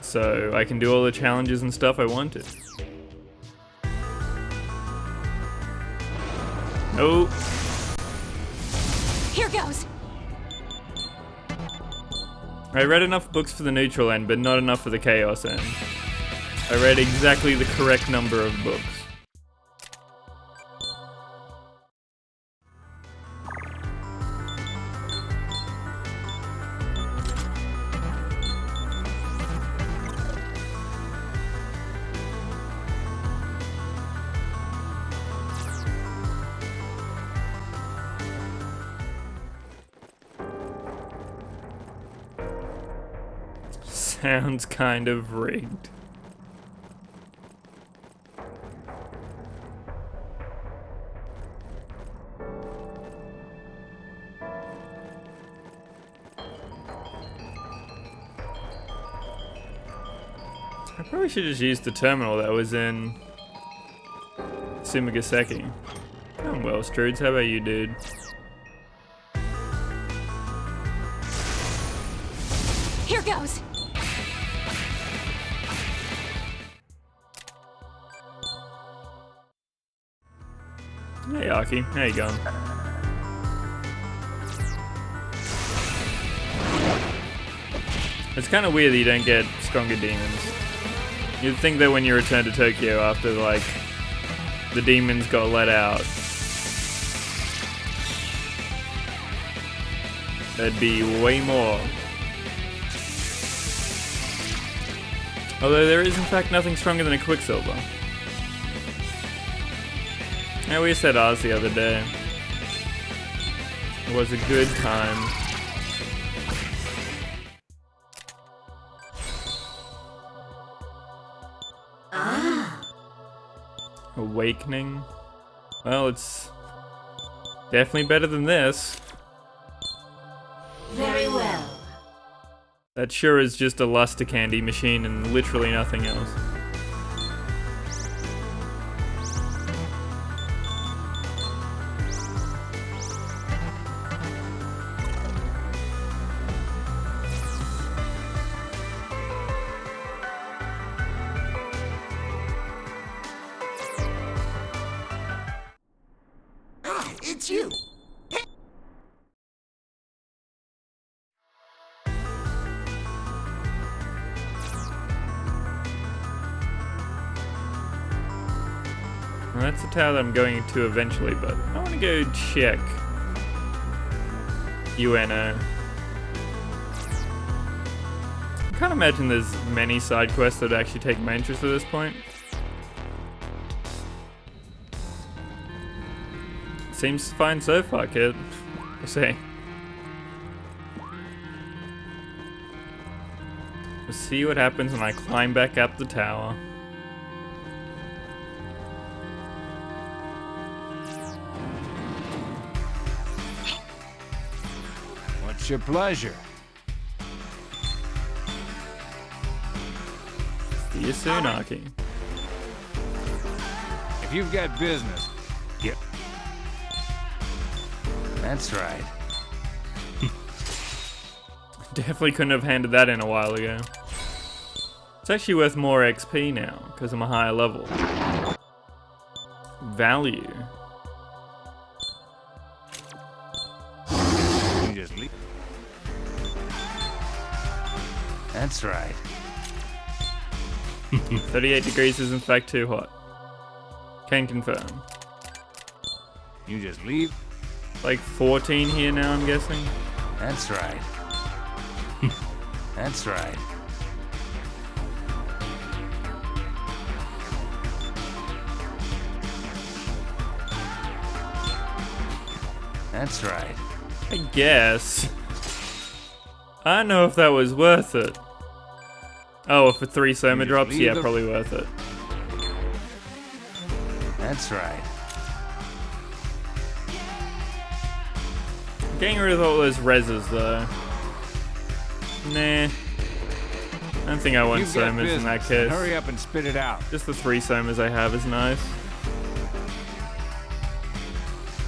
so I can do all the challenges and stuff I wanted. Oh. Here goes. I read enough books for the neutral end, but not enough for the chaos end. I read exactly the correct number of books. Sounds kind of rigged. I probably should just use the terminal that was in Sumigaseki. Oh well, Strudes, how about you, dude? Here goes. Hey, Aki, how you going? It's kind of weird that you don't get stronger demons. You'd think that when you return to Tokyo after, like, the demons got let out, there'd be way more. Although there is in fact nothing stronger than a Quicksilver. Yeah, we said ours the other day. It was a good time. Awakening? Well, it's definitely better than this. Very well. That sure is just a luster candy machine and literally nothing else. It's you. Well, that's the tower that I'm going to eventually, but I want to go check UNO. I can't imagine there's many side quests that would actually take my interest at this point. Seems fine so far, kid. We'll see. We'll see what happens when I climb back up the tower. What's your pleasure? See you soon, Aki. If you've got business, yeah. That's right. Definitely couldn't have handed that in a while ago. It's actually worth more XP now, because I'm a higher level. Value. You just leave. That's right. 38 degrees is in fact too hot. Can confirm. You just leave. Like 14 here now, I'm guessing. That's right. That's right. That's right. I guess. I don't know if that was worth it. Oh, for 3 Soma drops? Yeah, probably worth it. That's right. Getting rid of all those reses though. Nah. I don't think I want You've got Somas in business. that case. Hurry up and spit it out. Just the 3 Somas I have is nice.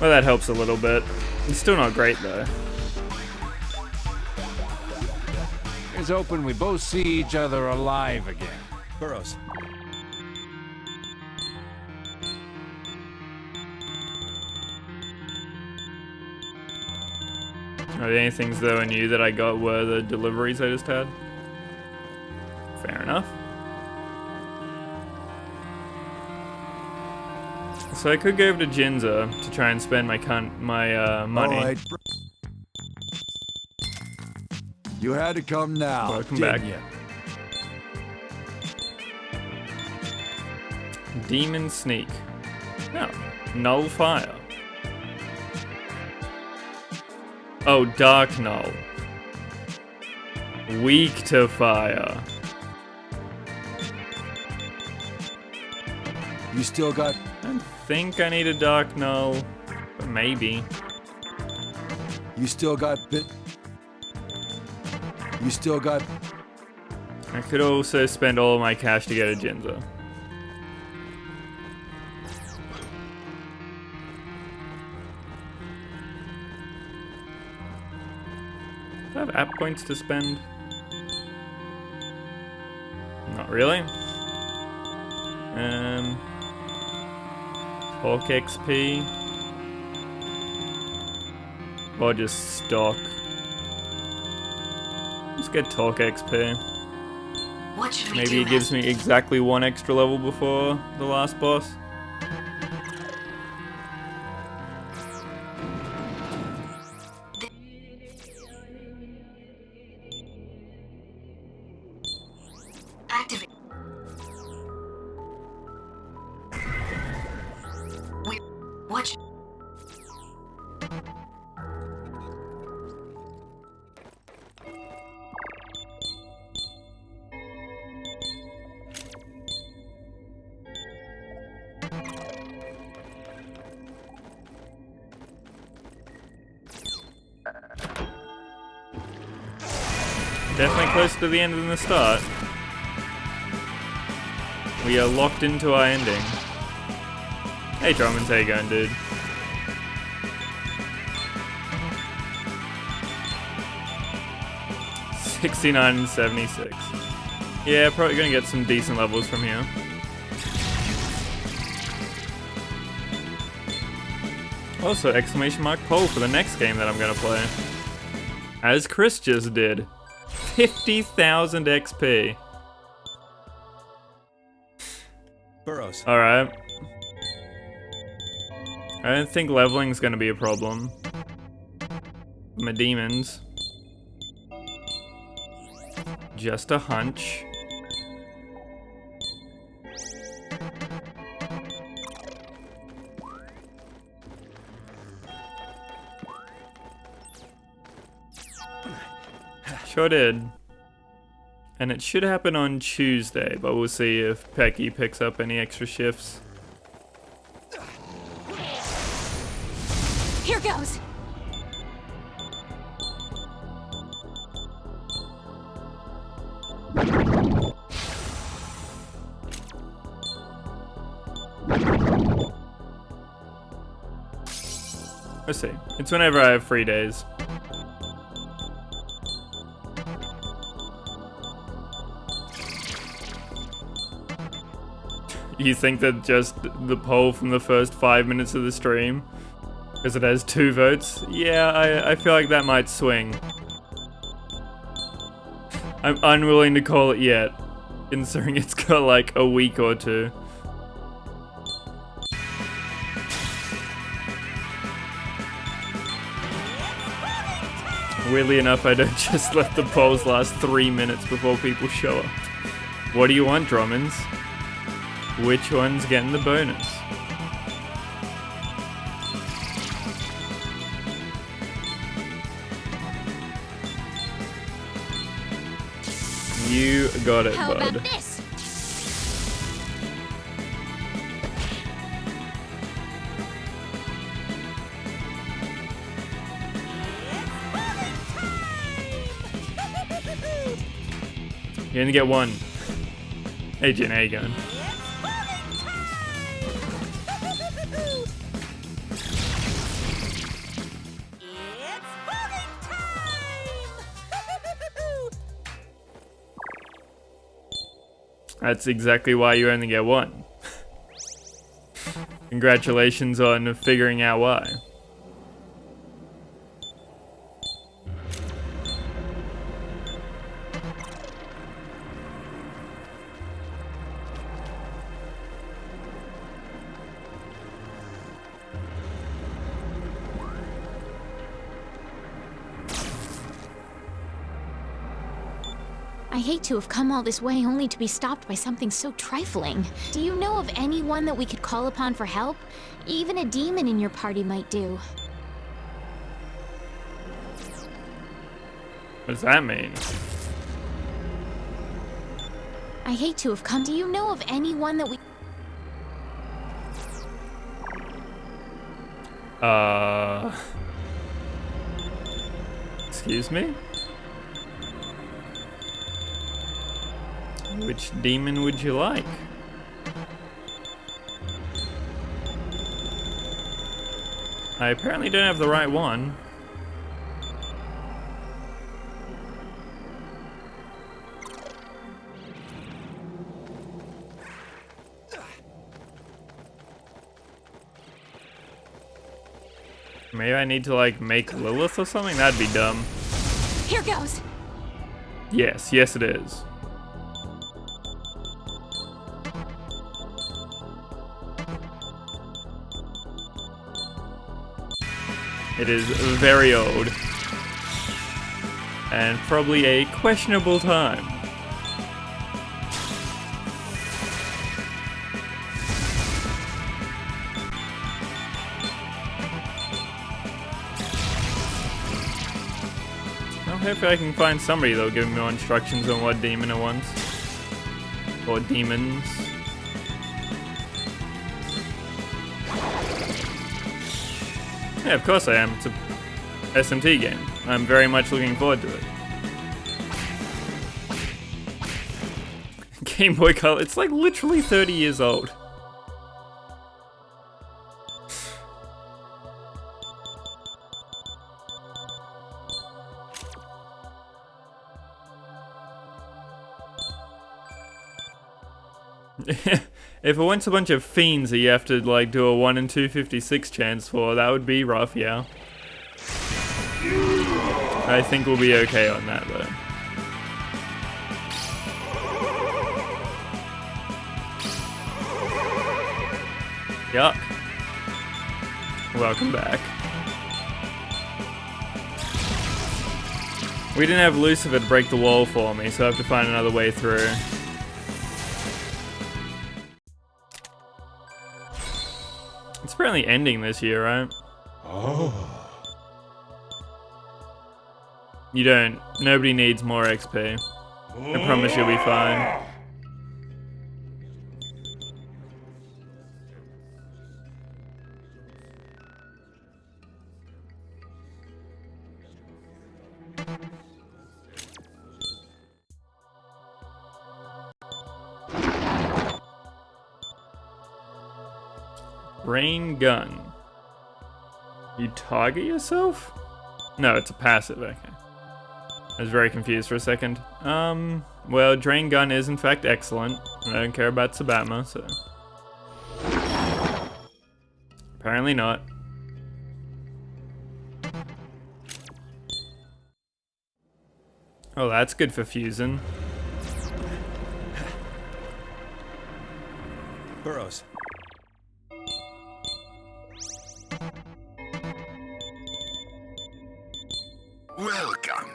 Well, that helps a little bit. It's still not great though. There's eyes open, we both see each other alive again. Burrows. Are there any things though I knew that I got were the deliveries I just had? Fair enough. So I could go over to Jinza to try and spend my money. All right. You had to come now. Welcome didn't back. you? Demon Sneak. No. Null Fire. Oh, Dark Null. Weak to fire. You still got. I think I need a Dark Null, but maybe. You still got bit. You still got. I could also spend all of my cash to get a Jinza. Do I have app points to spend? Not really. Talk XP. Or just stock. Let's get Talk XP. What should we Maybe do it gives me exactly 1 extra level before the last boss. Activate. What? Definitely closer to the end than the start. We are locked into our ending. Hey Drummond, how you going, dude? $69 and 76. Yeah, probably gonna get some decent levels from here. Also, exclamation mark poll for the next game that I'm gonna play. As Chris just did. 50,000 XP. Burrows. Alright. I don't think leveling's gonna be a problem. My demons. Just a hunch. Sure did. And it should happen on Tuesday, but we'll see if Pecky picks up any extra shifts. Here goes. Let's see. It's whenever I have free days. You think that just the poll from the first 5 minutes of the stream, because it has 2 votes? Yeah, I feel like that might swing. I'm unwilling to call it yet, considering it's got like a week or 2. Weirdly enough, I don't just let the polls last 3 minutes before people show up. What do you want, Drummonds? Which one's getting the bonus? You got it, How bud. about this? You only get 1. Hey Jen, how you going? That's exactly why you only get one. Congratulations on figuring out why. I hate to have come all this way only to be stopped by something so trifling. Do you know of anyone that we could call upon for help? Even a demon in your party might do. What does that mean? I hate to have come. Do you know of anyone that we... Excuse me? Which demon would you like? I apparently don't have the right one. Maybe I need to like make Lilith or something? That'd be dumb. Here goes! Yes, yes it is. It is very old. And probably a questionable time. Well, hopefully I can find somebody that'll give me more instructions on what demon it wants. Or demons. Yeah, of course I am. It's a SMT game. I'm very much looking forward to it. Game Boy Color. It's like literally 30 years old. If it wants a bunch of fiends that you have to like do a 1 in 256 chance for, that would be rough, yeah. I think we'll be okay on that though. Yuck. Welcome back. We didn't have Lucifer to break the wall for me, so I have to find another way through. It's apparently ending this year, right? Oh. You don't. Nobody needs more XP. I promise you'll be fine. Rain gun. You target yourself? No, it's a passive, okay. I was very confused for a second. Well, drain gun is in fact excellent. I don't care about Sabatma, so. Apparently not. Oh, that's good for fusing. Burrows. Welcome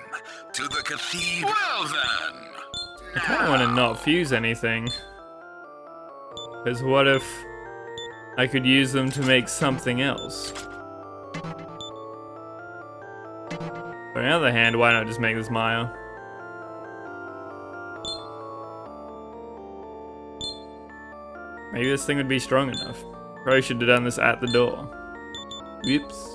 to the cathedral. Well then. I kind of want to not fuse anything. Because what if I could use them to make something else? On the other hand, why not just make this Maya? Maybe this thing would be strong enough. Probably should have done this at the door. Whoops.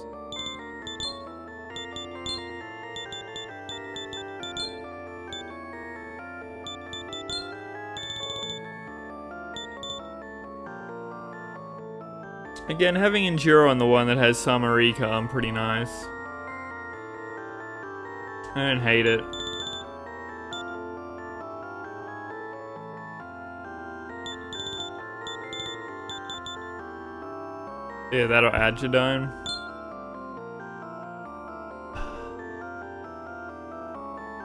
Again, having Enduro on the one that has Summer Recon, pretty nice. I don't hate it. Yeah, that'll add your dome.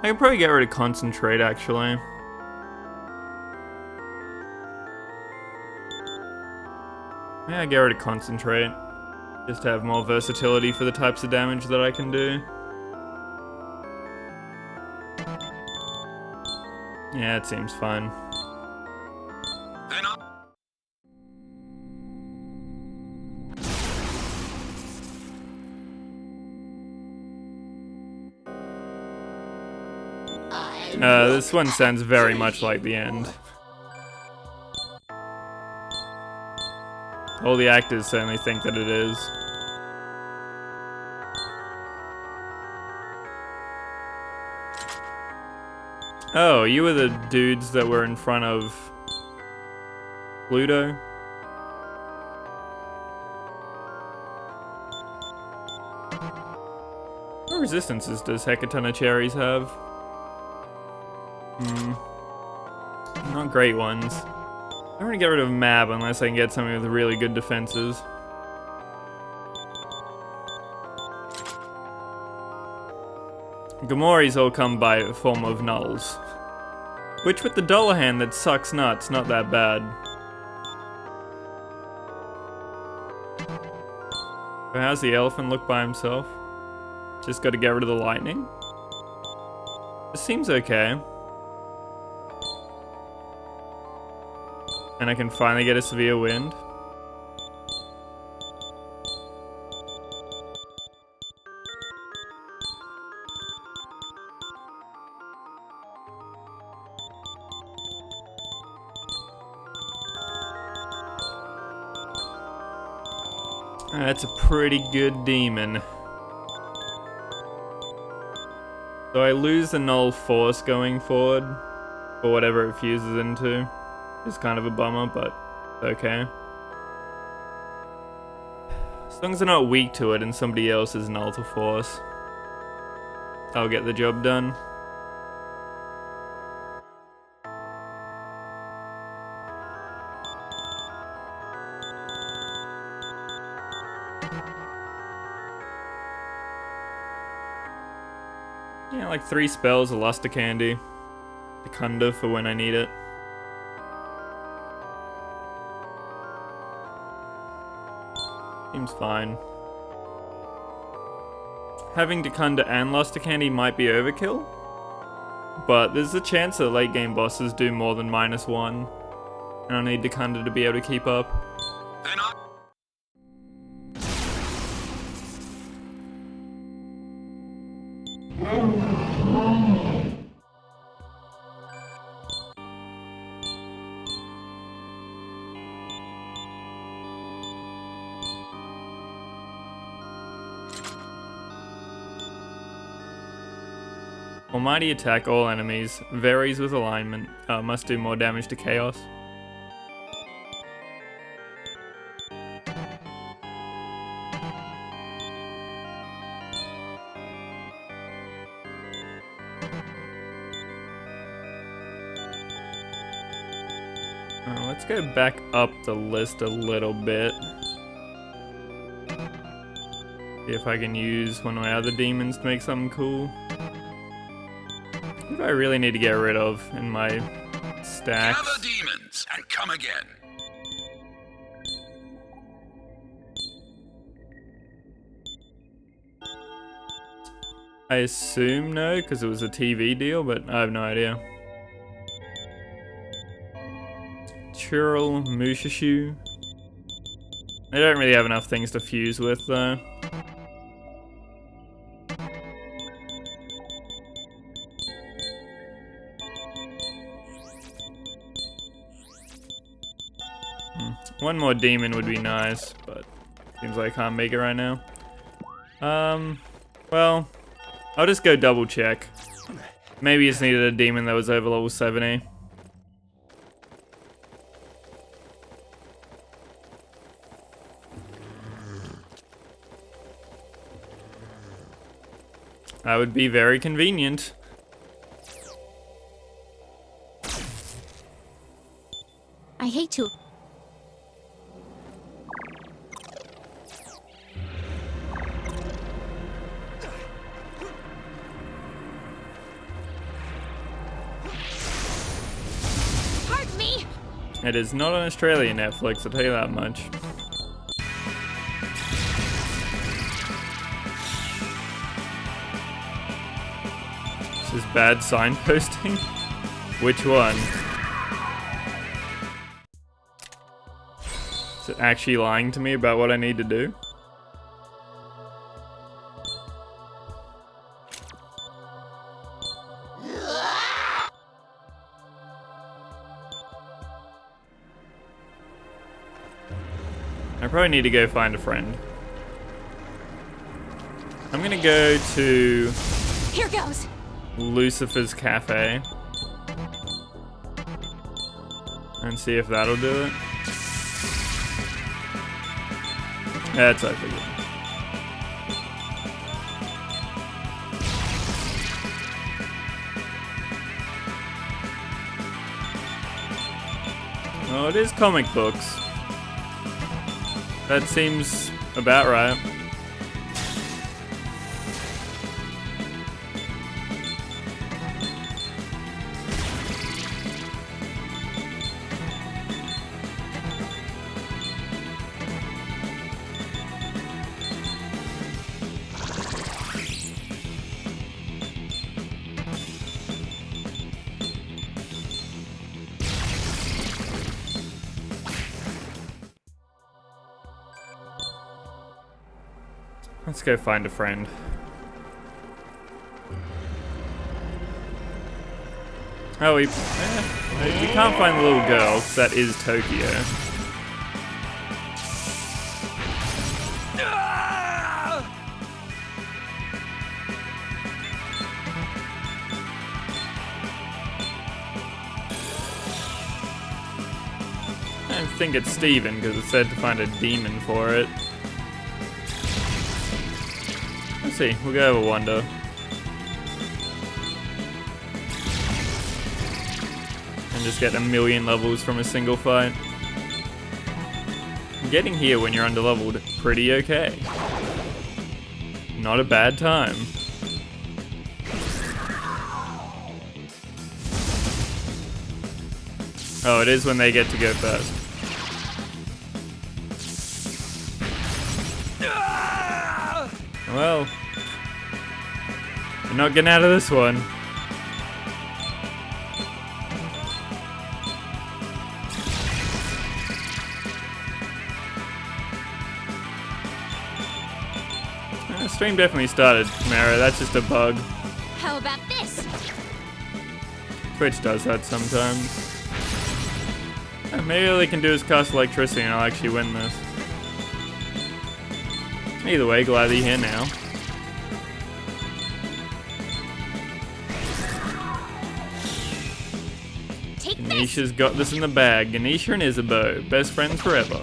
I could probably get rid of concentrate, actually. Yeah, get rid of concentrate. Just to have more versatility for the types of damage that I can do. Yeah, it seems fine. Then This one sounds very much like the end. All the actors certainly think that it is. Oh, you were the dudes that were in front of Pluto? What resistances does Hecaton of Cherries have? Not great ones. I don't want to get rid of Mab unless I can get something with really good defenses. Gamoris all come by form of nulls. Which with the dollar hand that sucks nuts, not that bad. So how's the elephant look by himself? Just gotta get rid of the lightning? This seems okay. And I can finally get a severe wind. That's a pretty good demon. So I lose the null force going forward, for whatever it fuses into. It's kind of a bummer, but it's okay. As long as they're not weak to it and somebody else is null to force, I'll get the job done. Yeah, like 3 spells, a Luster Candy, Secunda for when I need it. Seems fine. Having Decunda and Luster Candy might be overkill, but there's a chance that late game bosses do more than -1, and I need Decunda to be able to keep up. then I Almighty attack all enemies, varies with alignment, must do more damage to chaos. Let's go back up the list a little bit. See if I can use one of my other demons to make something cool. What do I really need to get rid of in my stacks? gather demons and come again. I assume no, because it was a TV deal, but I have no idea. Churl, Mushashu. They don't really have enough things to fuse with, though. One more demon would be nice, but seems like I can't make it right now. Well, I'll just go double check. Maybe it's needed a demon that was over level 70. That would be very convenient. I hate to. me? It is not on Australian Netflix, I'll tell you that much. This is bad signposting? Which one? Is it actually lying to me about what I need to do? I probably need to go find a friend. I'm gonna go to Here goes. Lucifer's Cafe and see if that'll do it. That's what I figured. Oh, it is comic books. That seems about right. Let's go find a friend. Oh, we can't find the little girl, 'cause that is Tokyo. I don't think it's Steven, because it said to find a demon for it. Let's see, we'll go have a wander. And just get a million levels from a single fight. Getting here when you're underleveled, pretty okay. Not a bad time. Oh, it is when they get to go first. Well, you're not getting out of this one. Stream definitely started, Mara. That's just a bug. How about this? Twitch does that sometimes. Maybe all they can do is cast electricity and I'll actually win this. Either way, glad that you're here now. Take this. Ganesha's got this in the bag. Ganesha and Isabeau, best friends forever.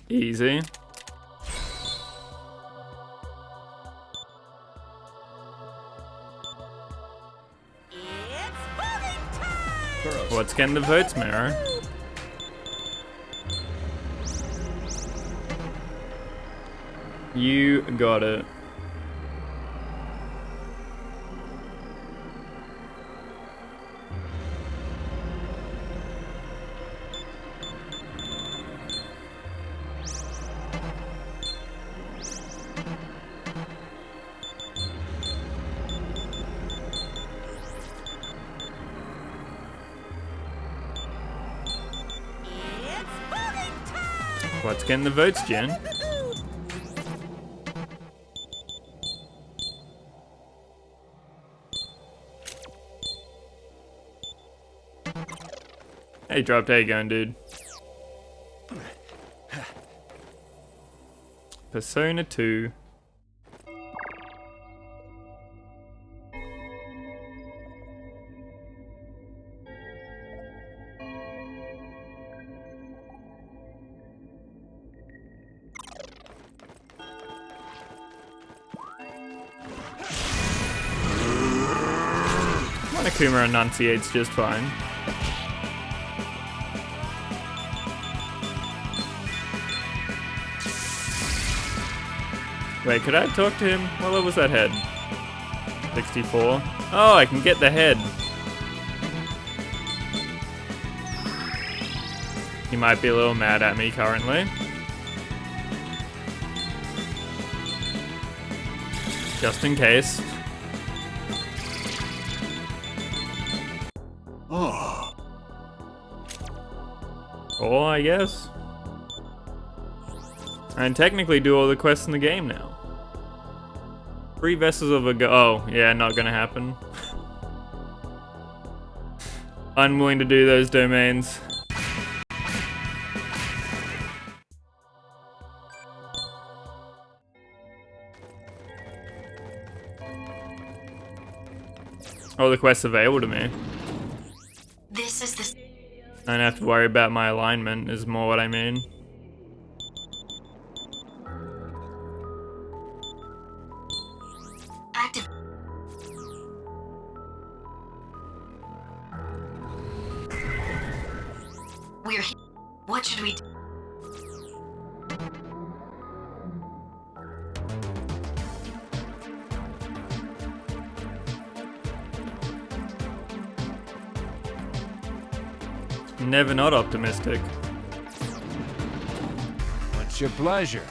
Easy. What's getting the votes, Mara? You got it. What's getting the votes, Jen? Hey, dropped. How you going, dude? Persona 2. Monokuma enunciates just fine. Wait, could I talk to him? What level was that head? 64. Oh, I can get the head. He might be a little mad at me currently. Just in case. Oh. Or I guess. And technically do all the quests in the game now. 3 vessels of a oh, yeah, not gonna happen. Unwilling to do those domains. All the quests available to me. This is the I don't have to worry about my alignment, is more what I mean. active. We're here. What should we do? Never not optimistic. What's your pleasure?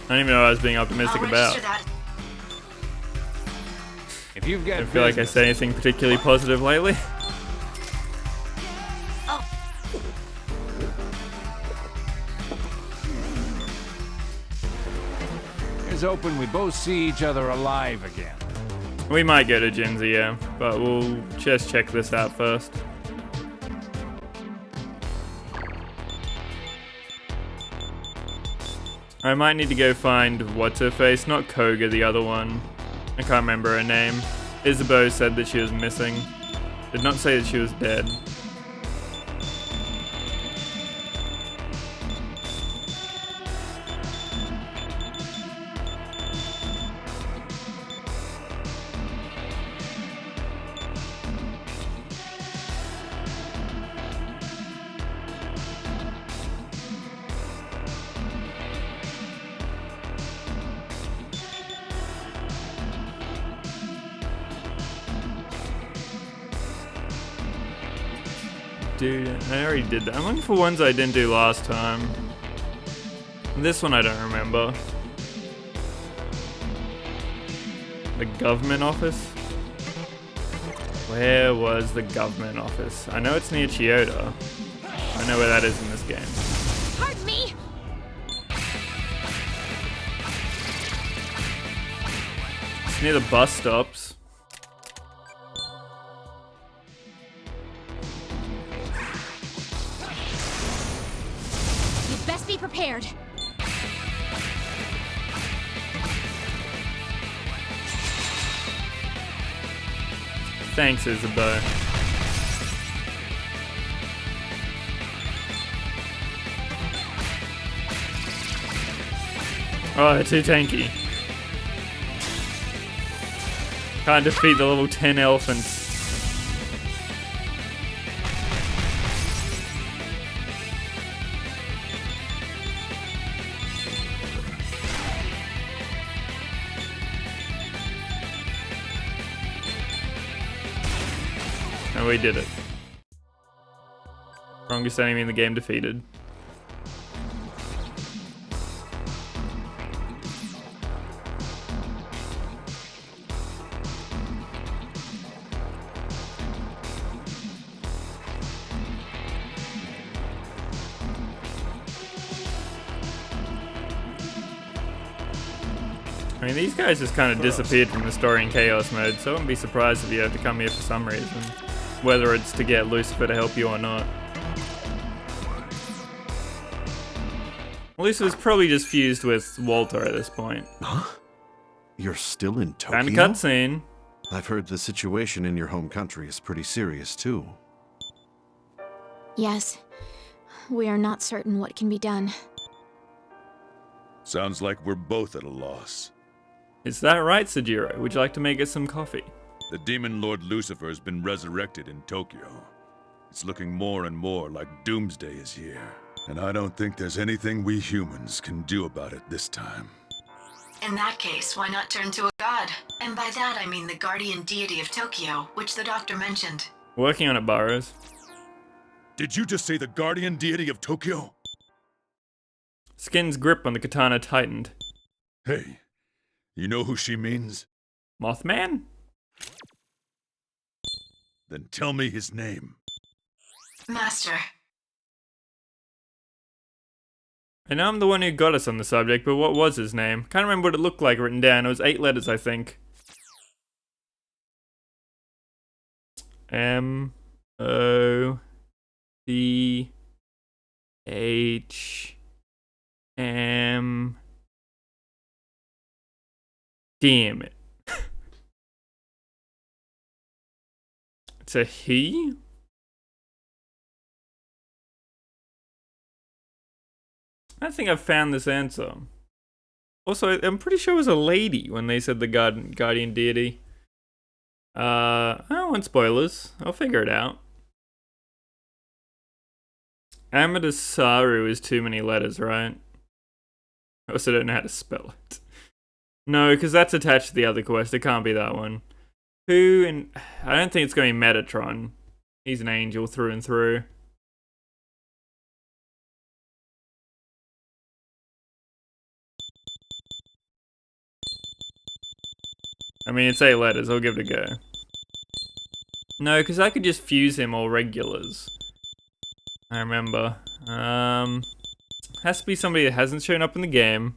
I don't even know what I was being optimistic I'll about. register that. If you've got I don't feel like I said anything particularly positive lately. Oh, Here's hoping we both see each other alive again. We might go to Jinzi, yeah, but we'll just check this out first. I might need to go find what's-her-face, not Koga, the other one. I can't remember her name. Isabeau said that she was missing. Did not say that she was dead. Dude, I already did that. I'm looking for ones I didn't do last time. This one I don't remember. The government office? Where was the government office? I know it's near Chiyoda. I know where that is in this game. Pardon me! It's near the bus stops. You'd best be prepared. Thanks, Isabeau. Oh, they're too tanky. Can't defeat the level 10 elephants. And we did it. Strongest enemy in the game defeated. I mean, these guys just kind of disappeared from the story in Chaos mode, so I wouldn't be surprised if you have to come here for some reason. Whether it's to get Lucifer to help you or not. Lucifer's probably just fused with Walter at this point. Huh? You're still in Tokyo? And cutscene. I've heard the situation in your home country is pretty serious, too. Yes. We are not certain what can be done. Sounds like we're both at a loss. Is that right, Sajiro? Would you like to make us some coffee? The Demon Lord Lucifer has been resurrected in Tokyo. It's looking more and more like Doomsday is here. And I don't think there's anything we humans can do about it this time. In that case, why not turn to a god? And by that I mean the guardian deity of Tokyo, which the doctor mentioned. Working on it, Burrows. Did you just say the guardian deity of Tokyo? Skin's grip on the katana tightened. Hey, you know who she means? Mothman? Then tell me his name. Master. I know I'm the one who got us on the subject, but what was his name? Can't remember what it looked like written down. It was 8 letters, I think. M-O-T-H-M. Damn it. It's a he? I think I've found this answer. Also, I'm pretty sure it was a lady when they said the guardian deity. I don't want spoilers. I'll figure it out. Amadasaru is too many letters, right? I also don't know how to spell it. No, because that's attached to the other quest. It can't be that one. Who and I don't think it's going to be Metatron. He's an angel through and through. I mean, it's 8 letters. I'll give it a go. No, because I could just fuse him all regulars. I remember. Has to be somebody that hasn't shown up in the game.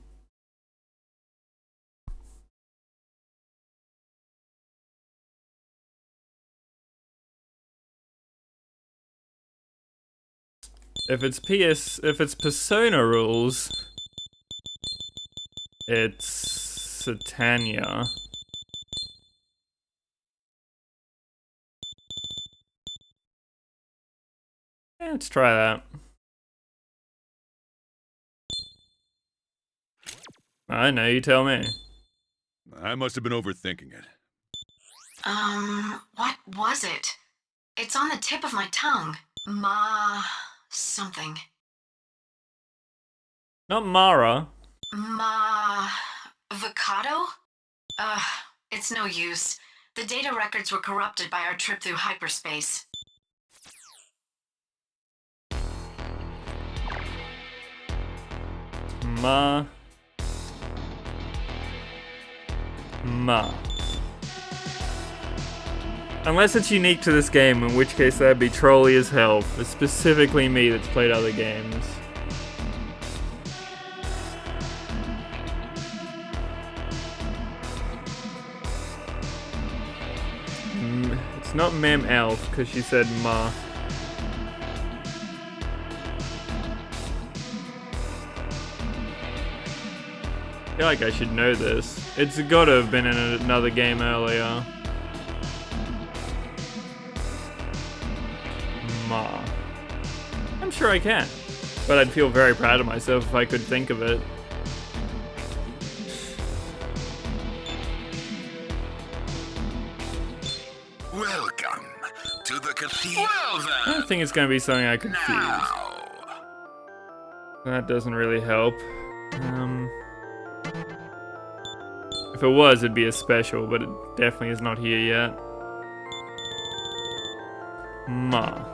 If it's Persona rules, it's Satania. Yeah, let's try that. I know, you tell me. I must have been overthinking it. What was it? It's on the tip of my tongue. Something. Not Mara. Avocado? It's no use. The data records were corrupted by our trip through hyperspace. Ma. Unless it's unique to this game, in which case that'd be trolly as hell for specifically me that's played other games. It's not Mem Elf, because she said Ma. I feel like I should know this. It's gotta have been in another game earlier. Ma. I'm sure I can. But I'd feel very proud of myself if I could think of it. Welcome to the cathedral. Well then. I don't think it's gonna be something I confuse. Now. That doesn't really help. If it was, it'd be a special, but it definitely is not here yet. Ma.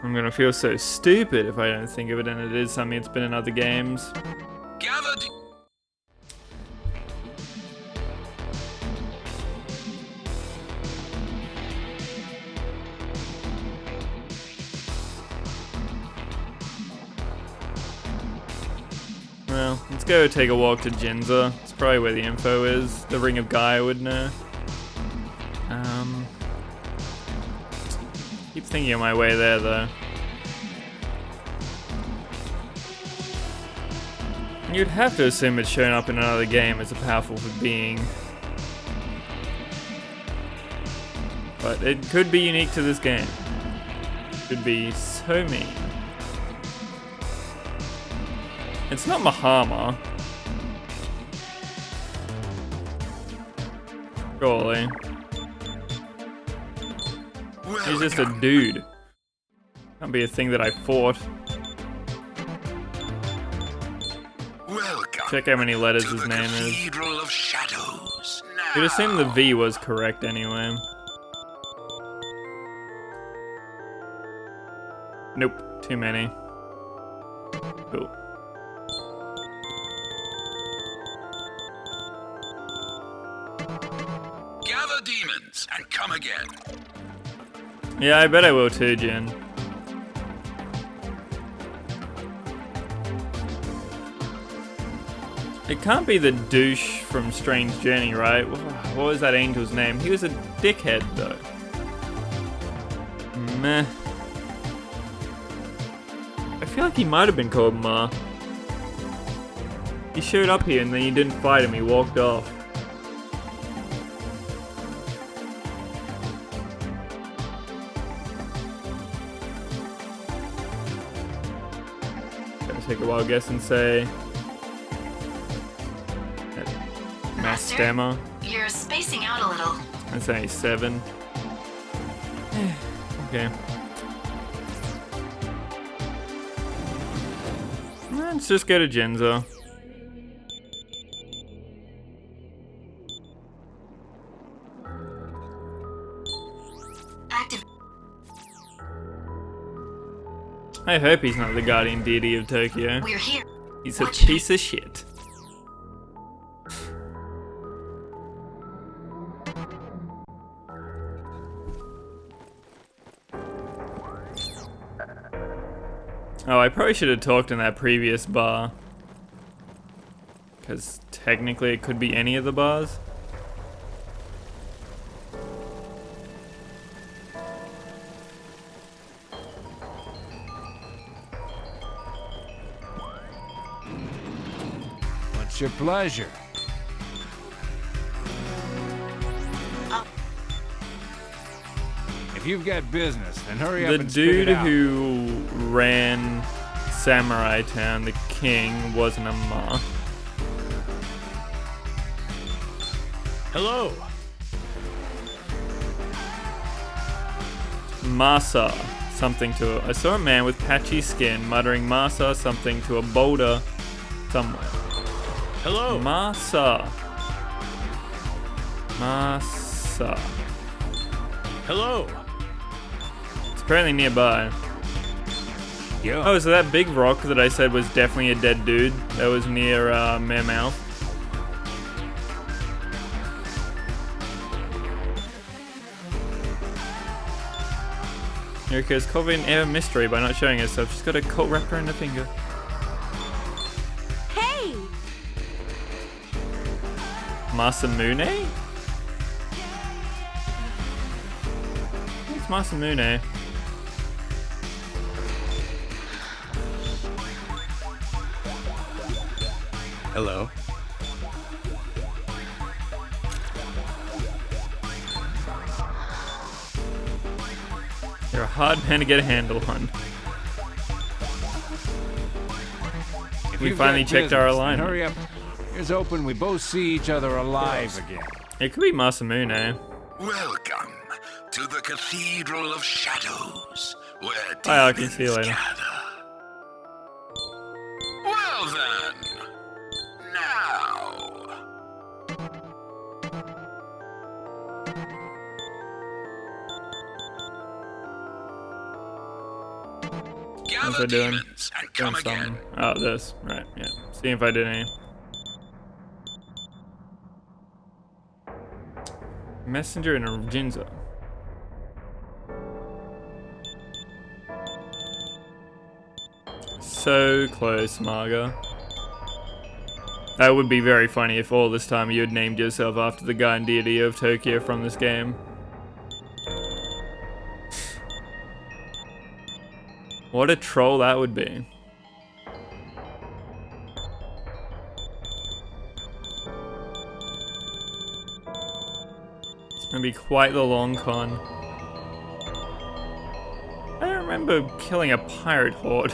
I'm gonna feel so stupid if I don't think of it, and it is something that's been in other games. Gathered. Well, let's go take a walk to Jinza. It's probably where the info is. The Ring of Gaia would know. Keep thinking of my way there, though. You'd have to assume it's shown up in another game as a powerful being. But it could be unique to this game. Could be so mean. It's not Mahama. Surely. He's just a dude. Can't be a thing that I fought. Welcome Check how many letters to his the name is. Cathedral of Shadows. You'd assume the Now. V was correct anyway. Nope, too many. Cool. Gather demons and come again. Yeah, I bet I will too, Jin. It can't be the douche from Strange Journey, right? What was that angel's name? He was a dickhead, though. Meh. I feel like he might have been called Ma. He showed up here and then he didn't fight him, he walked off. Gonna take a wild guess and say... Mastema. You're spacing out a little. I'd say 7. Okay. Let's just go to Genzo. Active. I hope he's not the guardian deity of Tokyo. We're here. He's a What should I- piece of shit. Oh, I probably should have talked in that previous bar. Because technically it could be any of the bars. What's your pleasure? If you've got business, then hurry up The and spit dude it out. who ran Samurai Town, the king, wasn't a Ma. Hello. Masa, something to... I saw a man with patchy skin muttering Masa something to a boulder somewhere. Hello. Masa. Masa. Hello. It's apparently nearby. Yo. Oh, so that big rock that I said was definitely a dead dude that was near Mermouth. Yuriko's covering air mystery by not showing herself. She's got a coat wrapped around her finger. Hey! Masamune? What's Masamune? Hello. You're a hard man to get a handle on. If We you've finally got checked our business, then alignment. Hurry up. Here's open. We both see each other alive again. It could be Masamune. Welcome to the Cathedral of Shadows, where Oh, I can see you demons later. gather. Well then, now. What's Gather I doing? demons and Doing come again. something. Oh, this. Right, yeah. See if I did any. Messenger and a Jinza. So close, Marga. That would be very funny if all this time you had named yourself after the guardian deity of Tokyo from this game. What a troll that would be. It's gonna be quite the long con. I don't remember killing a pirate horde.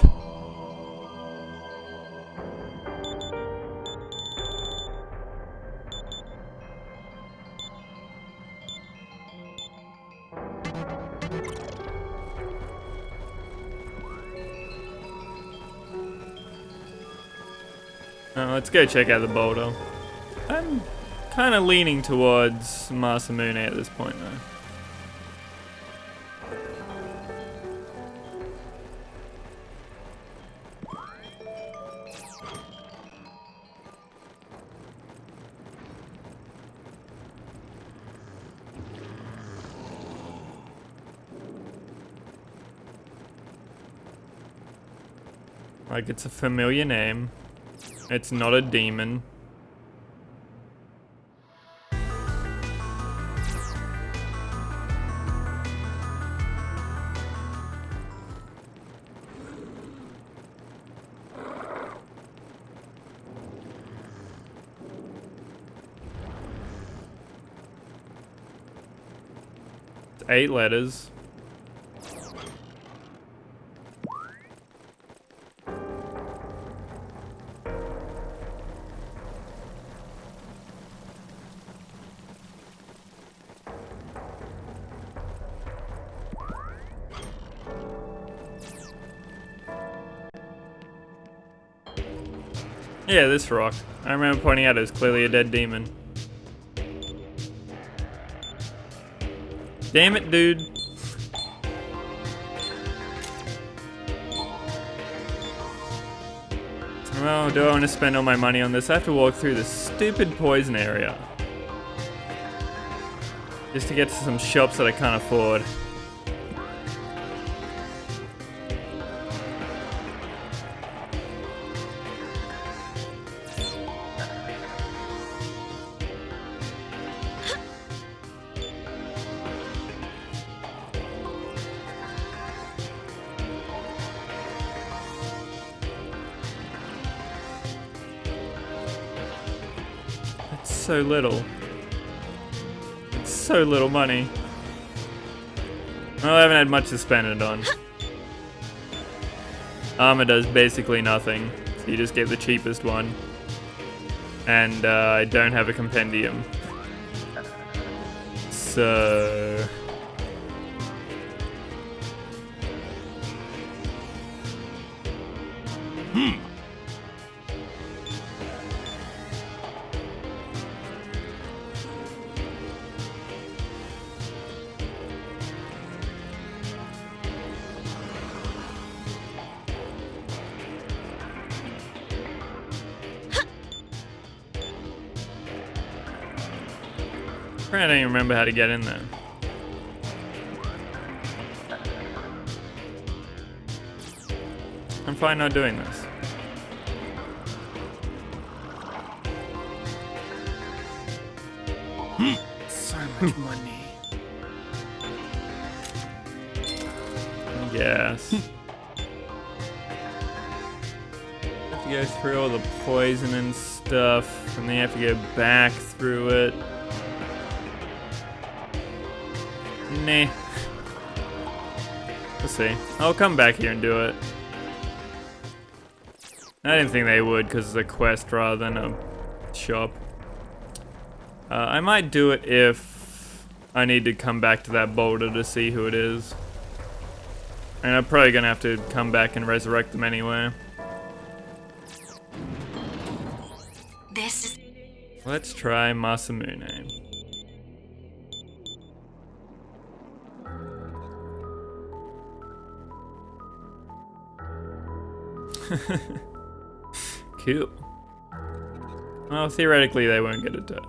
Let's go check out the boulder. I'm kind of leaning towards Masamune at this point, though. Like, it's a familiar name. It's not a demon. It's 8 letters. Yeah, this rock. I remember pointing out it was clearly a dead demon. Damn it, dude. Well, do I want to spend all my money on this? I have to walk through this stupid poison area. Just to get to some shops that I can't afford. So little. It's so little money. Well, I haven't had much to spend it on. Armor does basically nothing. So you just get the cheapest one. And I don't have a compendium. So... I don't even remember how to get in there. I'm fine not doing this. So much money. Yes. Have to go through all the poison and stuff, and then you have to go back through it. Nah. We'll see. I'll come back here and do it. I didn't think they would because it's a quest rather than a shop. I might do it if I need to come back to that boulder to see who it is. And I'm probably gonna have to come back and resurrect them anyway. This is... Let's try Masamune. Cool. Well, theoretically they won't get a turn.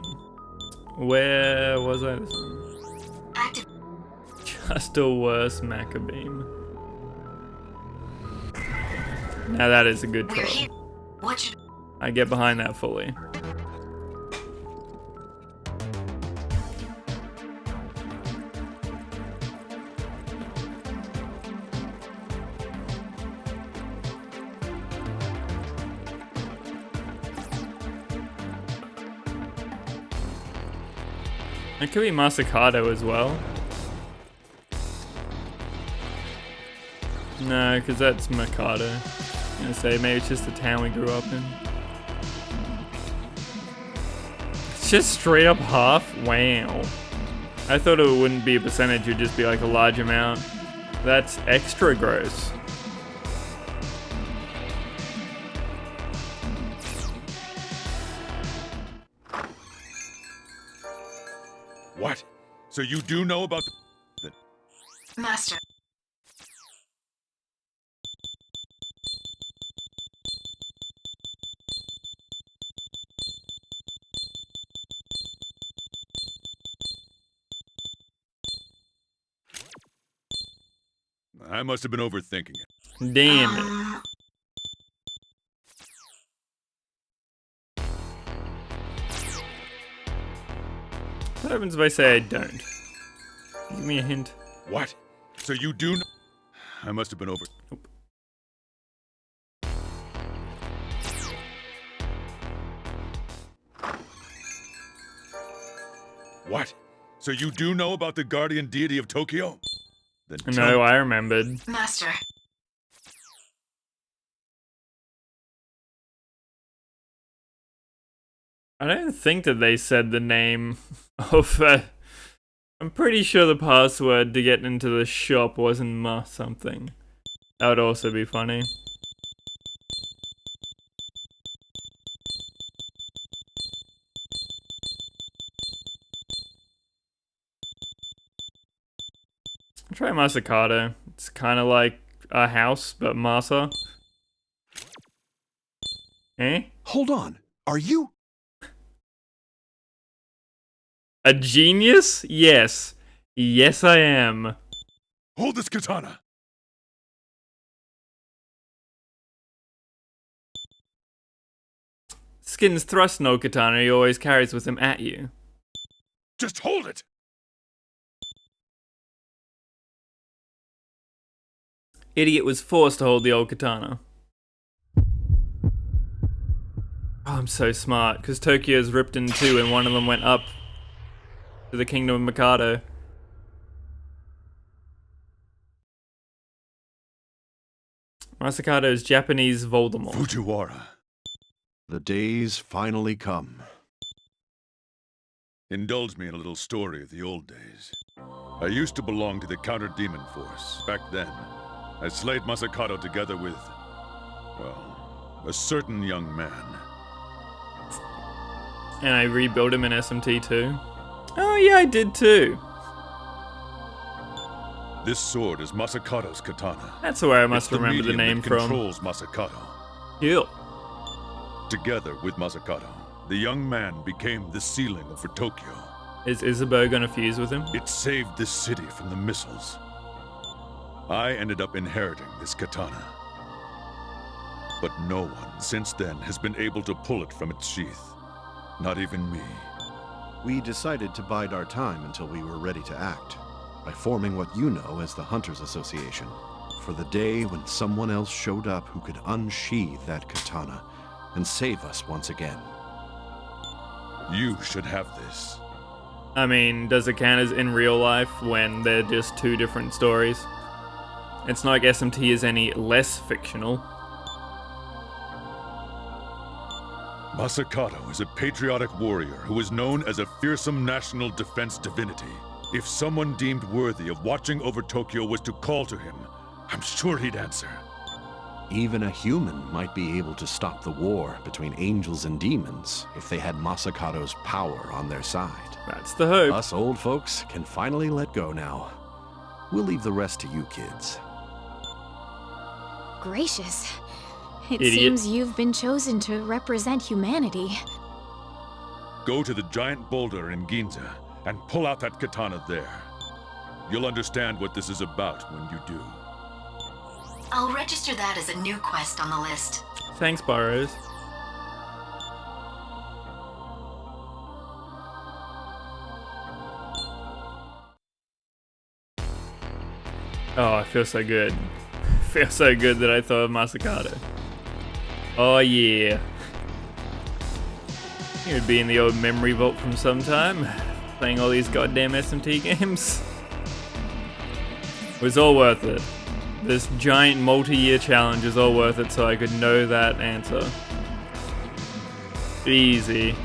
Where was I? This one? Active. Just a worse Mecha Beam. Now that is a good We're troll. here. What should... I get behind that fully. It could be Masakado as well. No, because that's Mikado. I'm gonna say maybe it's just the town we grew up in. It's just straight up half? Wow. I thought it wouldn't be a percentage, it would just be like a large amount. That's extra gross. What? So you do know about the... Master. I must have been overthinking it. Damn it. What happens if I say I don't? Give me a hint. What? So you do know... I must have been over... Nope. What? So you do know about the guardian deity of Tokyo? Then No, I remembered. Master. I don't think that they said the name of... I'm pretty sure the password to get into the shop wasn't ma something. That would also be funny. I'll try Masakato. It's kind of like a house, but Masa. Eh? Hold on. Are you? A genius? Yes. Yes, I am. Hold this katana! Skin's thrust no katana he always carries with him at you. Just hold it! Idiot was forced to hold the old katana. Oh, I'm so smart, because Tokyo's ripped in two and one of them went up to the kingdom of Mikado. Masakato is Japanese Voldemort. Fujiwara. The day's finally come. Indulge me in a little story of the old days. I used to belong to the counter-demon force. Back then, I slayed Masakato together with, well, a certain young man. And I rebuilt him in SMT too. Oh yeah, I did too. This sword is Masakato's katana. That's where I must It's remember the medium name that from. controls Masakato. Ew. Together with Masakato, the young man became the ceiling for Tokyo. Is Isabeau gonna fuse with him? It saved the city from the missiles. I ended up inheriting this katana. But no one since then has been able to pull it from its sheath. Not even me. We decided to bide our time until we were ready to act, by forming what you know as the Hunters Association, for the day when someone else showed up who could unsheathe that katana and save us once again. You should have this. I mean, does it count as in real life when they're just two different stories? It's not like SMT is any less fictional. Masakato is a patriotic warrior who is known as a fearsome national defense divinity. If someone deemed worthy of watching over Tokyo was to call to him, I'm sure he'd answer. Even a human might be able to stop the war between angels and demons if they had Masakato's power on their side. That's the hope. Us old folks can finally let go now. We'll leave the rest to you kids. Gracious. It Idiot. seems you've been chosen to represent humanity. Go to the giant boulder in Ginza and pull out that katana there. You'll understand what this is about when you do. I'll register that as a new quest on the list. Thanks, Burrows. Oh, I feel so good. I feel so good that I thought of Masakato. Oh yeah. He would be in the old memory vault from some time, playing all these goddamn SMT games. It was all worth it. This giant multi-year challenge is all worth it so I could know that answer. Easy.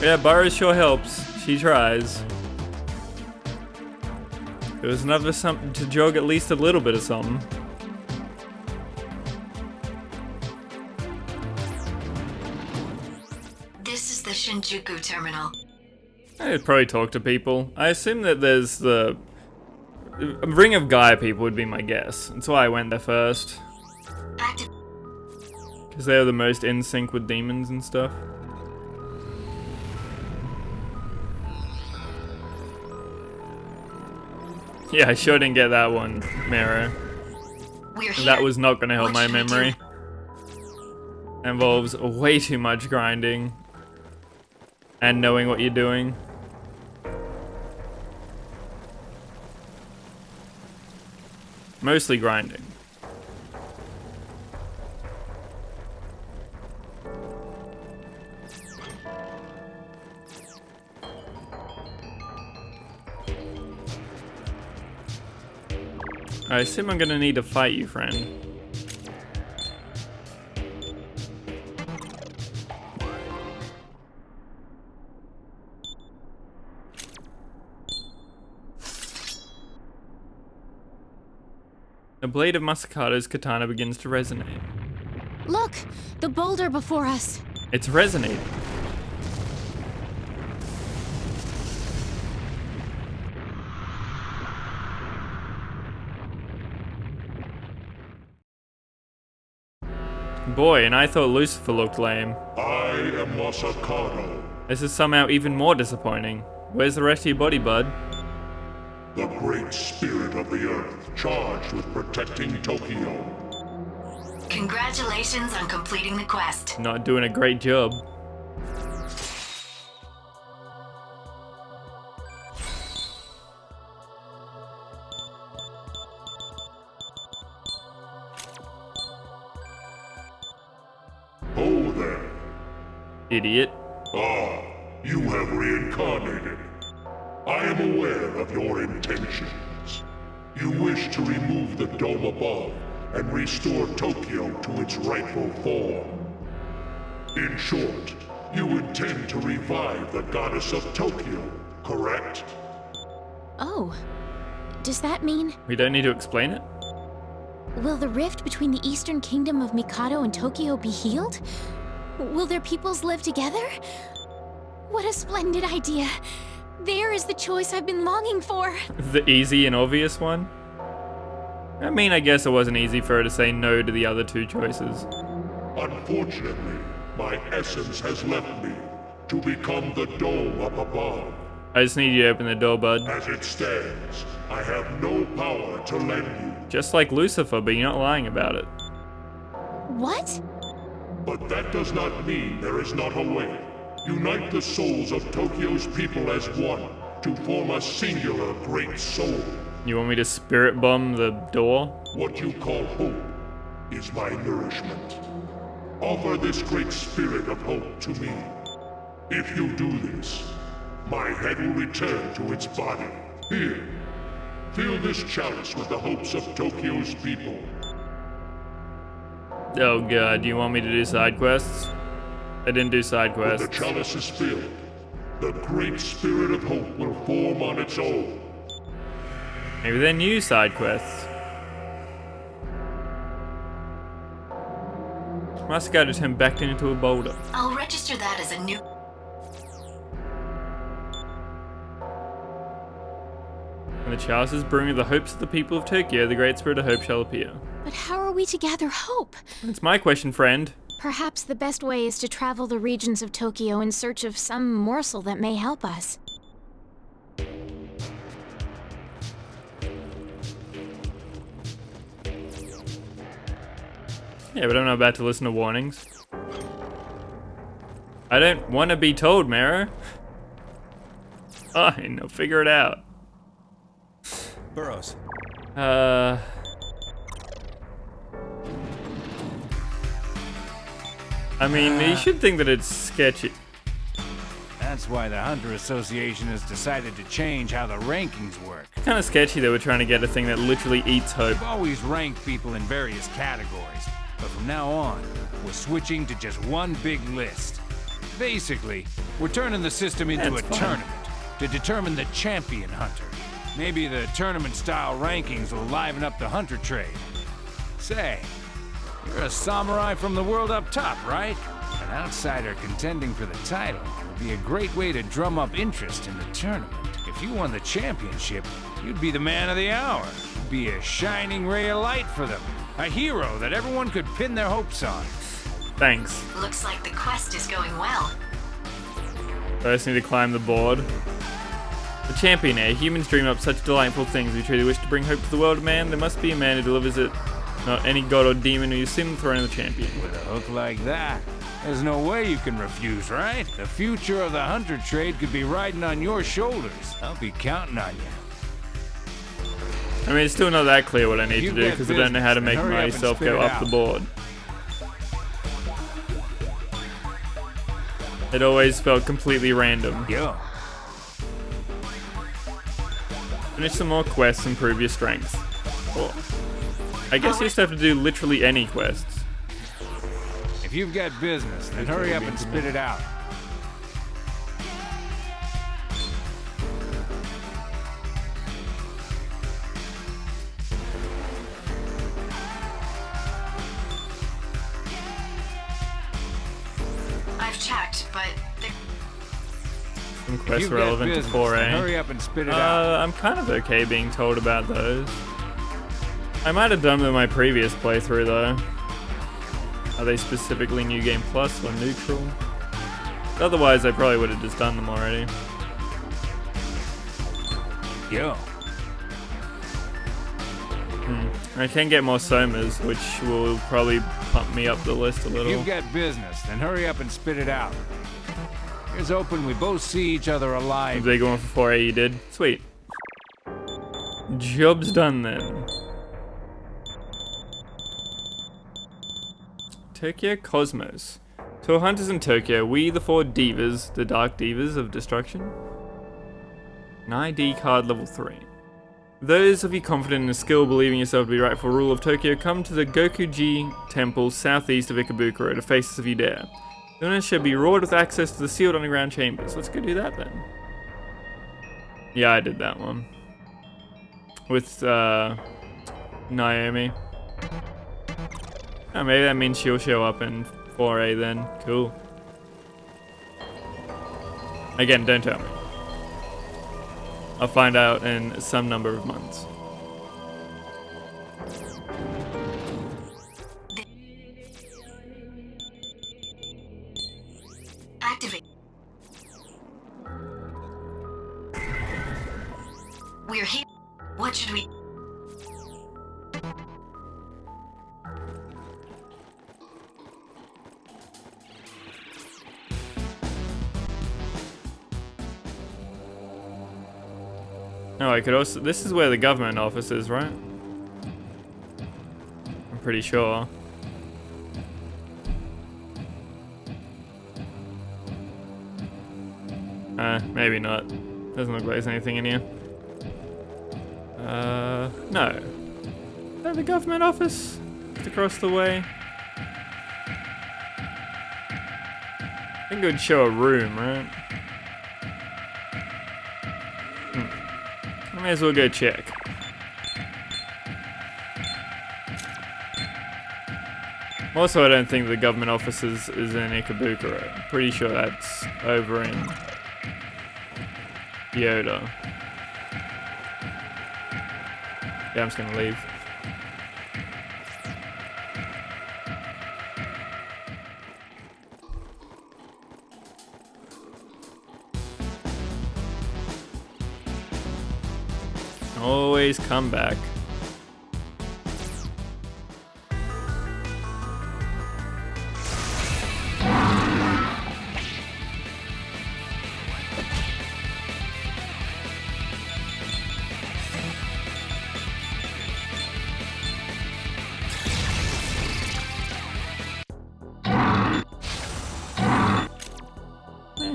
Yeah, Burrows sure helps. She tries. It was another something to jog at least a little bit of something. This This is the Shinjuku terminal. I'd probably talk to people. I assume that there's the Ring of Gaia people would be my guess. That's why I went there first. Active. Because they are the most in sync with demons and stuff. Yeah, I sure didn't get that one, Mero. We're here. That was not going to help What my should we memory. Involves way too much grinding. And knowing what you're doing. Mostly grinding. I assume I'm gonna need to fight you, friend. The blade of Masakado's katana begins to resonate. Look! The boulder before us! It's resonating. Boy, and I thought Lucifer looked lame. I am Masakado, This is somehow even more disappointing. Where's the rest of your body, bud? the great spirit of the earth, charged with protecting Tokyo. Congratulations on completing the quest. Not doing a great job. Oh there. Idiot. Ah, you have reincarnated. I am aware of your intentions. You wish to remove the dome above and restore Tokyo to its rightful form. In short, you intend to revive the goddess of Tokyo, correct? Oh. Does that mean... We don't need to explain it? Will the rift between the Eastern Kingdom of Mikado and Tokyo be healed? Will their peoples live together? What a splendid idea! There is the choice I've been longing for! The easy and obvious one? I mean, I guess it wasn't easy for her to say no to the other two choices. Unfortunately, my essence has left me to become the dome up above. I just need you to open the door, bud. As it stands, I have no power to lend you. Just like Lucifer, but you're not lying about it. What? But that does not mean there is not a way. Unite the souls of Tokyo's people as one to form a singular great soul. You want me to spirit bomb the door? What you call hope is my nourishment. Offer this great spirit of hope to me. If you do this, my head will return to its body. Here, fill this chalice with the hopes of Tokyo's people. Oh god, do you want me to do side quests? I didn't do side When quests. the chalice is filled, the great spirit of hope will form on its own. Maybe they're new side quests. Masakado turned back into a boulder. I'll register that as a new... When the chalice is brewing with the hopes of the people of Tokyo, the great spirit of hope shall appear. But how are we to gather hope? That's my question, friend. Perhaps the best way is to travel the regions of Tokyo in search of some morsel that may help us. Yeah, but I'm not about to listen to warnings. I don't want to be told, Mero. Fine, I'll figure it out. Burroughs. I mean, you should think that it's sketchy. That's why the Hunter Association has decided to change how the rankings work. It's kind of sketchy that we're trying to get a thing that literally eats hope. We've always ranked people in various categories, but from now on, we're switching to just one big list. Basically, we're turning the system into That's a fine. tournament to determine the champion hunter. Maybe the tournament-style rankings will liven up the hunter trade. Say, you're a samurai from the world up top, right? An outsider contending for the title would be a great way to drum up interest in the tournament. If you won the championship, you'd be the man of the hour. Be a shining ray of light for them. A hero that everyone could pin their hopes on. Thanks. Looks like the quest is going well. First need to climb the board. The champion heir. Humans dream up such delightful things. We truly wish to bring hope to the world of man. There must be a man who delivers it. Not any god or demon who assumes the throne of the champion. With a hook like that, there's no way you can refuse, right? The future of the hunter trade could be riding on your shoulders. I'll be counting on you. I mean, it's still not that clear what I need to do because I don't know how to make myself go up the board. It always felt completely random. Yo. Finish some more quests and prove your strength. Or, I guess you just have to do literally any quests. If you've got business, then hurry up and spit it out. I've checked, but Some quests relevant to 4A. Hurry up and spit it out. I'm kind of okay being told about those. I might have done them in my previous playthrough though. Are they specifically New Game Plus or neutral? Otherwise, I probably would have just done them already. Yo. I can get more somas, which will probably pump me up the list a If little. you've got business, then hurry up and spit it out. Here's hoping we both see each other alive. Big one for 4A you did. Sweet. Job's done then. Tokyo Cosmos. To our hunters in Tokyo, we the 4 divas, the dark divas of destruction. An ID card level 3. Those of you confident in the skill, believing yourself to be rightful ruler of Tokyo, come to the Gokuji Temple southeast of Ikebukuro to face us if you dare. The owner should be rewarded with access to the sealed underground chambers. Let's go do that then. Yeah, I did that one. With Naomi. Oh, maybe that means she'll show up in 4A then. Cool. Again, don't tell me. I'll find out in some number of months. activate. We're here. What should we... Oh, I could also... This is where the government office is, right? I'm pretty sure. Maybe not. Doesn't look like there's anything in here. No. Is that the government office? Just across the way? I think it would show a room, right? I may as well go check. Also, I don't think the government office is in Ikebukuro. I'm pretty sure that's over in Yoda. Yeah, I'm just gonna leave. Always come back.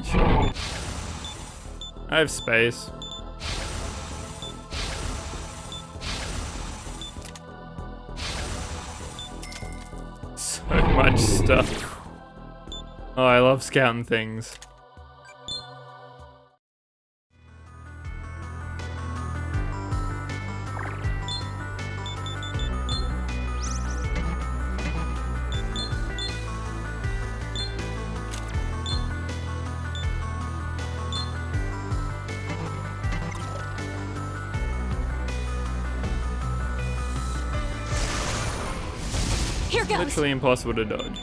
Sure. I have space. So much stuff. Oh, I love scouting things. goes. Literally impossible to dodge.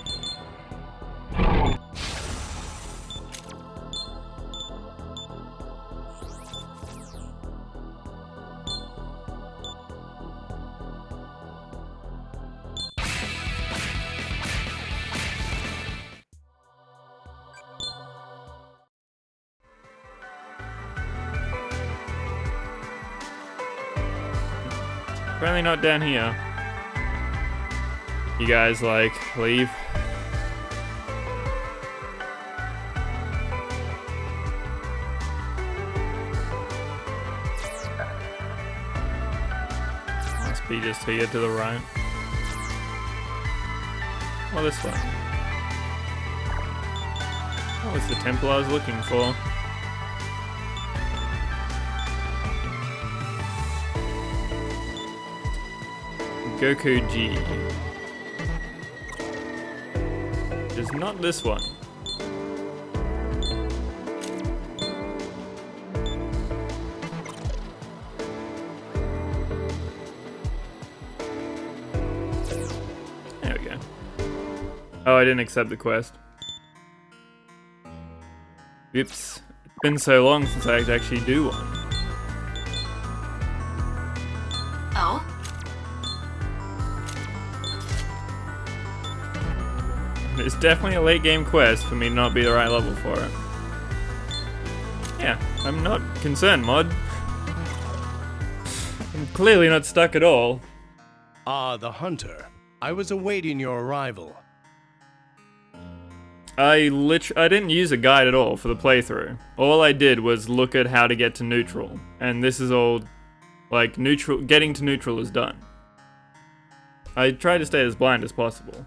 Apparently not down here. You guys, like, leave. Must be just here to the right. Oh, this way. Oh, it's the temple I was looking for. Goku G. Is not this one. There we go. Oh, I didn't accept the quest. Oops. It's been so long since I actually do one. Oh? It's definitely a late game quest for me to not be the right level for it. Yeah, I'm not concerned, mod. I'm clearly not stuck at all. Ah, the hunter. I was awaiting your arrival. I didn't use a guide at all for the playthrough. All I did was look at how to get to neutral, and this is all, like, getting to neutral is done. I try to stay as blind as possible.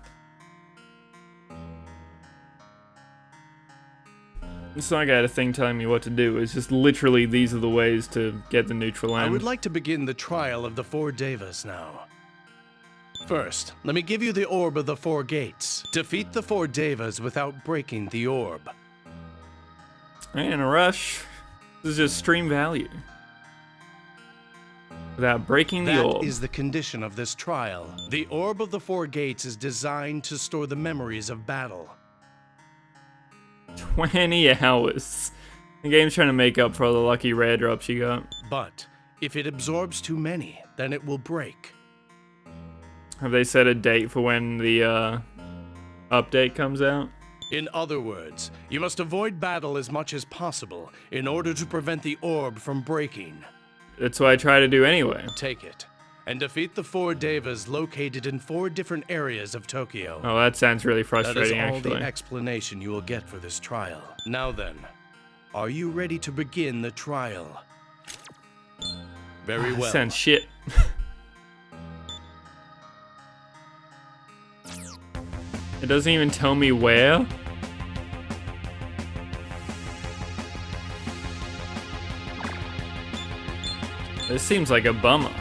It's not like I had a thing telling me what to do. It's just literally these are the ways to get the neutral end. I would like to begin the trial of the 4 Devas now. First, let me give you the Orb of the 4 Gates. Defeat the 4 Devas without breaking the orb. I ain't in a rush. This is just stream value. Without breaking the orb. That is the condition of this trial. The Orb of the 4 Gates is designed to store the memories of battle. 20 hours. The game's trying to make up for all the lucky rare drops you got. But if it absorbs too many, then it will break. Have they set a date for when the update comes out? In other words, you must avoid battle as much as possible in order to prevent the orb from breaking. That's what I try to do anyway. Take it, and defeat the 4 Devas located in 4 different areas of Tokyo. Oh, that sounds really frustrating, That is all actually. the explanation you will get for this trial. Now then, are you ready to begin the trial? Very well. Sounds shit. It doesn't even tell me where. This seems like a bummer.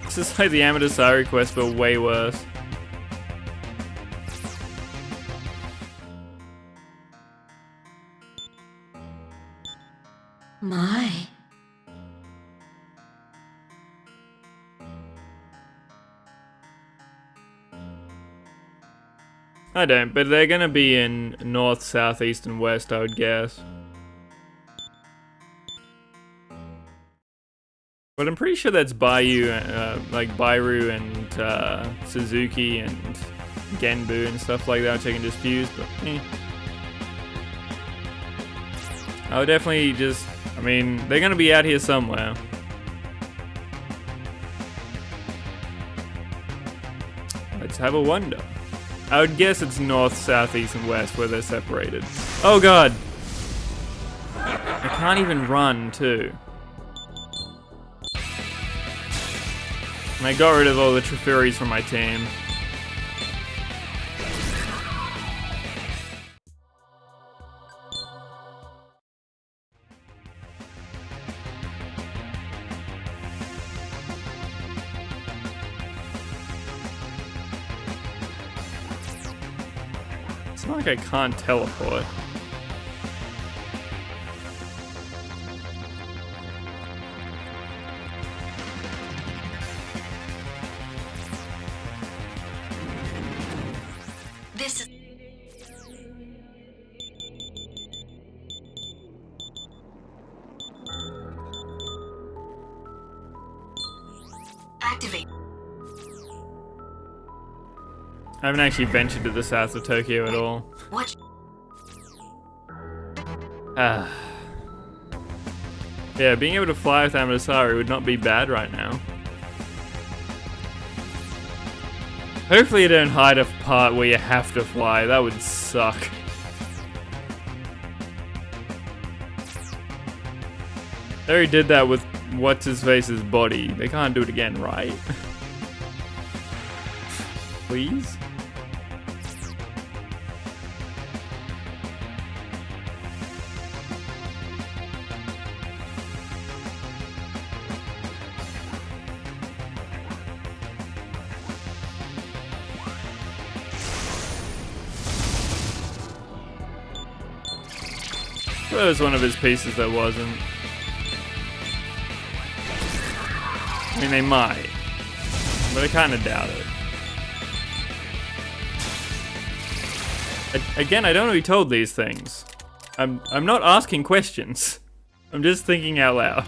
This is like the Amaterasu quest, but way worse. My. I don't, but they're gonna be in north, south, east, and west, I would guess. But I'm pretty sure that's Bayou, like Bairu and Suzuki and Genbu and stuff like that, which I can just fuse, but I would definitely just, I mean, they're gonna be out here somewhere. Let's have a wonder. I would guess it's north, south, east, and west where they're separated. Oh god! I can't even run, too. And I got rid of all the Trefuries from my team. It's not like I can't teleport. Activate. I haven't actually ventured to the south of Tokyo at all. What? Yeah, being able to fly with Amaterasu would not be bad right now. Hopefully you don't hide a part where you have to fly. That would suck. They already did that with What's-His-Face's body. They can't do it again, right? Please? That was one of his pieces that wasn't. I mean, they might, but I kind of doubt it. Again, I don't want to be told these things. I'm not asking questions. I'm just thinking out loud.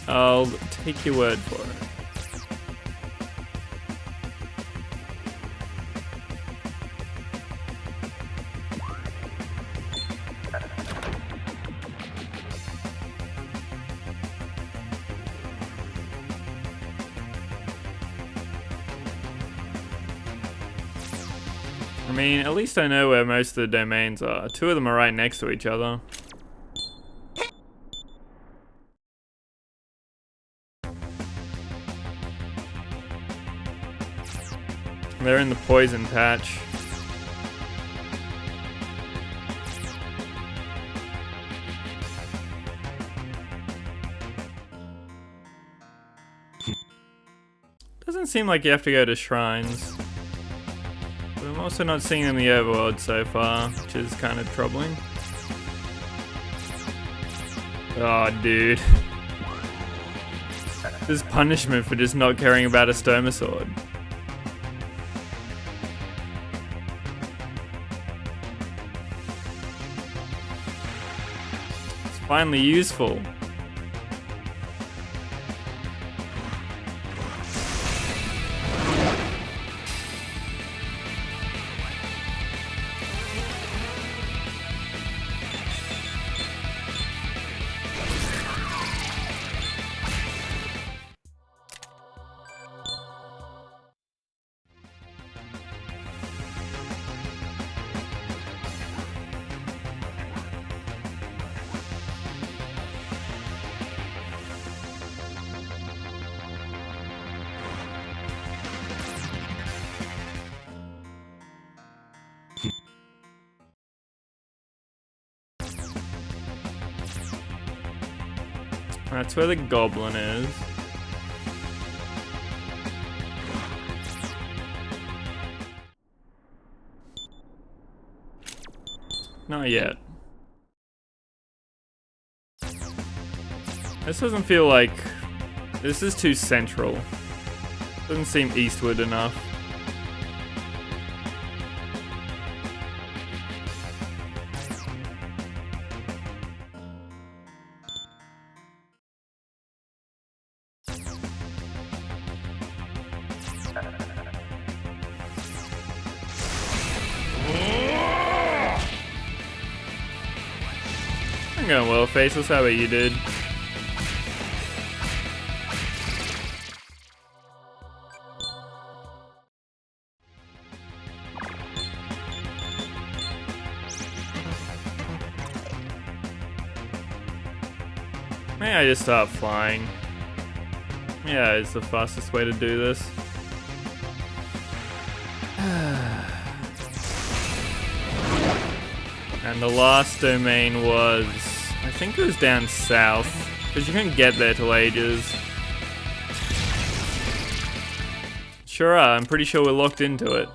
I'll take your word for it. I mean, at least I know where most of the domains are. Two of them are right next to each other. They're in the poison patch. Doesn't seem like you have to go to shrines. But I'm also not seeing them in the overworld so far, which is kind of troubling. Oh, dude. This is punishment for just not caring about a stoma sword. Finally useful. That's where the goblin is. Not yet. This doesn't feel like... This is too central. Doesn't seem eastward enough. I'm going well, Faceless. How about you, dude? May I just start flying? Yeah, it's the fastest way to do this. And the last domain was... I think it was down south, because you couldn't get there till ages. Sure are, I'm pretty sure we're locked into it.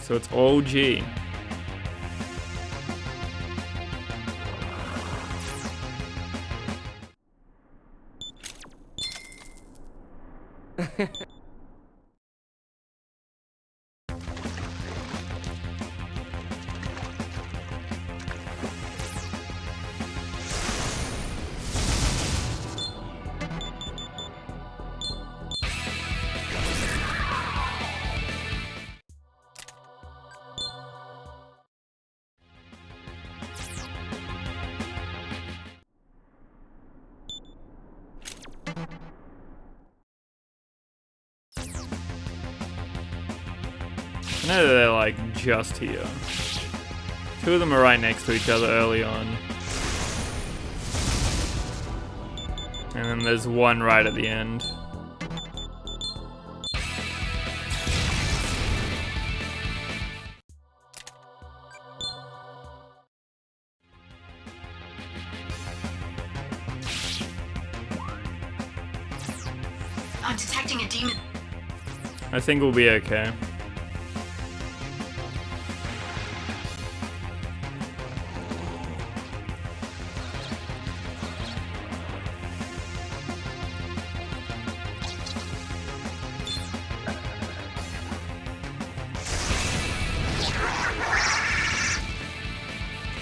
So it's all G. I know they're like just here. Two of them are right next to each other early on. And then there's one right at the end. I'm detecting a demon. I think we'll be okay.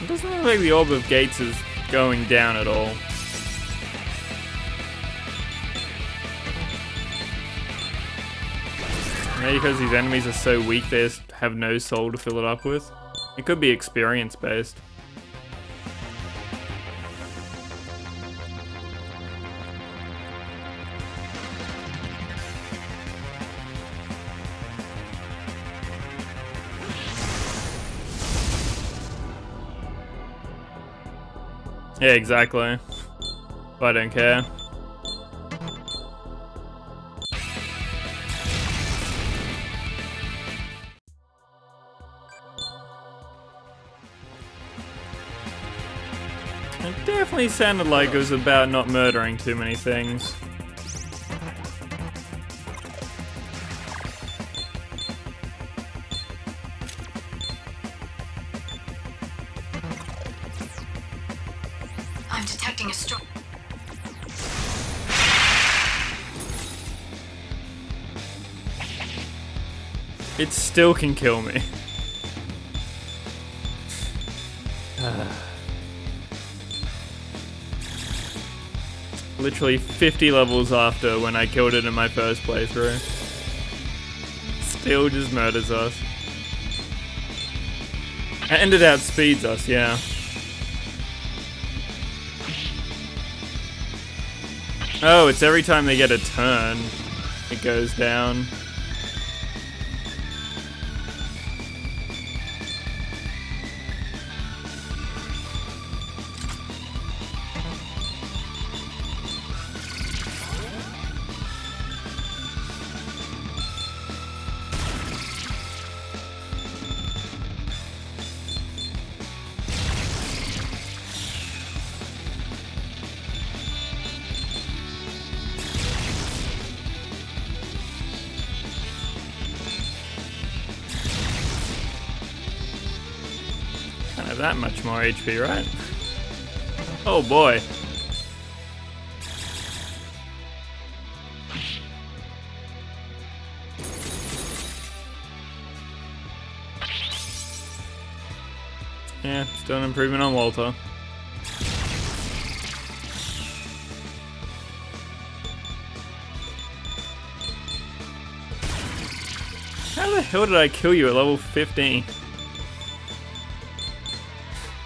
It doesn't look like the Orb of Gates is going down at all. Maybe because these enemies are so weak they just have no soul to fill it up with. It could be experience based. Yeah, exactly. But I don't care. It definitely sounded like it was about not murdering too many things. I'm detecting a storm. It still can kill me. Literally 50 levels after when I killed it in my first playthrough. Still just murders us. And it outspeeds us, yeah. Oh, it's every time they get a turn, it goes down. Can't have that much more HP, right? Oh boy. Yeah, still an improvement on Walter. How the hell did I kill you at level 15?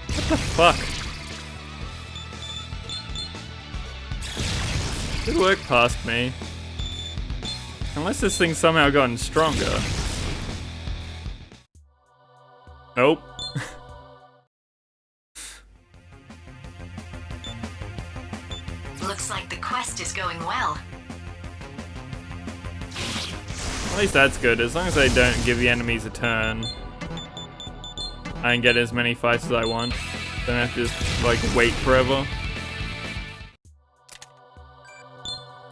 What the fuck? Good work past me. Unless this thing's somehow gotten stronger. Nope. Looks like the quest is going well. At least that's good. As long as I don't give the enemies a turn, I can get as many fights as I want. Don't have to just, like, wait forever.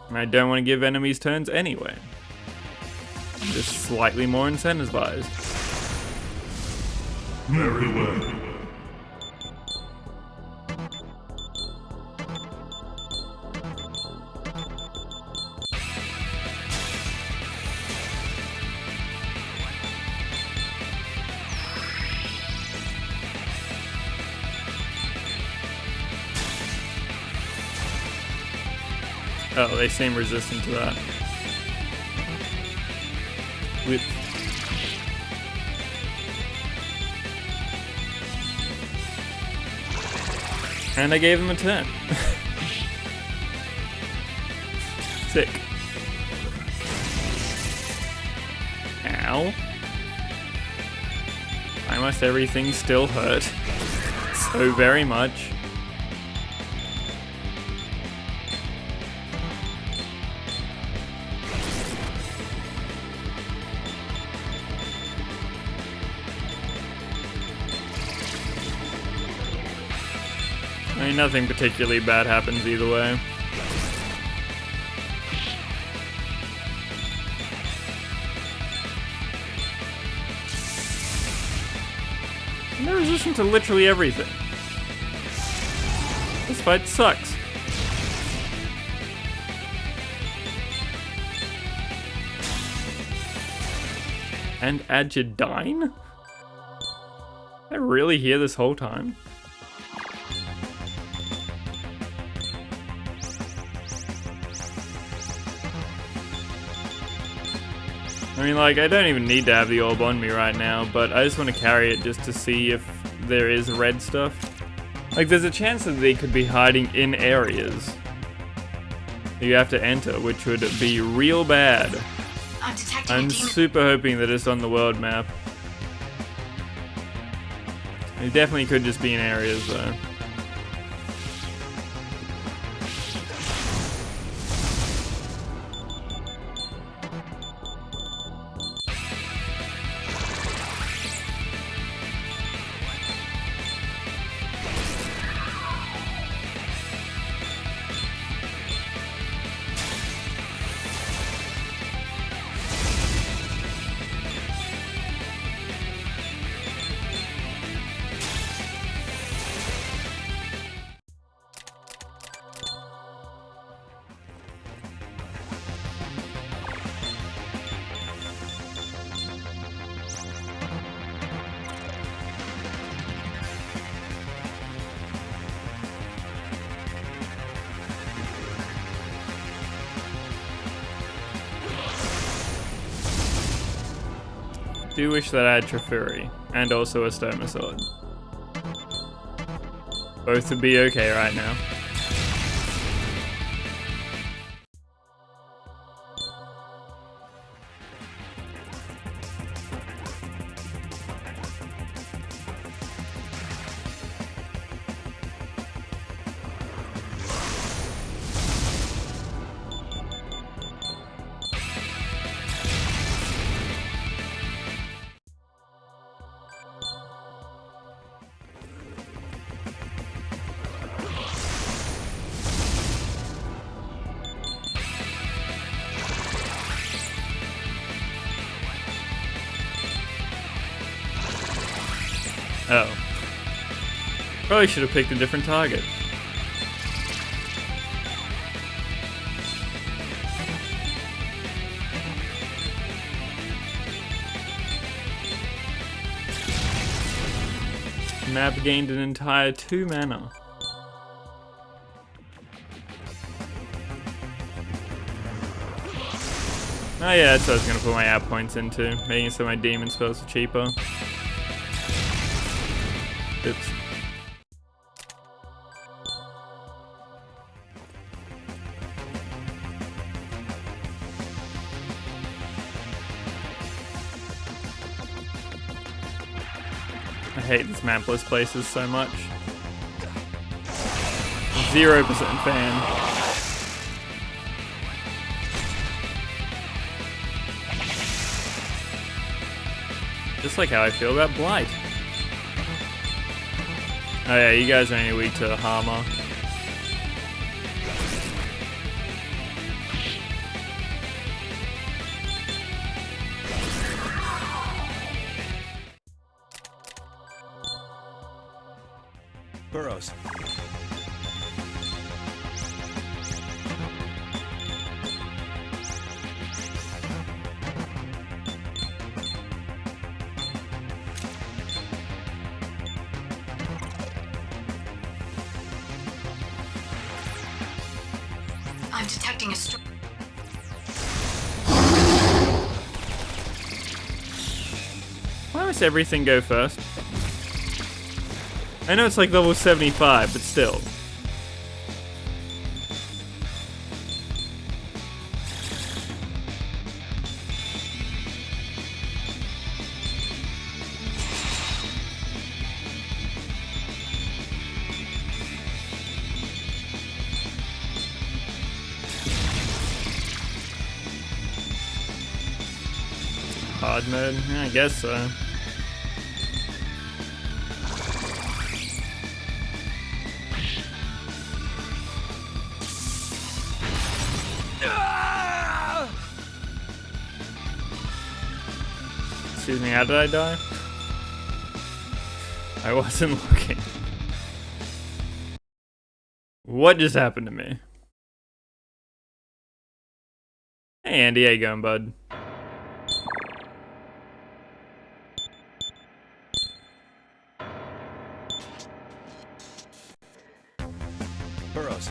And I don't want to give enemies turns anyway. I'm just slightly more incentivized. Very well. Oh, they seem resistant to that. Whip. And I gave him a turn. Sick. Ow. Why must everything still hurt so very much? I mean, nothing particularly bad happens either way. And they're resistant to literally everything. This fight sucks. And Agidine? Did I really hear this whole time? I mean, like, I don't even need to have the orb on me right now, but I just want to carry it just to see if there is red stuff. Like, there's a chance that they could be hiding in areas that you have to enter, which would be real bad. I'm super hoping that it's on the world map. It definitely could just be in areas, though. Do wish that I had Trifuri, and also a Stoma Sword. Both would be okay right now. Oh. Probably should have picked a different target. Map gained an entire 2 mana. Oh yeah, that's what I was gonna put my app points into, making it so my demon spells are cheaper. Oops. I hate this mapless places so much. 0% fan. Just like how I feel about Blight. Oh yeah, you guys are only weak to Harmer. Burrows. I'm detecting a Why must everything go first? I know it's like level 75, but still. Hard mode? Yeah, I guess so. Excuse me, how did I die? I wasn't looking. What just happened to me? Hey Andy, how you going, bud? Burrows.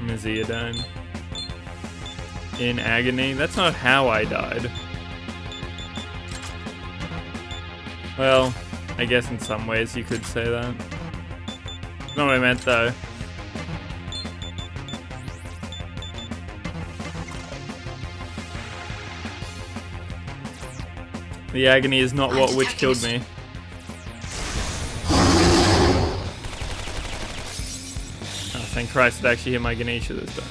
Miziadine. In agony? That's not how I died. Well, I guess in some ways you could say that. That's not what I meant though. The agony is not what which killed me. Oh, thank Christ it actually hit my Ganesha this time.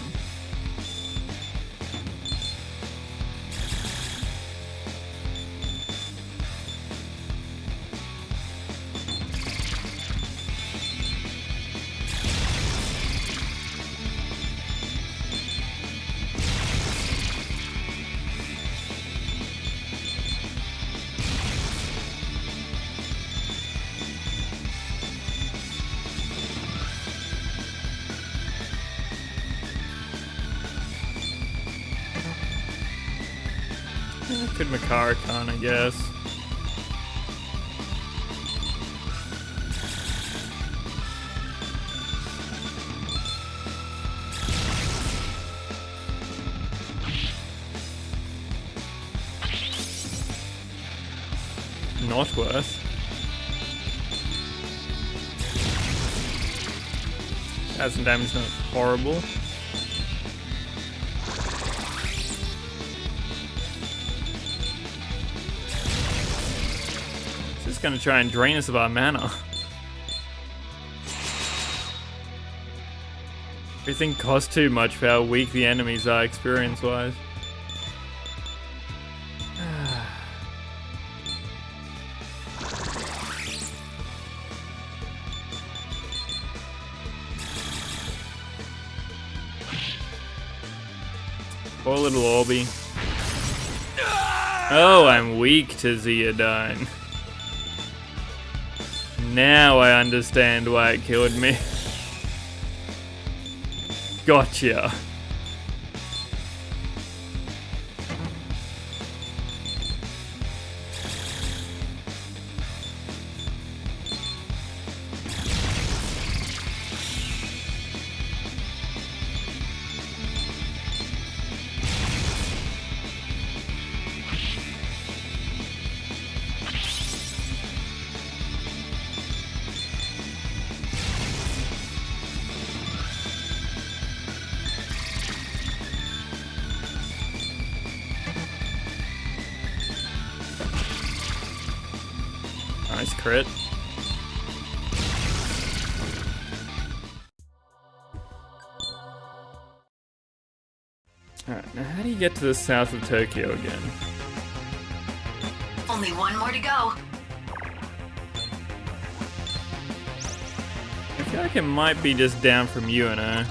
Could Makara-Khan, I guess. Not worth. 1000 damage, not horrible. Gonna try and drain us of our mana. Everything costs too much for how weak the enemies are experience-wise. Poor little Orby. Oh, I'm weak to Zeodine. Now I understand why it killed me. Gotcha. Nice crit. Alright, now how do you get to the south of Tokyo again? Only one more to go. I feel like it might be just down from Ueno.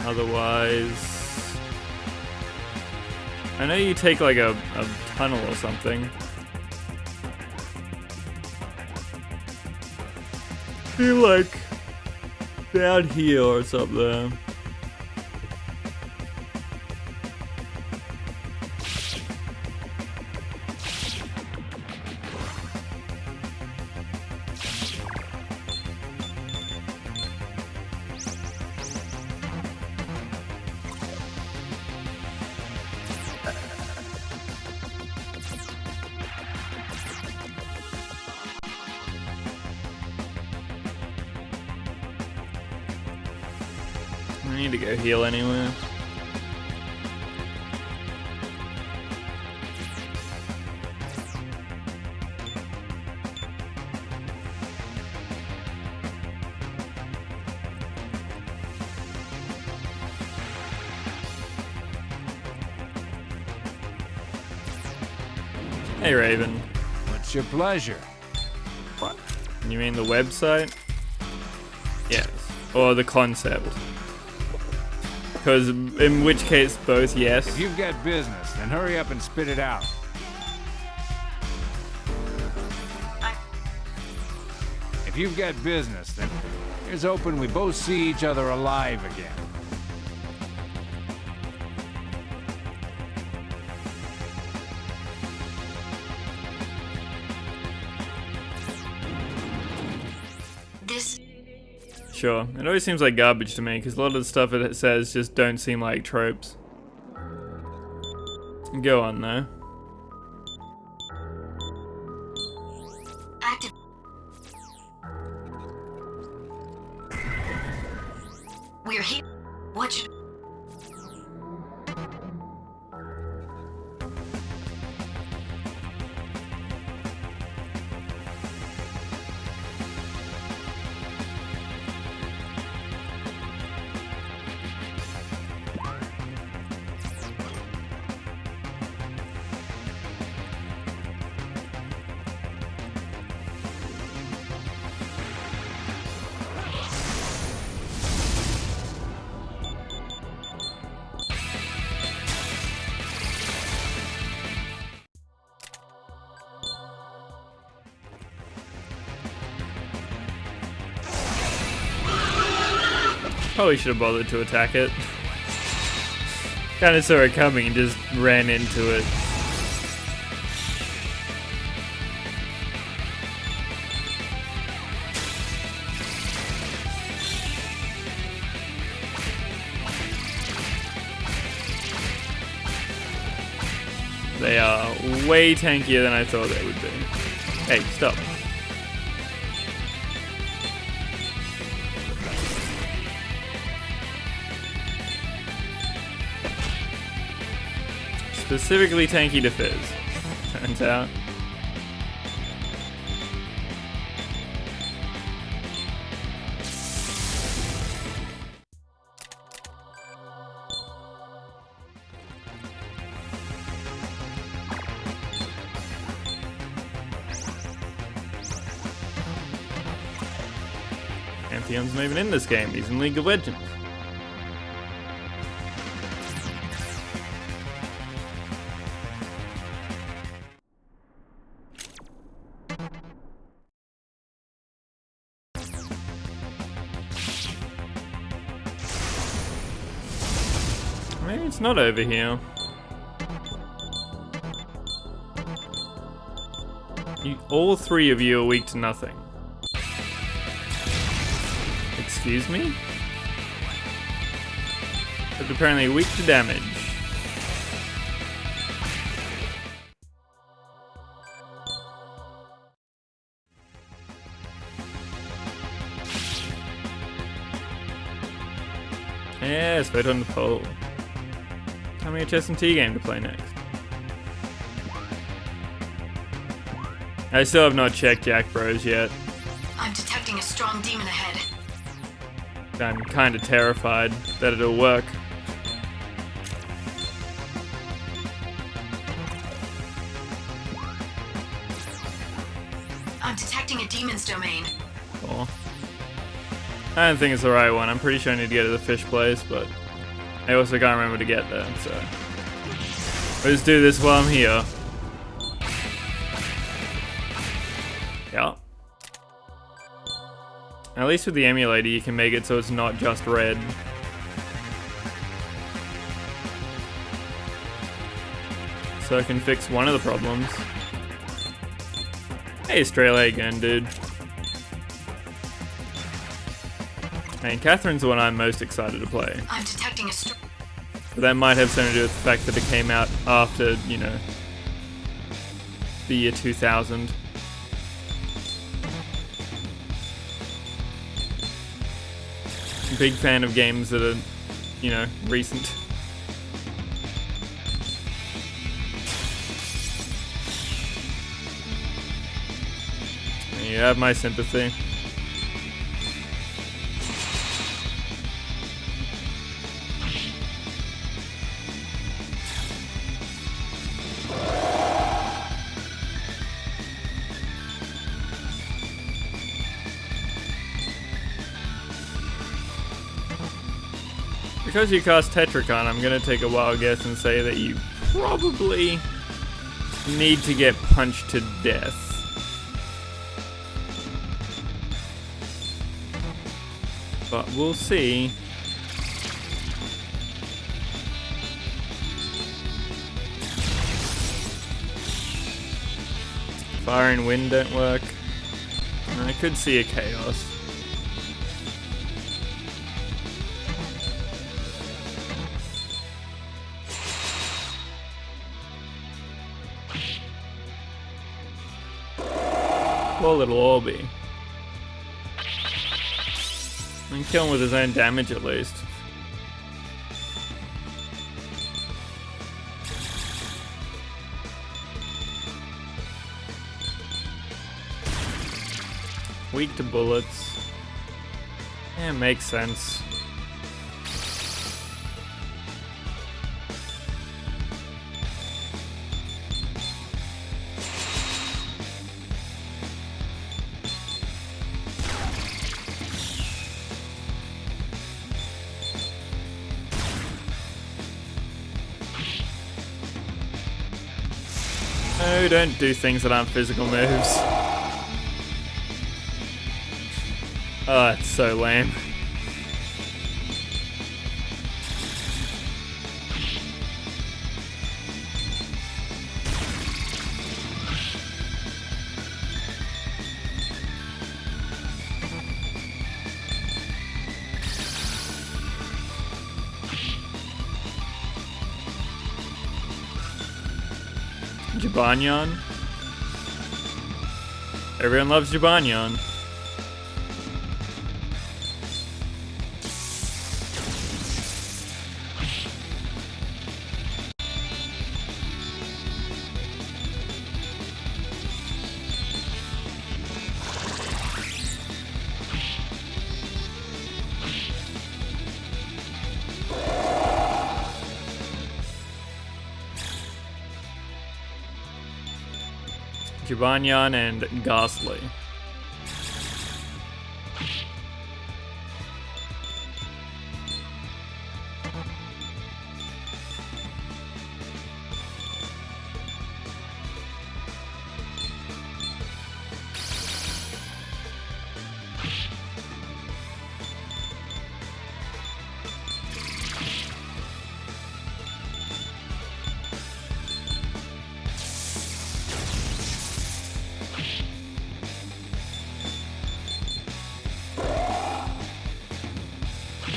Otherwise, I know you take like a tunnel or something. You're like down here or something. need to go heal anywhere. Hey Raven. What's your pleasure? What? You mean the website? Yes. Or the concept. Because in which case both yes. If you've got business, then hurry up and spit it out. If you've got business, then here's hoping we both see each other alive again. Sure. It always seems like garbage to me, because a lot of the stuff it says just don't seem like tropes. Go on, though. Active. We're here. What should... Probably should have bothered to attack it. Kinda saw it coming and just ran into it. They are way tankier than I thought they would be. Hey, stop. Specifically tanky to Fizz, turns out. Pantheon's not even in this game, he's in League of Legends. Maybe it's not over here. All three of you are weak to nothing. Excuse me? But apparently weak to damage. Yes, vote on the poll. Tell me which SMT game to play next. I still have not checked Jack Bros yet. I'm detecting a strong demon ahead. I'm kinda terrified that it'll work. I'm detecting a demon's domain. Cool. I don't think it's the right one. I'm pretty sure I need to get to the fish place, but I also can't remember to get there, so let's do this while I'm here. Yeah. At least with the emulator you can make it so it's not just red. So I can fix one of the problems. Hey, Australia again, dude. And Catherine's the one I'm most excited to play. I'm detecting a But that might have something to do with the fact that it came out after, you know, the year 2000. Big fan of games that are you know, recent. You have my sympathy. Because you cast Tetracon, I'm gonna take a wild guess and say that you probably need to get punched to death. But we'll see. Fire and wind don't work. I could see a chaos. Poor little Orby. I can kill him with his own damage at least. Weak to bullets. Yeah, makes sense. No, don't do things that aren't physical moves. Oh, it's so lame. Jibanyan. Everyone loves Jibanyan. Jibanyan and Ghastly.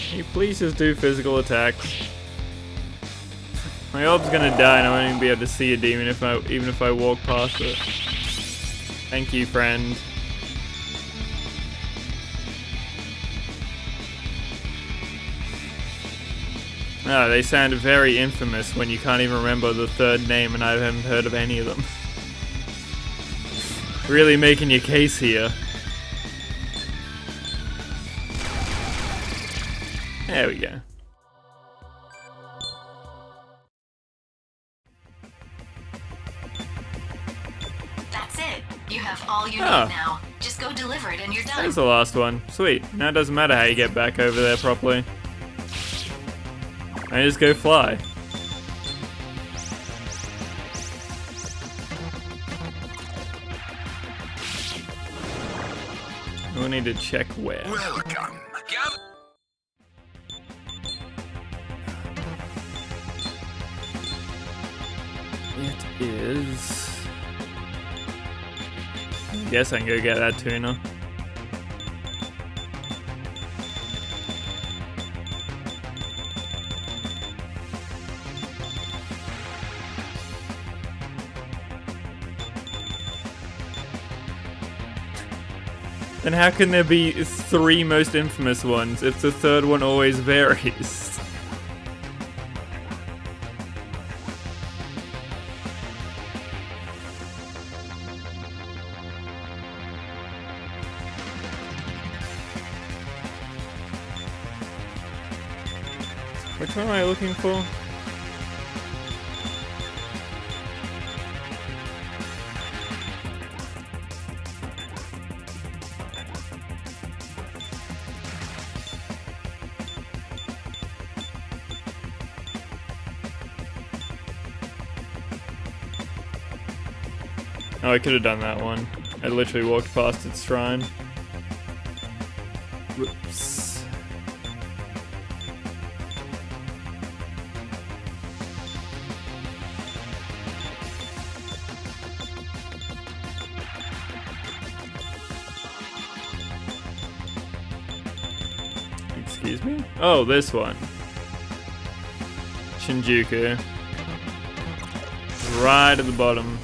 Can you please just do physical attacks? My orb's gonna die and I won't even be able to see a demon even if I walk past it. Thank you, friend. Oh, they sound very infamous when you can't even remember the third name and I haven't heard of any of them. Really making your case here. There we go. That's it. You have all you need now. Just go deliver it and you're done. There's the last one. Sweet. Now it doesn't matter how you get back over there properly. I just go fly. We'll need to check where. Welcome. It is... I guess I can go get that tuna. Then how can there be 3 most infamous ones if the third one always varies? Which one am I looking for? Oh, I could have done that one. I literally walked past its shrine. Whoops. Excuse me? Oh, this one. Shinjuku. Right at the bottom.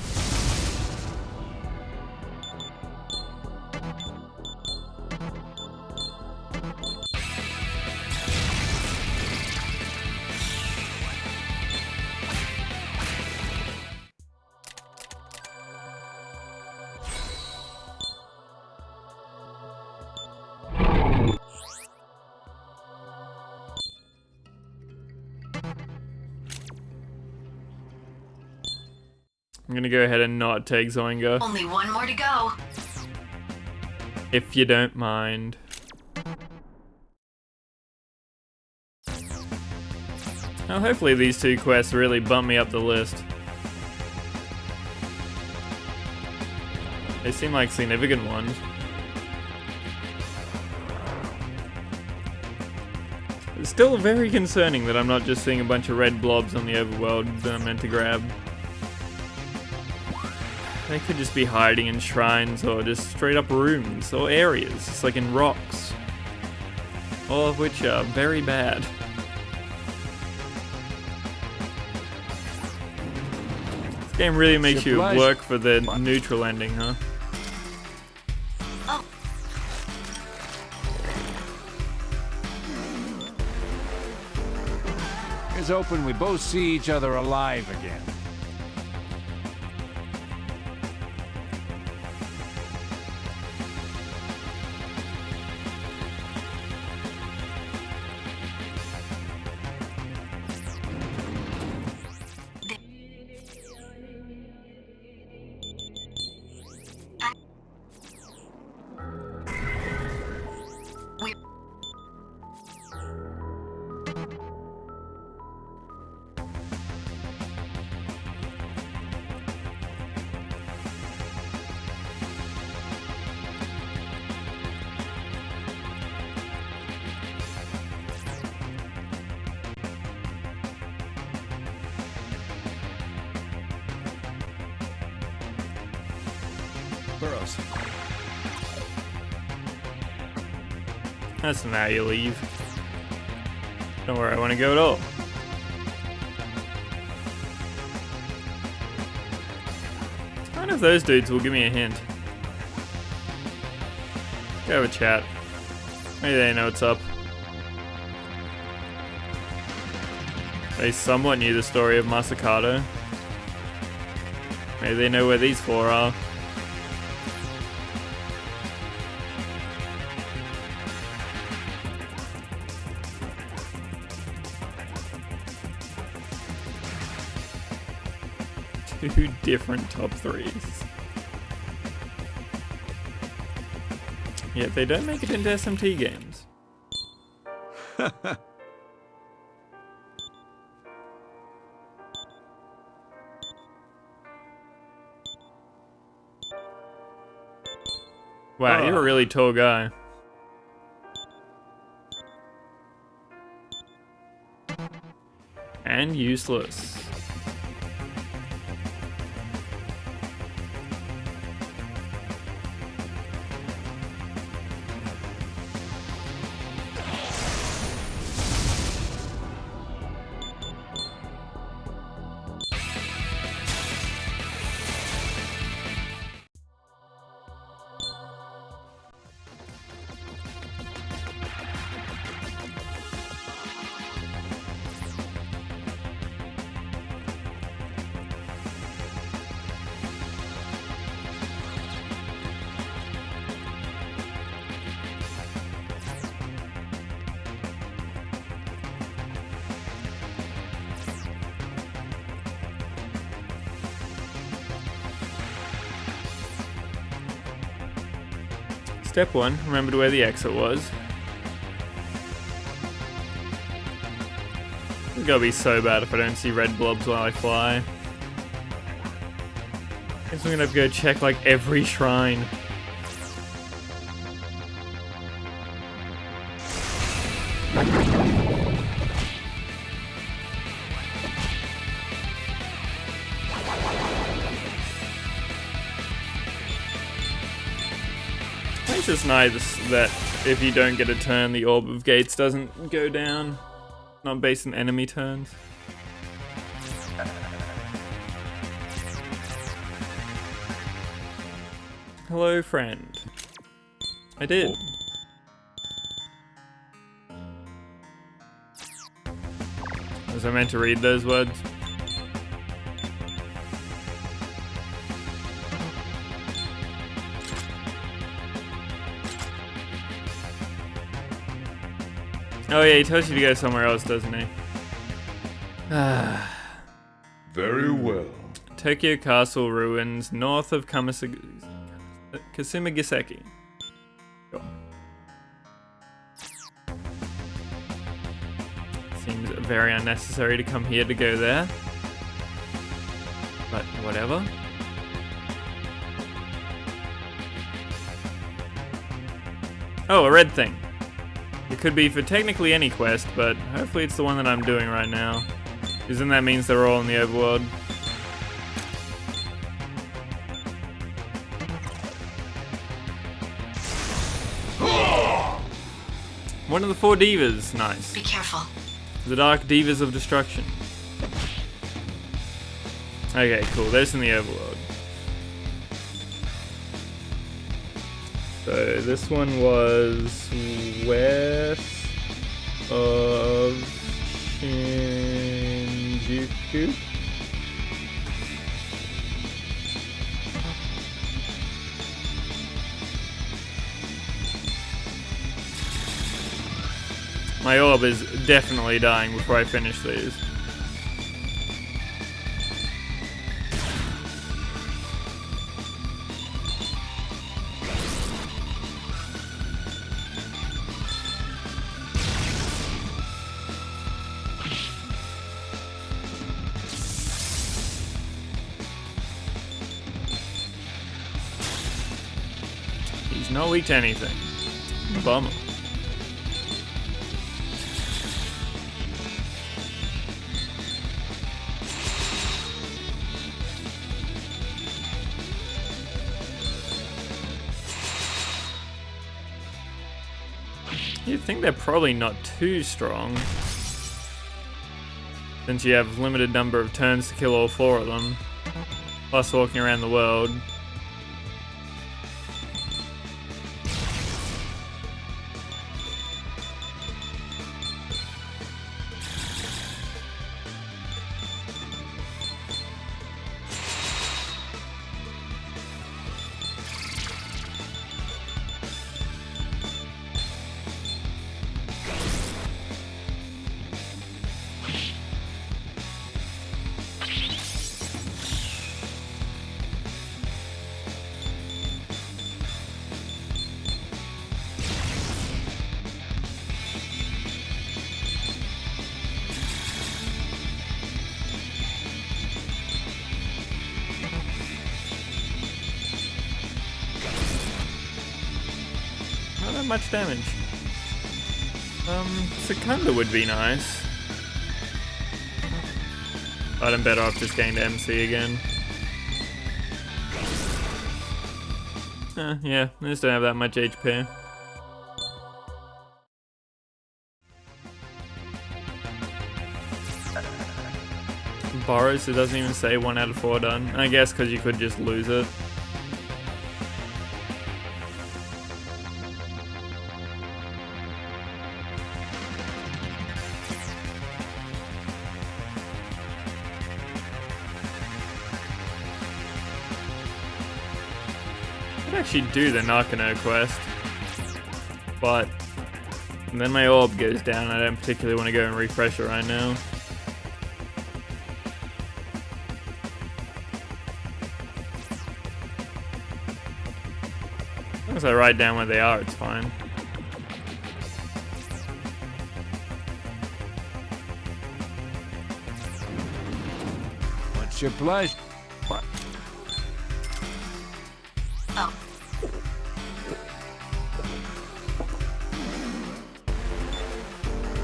I'm gonna go ahead and not take Zoinga, Only one more to go. if you don't mind. Now hopefully these two quests really bump me up the list. They seem like significant ones. It's still very concerning that I'm not just seeing a bunch of red blobs on the overworld that I'm meant to grab. They could just be hiding in shrines or just straight up rooms or areas, just like in rocks. All of which are very bad. This game really makes you work for the neutral ending, huh? Oh, Here's hoping we both see each other alive again. Burrows. That's not how you leave. Don't worry, I want to go at all. I wonder if those dudes will give me a hint. Go have a chat. Maybe they know what's up. They somewhat knew the story of Masakado. Maybe they know where these four are. Two different top threes. Yet they don't make it into SMT games. Wow, you're a really tall guy. And useless. Step 1, remember where the exit was. It's gonna be so bad if I don't see red blobs while I fly. Guess we're gonna have to go check like every shrine. It's just nice that if you don't get a turn, the Orb of Gates doesn't go down. Not based on enemy turns. Hello, friend. I did. Was I meant to read those words? Oh yeah, he tells you to go somewhere else, doesn't he? Very well. Tokyo Castle ruins north of Kasumigaseki. Sure. Seems very unnecessary to come here to go there. But whatever. Oh, a red thing. It could be for technically any quest, but hopefully it's the one that I'm doing right now. Because then that means they're all in the overworld. One of the 4 divas, nice. Be careful. The Dark Divas of Destruction. Okay, cool, there's in the overworld. So this one was west of Shinjuku. My orb is definitely dying before I finish these. He's not weak to anything. Bummer. You'd think they're probably not too strong, since you have limited number of turns to kill all 4 of them, plus walking around the world. Not that much damage. Secunda would be nice. But I'm better off just getting to MC again. Yeah, I just don't have that much HP. Boros, it doesn't even say 1 out of 4 done. I guess because you could just lose it. I could actually do the Nakano quest, but then my orb goes down and I don't particularly want to go and refresh it right now. long as I write down where they are, it's fine. What's your pleasure? What? Oh.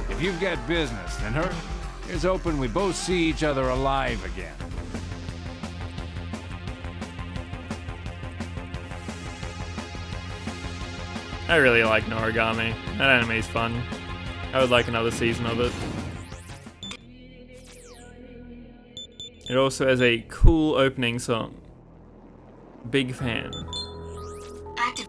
If you've got business, then here's hoping we both see each other alive again. I really like Noragami. That anime's fun. I would like another season of it. It also has a cool opening song. Big fan. Active.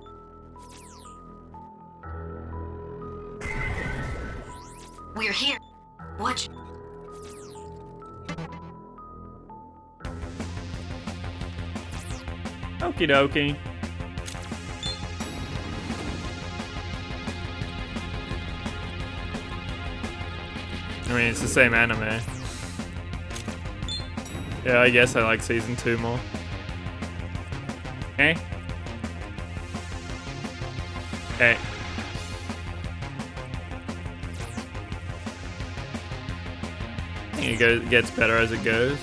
We're here. What? Okie dokie. I mean, it's the same anime. Yeah, I guess I like season 2 more. Okay. Okay. I think it gets better as it goes.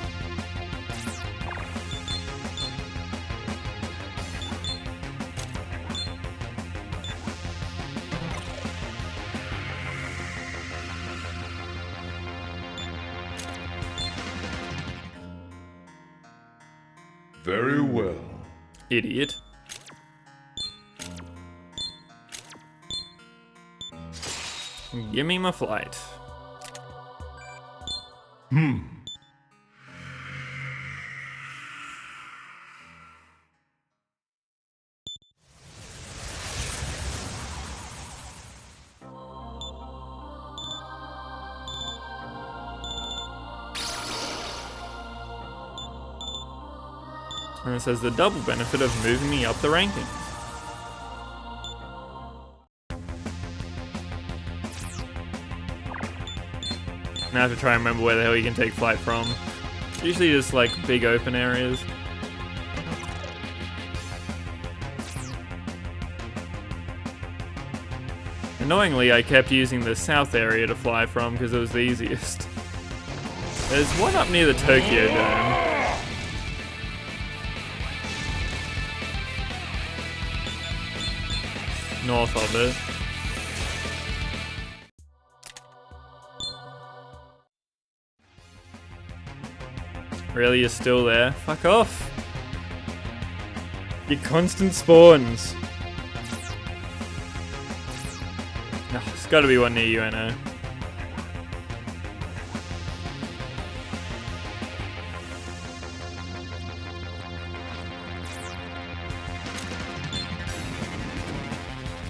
Very well. Idiot. Give me my flight. And it says the double benefit of moving me up the rankings. Now I have to try and remember where the hell you can take flight from. It's usually just like big open areas. Annoyingly, I kept using the south area to fly from because it was the easiest. There's one up near the Tokyo Dome. North of it. Really, you're still there? Fuck off! You constant spawns! Oh, there's gotta be one near you, I know.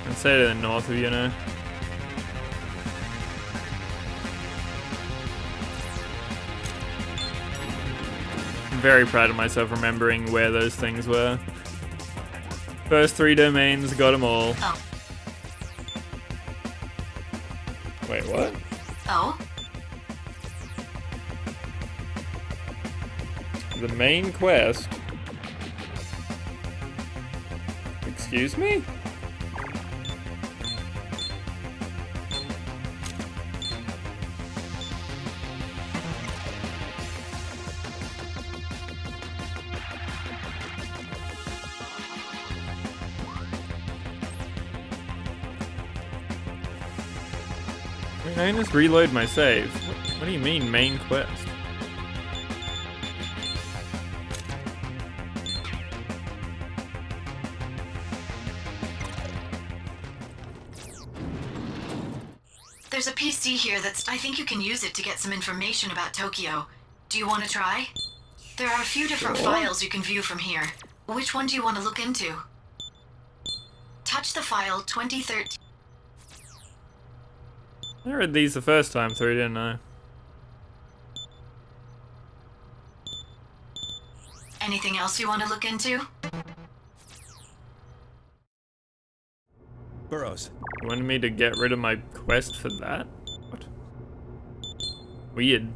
I'd say to the north of you, know. I'm very proud of myself remembering where those things were. First 3 domains, got them all. Oh. Wait, what? Oh? The main quest? Excuse me? I can just reload my save. What do you mean, main quest? There's a PC here I think you can use it to get some information about Tokyo. Do you want to try? There are a few different files you can view from here. Which one do you want to look into? Touch the file 2013. I read these the first time through, didn't I? Anything else you want to look into? Burroughs. You wanted me to get rid of my quest for that? What? Weird.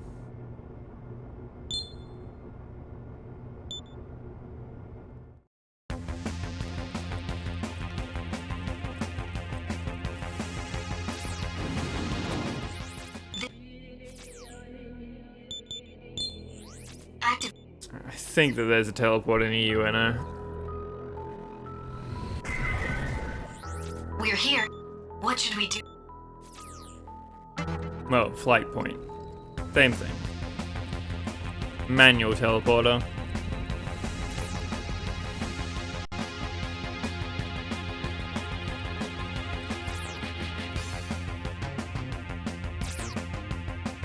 think that there's a teleporter near you, Anna. We're here. What should we do? Well, flight point. Same thing. Manual teleporter.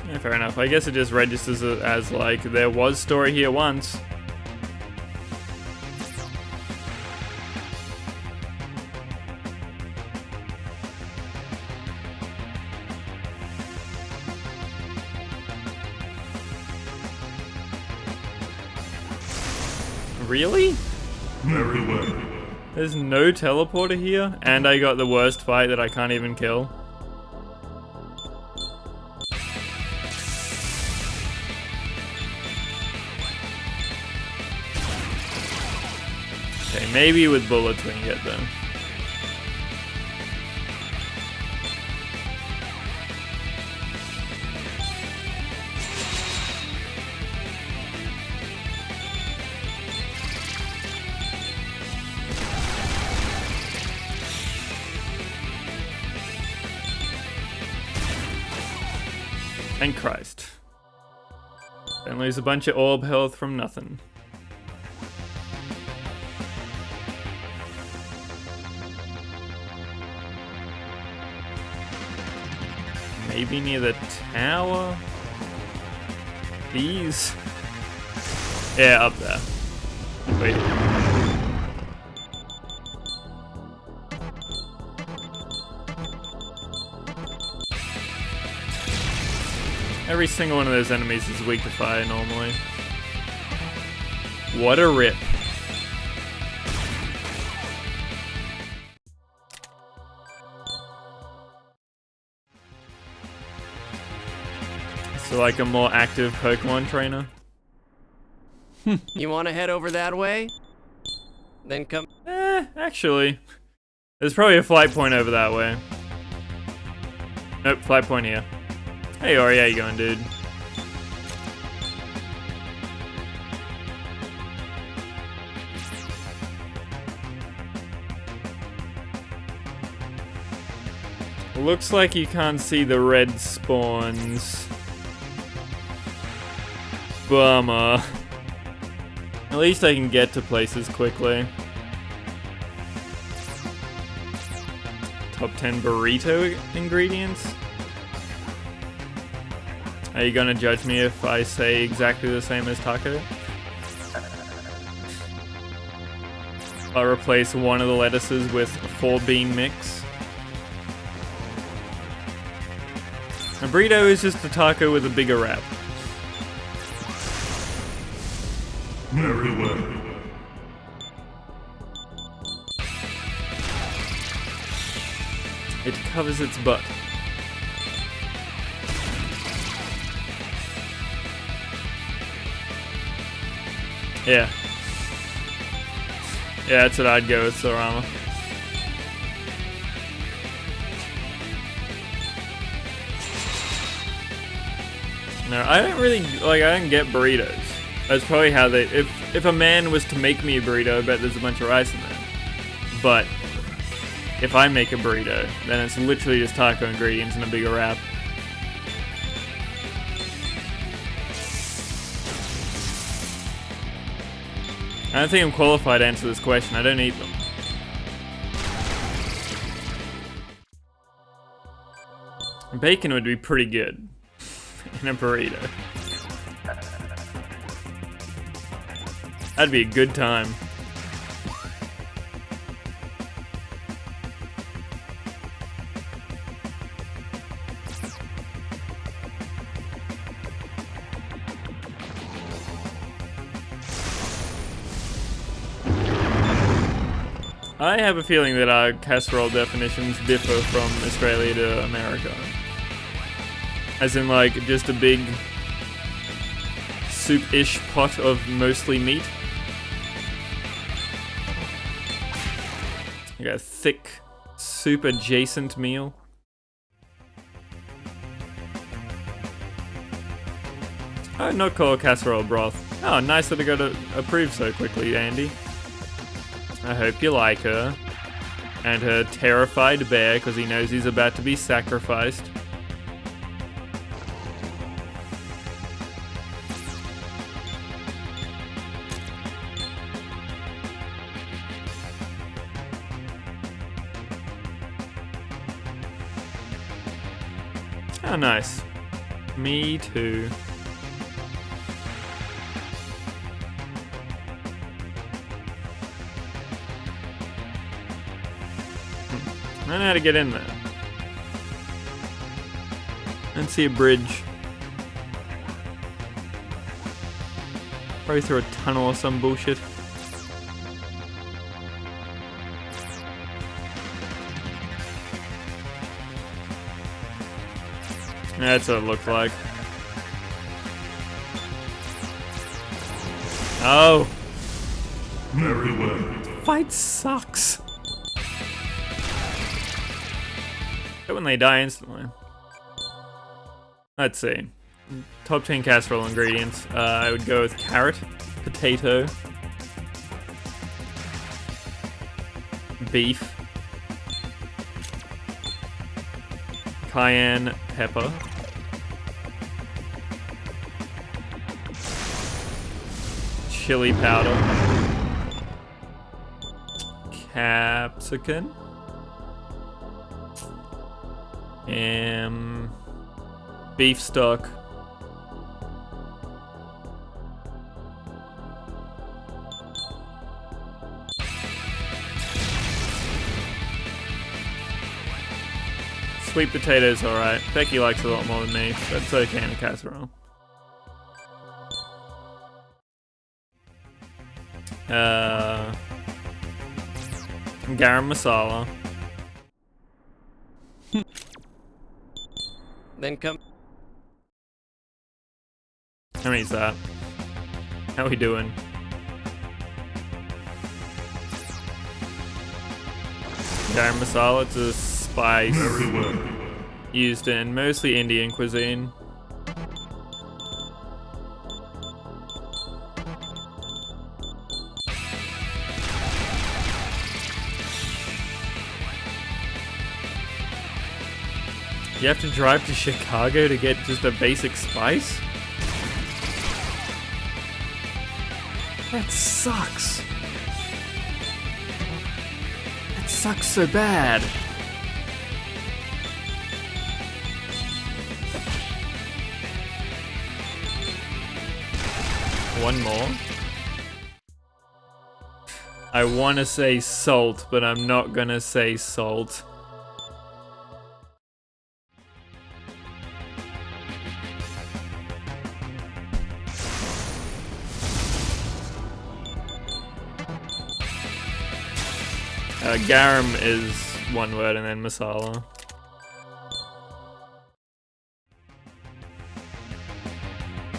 Yeah, fair enough. I guess it just registers it as like, there was story here once. Really? Very well. There's no teleporter here, and I got the worst fight that I can't even kill. Okay, maybe with bullets we can get there. Thank Christ. Don't lose a bunch of orb health from nothing. Maybe near the tower? These? Yeah, up there. Wait. Every single one of those enemies is weak to fire normally. What a rip. So like a more active Pokemon trainer? You want to head over that way? Then come... Actually. There's probably a flight point over that way. Nope, flight point here. Hey Ori, how you going, dude? Looks like you can't see the red spawns. Bummer. At least I can get to places quickly. Top 10 burrito ingredients? Are you gonna judge me if I say exactly the same as taco? I'll replace one of the lettuces with a 4-bean mix. A burrito is just a taco with a bigger wrap. Very well. It covers its butt. Yeah. Yeah, that's what I'd go with, Sorama. No, I don't really, like, I don't get burritos. That's probably how they, if a man was to make me a burrito, I bet there's a bunch of rice in there. But, if I make a burrito, then it's literally just taco ingredients and a bigger wrap. I don't think I'm qualified to answer this question. I don't eat them. Bacon would be pretty good in a burrito. That'd be a good time. I have a feeling that our casserole definitions differ from Australia to America. As in, like, just a big soup-ish pot of mostly meat. Like a thick, soup-adjacent meal. I would not call casserole broth. Oh, nice that it got approved so quickly, Andy. I hope you like her. And her terrified bear, because he knows he's about to be sacrificed. Oh, nice. Me too. I don't know how to get in there. Let's see a bridge. Probably through a tunnel or some bullshit. That's what it looked like. Oh. Very well. Fight sucks. But when they die instantly. Let's see. Top 10 casserole ingredients. I would go with carrot, potato, beef, cayenne pepper, chili powder, capsicum, beef stock, sweet potatoes, alright. Becky likes it a lot more than me, but it's okay in a casserole. Garam masala. Then come. How many is that? How we doing? Garam masala, it's a spice used in mostly Indian cuisine. You have to drive to Chicago to get just a basic spice? That sucks. That sucks so bad. One more. I want to say salt, but I'm not gonna say salt. Garam is one word and then masala.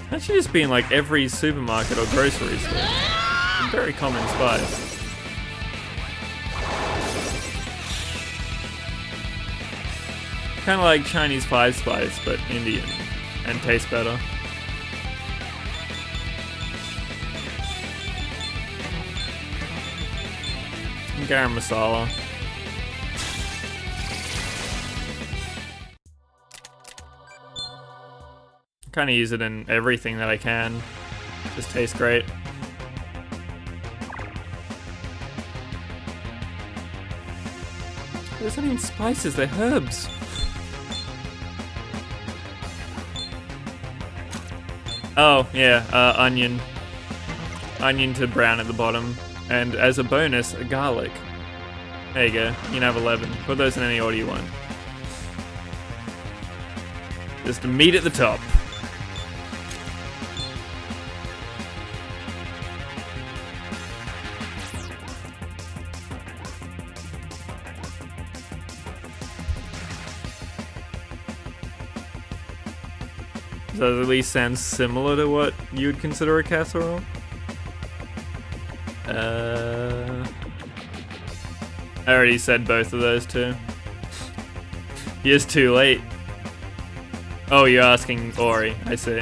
That should just be in like every supermarket or grocery store. It's a very common spice. Kind of like Chinese five spice, but Indian, and tastes better. Garam masala. Kind of use it in everything that I can. Just tastes great. There's not even spices, they're herbs. Oh, yeah, onion. Onion to brown at the bottom. And as a bonus, a garlic. There you go. You can have 11. Put those in any order you want. Just meat at the top. Does that at least sound similar to what you would consider a casserole? I already said both of those two. It's too late. Oh, you're asking Ori, I see.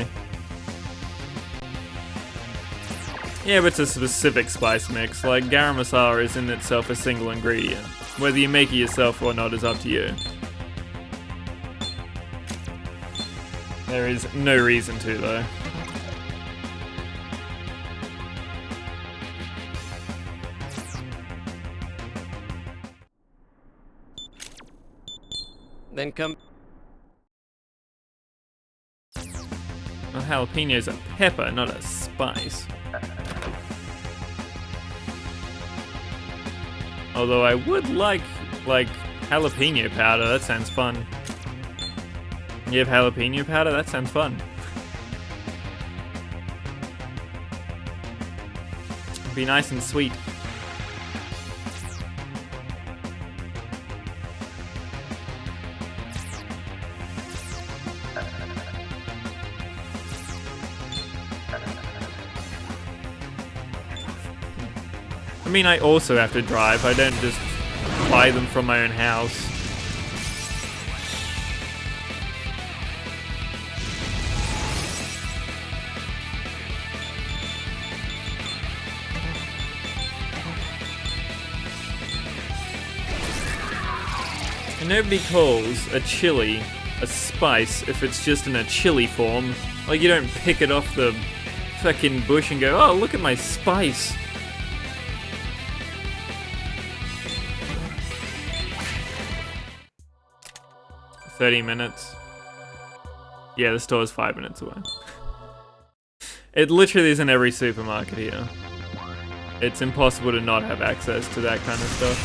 Yeah, but it's a specific spice mix. Like, garam masala is in itself a single ingredient. Whether you make it yourself or not is up to you. There is no reason to, though. Then come... Well, jalapeno's a pepper, not a spice. Although I would like jalapeno powder. That sounds fun. You have jalapeno powder? That sounds fun. Be nice and sweet. I mean, I also have to drive. I don't just buy them from my own house. And nobody calls a chili a spice if it's just in a chili form. Like, you don't pick it off the fucking bush and go, oh, look at my spice. $30 minutes. Yeah, the store is 5 minutes away. It literally is in every supermarket here. It's impossible to not have access to that kind of stuff.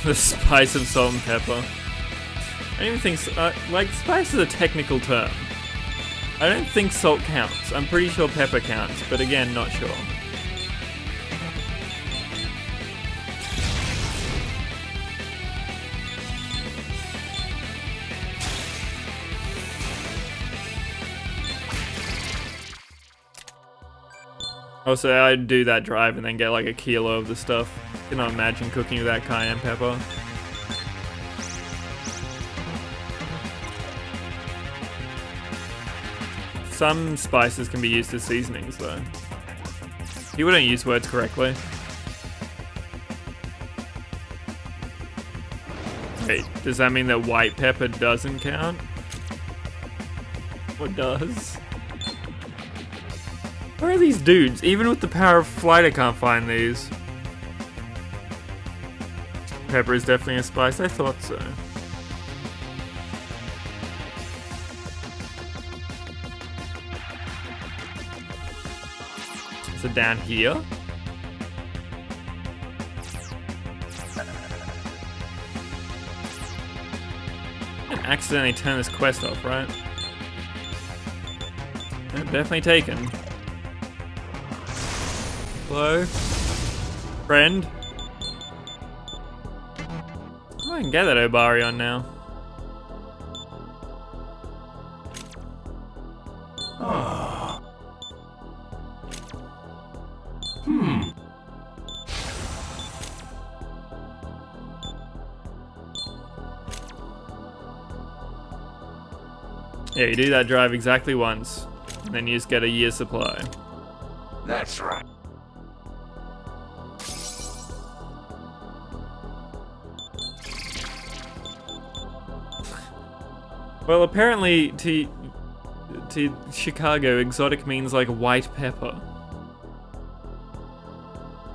The spice of salt and pepper. I don't even think... like, spice is a technical term. I don't think salt counts. I'm pretty sure pepper counts, but again, not sure. Also, I'd do that drive and then get like a kilo of the stuff. Cannot imagine cooking with that cayenne pepper. Some spices can be used as seasonings though. People don't use words correctly. Wait, does that mean that white pepper doesn't count? What does? Where are these dudes? Even with the power of flight, I can't find these. Pepper is definitely a spice. I thought so. So down here? I didn't accidentally turn this quest off, right? Yeah, definitely taken. Hello? Friend? Oh, I can get that Obarion now. Yeah, you do that drive exactly once, and then you just get a year's supply. That's right. Well, apparently to Chicago, exotic means like white pepper.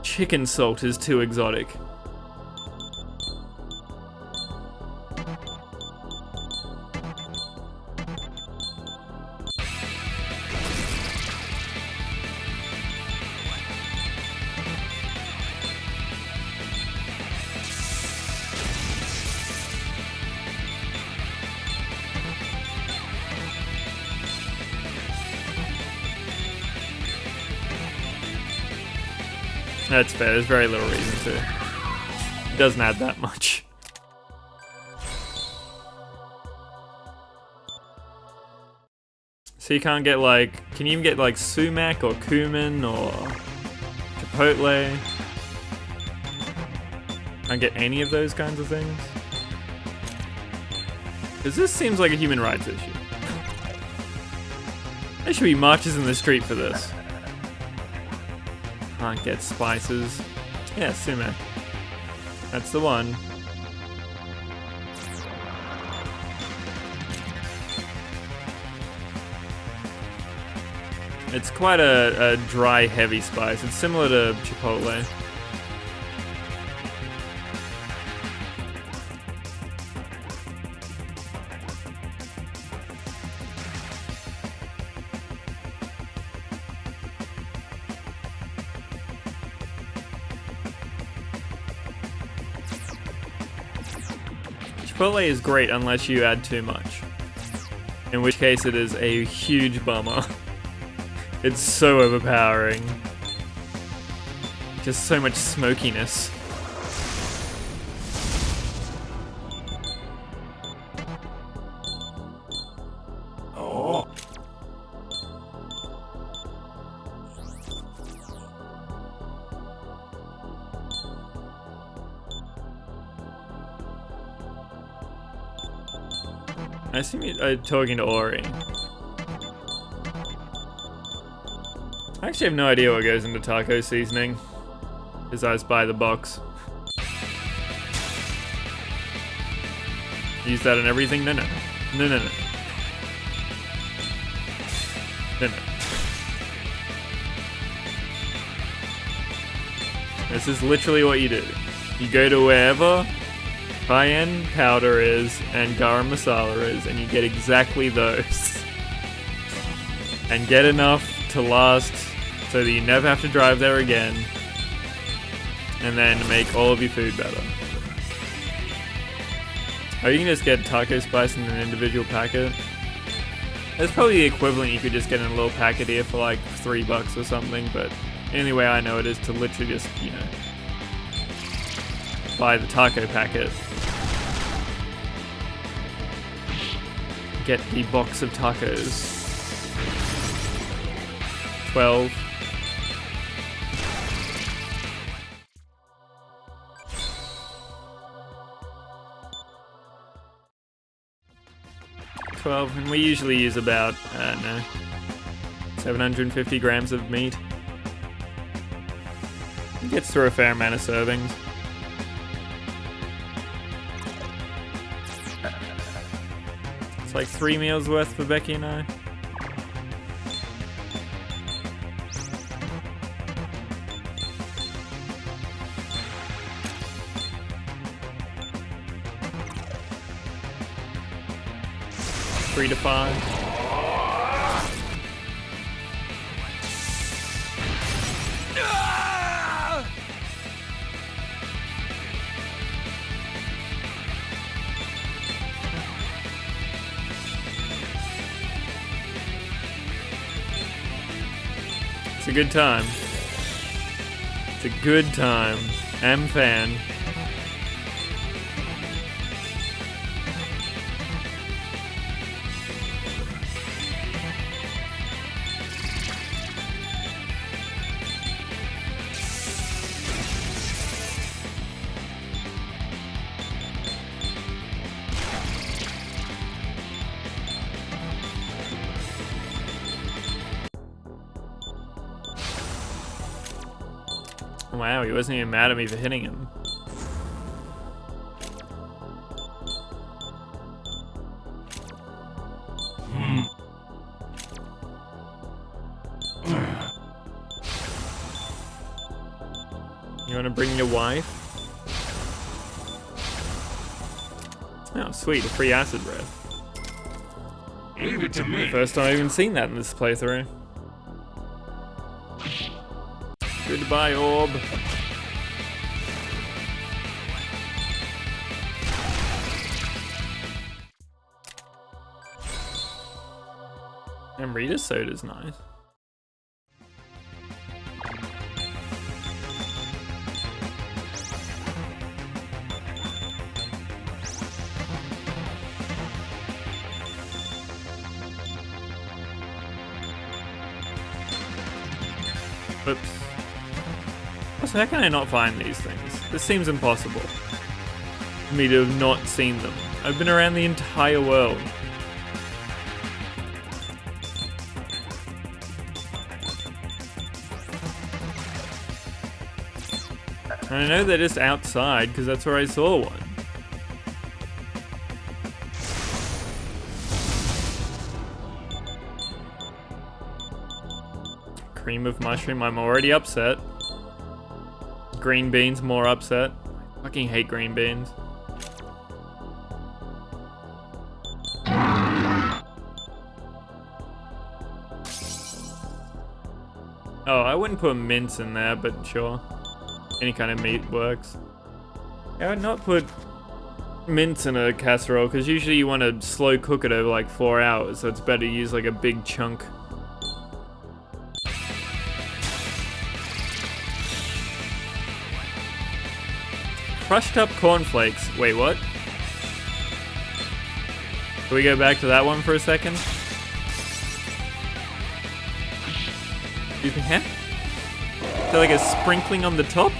Chicken salt is too exotic. That's fair, there's very little reason to. It doesn't add that much. So you can't get like, can you even get like sumac or cumin or chipotle? Can't get any of those kinds of things? Because this seems like a human rights issue. There should be marches in the street for this. Can't get spices. Yeah, sumac. That's the one. It's quite a dry, heavy spice. It's similar to chipotle. Chipotle is great unless you add too much. In which case it is a huge bummer. It's so overpowering. Just so much smokiness. Oh. I assume you're talking to Ori. I actually have no idea what goes into taco seasoning, because I just buy the box. Use that on everything? No, no. No, no, no. No, no. This is literally what you do. You go to wherever cayenne powder is and garam masala is, and you get exactly those. And get enough to last so that you never have to drive there again, and then make all of your food better. Or you can just get taco spice in an individual packet. It's probably the equivalent you could just get in a little packet here for like $3 or something, but the only way I know it is to literally just, you know, buy the taco packet. Get the box of tacos. 12. And we usually use about, I don't know, 750 grams of meat. It gets through a fair amount of servings. It's like 3 meals worth for Becky and I. Three to 5. It's a good time. It's a good time. I'm fan. Wow, he wasn't even mad at me for hitting him. You want to bring your wife? Oh, sweet, a free acid breath. Leave it to me. First time I've even seen that in this playthrough. Goodbye, orb. And Rita's soda's nice. Oops. So how can I not find these things? This seems impossible for me to have not seen them. I've been around the entire world. And I know they're just outside, because that's where I saw one. Cream of mushroom, I'm already upset. Green beans, more upset. I fucking hate green beans. Oh, I wouldn't put mince in there, but sure. Any kind of meat works. I would not put mince in a casserole, because usually you want to slow cook it over like 4 hours, so it's better to use like a big chunk. Crushed up cornflakes. Wait, what? Can we go back to that one for a second? Excuse me, huh? Is there like a sprinkling on the top?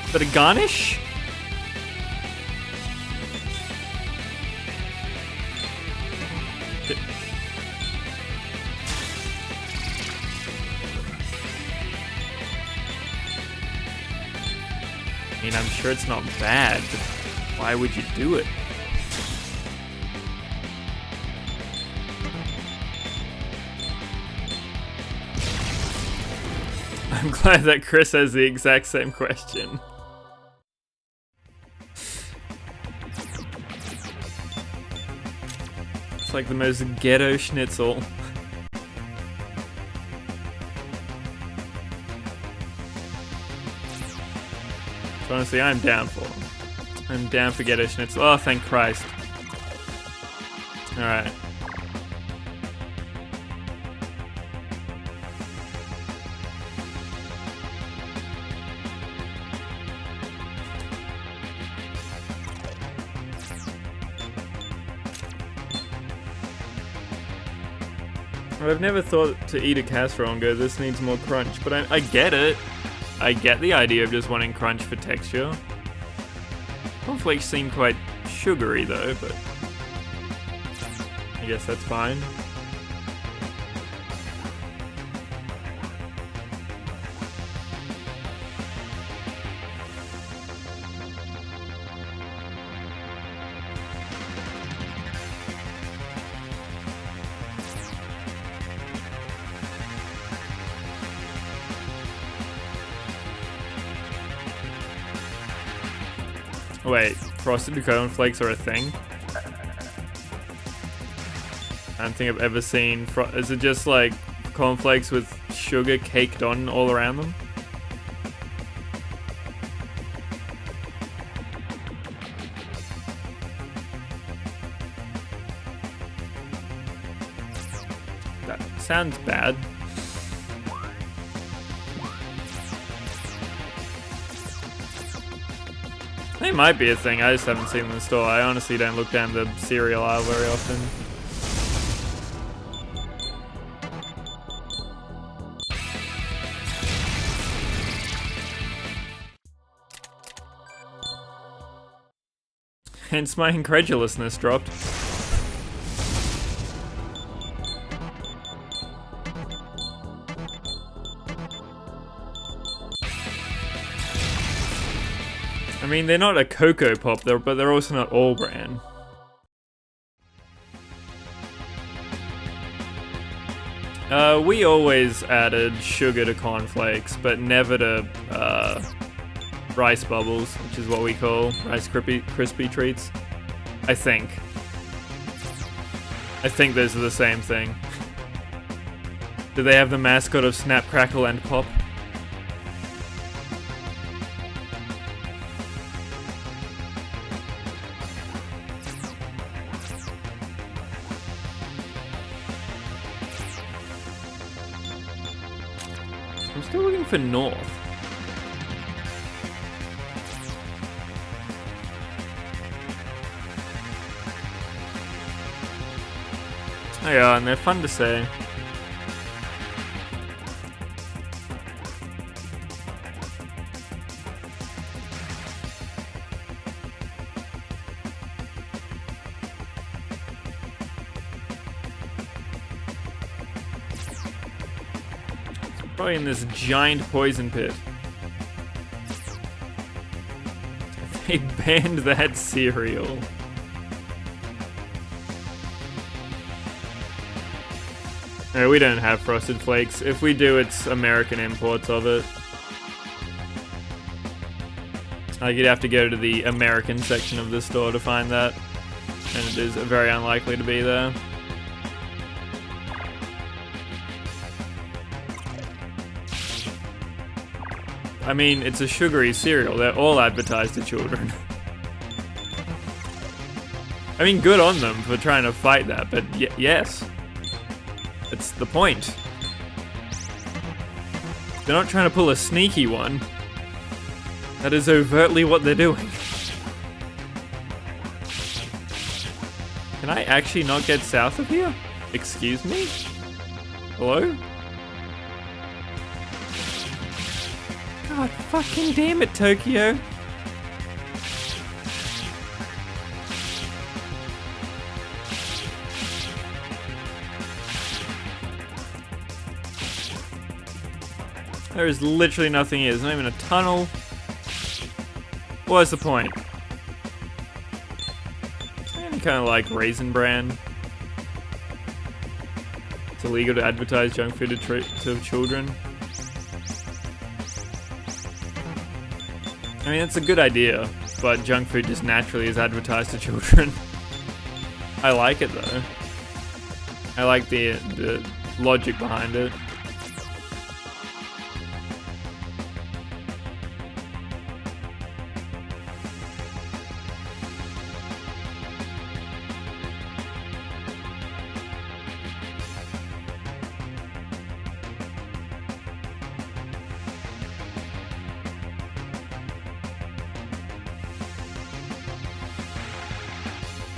Is that a garnish? I mean, I'm sure it's not bad, but why would you do it? I'm glad that Chris has the exact same question. It's like the most ghetto schnitzel. So honestly, I'm down for them. I'm down for ghetto schnitzel. Oh, thank Christ. Alright. I've never thought to eat a casserole and go, this needs more crunch, but I get it. I get the idea of just wanting crunch for texture. Cornflakes seem quite sugary though, but I guess that's fine. Wait, frosted cornflakes are a thing? I don't think I've ever seen... Is it just like cornflakes with sugar caked on all around them? That sounds bad. They might be a thing, I just haven't seen them in the store. I honestly don't look down the cereal aisle very often. Hence my incredulousness dropped. I mean, they're not a Cocoa Pop, but they're also not all brand. We always added sugar to cornflakes, but never to rice bubbles, which is what we call Rice Krispie treats. I think those are the same thing. Do they have the mascot of Snap, Crackle, and Pop? I'm still looking for North. Oh yeah, and they're fun to say. Probably in this giant poison pit. They banned that cereal. No, we don't have Frosted Flakes. If we do, it's American imports of it. Like, you'd have to go to the American section of the store to find that. And it is very unlikely to be there. I mean, it's a sugary cereal. They're all advertised to children. I mean, good on them for trying to fight that, but yes. That's the point. They're not trying to pull a sneaky one. That is overtly what they're doing. Can I actually not get south of here? Excuse me? Hello? God fucking damn it, Tokyo. There is literally nothing here. There's not even a tunnel. What's the point? Any kind of like Raisin Bran. It's illegal to advertise junk food to children. I mean, it's a good idea, but junk food just naturally is advertised to children. I like it though. I like the logic behind it.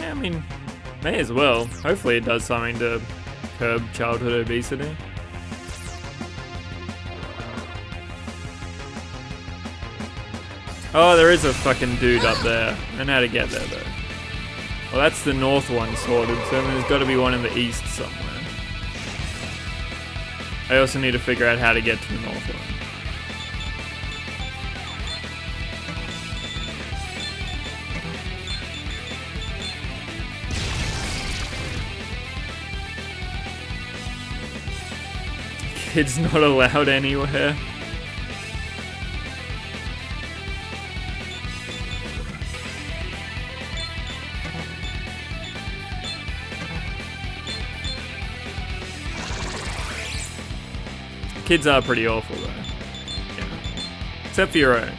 I mean, may as well. Hopefully it does something to curb childhood obesity. Oh, there is a fucking dude up there. I know how to get there though. Well, that's the north one sorted, so then there's got to be one in the east somewhere. I also need to figure out how to get to the north one. Kids not allowed anywhere. Kids are pretty awful though. Yeah. Except for your own.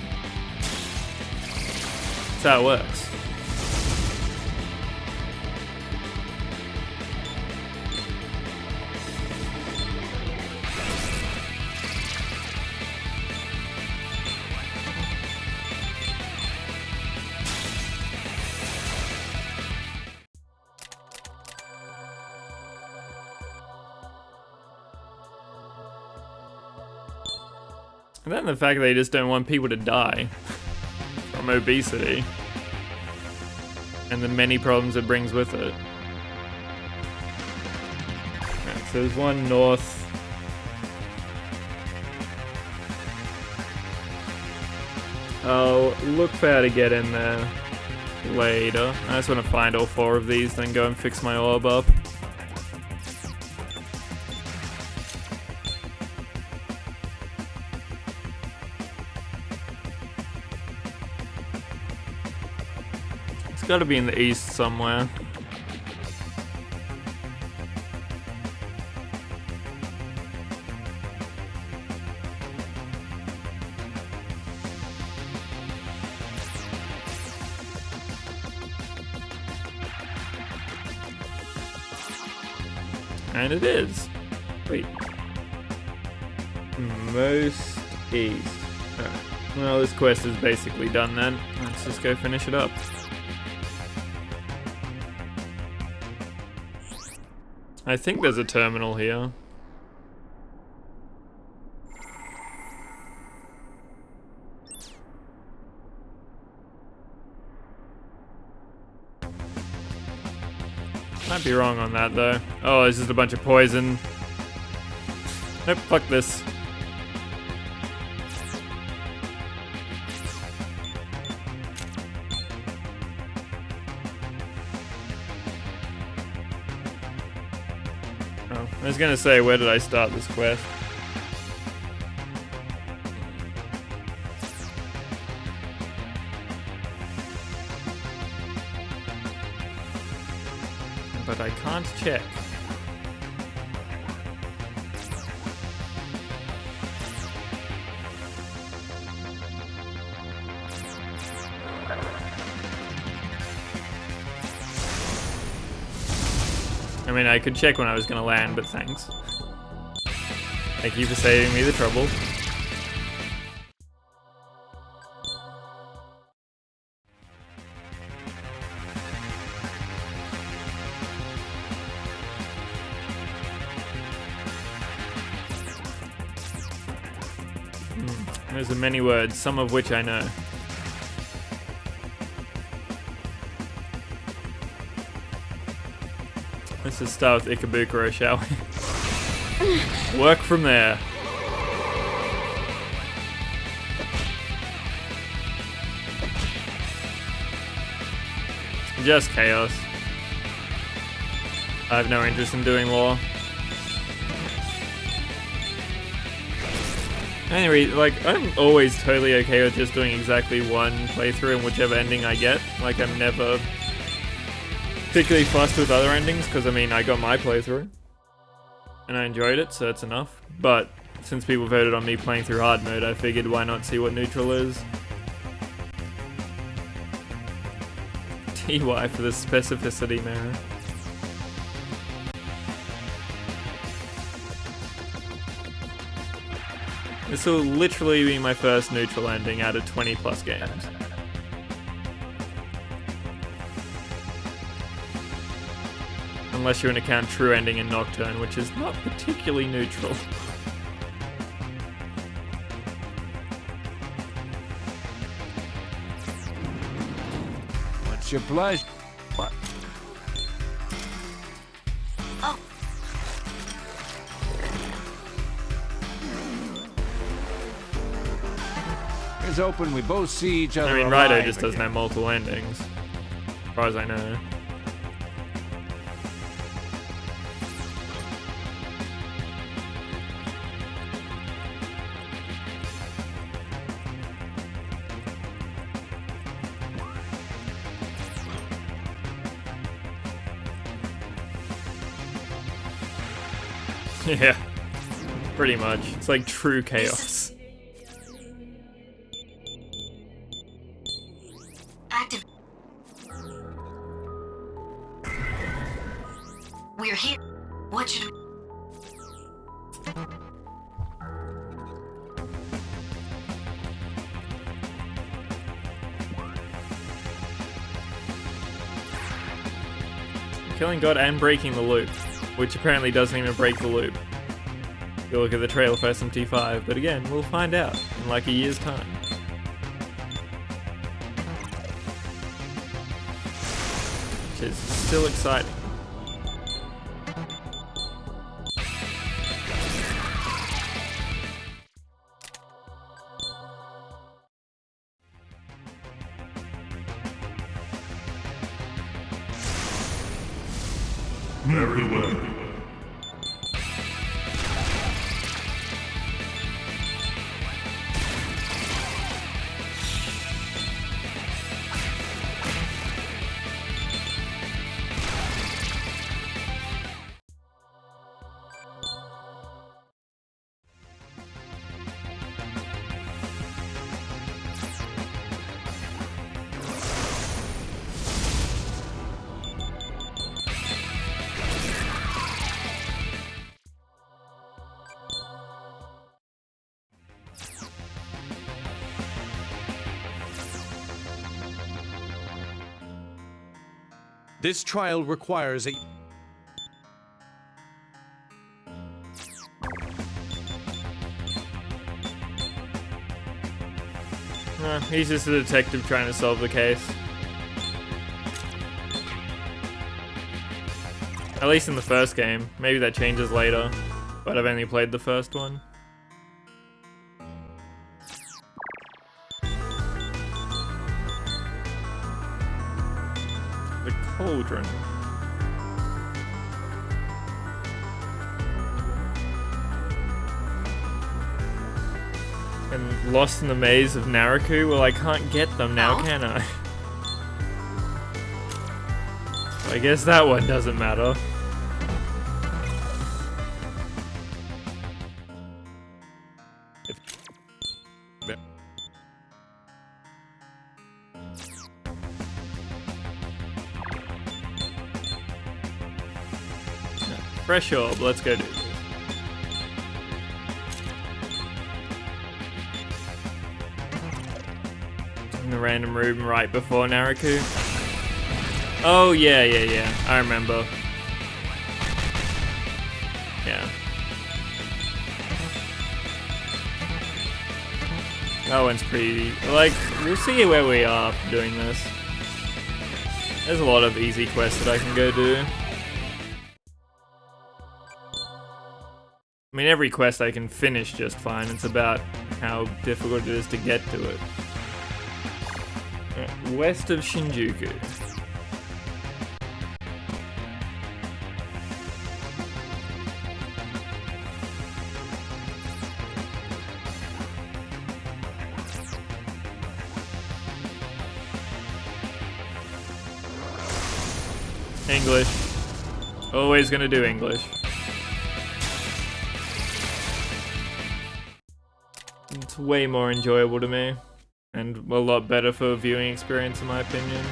That's how it works. And then the fact that they just don't want people to die from obesity and the many problems it brings with it. Right, so there's one north. I'll look for how to get in there later. I just want to find all 4 of these, then go and fix my orb up. It's gotta be in the east somewhere. And it is. Wait. Most east. Alright. Well, this quest is basically done then. Let's just go finish it up. I think there's a terminal here. Might be wrong on that though. Oh, it's just a bunch of poison. Nope, fuck this. I was gonna say, where did I start this quest? But I can't check. I mean, I could check when I was gonna land, but thanks. Thank you for saving me the trouble. Those are many words, some of which I know. Let's just start with Ikebukuro, shall we? Work from there. Just chaos. I have no interest in doing lore. Anyway, like, I'm always totally okay with just doing exactly one playthrough and whichever ending I get. Like, I'm never particularly fussed with other endings, because, I mean, I got my playthrough. And I enjoyed it, so that's enough. But, since people voted on me playing through hard mode, I figured why not see what neutral is. TY for the specificity mirror. This will literally be my first neutral ending out of 20 plus games. Unless you're going to count True Ending and Nocturne, which is not particularly neutral. What's your pleasure? What? Oh. It's open, we both see each other. I mean, alive Raito just doesn't again. have multiple endings, as far as I know. Yeah, pretty much. It's like true chaos. Active. We're here. What should we... Killing God and breaking the loop, which apparently doesn't even break the loop. You look at the trailer for SMT5, but again, we'll find out in like a year's time. Which is still exciting. Very well. This trial requires a... He's just a detective trying to solve the case. At least in the first game. Maybe that changes later, but I've only played the first one. The cauldron. And lost in the maze of Naraku? Well, I can't get them now, can I? I guess that one doesn't matter. Fresh orb, let's go do this. In the random room right before Naraku. Oh, yeah. I remember. Yeah. That one's pretty... Like, we'll see where we are doing this. There's a lot of easy quests that I can go do. I mean, every quest I can finish just fine. It's about how difficult it is to get to it. West of Shinjuku. English. Always gonna do English. It's way more enjoyable to me, and a lot better for a viewing experience in my opinion.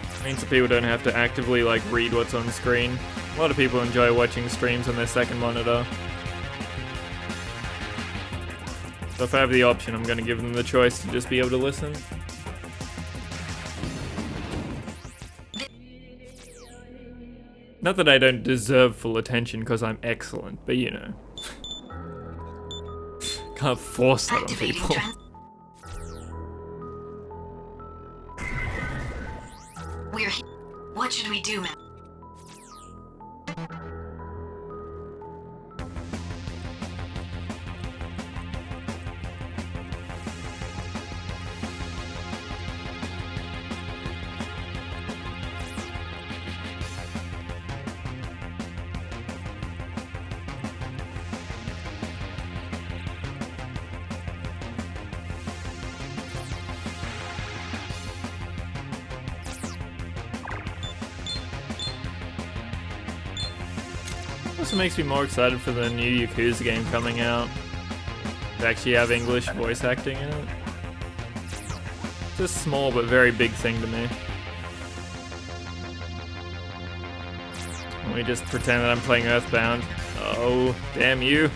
It means that people don't have to actively like read what's on screen. A lot of people enjoy watching streams on their second monitor. So if I have the option, I'm gonna give them the choice to just be able to listen. Not that I don't deserve full attention because I'm excellent, but you know. Can't force that on people. We're here. What should we do, man? Also makes me more excited for the new Yakuza game coming out. To actually have English voice acting in it. It's a small but very big thing to me. Let me just pretend that I'm playing Earthbound. Oh, damn you.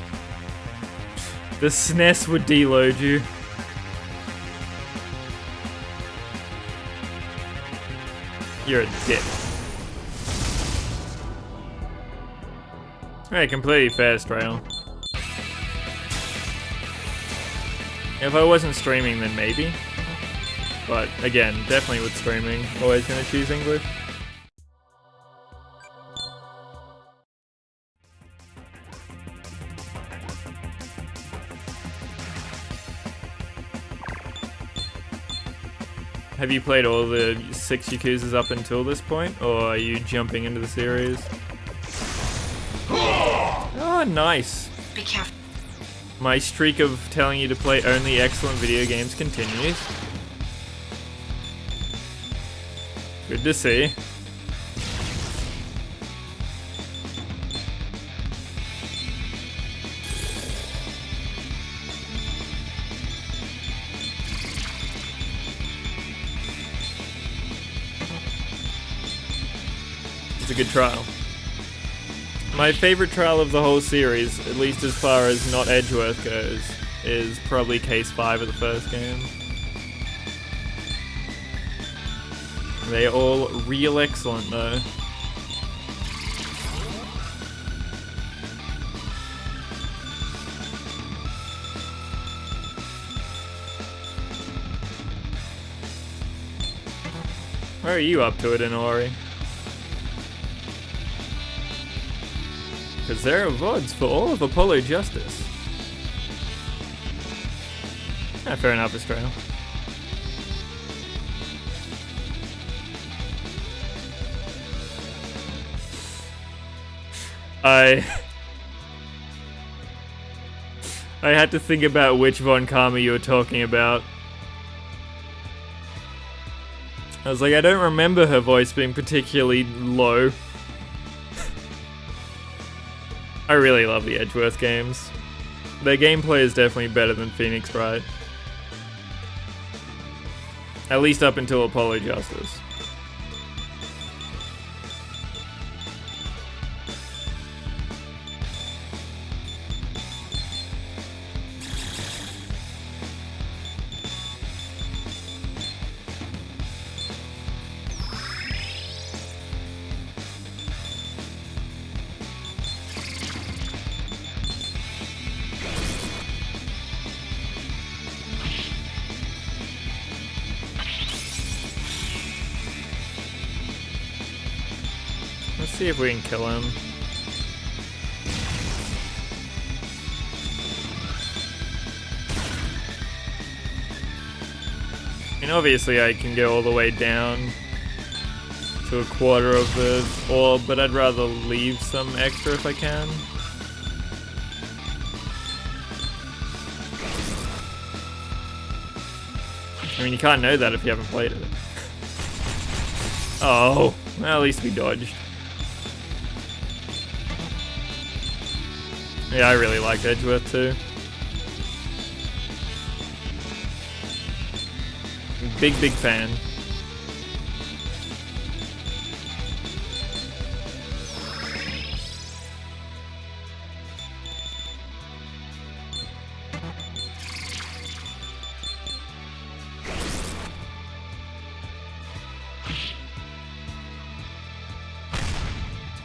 The SNES would deload you. You're a dick. Alright, completely fast rail. If I wasn't streaming, then maybe. But again, definitely with streaming, always gonna choose English. Have you played all the 6 Yakuzas up until this point, or are you jumping into the series? Oh, nice. Be careful. My streak of telling you to play only excellent video games continues. Good to see. It's a good trial. My favorite trial of the whole series, at least as far as not Edgeworth goes, is probably Case 5 of the first game. They're all real excellent though. Where are you up to it, Inori? Because there are VODs for all of Apollo Justice. Ah, fair enough, Australia. I had to think about which Von Karma you were talking about. I was like, I don't remember her voice being particularly low. I really love the Edgeworth games. Their gameplay is definitely better than Phoenix Wright. At least up until Apollo Justice. Let's see if we can kill him. I mean, obviously I can go all the way down to a quarter of the orb, but I'd rather leave some extra if I can. I mean, you can't know that if you haven't played it. Oh, well, at least we dodged. Yeah, I really liked Edgeworth too. Big fan.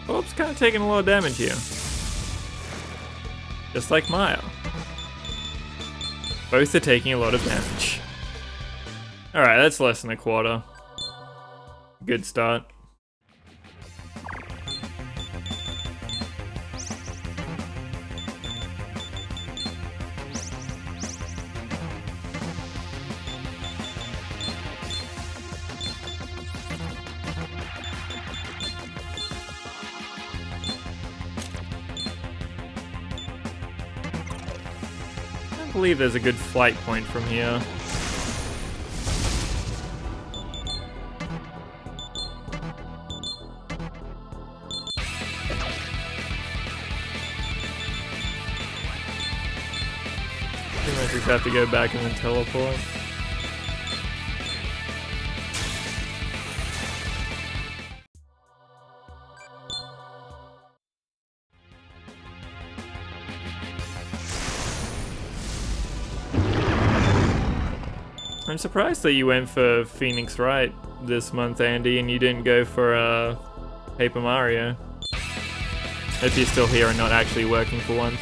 Oops, kind of taking a lot of damage here. Just like Maya. Both are taking a lot of damage. Alright, that's less than a quarter. Good start. I believe there's a good flight point from here. Pretty much just have to go back and then teleport. I'm surprised that you went for Phoenix Wright this month, Andy, and you didn't go for Paper Mario. If you're still here and not actually working for once.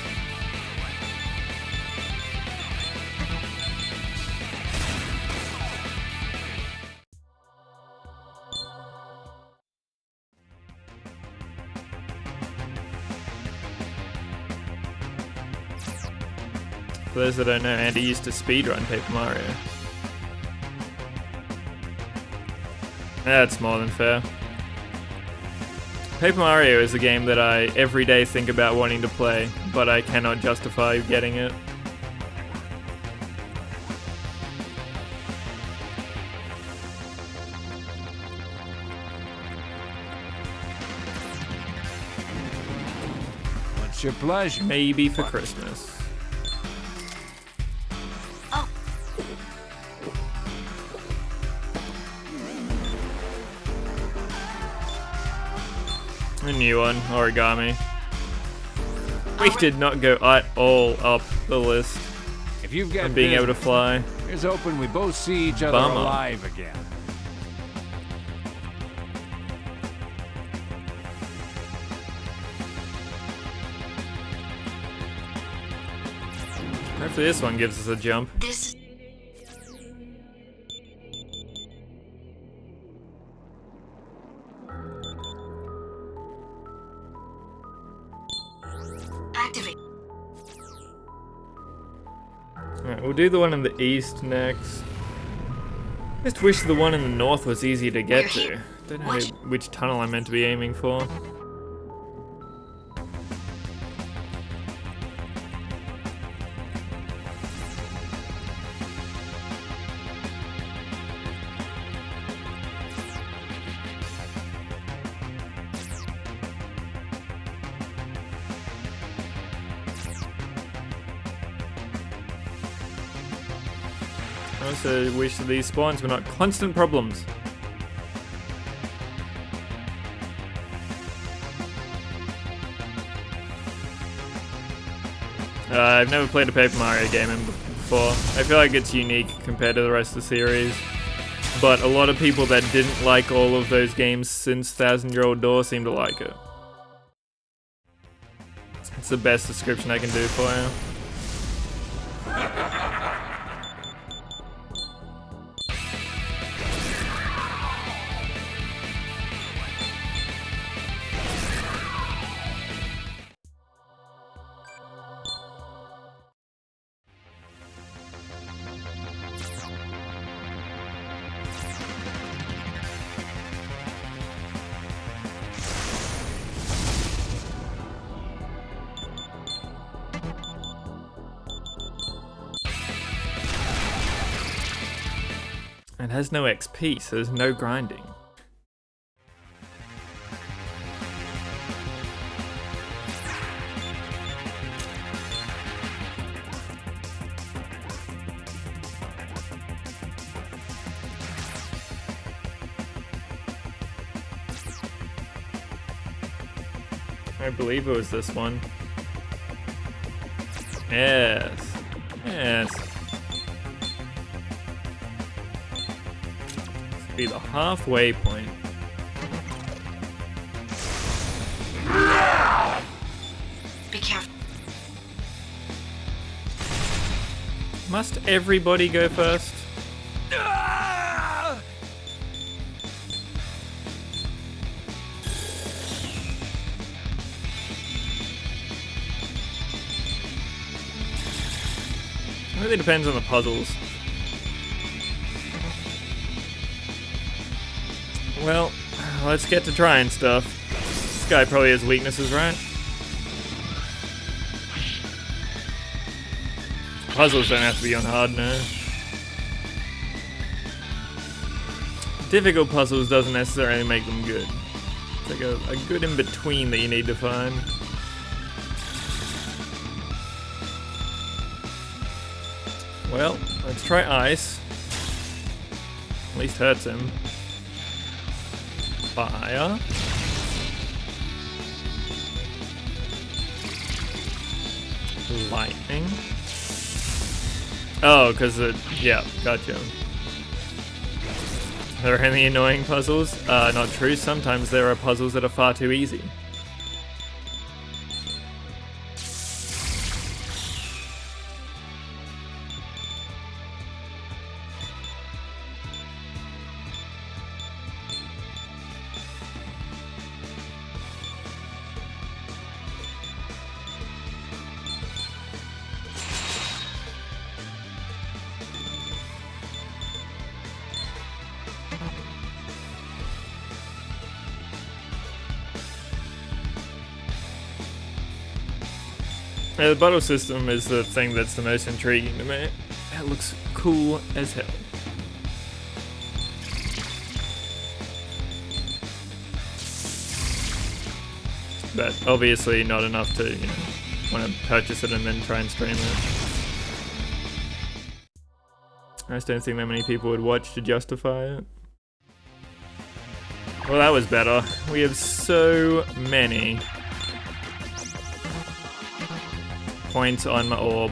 For those that don't know, Andy used to speedrun Paper Mario. That's more than fair. Paper Mario is a game that I every day think about wanting to play, but I cannot justify getting it. What's your pleasure? Maybe for Christmas. A new one, origami. We did not go at all up the list. If you've got and being able to fly. Here's hoping we both see each other alive again. Hopefully this one gives us a jump. Alright, we'll do the one in the east next. Just wish the one in the north was easy to get to. Don't know which tunnel I'm meant to be aiming for. I also wish that these spawns were not constant problems. I've never played a Paper Mario game before. I feel like it's unique compared to the rest of the series. But a lot of people that didn't like all of those games since Thousand Year Old Door seem to like it. It's the best description I can do for you. It has no XP, so there's no grinding. I believe it was this one. Yes. Yes. Be the halfway point. Be careful. Must everybody go first? It really depends on the puzzles. Well, let's get to trying stuff. This guy probably has weaknesses, right? Puzzles don't have to be on hard, no. Difficult puzzles doesn't necessarily make them good. It's like a good in-between that you need to find. Well, let's try ice. At least hurts him. Fire. Lightning. Oh, because yeah, gotcha. There are any annoying puzzles? Not true. Sometimes there are puzzles that are far too easy. Yeah, the bottle system is the thing that's the most intriguing to me. That looks cool as hell. But obviously not enough to, you know, want to purchase it and then try and stream it. I just don't think that many people would watch to justify it. Well, that was better. We have so many points on my orb.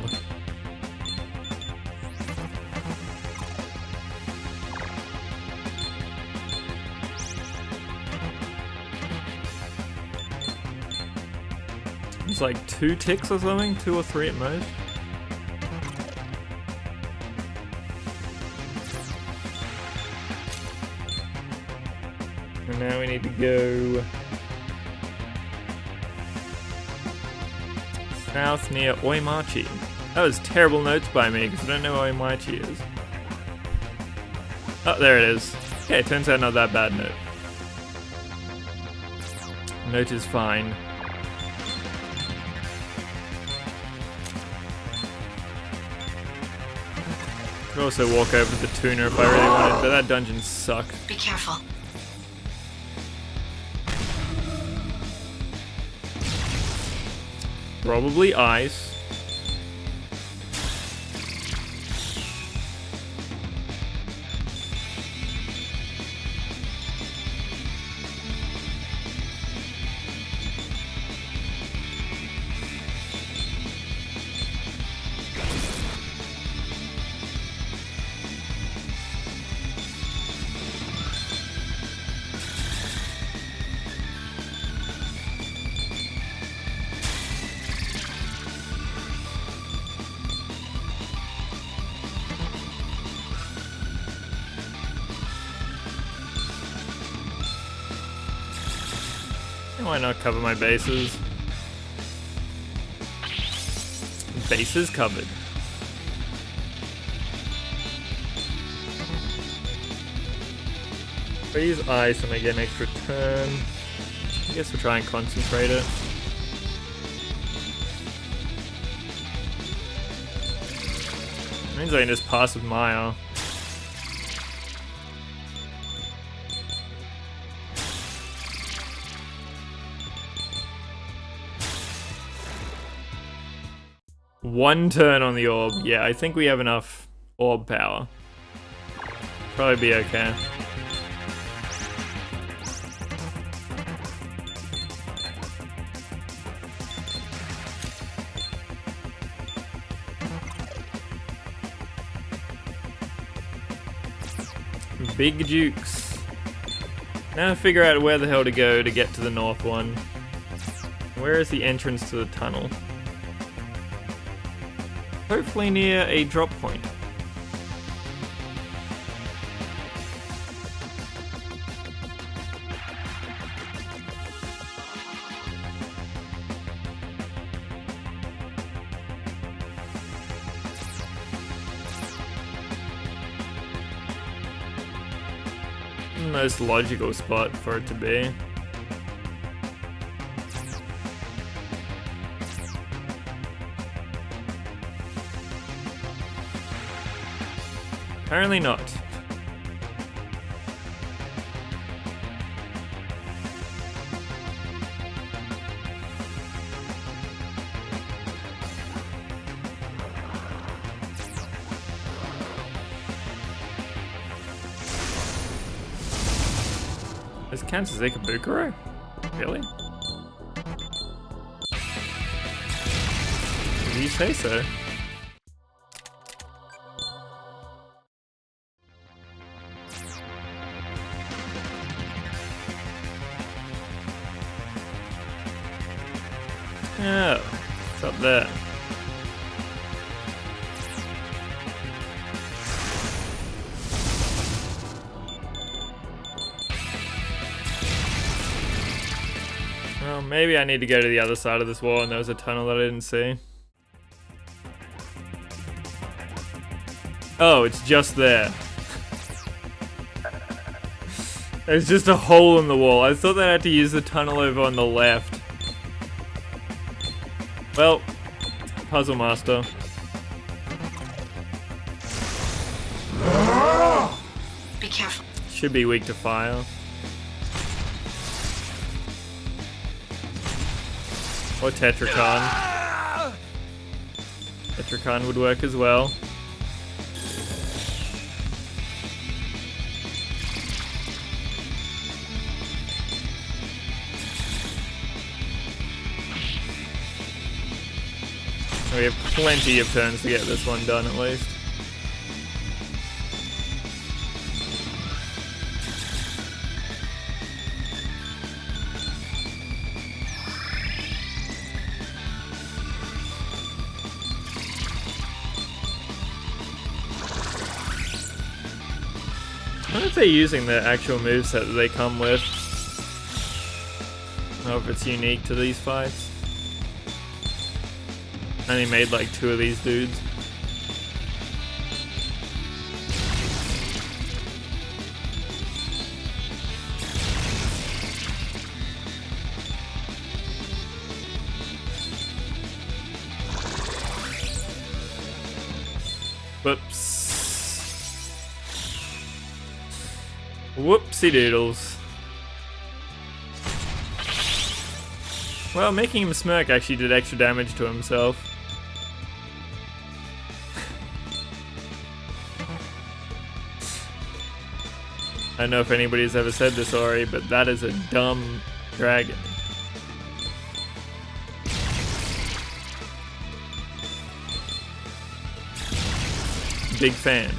It's like 2 ticks or something? 2 or 3 at most. And now we need to go south near Oimachi. That was terrible notes by me because I don't know where Oimachi is. Oh, there it is. Okay, it turns out not that bad note. Note is fine. Could also walk over to the tuner if I really wanted, but that dungeon sucked. Be careful. Probably ice. Why not cover my bases? Bases covered. Freeze ice and I get an extra turn. I guess we'll try and concentrate it. Means I can just pass with Maya. One turn on the orb. Yeah, I think we have enough orb power. Probably be okay. Big Dukes. Now figure out where the hell to go to get to the north one. Where is the entrance to the tunnel? Hopefully near a drop point. Most logical spot for it to be. Apparently not. This counts as Ikebukuro? Really? Did you say so? Oh, it's up there. Well, maybe I need to go to the other side of this wall and there was a tunnel that I didn't see. Oh, it's just there. There's just a hole in the wall. I thought that I had to use the tunnel over on the left. Well, Puzzle Master. Be careful. Should be weak to fire. Or Tetracon. Tetracon would work as well. We have plenty of turns to get this one done at least. I wonder if they're using the actual moveset that they come with. Or if it's unique to these fights. I only made like 2 of these dudes. Whoops. Whoopsie doodles. Well, making him smirk actually did extra damage to himself. I don't know if anybody's ever said this already, but that is a dumb dragon. Big fan.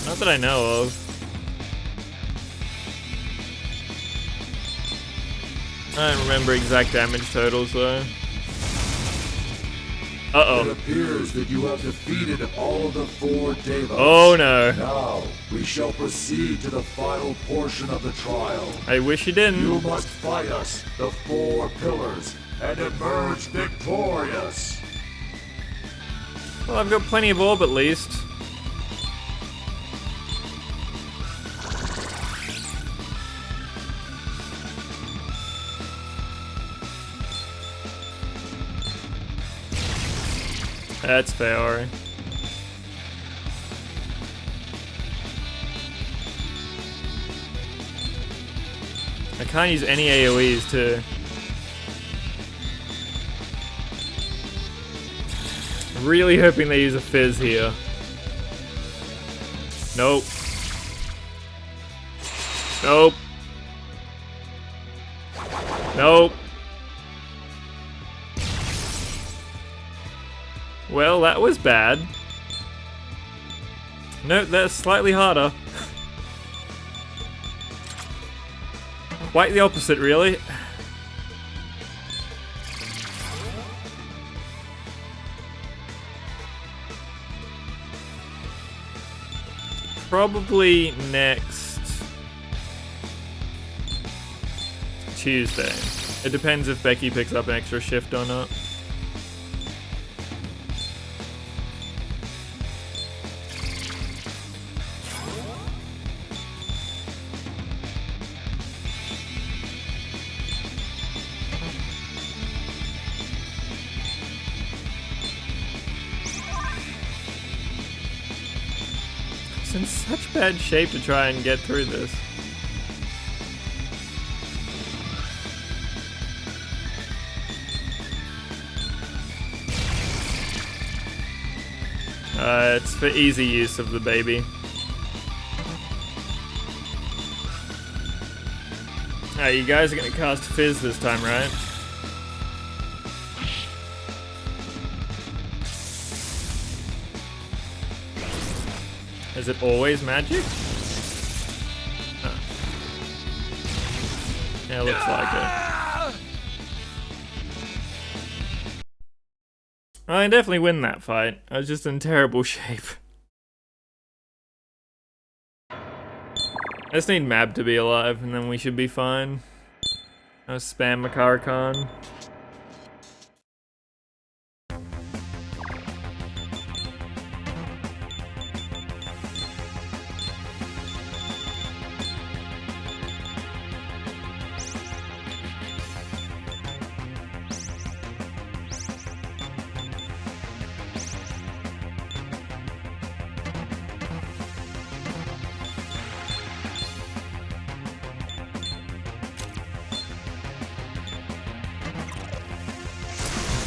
Not that I know of. I don't remember exact damage totals though. It Uh-oh. appears that you have defeated all the 4 Devas. Oh no. Now, we shall proceed to the final portion of the trial. I wish you didn't. You must fight us, the 4 pillars, and emerge victorious. Well, I've got plenty of orb at least. That's fair, Ori. I can't use any AoEs too. Really hoping they use a fizz here. Nope. Nope. Nope. Well, that was bad. Nope, that's slightly harder. Quite the opposite, really. Probably next Tuesday. It depends if Becky picks up an extra shift or not. It's in such bad shape to try and get through this. It's for easy use of the baby. You guys are gonna cast Fizz this time, right? Is it always magic? Huh. Yeah, looks like it. Well, I definitely win that fight. I was just in terrible shape. I just need Mab to be alive, and then we should be fine. I'll spam Makara-Khan.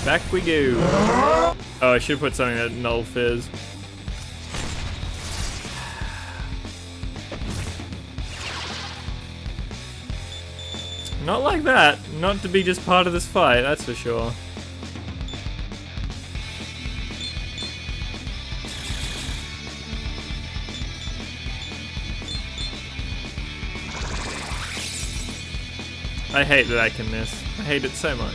Back we go. Oh, I should put something that null fizz. Not like that. Not to be just part of this fight, that's for sure. I hate that I can miss. I hate it so much.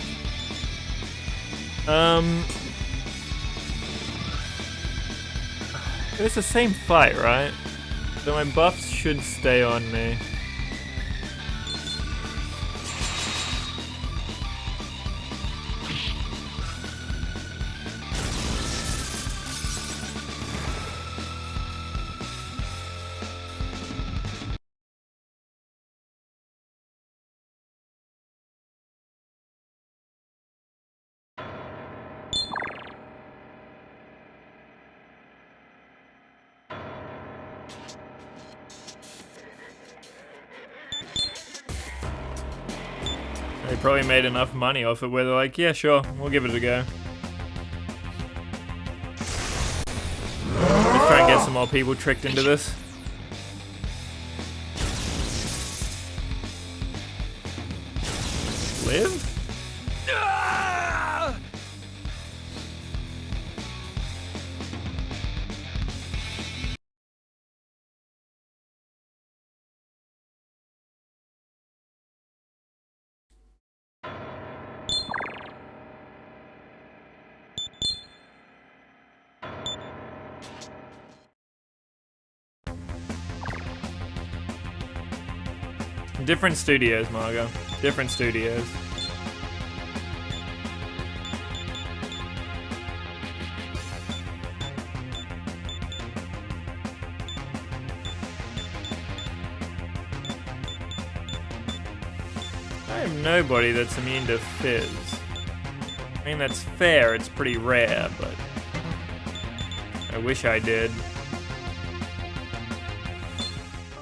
It's the same fight, right? So my buffs should stay on me. They probably made enough money off it where they're like, yeah, sure, we'll give it a go. Let's try and get some more people tricked into this. Live? Different studios, Margo. Different studios. I have nobody that's immune to fizz. I mean, that's fair, it's pretty rare, but I wish I did.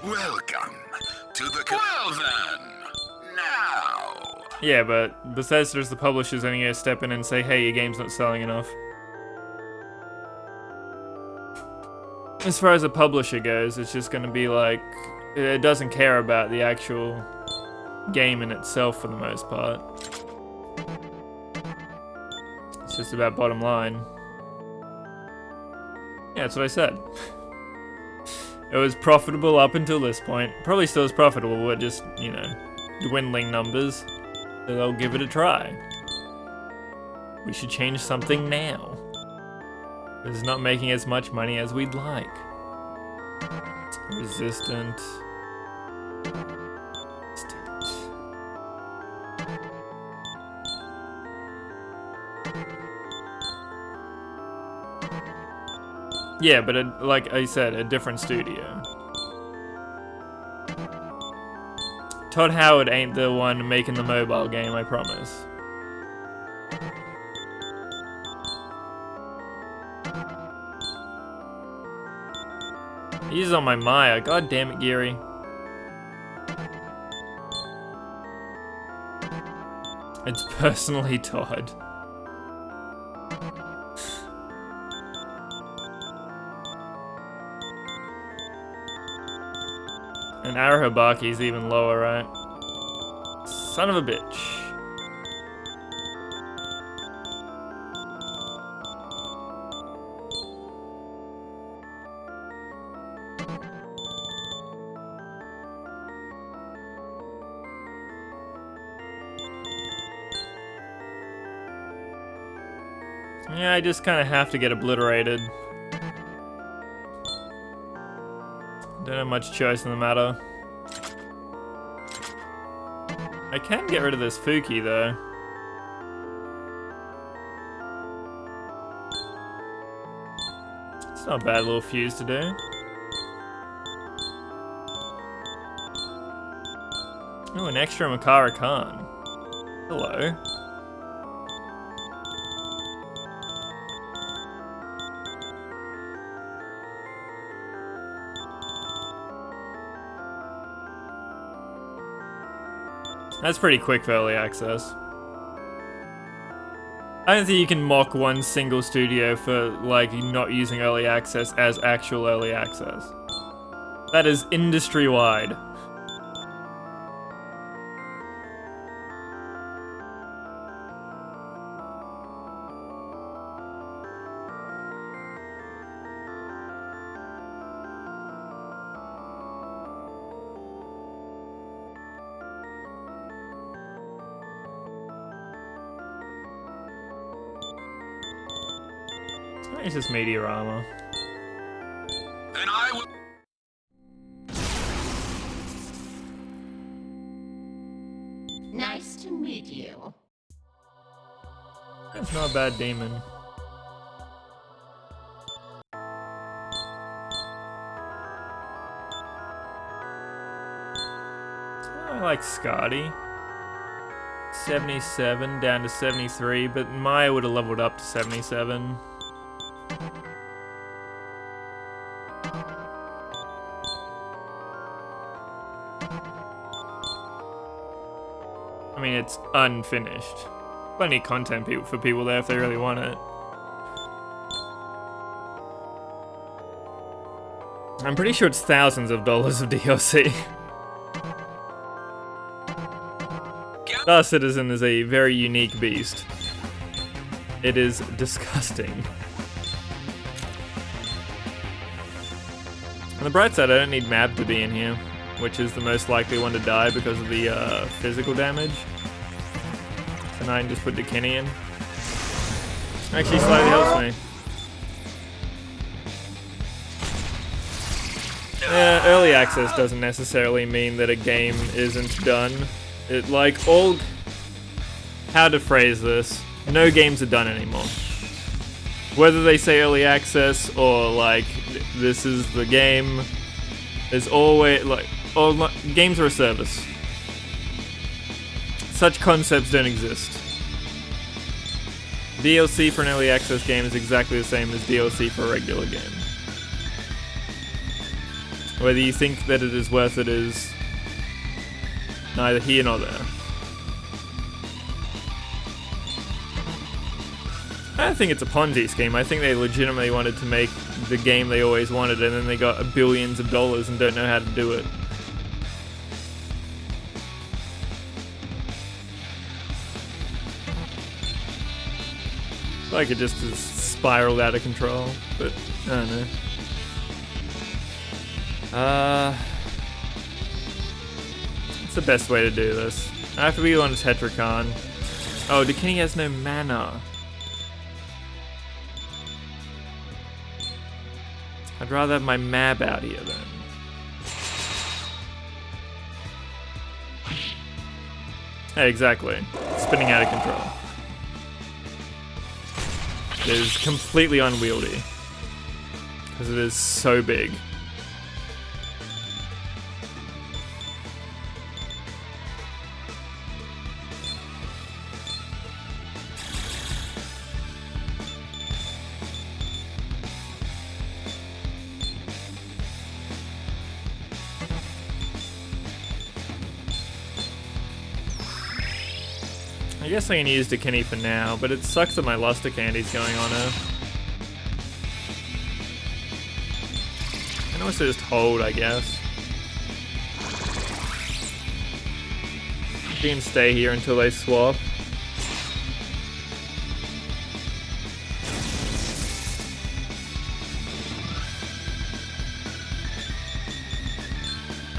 Welcome to the... Well then, now. Yeah, but Bethesda's the publisher's only gonna step in and say, hey, your game's not selling enough. As far as a publisher goes, it's just gonna be like, it doesn't care about the actual game in itself for the most part. It's just about bottom line. Yeah, that's what I said. It was profitable up until this point. Probably still is profitable, but just, you know, dwindling numbers. So they'll give it a try. We should change something now. It's not making as much money as we'd like. Resistant. Yeah, but like I said, a different studio. Todd Howard ain't the one making the mobile game, I promise. He's on my Maya. God damn it, Geary. It's personally Todd. And Arahabaki's even lower, right? Son of a bitch. Yeah, I just kind of have to get obliterated. Don't have much choice in the matter. I can get rid of this Fuki though. It's not a bad little fuse to do. Oh, an extra Makara Khan. Hello. That's pretty quick for early access. I don't think you can mock one single studio for, like, not using early access as actual early access. That is industry-wide. It's just Meteorama. Then I will... Nice to meet you. That's not a bad demon. I like Scotty. 77 down to 73, but Maya would have leveled up to 77. I mean, it's unfinished. Plenty of content for people there if they really want it. I'm pretty sure it's thousands of dollars of DLC. Star Citizen is a very unique beast. It is disgusting. On the bright side, I don't need Mab to be in here, which is the most likely one to die because of the physical damage. So now I can just put Dakini in. Actually slightly helps me. Early access doesn't necessarily mean that a game isn't done. It, like, all... How to phrase this? No games are done anymore. Whether they say early access or, like, this is the game, there's always, like... games are a service. Such concepts don't exist. DLC for an early access game is exactly the same as DLC for a regular game. Whether you think that it is worth it is neither here nor there. I don't think it's a Ponzi scheme. I think they legitimately wanted to make the game they always wanted, and then they got billions of dollars and don't know how to do it. Like it just has spiraled out of control, but I don't know. What's the best way to do this? After we go on Tetracon. Oh, Dakini has no mana. I'd rather have my mab out here then. Hey, exactly. Spinning out of control. It is completely unwieldy. Because it is so big. I guess I can use Dakini for now, but it sucks that my Luster Candy's going on her. I can also just hold, I guess. She can stay here until they swap.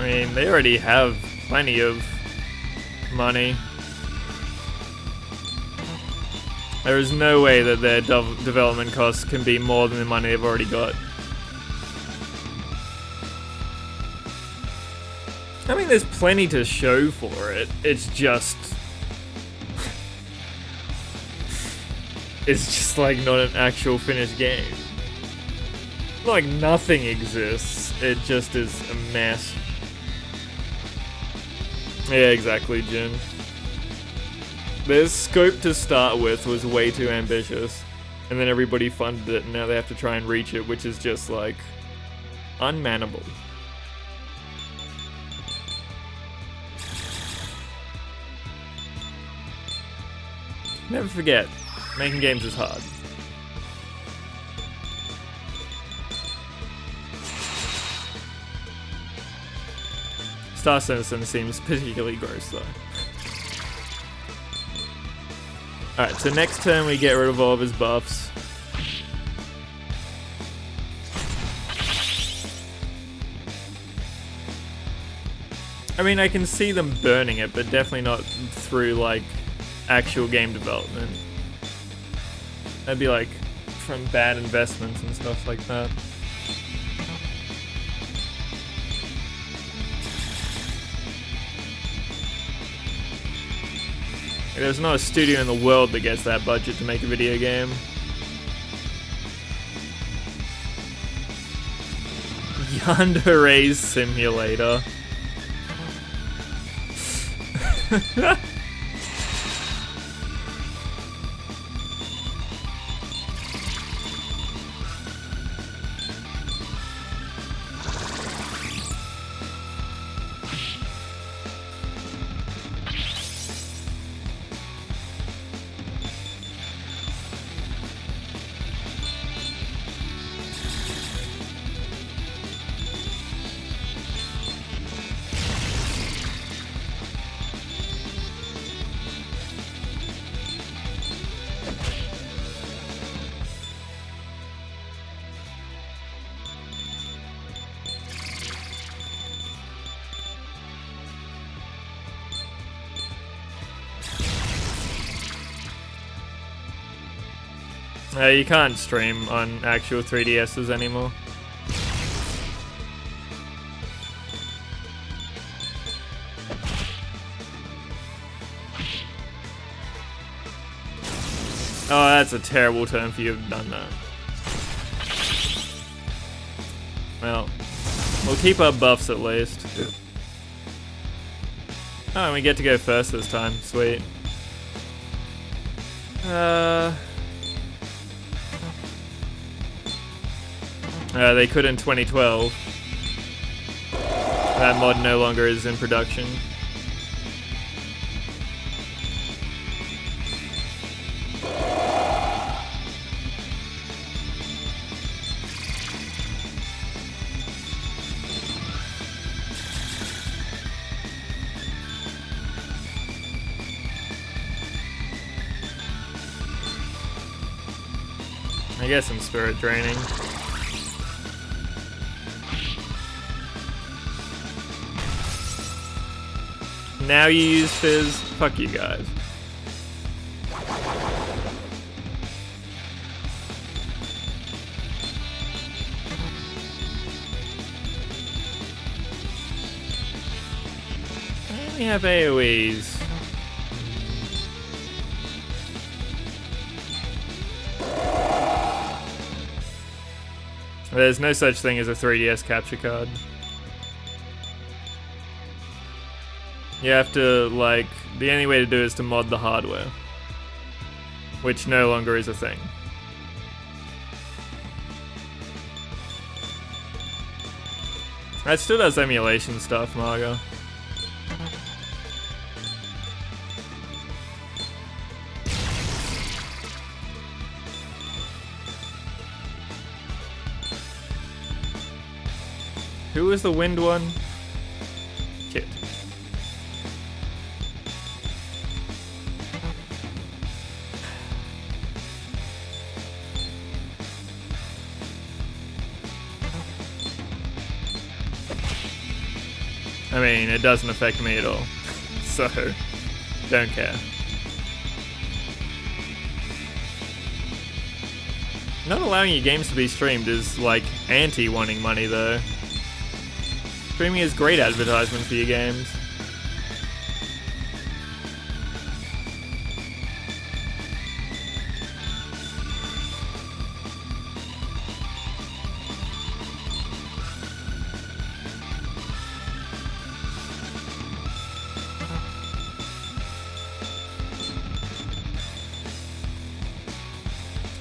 I mean, they already have plenty of money. There is no way that their development costs can be more than the money they've already got. I mean, there's plenty to show for it. It's just... it's just like not an actual finished game. Like nothing exists. It just is a mess. Yeah, exactly, Jin. Their scope to start with was way too ambitious, and then everybody funded it, and now they have to try and reach it, which is just, like, unmanageable. Never forget, making games is hard. Star Citizen seems particularly gross, though. Alright, so next turn we get rid of all of his buffs. I mean, I can see them burning it, but definitely not through, like, actual game development. That'd be, like, from bad investments and stuff like that. There's not a studio in the world that gets that budget to make a video game. Yandere Simulator. You can't stream on actual 3DSs anymore. Oh, that's a terrible turn for you to have done that. Well, we'll keep our buffs at least. Oh, and we get to go first this time. Sweet. They could in 2012. That mod no longer is in production. I guess some spirit draining. Now you use Fizz. Fuck you guys. I only have AoEs. There's no such thing as a 3DS capture card. You have to, like, the only way to do it is to mod the hardware, which no longer is a thing. It still does emulation stuff, Margo. Who was the wind one? Kid. I mean, it doesn't affect me at all, so don't care. Not allowing your games to be streamed is like anti-wanting money though. Streaming is great advertisement for your games.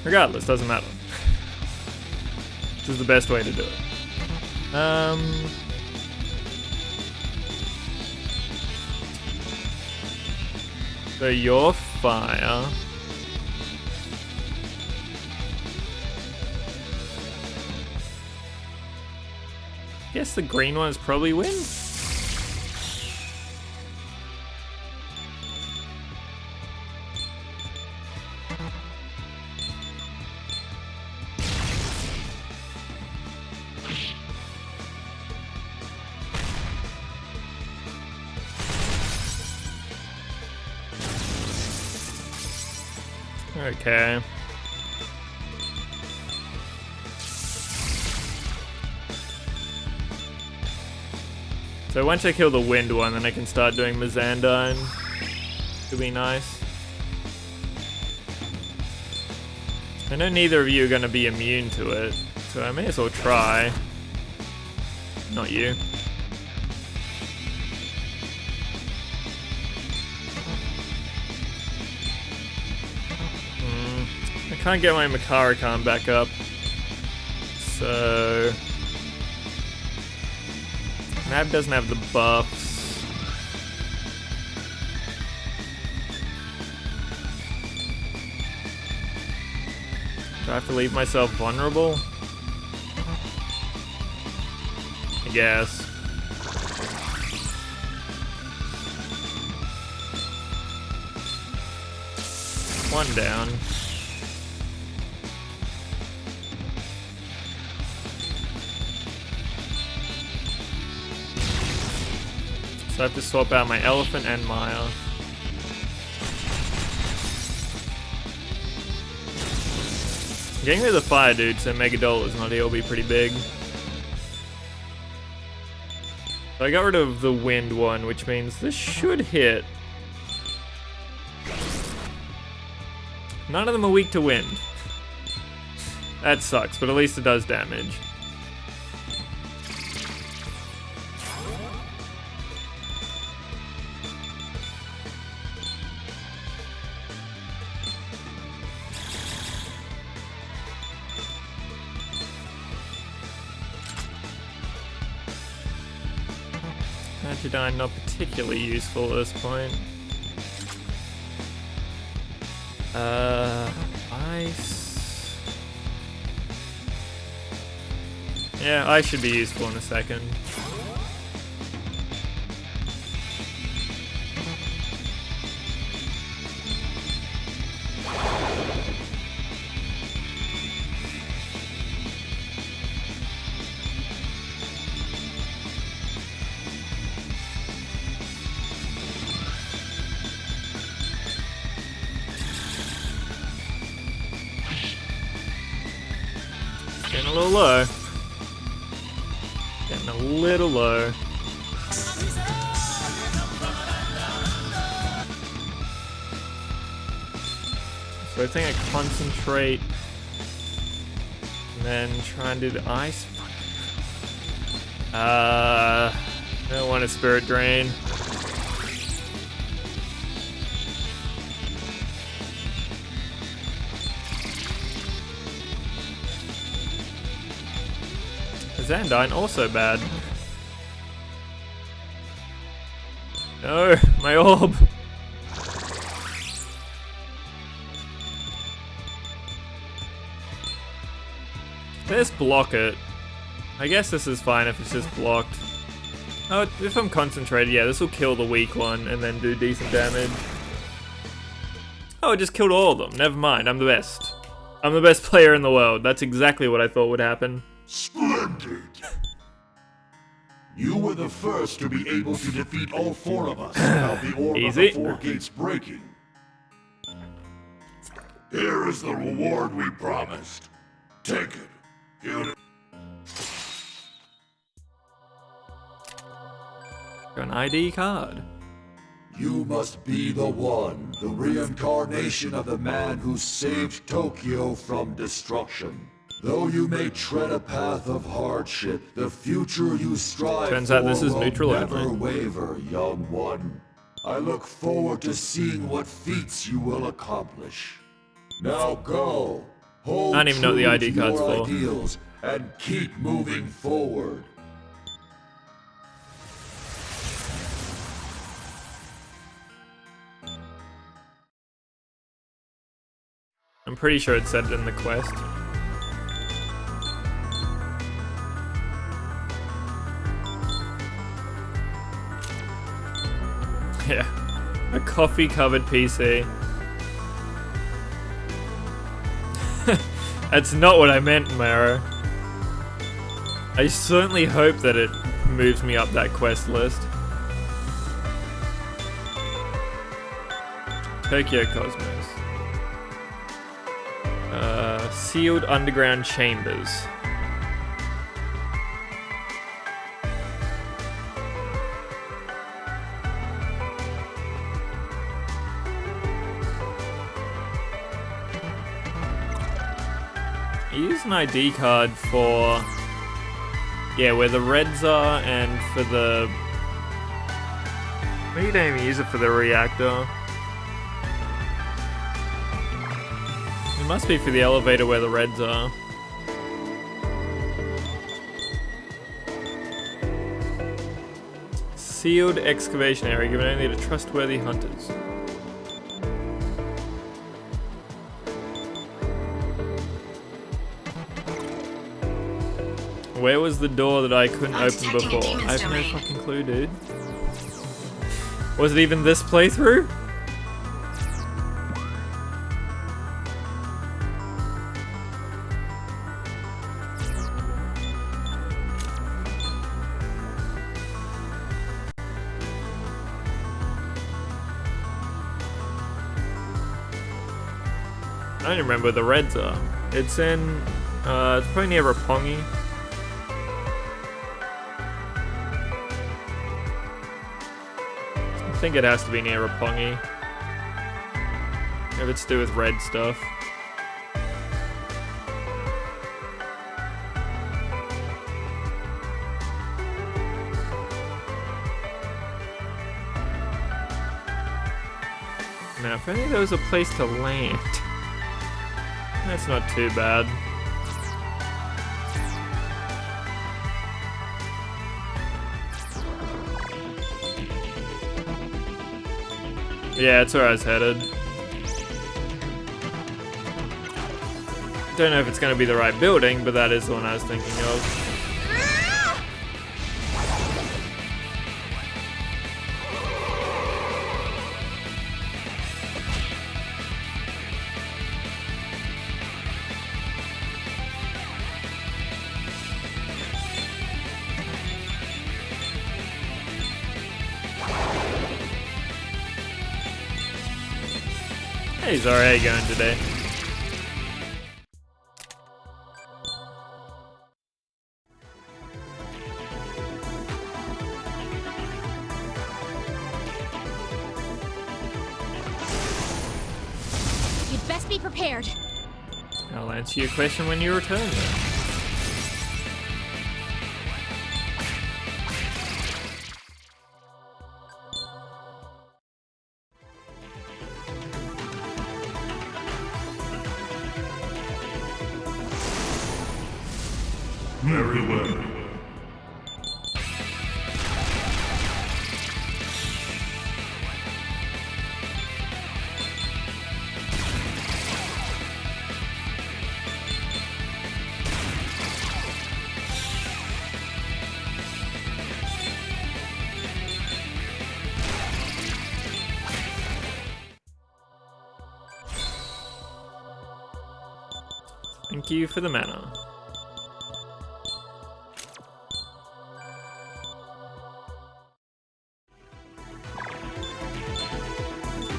Regardless, doesn't matter. This is the best way to do it. So your fire. Guess the green ones probably win. Okay. So once I kill the wind one, then I can start doing Mazandine. It'll be nice. I know neither of you are going to be immune to it, so I may as well try. Not you. I can't get my Makarakan back up, so Mab doesn't have the buffs. Do I have to leave myself vulnerable? I guess. One down. So I have to swap out my elephant and Maya. Getting rid of the fire dude so Megadola's not here will be pretty big. So I got rid of the wind one, which means this should hit. None of them are weak to wind. That sucks, but at least it does damage. Agidine not particularly useful at this point. Ice. Yeah, ice should be useful in a second. Getting a little low. Getting a little low. So I think I concentrate and then try and do the ice. I don't want a spirit drain. Xandine also bad. No, my orb. Let's block it. I guess this is fine if it's just blocked. Oh, if I'm concentrated, yeah, this will kill the weak one and then do decent damage. Oh, it just killed all of them. Never mind, I'm the best. I'm the best player in the world. That's exactly what I thought would happen. Splendid! You were the first to be able to defeat all four of us without the orb of the four gates breaking. Here is the reward we promised. Take it. Here. An ID card. You must be the one, the reincarnation of the man who saved Tokyo from destruction. Though you may tread a path of hardship, the future you strive Turns out this is will neutral never only. waver, young one. I look forward to seeing what feats you will accomplish. Now go. Hold I don't even know what the true ID to card's your for. ideals and keep moving forward. I'm pretty sure it said it in the quest. Yeah, a coffee-covered PC. That's not what I meant, Maro. I certainly hope that it moves me up that quest list. Tokyo Cosmos. Sealed underground chambers. I use an ID card for, yeah, where the reds are, and for the, maybe you don't even use it for the reactor. It must be for the elevator where the reds are. Sealed excavation area given only to trustworthy hunters. Where was the door that I couldn't open before? I have no fucking clue, dude. Was it even this playthrough? I don't even remember where the reds are. It's in, it's probably near Roppongi. I think it has to be near Roppongi. If it's to do with red stuff. Now, if only there was a place to land. That's not too bad. Yeah, it's where I was headed. Don't know if it's going to be the right building, but that is the one I was thinking of. He's already going today. You'd best be prepared. I'll answer your question when you return then. Very well. Thank you for the mana.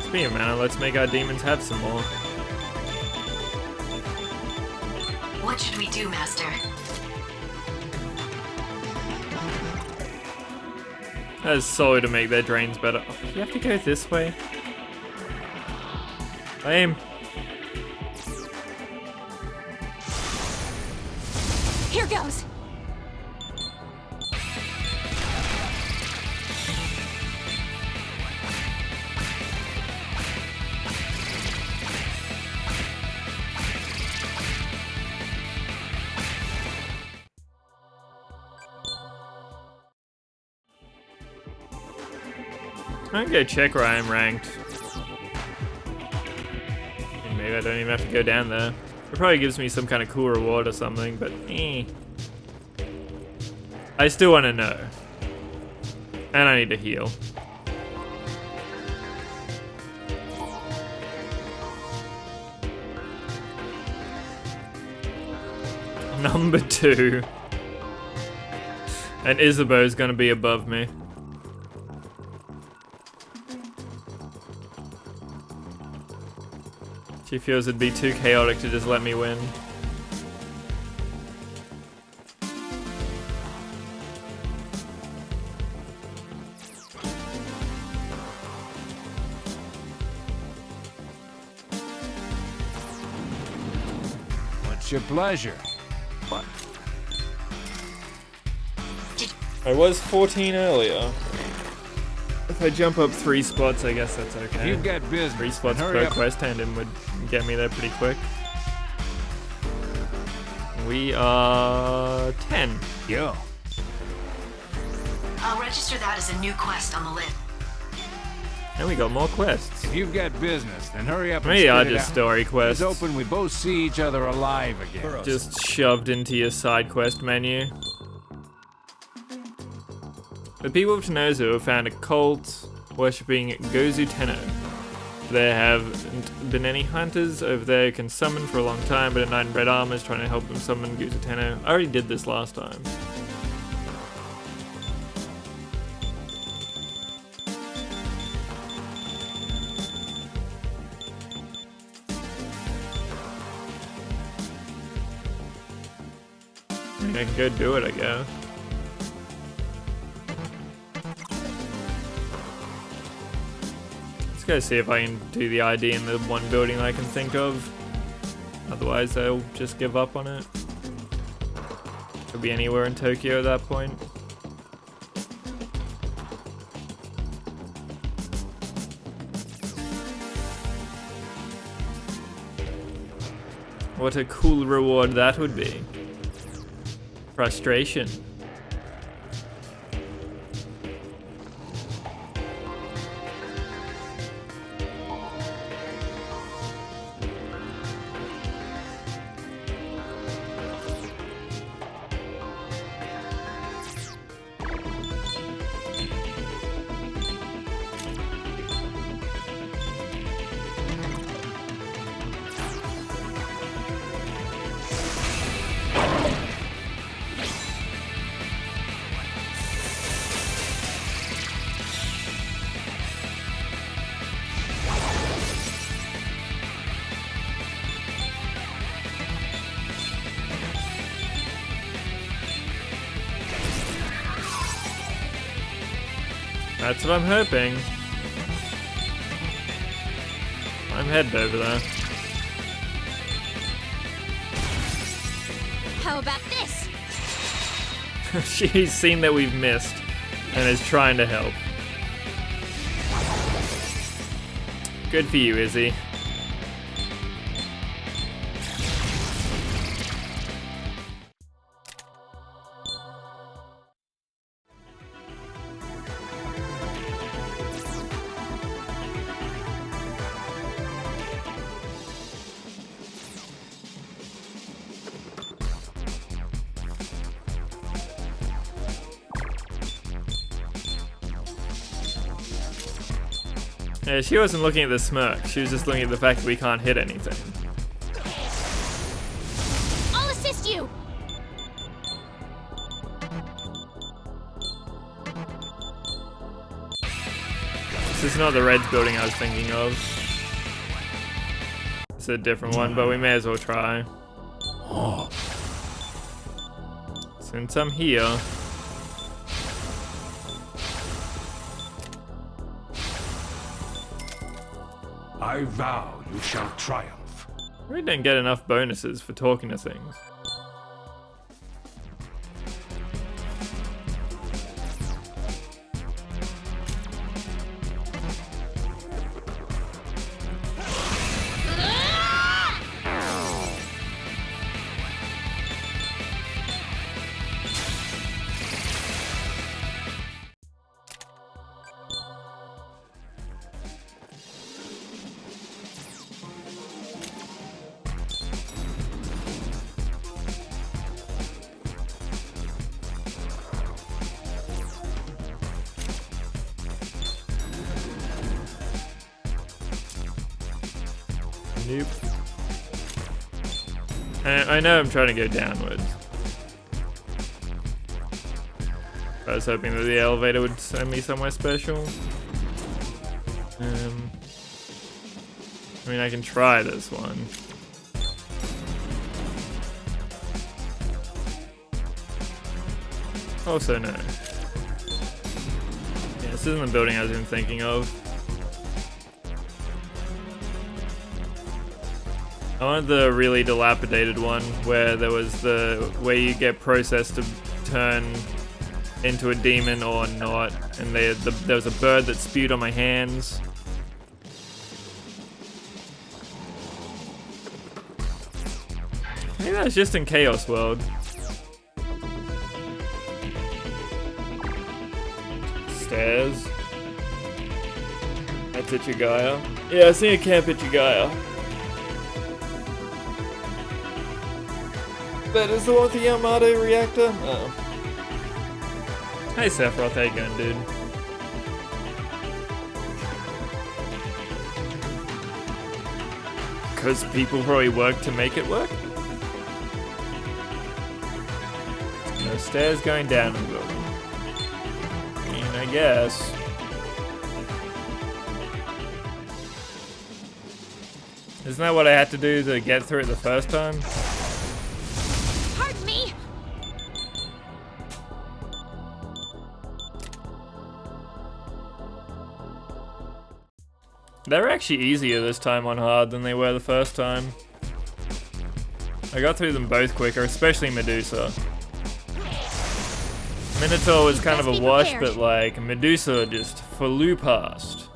Speaking of mana, let's make our demons have some more. What should we do, Master? That is solely to make their drains better. Oh, you have to go this way? Lame. Here goes. I'm gonna go check where I am ranked. And maybe I don't even have to go down there. It probably gives me some kind of cool reward or something, but eh. I still want to know. And I need to heal. Number 2. And Isabeau's gonna be above me. She feels it'd be too chaotic to just let me win. What's your pleasure? What? I was 14 earlier. If I jump up 3 spots, I guess that's okay. You've got business. 3 spots Hurry per up. quest tandem would get me there pretty quick. We are 10. Yo. I'll register that as a new quest on the list. And we got more quests. If you've got business, then hurry up and Maybe are spit it just out. story quests. It's open, we both see each other alive again. Just shoved into your side quest menu. The people of Tenozu have found a cult worshipping Gozu Tenno. There haven't been any hunters over there who can summon for a long time, but a knight in red armor is trying to help them summon Gozu Tenno. I already did this last time. I mean, I can go do it, I guess. Let's go see if I can do the ID in the one building I can think of. Otherwise, I'll just give up on it. Could be anywhere in Tokyo at that point. What a cool reward that would be. Frustration. That's what I'm hoping. I'm headed over there. How about this? She's seen that we've missed and is trying to help. Good for you, Izzy. Yeah, she wasn't looking at the smirk. She was just looking at the fact that we can't hit anything. I'll assist you! This is not the Reds building I was thinking of. It's a different one, but we may as well try. Since I'm here. I vow you shall triumph. We didn't get enough bonuses for talking to things. Nope. I know I'm trying to go downwards. I was hoping that the elevator would send me somewhere special. I mean, I can try this one. Also, no. Yeah, this isn't the building I was even thinking of. I wanted the really dilapidated one where there was where you get processed to turn into a demon or not, and there was a bird that spewed on my hands. Maybe that's just in Chaos World. Stairs. That's Ichigaya. Yeah, I see a Camp Ichigaya. That is the one with the Yamato reactor? Oh. Hey Sephiroth, how you going, dude? Because people probably work to make it work? No stairs going down in the building. I mean, I guess. Isn't that what I had to do to get through it the first time? Pardon me! They're actually easier this time on hard than they were the first time. I got through them both quicker, especially Medusa. Minotaur was kind of a wash, but like Medusa just flew past.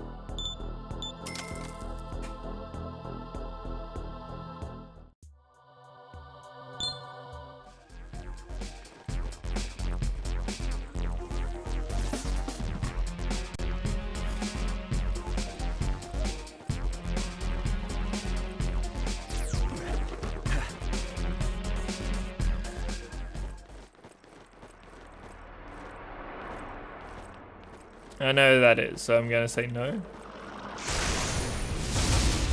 I know who that is, so I'm gonna say no.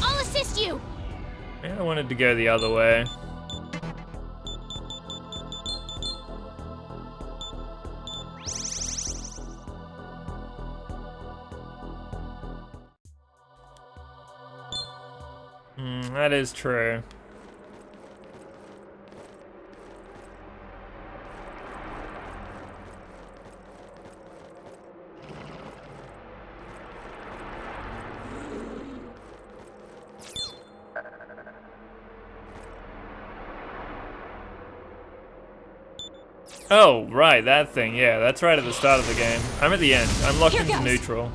I'll assist you! Yeah, I wanted to go the other way. That is true. Oh, right, that thing. Yeah, that's right at the start of the game. I'm at the end. I'm locked into neutral.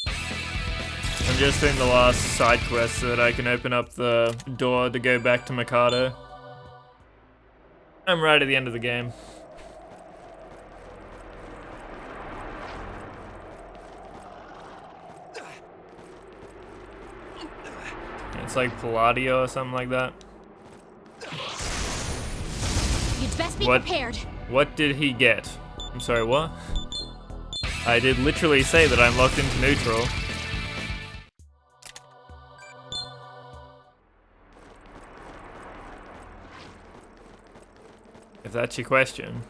I'm just doing the last side quest so that I can open up the door to go back to Mikado. I'm right at the end of the game. It's like Palladio or something like that. You'd best be prepared. What did he get? I'm sorry, what? I did literally say that I'm locked into neutral. If that's your question.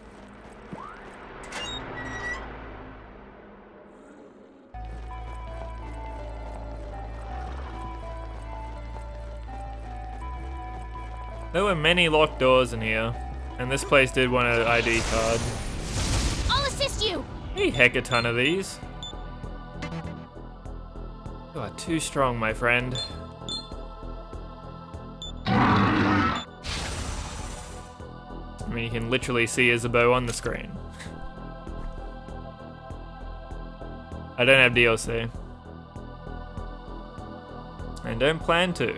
There were many locked doors in here, and this place did want an ID card. I'll assist you! A heck a ton of these. You are too strong, my friend. I mean, you can literally see Isabeau on the screen. I don't have DLC. And don't plan to.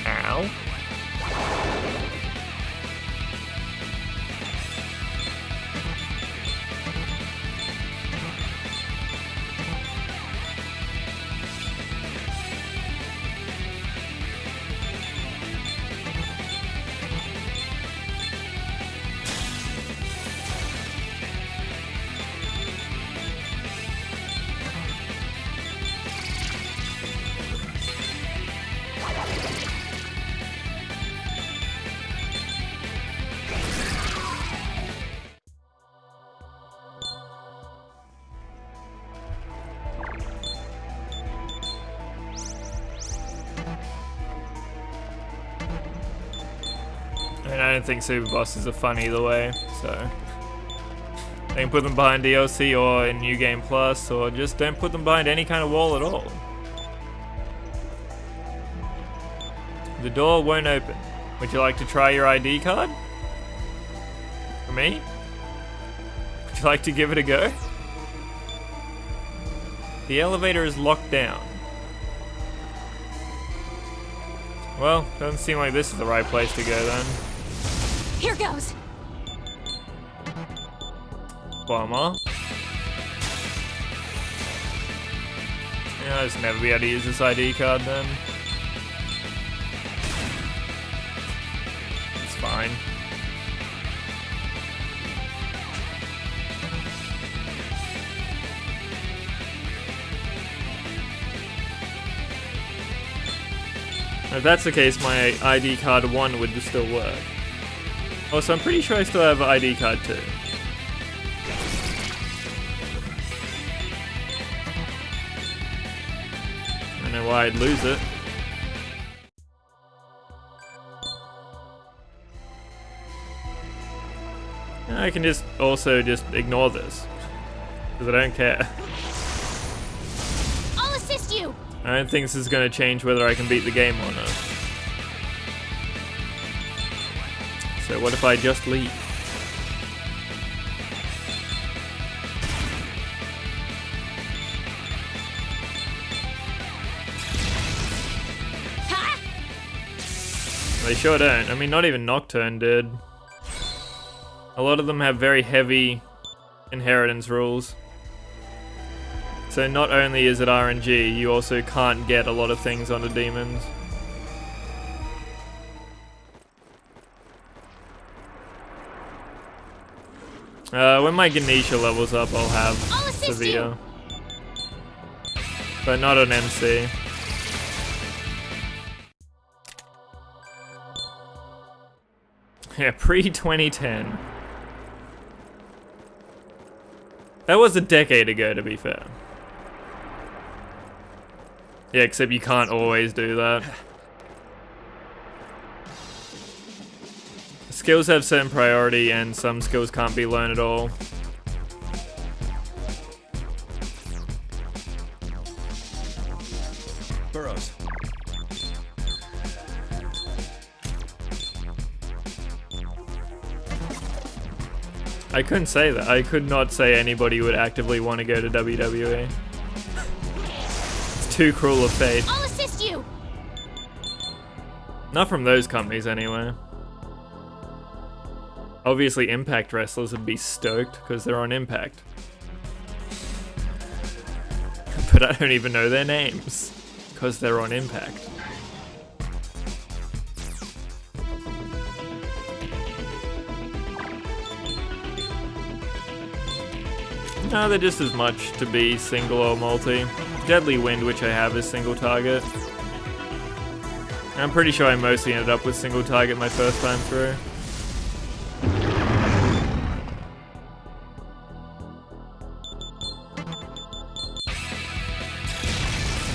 Ow. I don't think super bosses are fun either way, so they can put them behind DLC or in New Game Plus, or just don't put them behind any kind of wall at all. The door won't open. Would you like to try your ID card? For me? Would you like to give it a go? The elevator is locked down. Well, doesn't seem like this is the right place to go then. Here goes. Bummer. Yeah, I'll just never be able to use this ID card then. It's fine. If that's the case, my ID card 1 would still work. Also, I'm pretty sure I still have ID card 2. And know why I'd lose it. I can just also just ignore this. Because I don't care. I'll assist you! I don't think this is going to change whether I can beat the game or not. So what if I just leave? Ha! They sure don't. I mean, not even Nocturne did. A lot of them have very heavy inheritance rules. So not only is it RNG, you also can't get a lot of things onto demons. When my Ganesha levels up, I'll have Severe. But not on MC. Yeah, pre-2010. That was a decade ago, to be fair. Yeah, except you can't always do that. Skills have certain priority, and some skills can't be learned at all. Burrows. I couldn't say that. I could not say anybody would actively want to go to WWE. It's too cruel of fate. I'll assist you! Not from those companies, anyway. Obviously, Impact wrestlers would be stoked, because they're on Impact. But I don't even know their names, because they're on Impact. No, they're just as much to be single or multi. Deadly Wind, which I have, is single target. I'm pretty sure I mostly ended up with single target my first time through.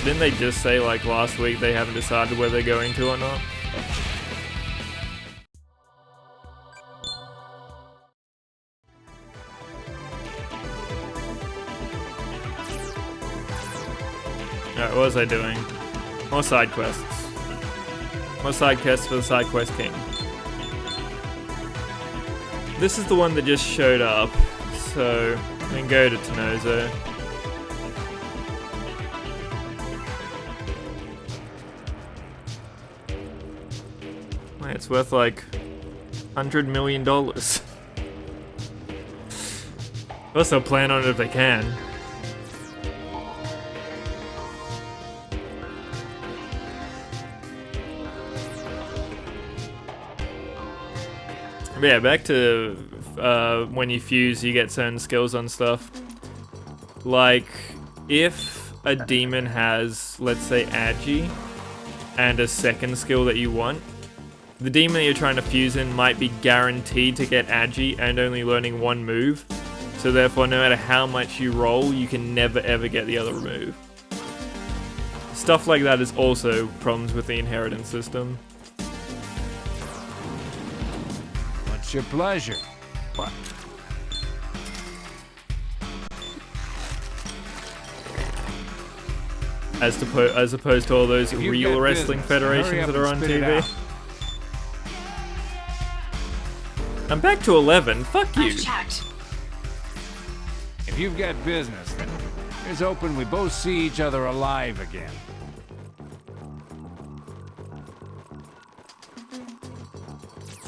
Didn't they just say, like, last week they haven't decided whether they're going to or not? Alright, what was I doing? More side quests. More side quests for the side quest king. This is the one that just showed up, so I can go to Tenozo. Wait, it's worth like $100 million. Also plan on it if they can. But yeah, back to when you fuse, you get certain skills on stuff. Like, if a demon has, let's say, Agi, and a second skill that you want, the demon that you're trying to fuse in might be guaranteed to get Agi and only learning one move. So therefore, no matter how much you roll, you can never ever get the other move. Stuff like that is also problems with the inheritance system. What's your pleasure? What? As opposed to all those real wrestling federations that are on TV. I'm back to 11. Fuck you. If you've got business, then here's hoping we both see each other alive again.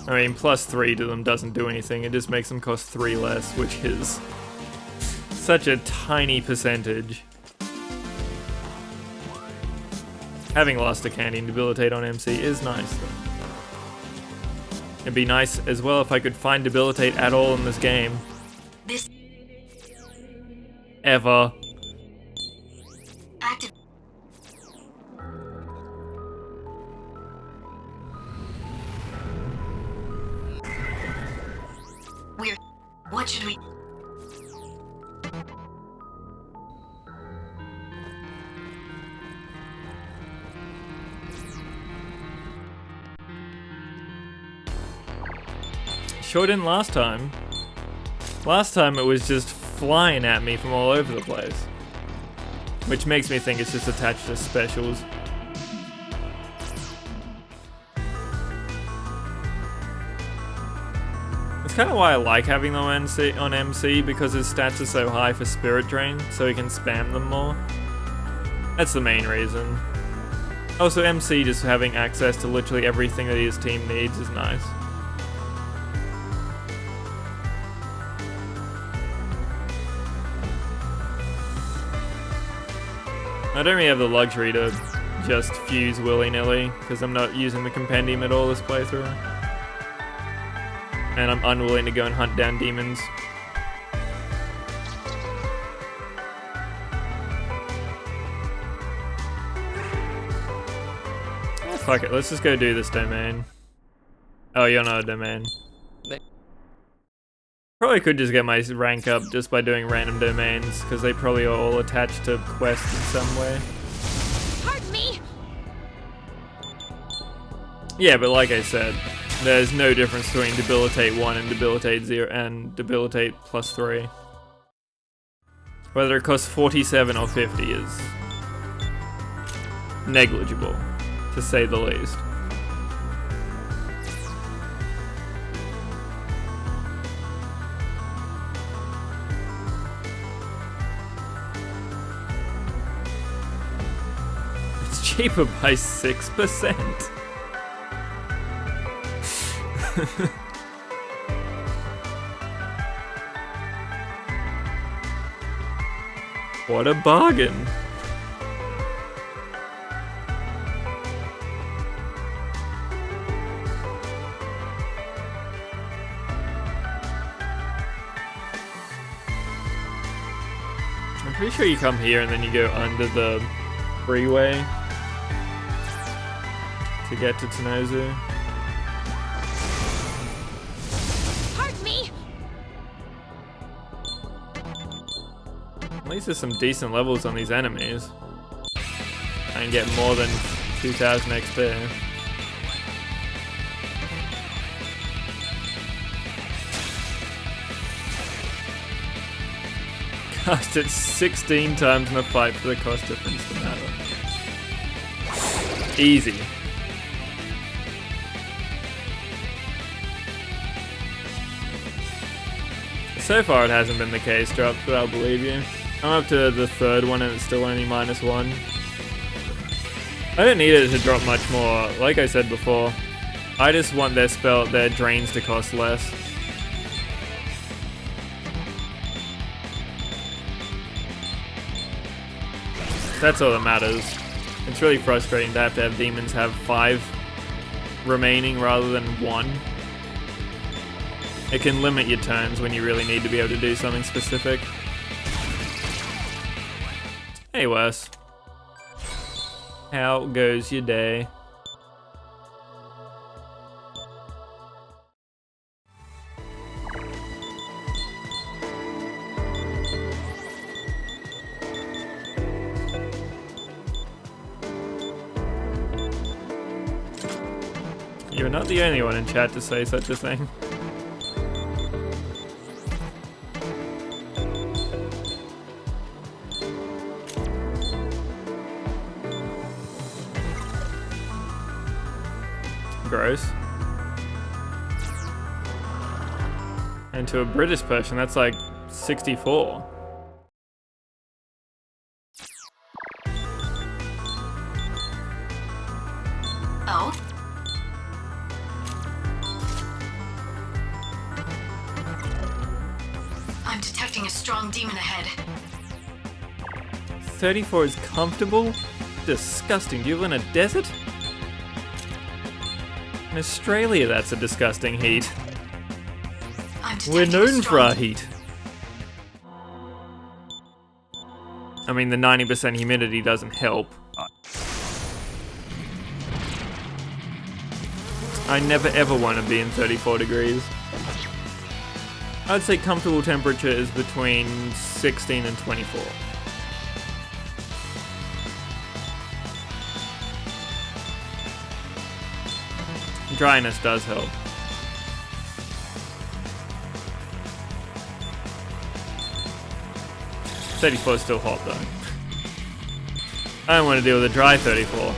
I mean, +3 to them doesn't do anything. It just makes them cost 3 less, which is such a tiny percentage. Having lost a candy and debilitate on MC is nice, though. It'd be nice as well if I could find debilitate at all in this game. This Ever. active. We're. What should we? Sure didn't last time. Last time it was just flying at me from all over the place. Which makes me think it's just attached to specials. It's kind of why I like having them on MC, because his stats are so high for Spirit Drain, so he can spam them more. That's the main reason. Also, MC just having access to literally everything that his team needs is nice. I don't really have the luxury to just fuse willy-nilly, because I'm not using the Compendium at all this playthrough. And I'm unwilling to go and hunt down demons. Fuck it, let's just go do this domain. Oh, you're not a domain. Probably could just get my rank up just by doing random domains, because they probably are all attached to quests in some way. Pardon me. Yeah, but like I said, there's no difference between Debilitate 1 and Debilitate 0 and Debilitate +3. Whether it costs 47 or 50 is negligible, to say the least. It's cheaper by 6%. What a bargain. I'm pretty sure you come here and then you go under the freeway to get to Tanozu. Pardon me. At least there's some decent levels on these enemies. I can get more than 2000 XP. Cast it 16 times in a fight for the cost difference to matter. Easy. So far it hasn't been the case, Drop, but I'll believe you. I'm up to the third one and it's still only -1. I don't need it to drop much more. Like I said before, I just want their drains to cost less. That's all that matters. It's really frustrating to have demons have 5 remaining rather than 1. It can limit your turns when you really need to be able to do something specific. Hey Wes. How goes your day? You're not the only one in chat to say such a thing. Gross. And to a British person, that's like 64. Oh? I'm detecting a strong demon ahead. 34 is comfortable? Disgusting. Do you live in a desert? In Australia, that's a disgusting heat. We're known for our heat. I mean, the 90% humidity doesn't help. I never ever want to be in 34 degrees. I'd say comfortable temperature is between 16 and 24. Dryness does help. 34 is still hot though. I don't want to deal with a dry 34.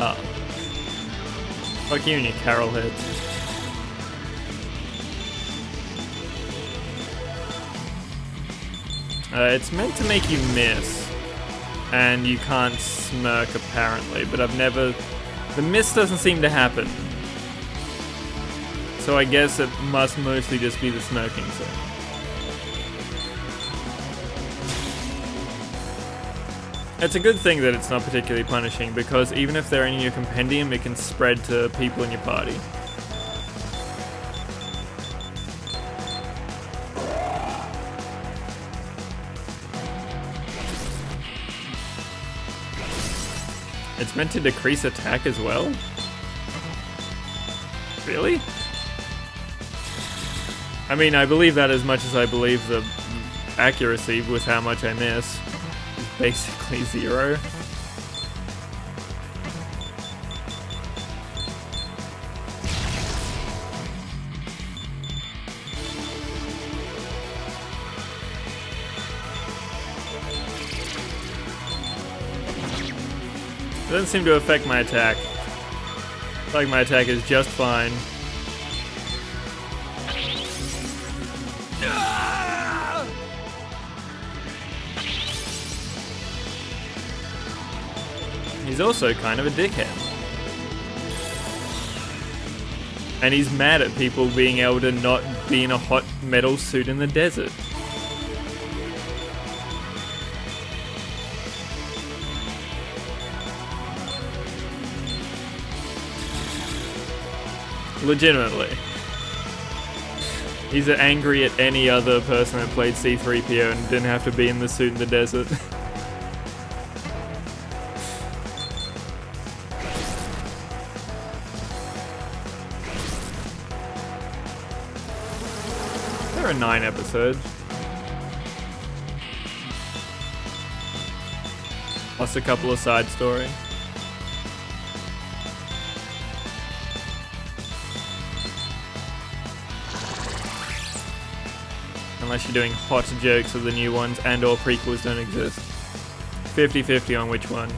Oh. Fuck you and your Carol heads. It's meant to make you miss, and you can't smirk apparently, but I've never... The miss doesn't seem to happen. So I guess it must mostly just be the smirking thing. It's a good thing that it's not particularly punishing, because even if they're in your compendium, it can spread to people in your party. It's meant to decrease attack as well? Really? I mean, I believe that as much as I believe the accuracy with how much I miss is basically 0. It doesn't seem to affect my attack. I feel like my attack is just fine. He's also kind of a dickhead. And he's mad at people being able to not be in a hot metal suit in the desert. Legitimately. He's angry at any other person that played C-3PO and didn't have to be in the suit in the desert. There are 9 episodes. Plus a couple of side stories. Unless you're doing hot jokes of the new ones and or prequels don't exist. 50-50 on which one.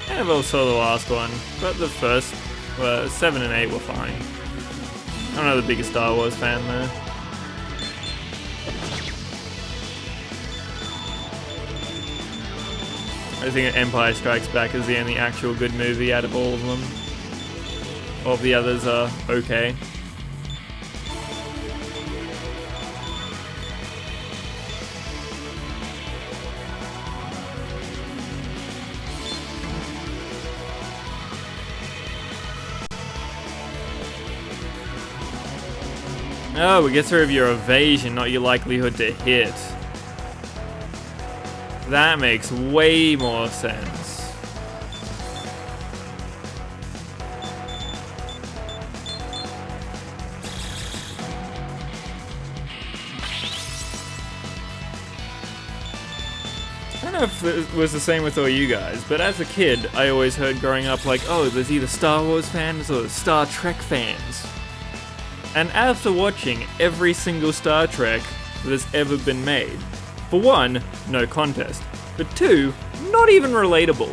Kind of also the last one, but the first 7 and 8 were fine. I'm not the biggest Star Wars fan though. I think Empire Strikes Back is the only actual good movie out of all of them. All of the others are okay. Oh, we get to review your evasion, not your likelihood to hit. That makes way more sense. I don't know if it was the same with all you guys, but as a kid, I always heard growing up like, oh, there's either Star Wars fans or Star Trek fans. And after watching every single Star Trek that has ever been made, for one, no contest. For two, not even relatable.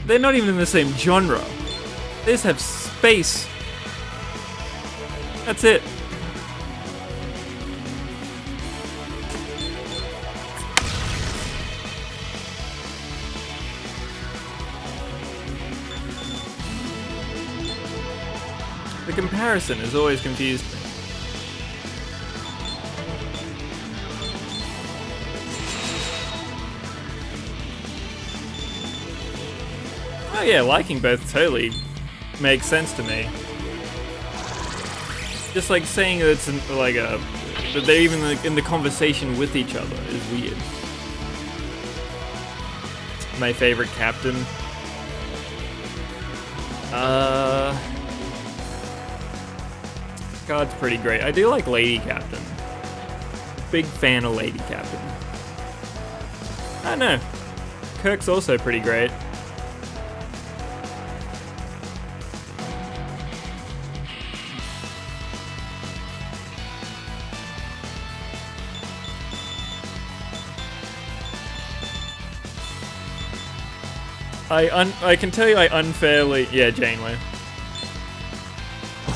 They're not even in the same genre. They just have space. That's it. The comparison has always confused me. Oh yeah, liking both totally makes sense to me. Just like saying that it's like a that they're even in the conversation with each other is weird. My favorite captain. God's pretty great. I do like Lady Captain. Big fan of Lady Captain. I don't know. Kirk's also pretty great. I can tell you I unfairly... Yeah, Janeway.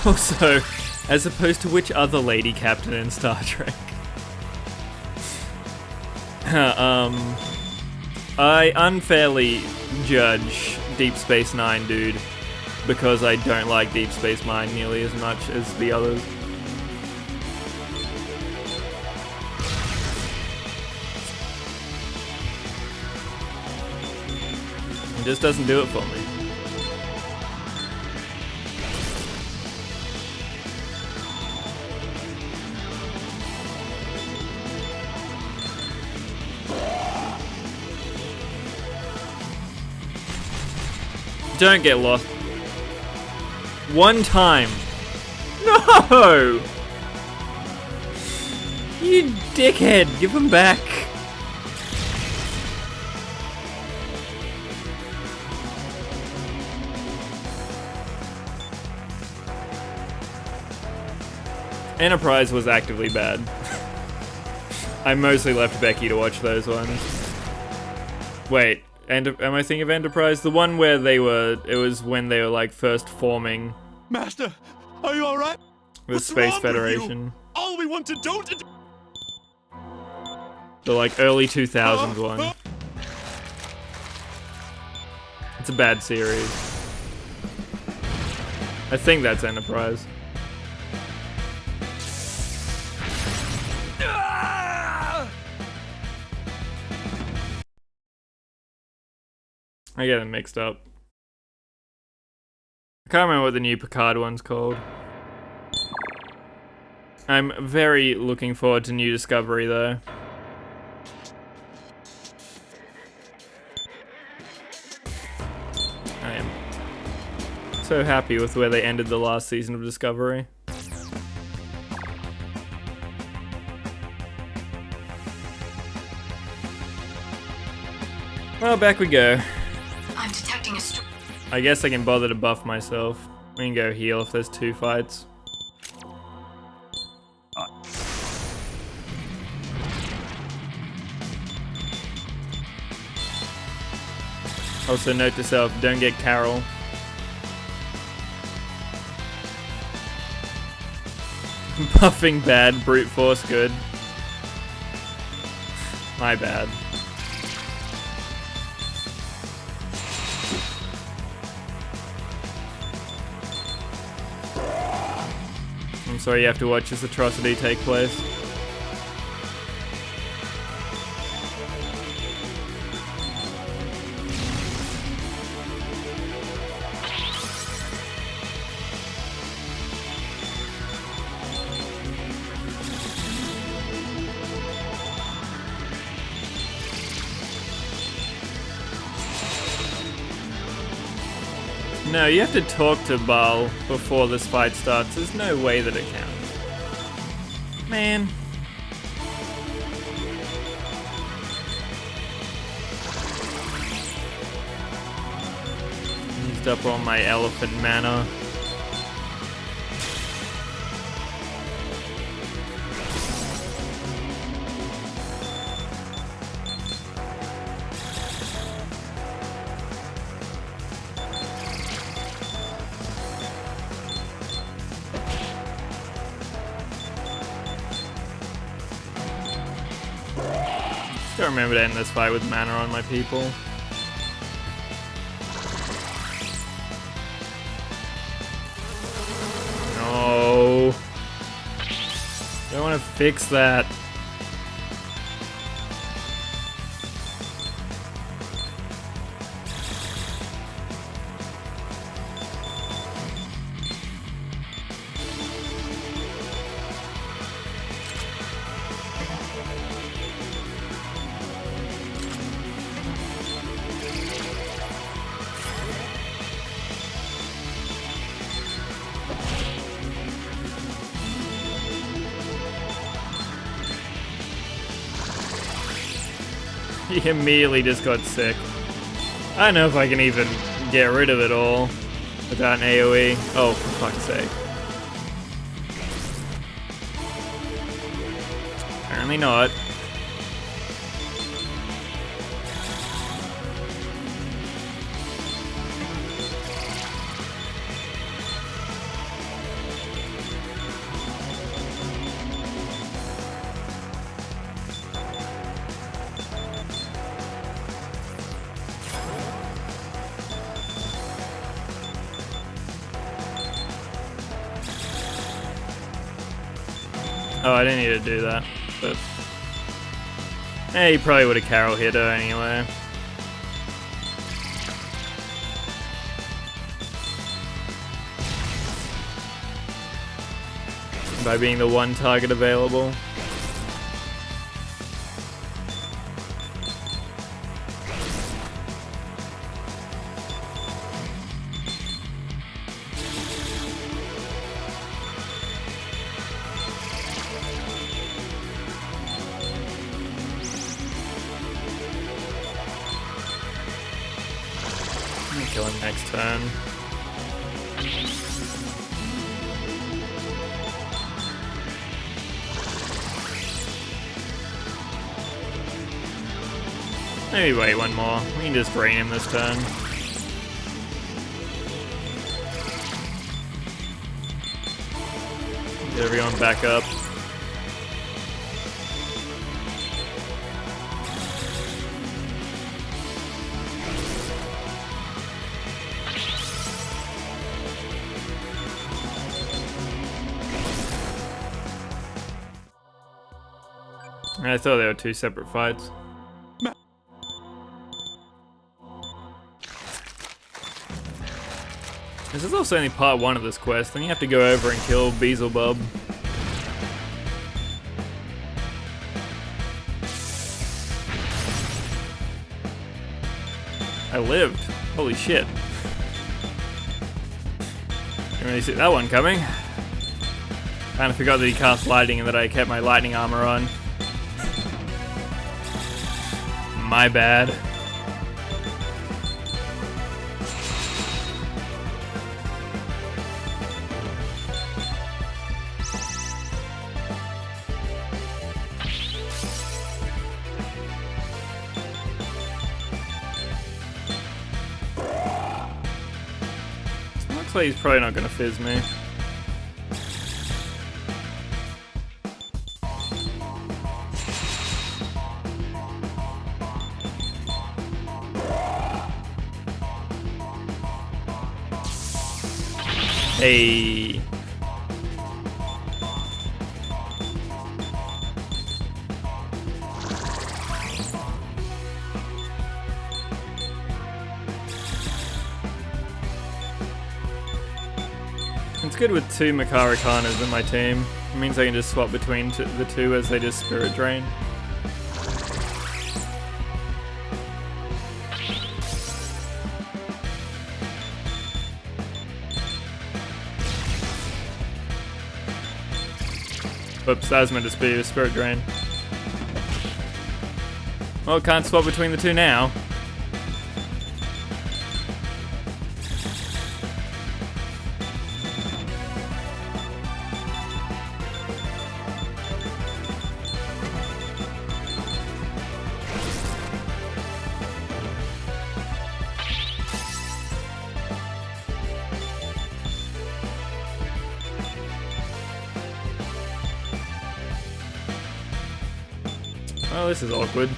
Also, as opposed to which other lady captain in Star Trek? I unfairly judge Deep Space Nine, dude, because I don't like Deep Space Nine nearly as much as the others. It just doesn't do it for me. Don't get lost. One time. No! You dickhead, give him back. Enterprise was actively bad. I mostly left Becky to watch those ones. Wait, am I thinking of Enterprise? The one where it was when they were like first forming. Master, are you alright? The Space Federation. All we want to do to... The like early 2000s one. It's a bad series. I think that's Enterprise. I get them mixed up. I can't remember what the new Picard one's called. I'm very looking forward to New Discovery though. I am so happy with where they ended the last season of Discovery. Well, back we go. I'm detecting a I guess I can bother to buff myself. We can go heal if there's 2 fights. Also note to self, don't get Carol. Buffing bad, brute force good. My bad. I'm sorry you have to watch this atrocity take place. No, you have to talk to Baal before this fight starts. There's no way that it counts. Man. Used up all my elephant mana. Still remember to end this fight with mana on my people. No. Don't want to fix that. He immediately just got sick. I don't know if I can even get rid of it all without an AoE. Oh, for fuck's sake. Apparently not. Oh, I didn't need to do that, but... he probably would have Carol hit her anyway. By being the one target available. Kill him next turn. Maybe wait one more. We can just drain him this turn. Get everyone back up. I thought they were two separate fights. This is also only part 1 of this quest, then you have to go over and kill Beelzebub. I lived. Holy shit. Didn't really see that one coming. Kinda forgot that he cast lightning and that I kept my lightning armor on. My bad. Looks like he's probably not gonna fizz me. Hey. It's good with 2 Makarakanas in my team. It means I can just swap between the two as they just spirit drain. Whoops, that was meant to be a spirit drain. Well, can't swap between the two now. Well, this is awkward.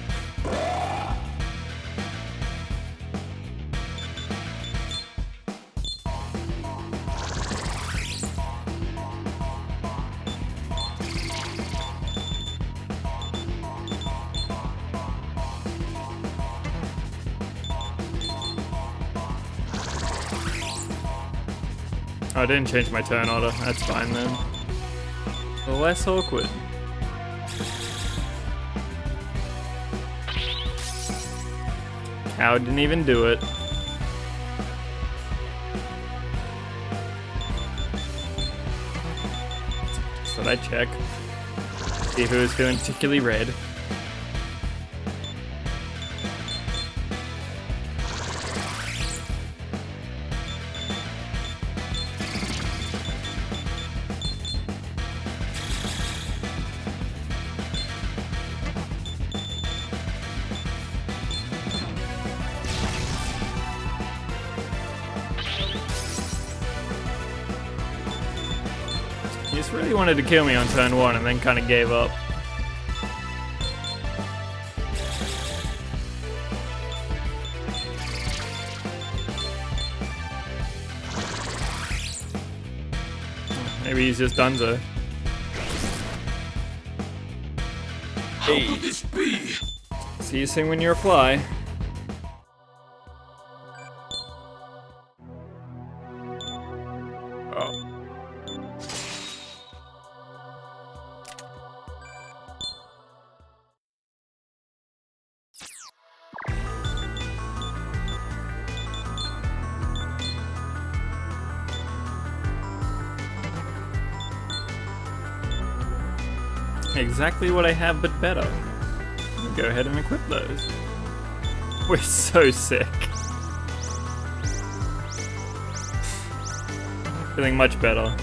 Oh, I didn't change my turn order. That's fine then. Less awkward. Cow didn't even do it. Just thought I'd check. See if it was feeling particularly red. He just really wanted to kill me on turn 1 and then kind of gave up. Maybe he's just donezo. How could this be? See you soon when you're a fly. Exactly what I have, but better. Go ahead and equip those. We're so sick. Feeling much better.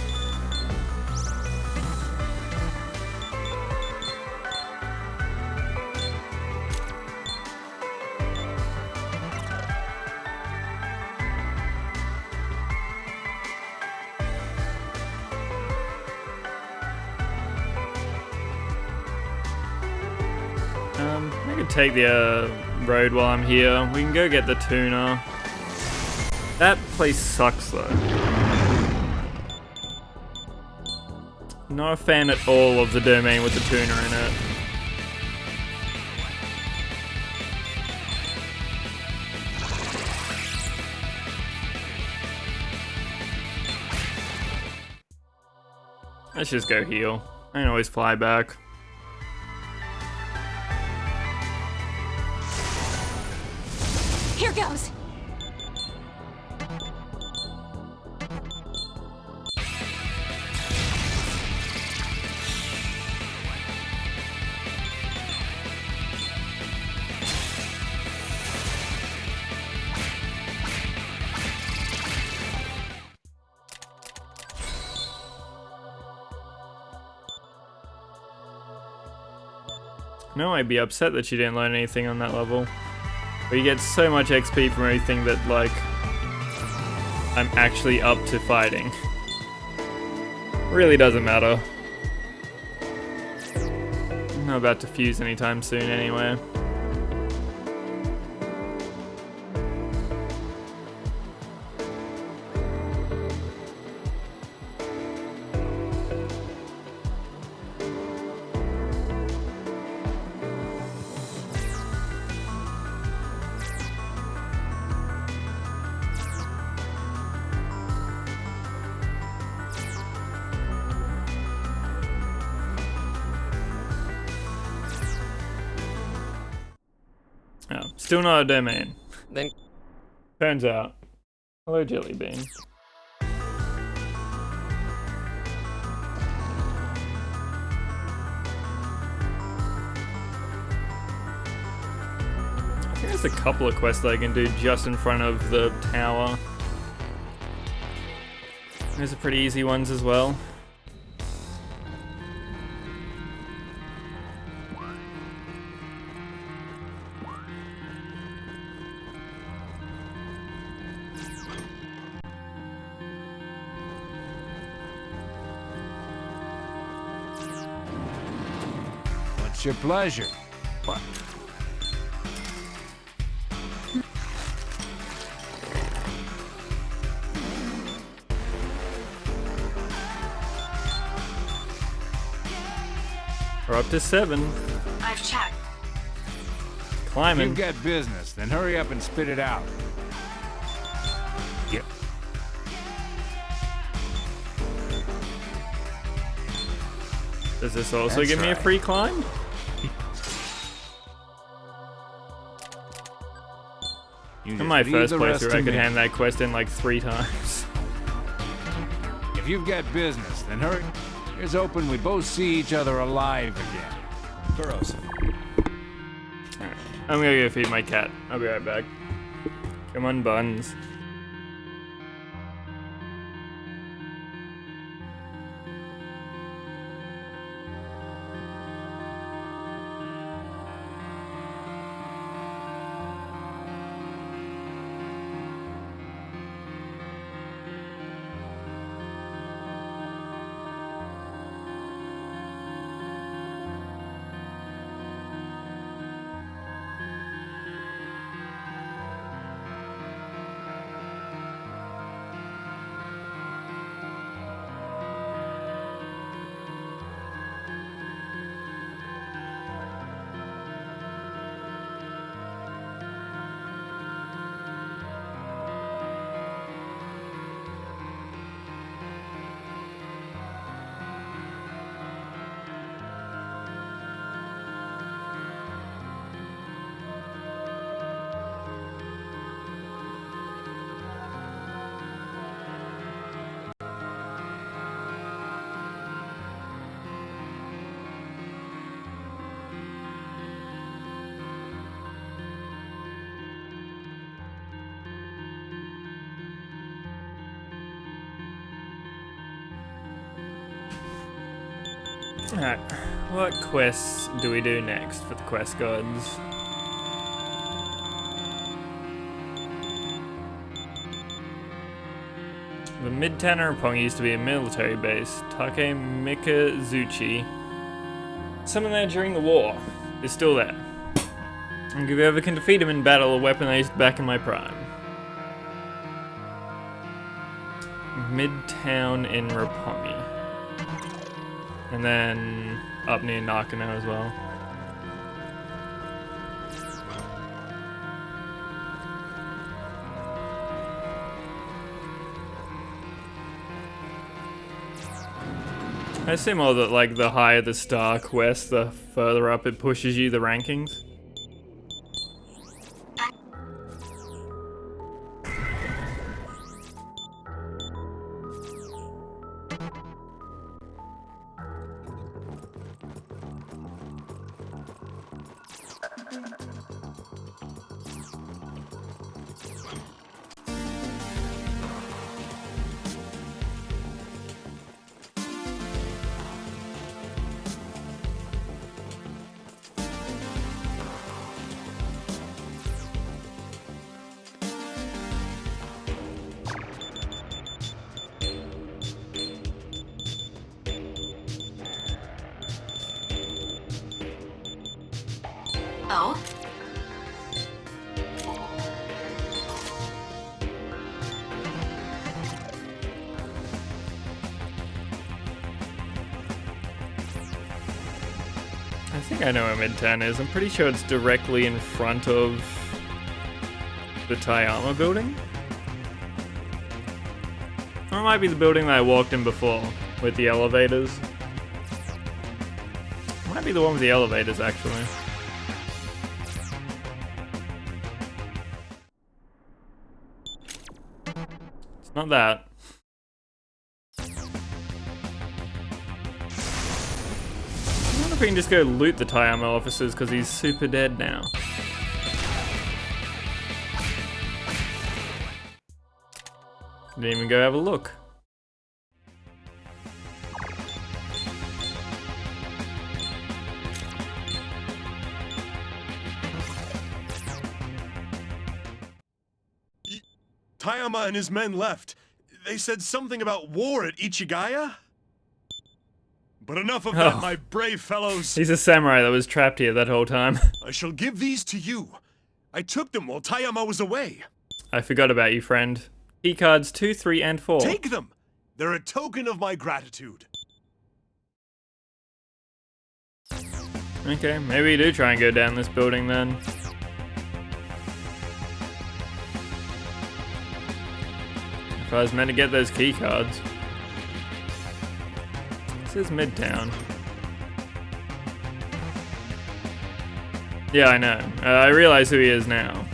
I could take the road while I'm here. We can go get the tuna. That place sucks though. Not a fan at all of the domain with the tuna in it. Let's just go heal. I can always fly back. Here goes. No, I'd be upset that she didn't learn anything on that level. But you get so much XP from everything that, like, I'm actually up to fighting. Really doesn't matter. I'm not about to fuse anytime soon anyway. Oh, still not a domain. Then Turns out. Hello, Jelly Bean. I think there's a couple of quests that I can do just in front of the tower. Those are pretty easy ones as well. What's your pleasure? What? We're up to 7. I've checked. If Climbing. you've got business, then hurry up and spit it out. Yep. Does this also That's give me a right. free climb? You In just my leave first the rest playthrough, to I could me. hand that quest in like 3 times. If you've got business, then hurry. Here's hoping we both see each other alive again. Burrows. Alright, I'm gonna go feed my cat. I'll be right back. Come on, Buns. Alright, what quests do we do next for the quest gods? The Midtown Roppongi used to be a military base. Take Mikazuchi, summoned there during the war, is still there. And if you ever can defeat him in battle, a weapon I used back in my prime. Midtown in Roppongi. And then up near Nakano as well. I assume all that, like, the higher the star quest, the further up it pushes you the rankings. Oh? I think I know where Midtown is. I'm pretty sure it's directly in front of the Tayama building. Or it might be the building that I walked in before, with the elevators. It might be the one with the elevators, actually. It's not that. I wonder if we can just go loot the Tayama officers because he's super dead now. Didn't even go have a look. Tayama and his men left. They said something about war at Ichigaya? But enough of that, my brave fellows. He's a samurai that was trapped here that whole time. I shall give these to you. I took them while Tayama was away. I forgot about you, friend. Key cards 2, 3, and 4. Take them! They're a token of my gratitude. Okay, maybe we do try and go down this building then. If I was meant to get those key cards. This is Midtown. Yeah, I know. I realize who he is now.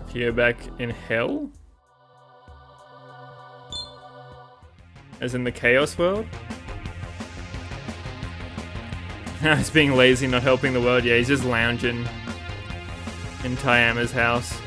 If you go back in hell? As in the Chaos World? He's being lazy, not helping the world. Yeah, he's just lounging in Tayama's house.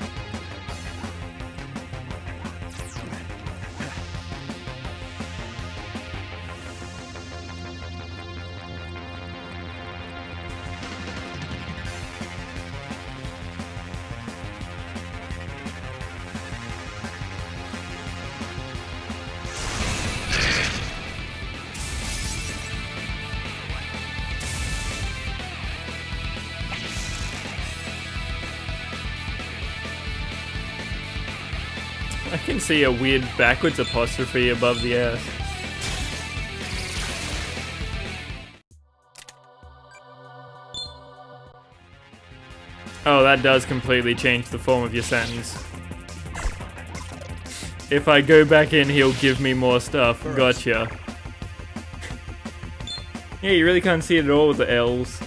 I can see a weird backwards apostrophe above the S. Oh, that does completely change the form of your sentence. If I go back in, he'll give me more stuff. Gotcha. Yeah, you really can't see it at all with the L's.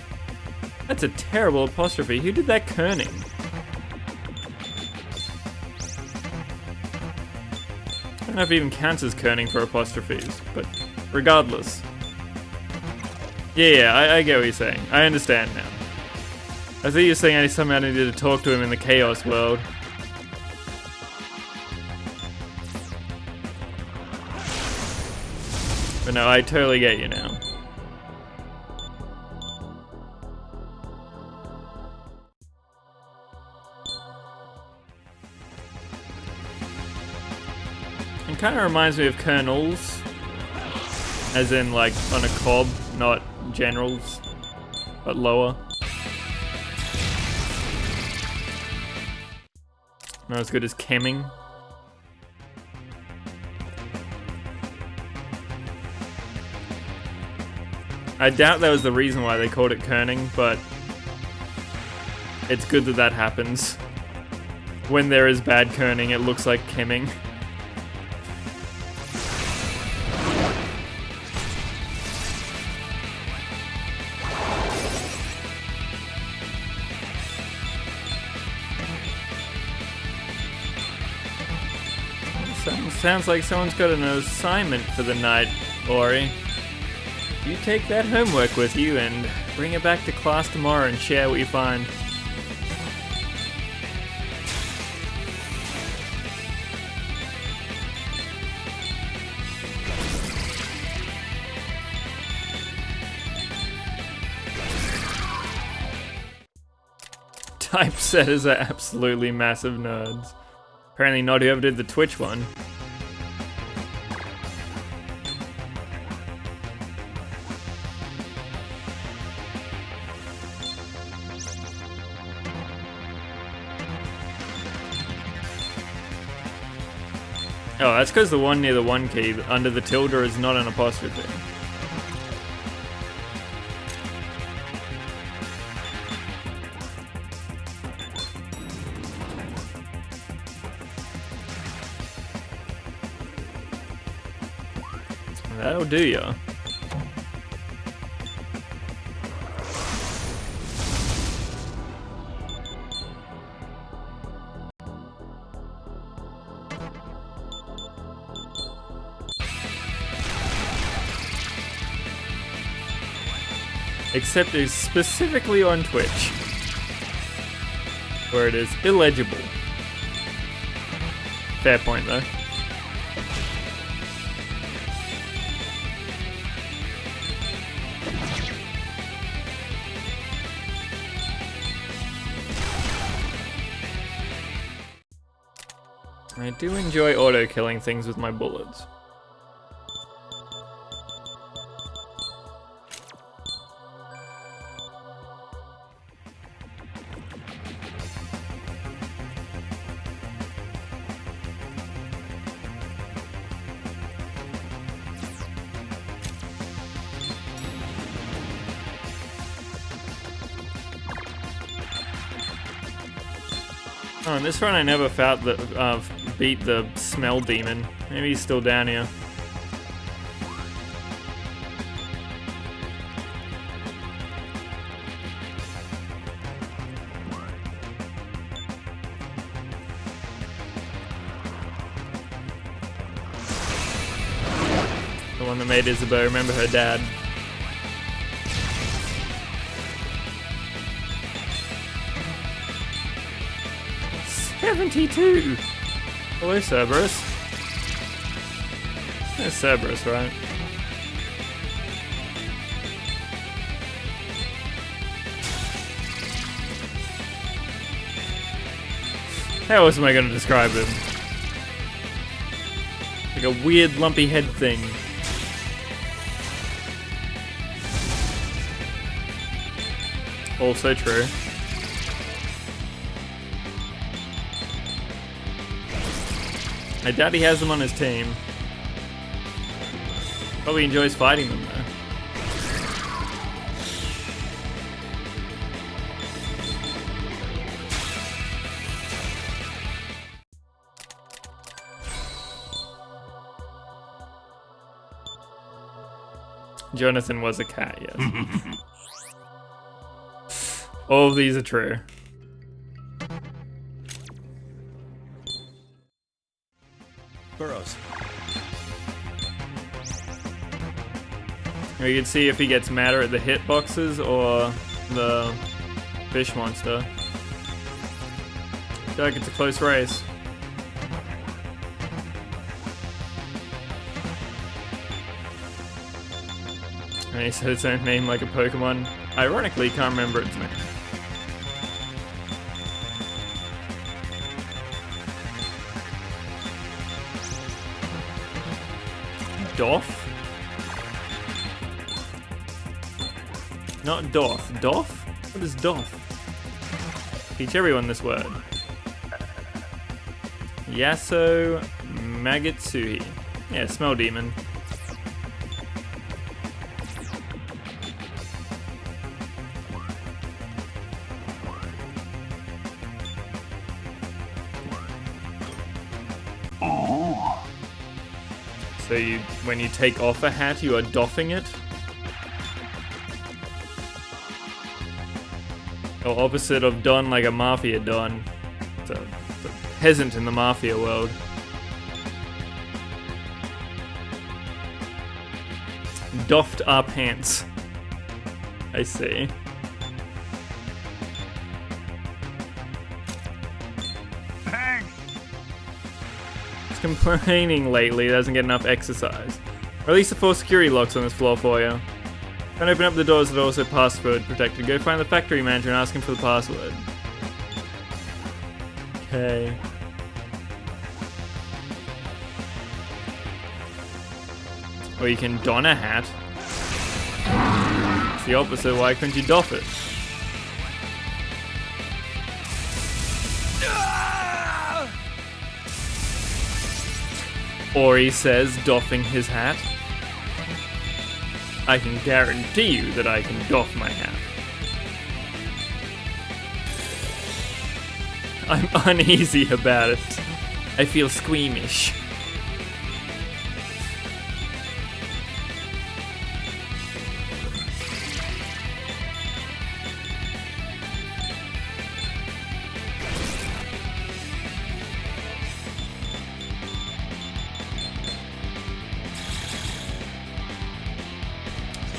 That's a terrible apostrophe. Who did that kerning? I don't know if it even counts as kerning for apostrophes, but regardless. Yeah, I get what you're saying. I understand now. I think you're saying I somehow needed to talk to him in the Chaos world. But no, I totally get you now. It kind of reminds me of colonels, as in like on a cob, not generals, but lower. Not as good as chemming. I doubt that was the reason why they called it kerning, but it's good that that happens. When there is bad kerning, it looks like chemming. Sounds like someone's got an assignment for the night, Ori. You take that homework with you and bring it back to class tomorrow and share what you find. Typesetters are absolutely massive nerds. Apparently not whoever did the Twitch one. Oh, that's because the one near the one key under the tilde is not an apostrophe. That'll do ya. Except it's specifically on Twitch, where it is illegible. Fair point though. I do enjoy auto-killing things with my bullets. Oh, in this run I never felt that beat the smell demon. Maybe he's still down here. The one that made Isabeau remember her dad. '72! Hello, Cerberus. There's Cerberus, right? How else am I going to describe him? Like a weird lumpy head thing. Also true. I doubt he has them on his team. Probably enjoys fighting them though. Jonathan was a cat, yes. All of these are true. Burrows. We can see if he gets madder at the hitboxes or the fish monster. I feel like it's a close race. And he said its own name like a Pokemon. Ironically, can't remember its name. Doff? Not doff. Doff? What is doff? Teach everyone this word. Yaso Magitsui. Yeah, smell demon. So when you take off a hat, you are doffing it? Or opposite of don, like a mafia don. It's a peasant in the mafia world. Doffed our pants. I see. Complaining lately doesn't get enough exercise. Release the 4 security locks on this floor for you. Don't open up the doors that are also password protected. Go find the factory manager and ask him for the password. Okay. Or you can don a hat. It's the opposite, why couldn't you doff it? Or he says, doffing his hat. I can guarantee you that I can doff my hat. I'm uneasy about it. I feel squeamish.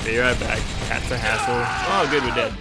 Be right back. Cat's a hassle. Oh, good, we're dead.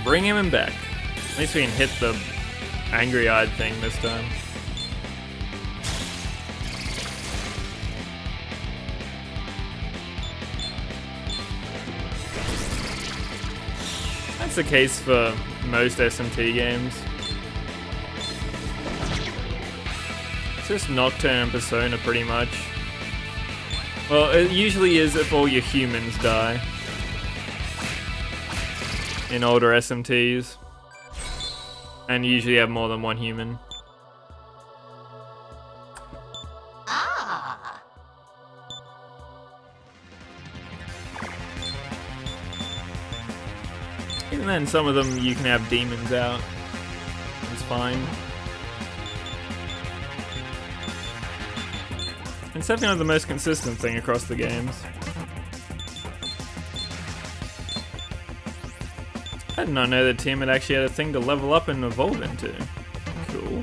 Bring him back. At least we can hit the angry-eyed thing this time. That's the case for most SMT games. It's just Nocturne and Persona pretty much. Well, it usually is if all your humans die. In older SMTs. And you usually have more than one human. Ah. Even then, some of them you can have demons out. It's fine. It's definitely the most consistent thing across the games. I did not know that Tiamat actually had a thing to level up and evolve into. Cool.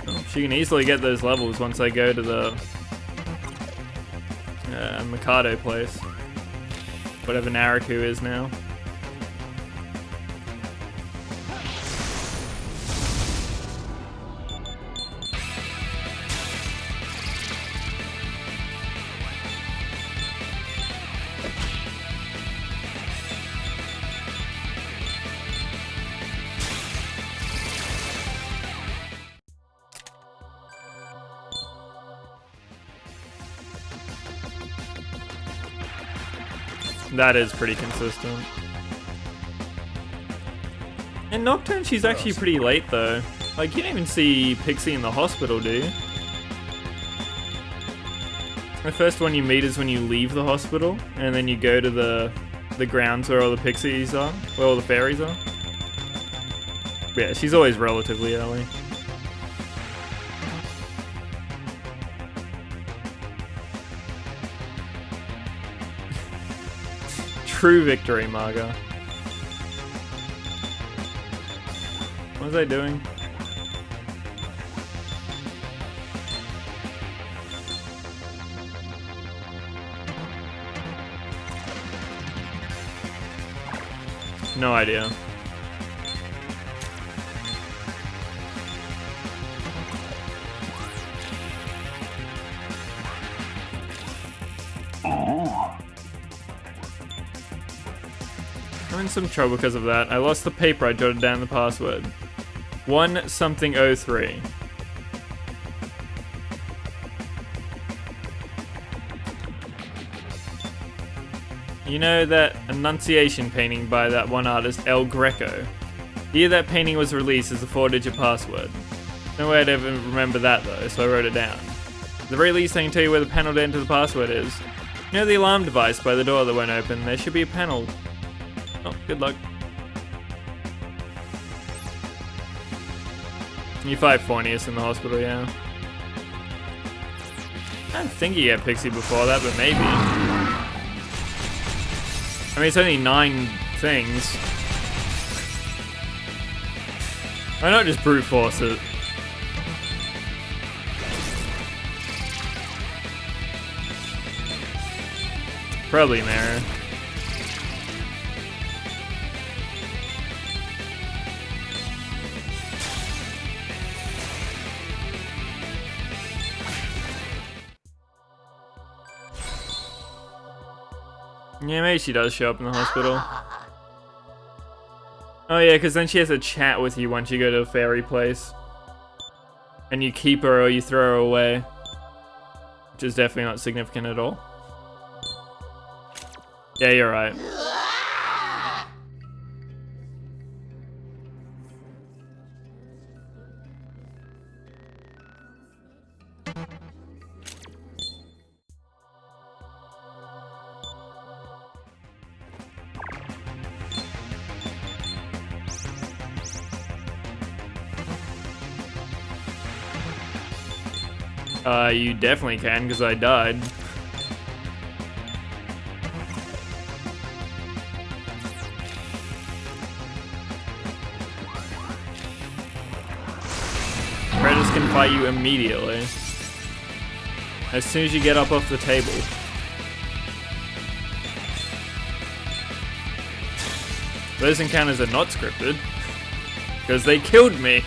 Oh, she can easily get those levels once I go to the Mikado place. Whatever Naraku is now. That is pretty consistent. In Nocturne, she's actually pretty late though. Like, you don't even see Pixie in the hospital, do you? The first one you meet is when you leave the hospital, and then you go to the grounds where all the pixies are, where all the fairies are. Yeah, she's always relatively early. True victory, Marga. What was I doing? No idea. I'm in some trouble because of that. I lost the paper I jotted down the password. 1-something-03. You know that Annunciation painting by that one artist, El Greco? The year that painting was released is a 4-digit password. No way I'd ever remember that though, so I wrote it down. At the very least, I can tell you where the panel to enter the password is. You know the alarm device by the door that won't open? There should be a panel. Oh, good luck. You fight Fornius in the hospital, yeah. I don't think you get Pixie before that, but maybe. I mean, it's only 9 things. Why not just brute force it? Probably Mara. Yeah, maybe she does show up in the hospital. Oh yeah, because then she has a chat with you once you go to a fairy place. And you keep her or you throw her away. Which is definitely not significant at all. Yeah, you're right. You definitely can, because I died. Predators can fight you immediately. As soon as you get up off the table. Those encounters are not scripted. Because they killed me.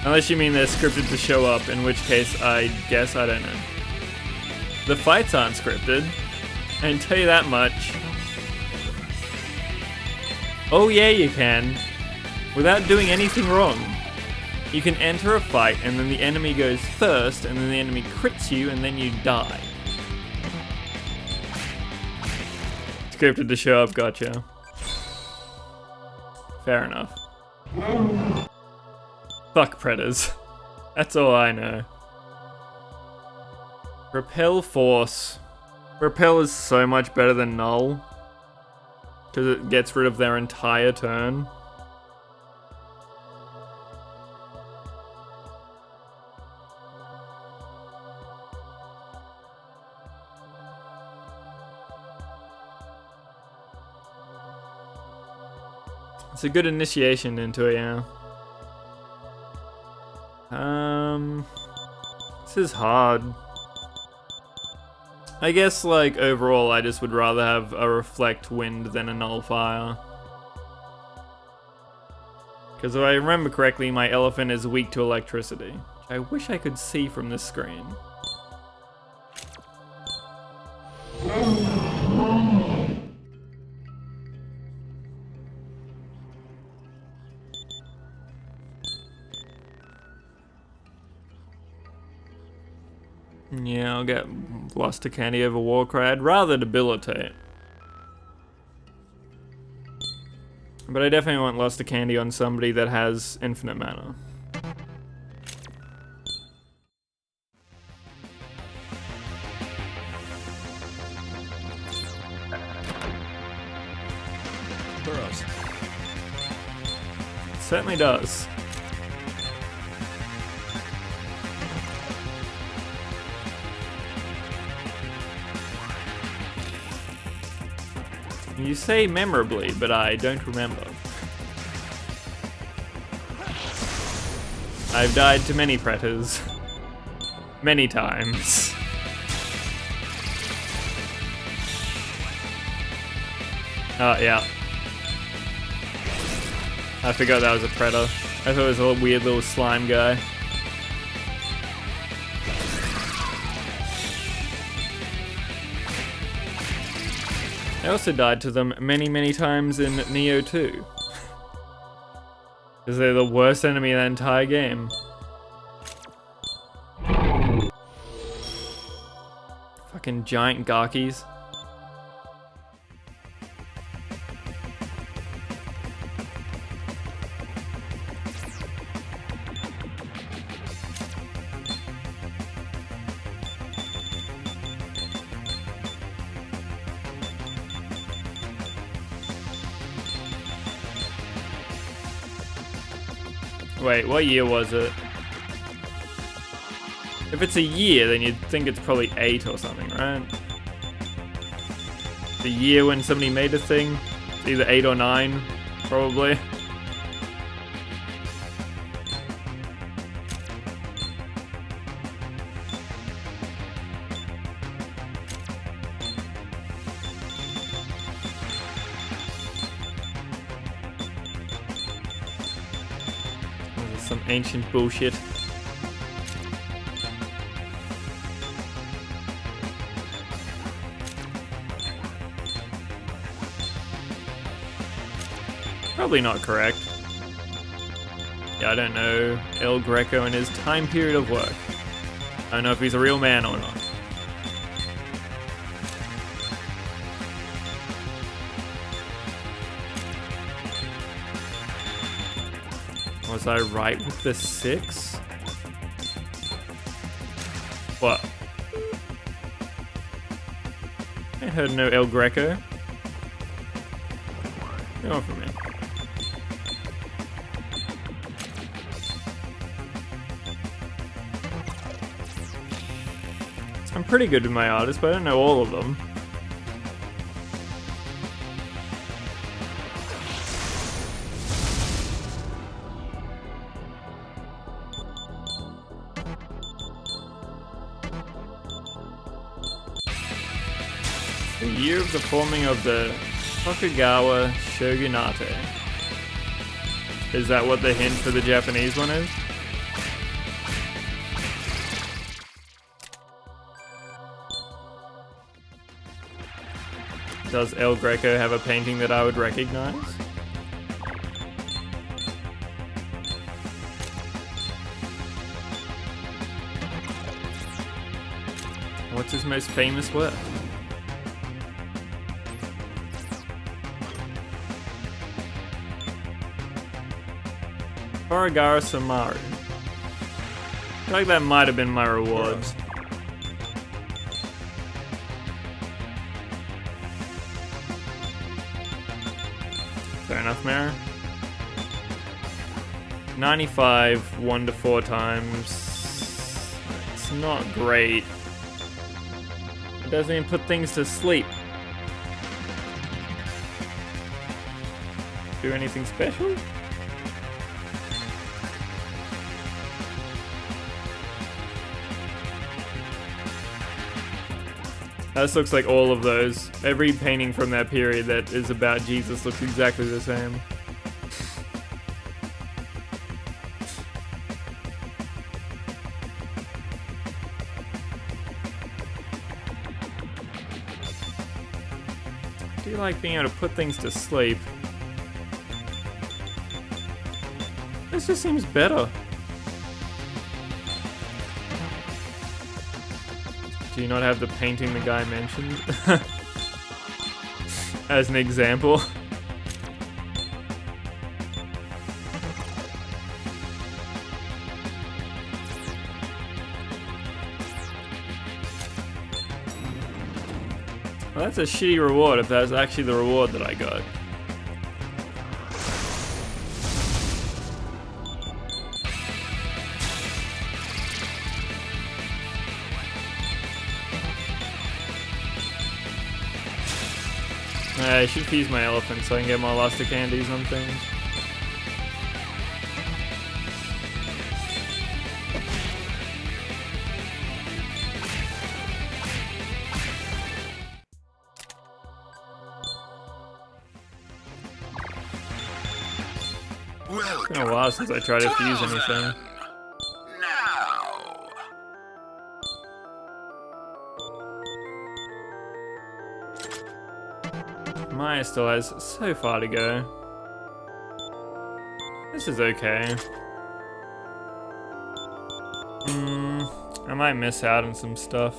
Unless you mean they're scripted to show up, in which case I guess I don't know. The fights aren't scripted. I can tell you that much. Oh yeah, you can. Without doing anything wrong. You can enter a fight and then the enemy goes first and then the enemy crits you and then you die. Scripted to show up, gotcha. Fair enough. Fuck Predators. That's all I know. Repel Force. Repel is so much better than Null. Because it gets rid of their entire turn. It's a good initiation into it, yeah. This is hard. I guess, like, overall, I just would rather have a Reflect Wind than a Nullifier. Because if I remember correctly, my elephant is weak to electricity. Which I wish I could see from this screen. Yeah, I'll get Luster Candy over Warcry. I'd rather Debilitate. But I definitely want Luster Candy on somebody that has infinite mana. Burrows. It certainly does. You say memorably, but I don't remember. I've died to many predators. Many times. Oh, yeah. I forgot that was a predator. I thought it was a weird little slime guy. I also died to them many, many times in Neo 2. Because they're the worst enemy in that entire game. Fucking giant Garkies. Wait, what year was it? If it's a year, then you'd think it's probably 8 or something, right? The year when somebody made a thing? It's either 8 or 9, probably. Some ancient bullshit. Probably not correct. Yeah, I don't know El Greco and his time period of work. I don't know if he's a real man or not. Was I right with the 6? What? I heard no El Greco. Go on for me. I'm pretty good with my artists, but I don't know all of them. The year of the forming of the Tokugawa Shogunate. Is that what the hint for the Japanese one is? Does El Greco have a painting that I would recognize? What's his most famous work? Korigara Samaru. I feel like that might have been my reward. Fair enough, Mara. 95, 1 to 4 times. It's not great. It doesn't even put things to sleep. Do anything special? This looks like all of those. Every painting from that period that is about Jesus looks exactly the same. I do like being able to put things to sleep. This just seems better. Do you not have the painting the guy mentioned? As an example. Well, that's a shitty reward if that's actually the reward that I got. I should feed my elephant so I can get more luster candies on things. It's been a while since I tried to fuse anything. Maya still has so far to go. This is okay. I might miss out on some stuff.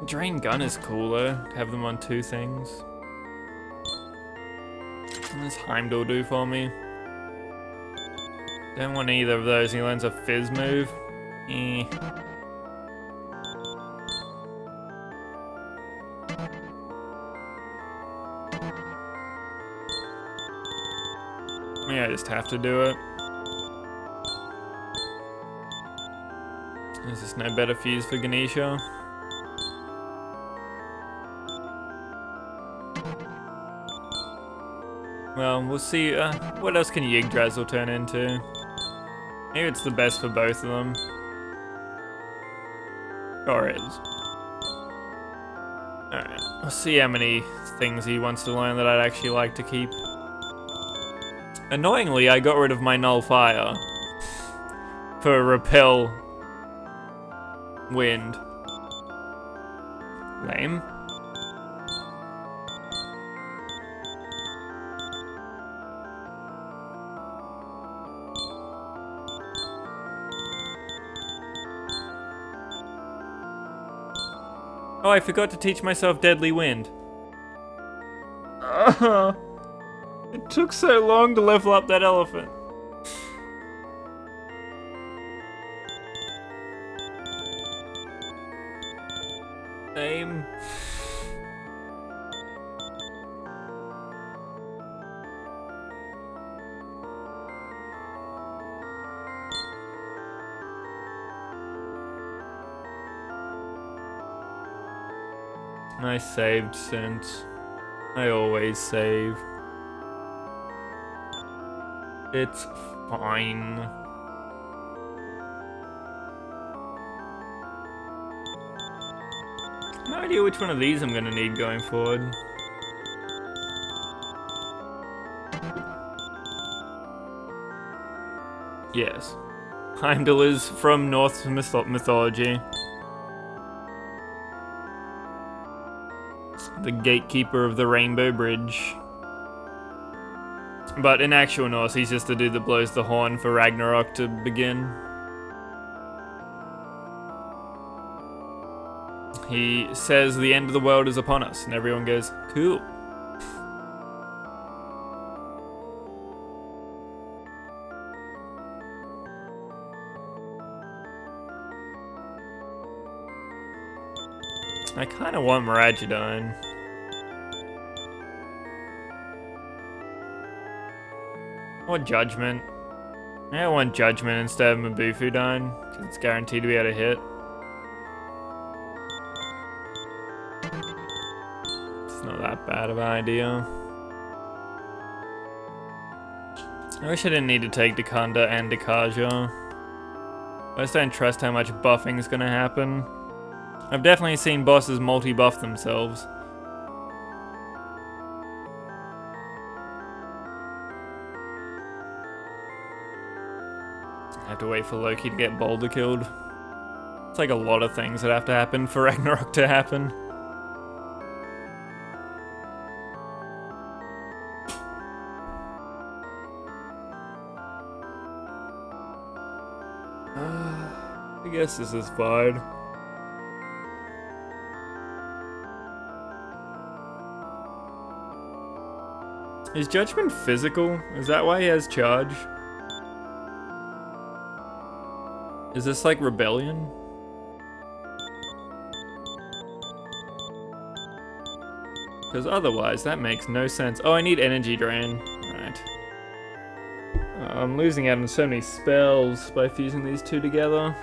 Drain gun is cooler. Have them on 2 things. What does Heimdall do for me? Don't want either of those. He learns a fizz move. Eh. Yeah, I just have to do it. There's just no better fuse for Ganesha. Well, we'll see. What else can Yggdrasil turn into? Maybe it's the best for both of them. Or it is. Alright, I'll see how many things he wants to learn that I'd actually like to keep. Annoyingly, I got rid of my Null Fire for Repel Wind. Lame. Oh, I forgot to teach myself Deadly Wind. It took so long to level up that elephant. Same. I saved since. I always save. It's fine. No idea which one of these I'm gonna need going forward. Yes. Heimdall is from Norse mythology. The gatekeeper of the Rainbow Bridge. But in actual Norse, he's just the dude that blows the horn for Ragnarok to begin. He says the end of the world is upon us, and everyone goes, cool. I kinda want Miragidine. Or Judgment. I want Judgment instead of Mabufudine, because it's guaranteed to be able to hit. It's not that bad of an idea. I wish I didn't need to take Dakanda and Dakaja. I just don't trust how much buffing's gonna happen. I've definitely seen bosses multi-buff themselves. I have to wait for Loki to get Boulder killed. It's like a lot of things that have to happen for Ragnarok to happen. I guess this is fine. Is Judgment physical? Is that why he has charge? Is this like Rebellion? Because otherwise, that makes no sense. Oh, I need energy drain. Right. I'm losing out on so many spells by fusing these two together.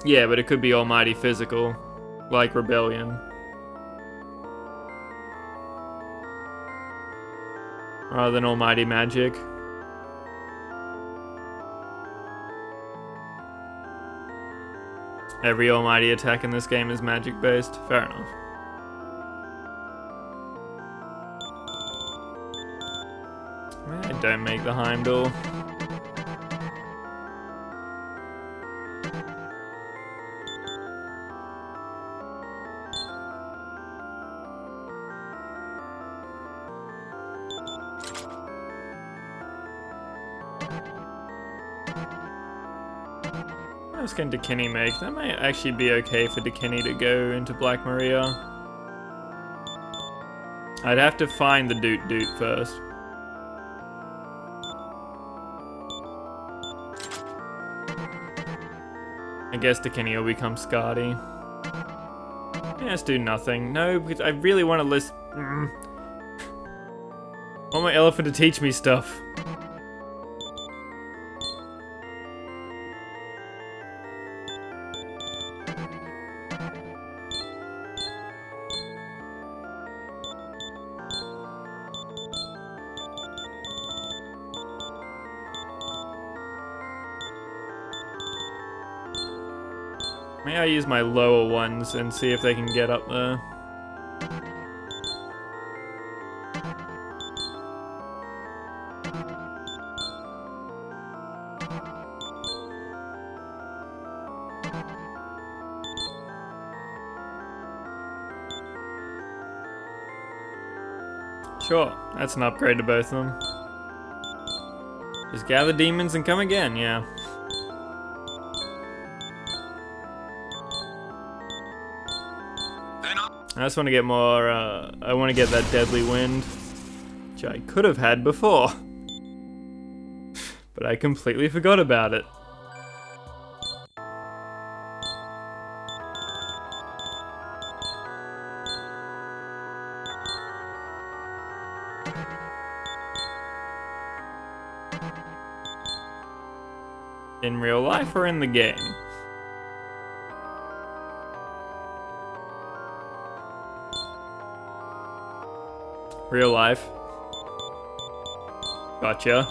Yeah, but it could be almighty physical, like Rebellion. Rather than almighty magic. Every almighty attack in this game is magic based. Fair enough. I don't make the Heimdall. What else can Dakini make? That might actually be okay for Dakini to go into Black Maria. I'd have to find the Doot Doot first. I guess Dakini will become Skadi. Yeah, let's do nothing. No, because I really want to list. I want my elephant to teach me stuff. May I use my lower ones and see if they can get up there? Sure, that's an upgrade to both of them. Just gather demons and come again, yeah. I just want to get more, I want to get that Deadly Wind, which I could have had before. But I completely forgot about it. In real life or in the game? Real life. Gotcha.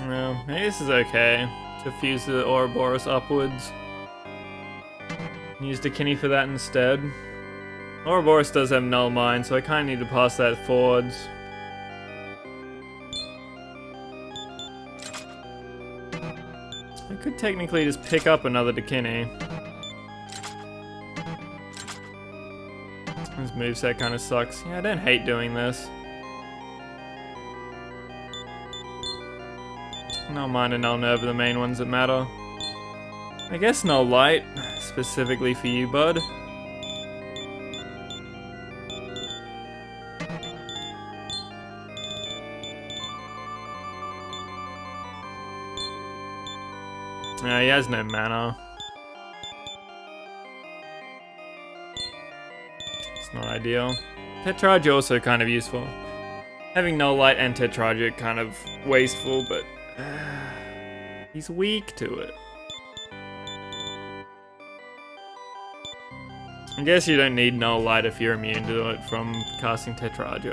No, maybe this is okay. To fuse the Ouroboros upwards. Use Dakini for that instead. Ouroboros does have null mine, so I kinda need to pass that forwards. I could technically just pick up another Dakini. This moveset kinda sucks. Yeah, I don't hate doing this. Null Mine and Null Nerve are the main ones that matter. I guess Null Light, specifically for you, bud. Yeah, he has no mana. It's not ideal. Tetrarch also kind of useful. Having Null Light and Tetrarch kind of wasteful, but he's weak to it. I guess you don't need Null Light if you're immune to it from casting Tetrarch.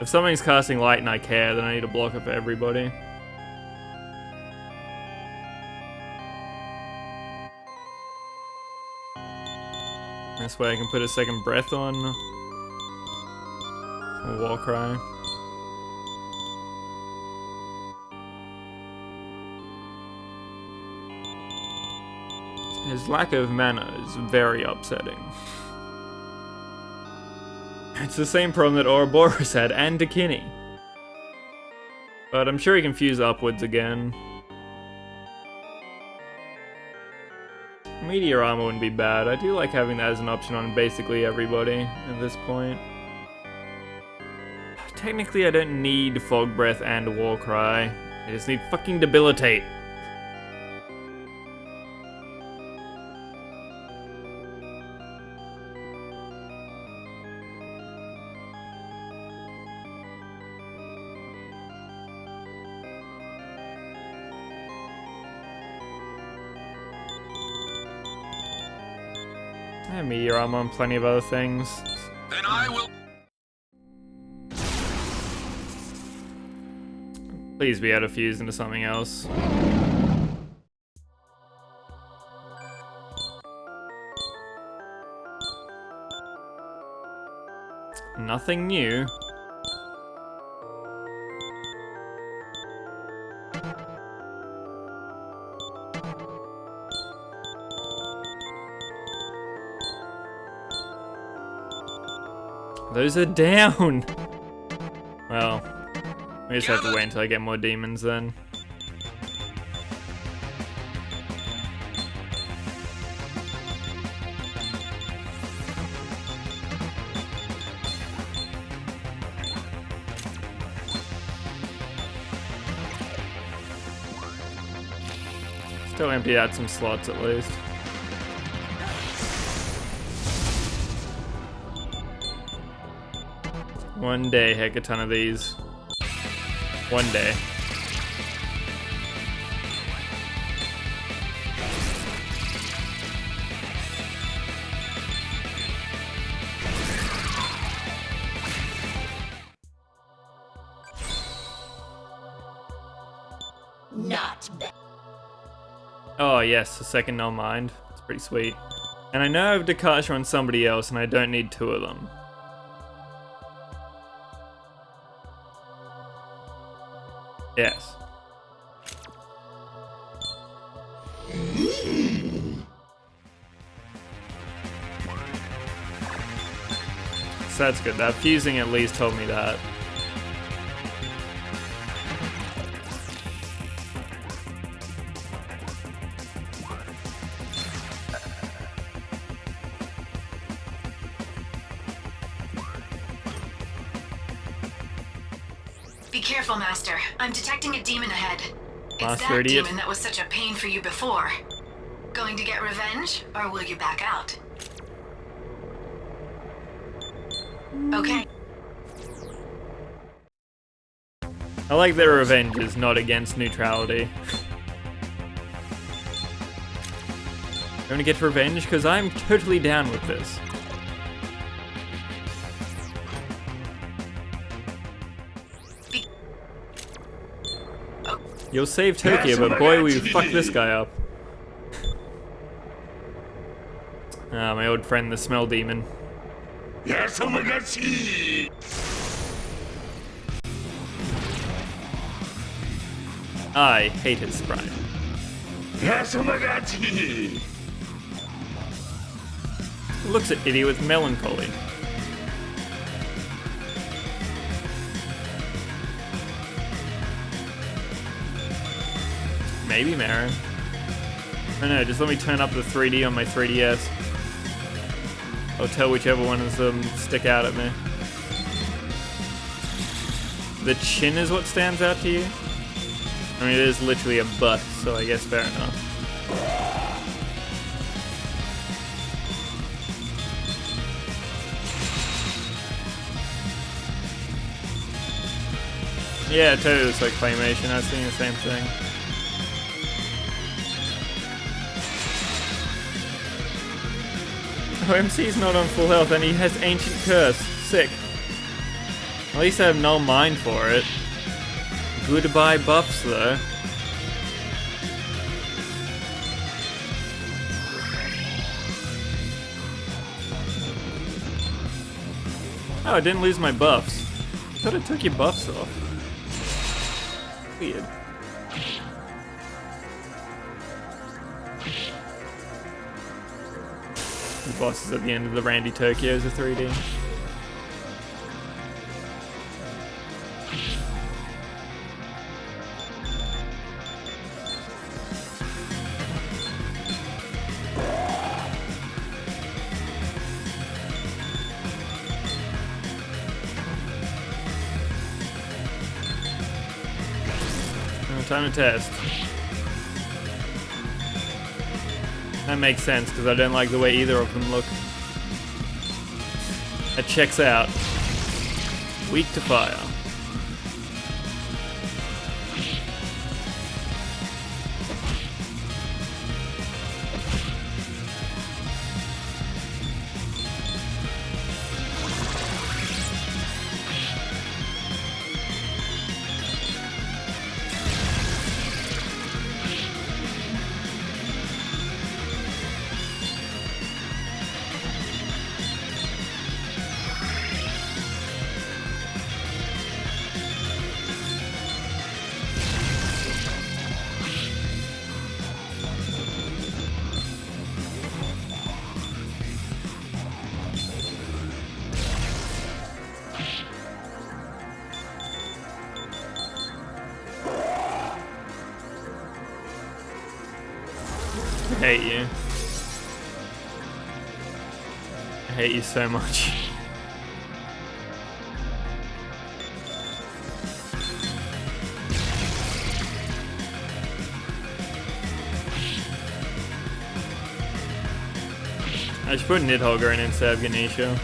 If something's casting Light and I care, then I need to block it for everybody. This way I can put a second breath on. A war cry. His lack of mana is very upsetting. It's the same problem that Ouroboros had, and Dakini. But I'm sure he can fuse upwards again. Meteor armor wouldn't be bad. I do like having that as an option on basically everybody at this point. Technically, I don't need Fog Breath and War Cry. I just need fucking Debilitate. I have Meteor Armor and plenty of other things. Then I will. Please be able to fuse into something else. Nothing new. Those are down! Well, we just have to wait until I get more demons then. Still empty out some slots at least. One day, heck, a ton of these. One day. Not bad. Oh yes, a second null mind. It's pretty sweet. And I know I have Dakasha on somebody else and I don't need two of them. Yes. So that's good. That fusing at least told me that. Be careful, Master. I'm detecting a demon ahead. It's Master that idiot. demon that was such a pain for you before. Going to get revenge, or will you back out? Okay. I like that revenge is not against neutrality. You want to get revenge? Because I'm totally down with this. You'll save Tokyo, but boy, we fucked this guy up. Ah, my old friend, the Smell Demon. I hate his sprite. Looks at idiot with melancholy. Maybe Marin. I don't know, just let me turn up the 3D on my 3DS. I'll tell whichever one of them stick out at me. The chin is what stands out to you? I mean, it is literally a butt, so I guess fair enough. Yeah, it totally looks like claymation. I was thinking the same thing. Oh, MC's not on full health and he has Ancient Curse. Sick. At least I have Null Mind for it. Goodbye buffs though. Oh, I didn't lose my buffs. thought it took your buffs off. Weird. The boss is at the end of the Randy Tokyo's a 3D. Time to test. That makes sense, because I don't like the way either of them look. That checks out. Weak to fire. I hate you. I hate you so much. I should put Nidhogger in instead of Ganesha.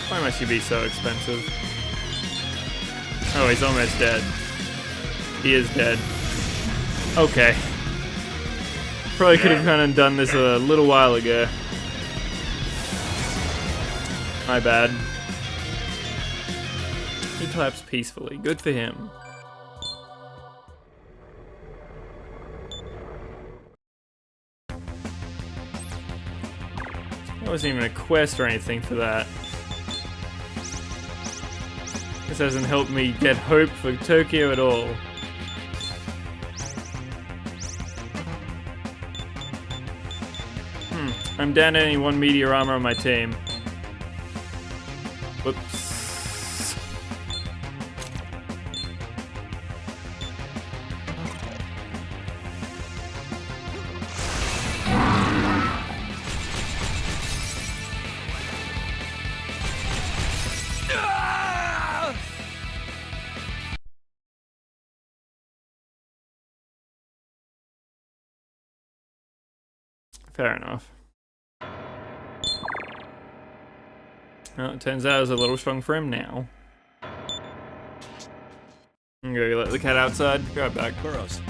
Why must you be so expensive? Oh, he's almost dead. He is dead. Okay. Probably could have kind of done this a little while ago. My bad. He collapsed peacefully. Good for him. There wasn't even a quest or anything for that. This hasn't helped me get hope for Tokyo at all. I'm down to only one meteor armor on my team. Whoops. Fair enough. Well, it turns out I was a little strong for him now. I'm gonna go let the cat outside. Be right back. Burrows.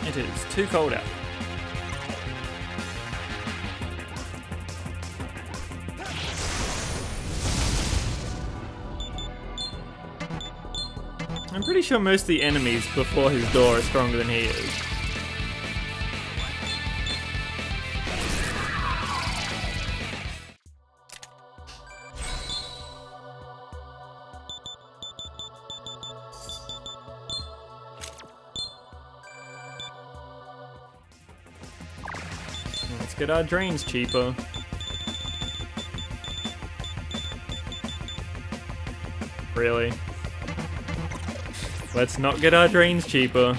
It is too cold out. I'm pretty sure most of the enemies before his door are stronger than he is. get our drains cheaper. Really? Let's not get our drains cheaper.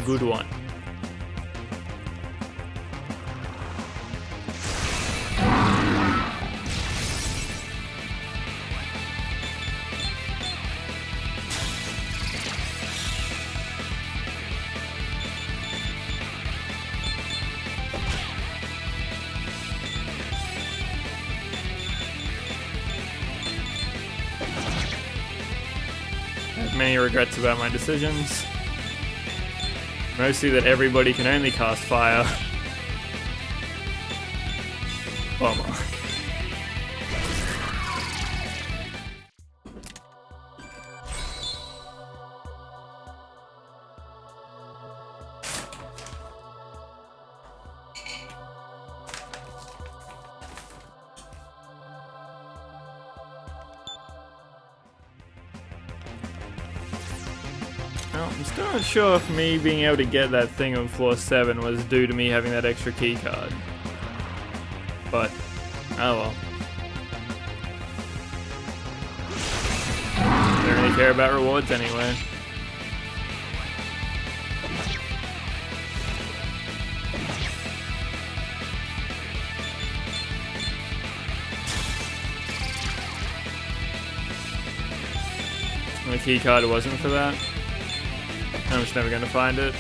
Good one. I have many regrets about my decisions. Mostly that everybody can only cast fire. Bummer. Well, I'm still not sure if me being able to get that thing on floor 7 was due to me having that extra key card. But, oh well. Don't really care about rewards anyway. The key card wasn't for that. I'm just never gonna find it.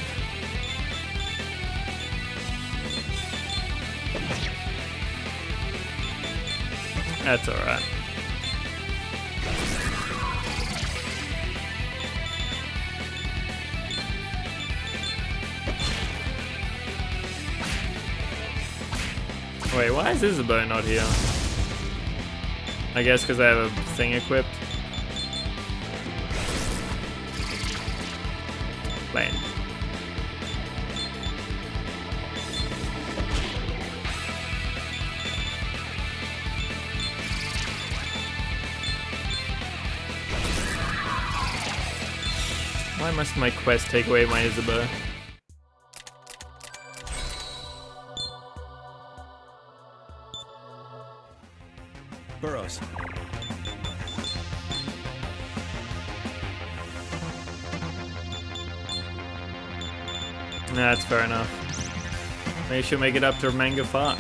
That's alright. Wait, why is Isabeau not here? I guess because I have a thing equipped. Lane. Why must my quest take away my Isabeau? Burrows. Nah, that's fair enough. Maybe she'll make it up to Manga 5.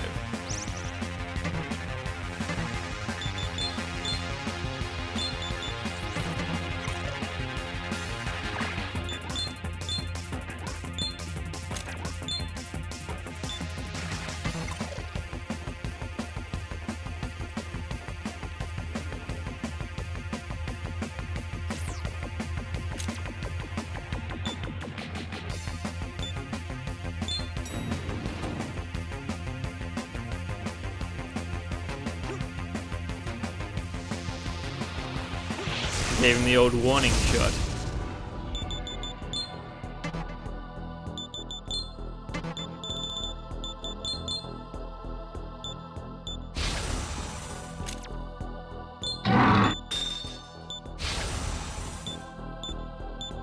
Gave him the old warning shot.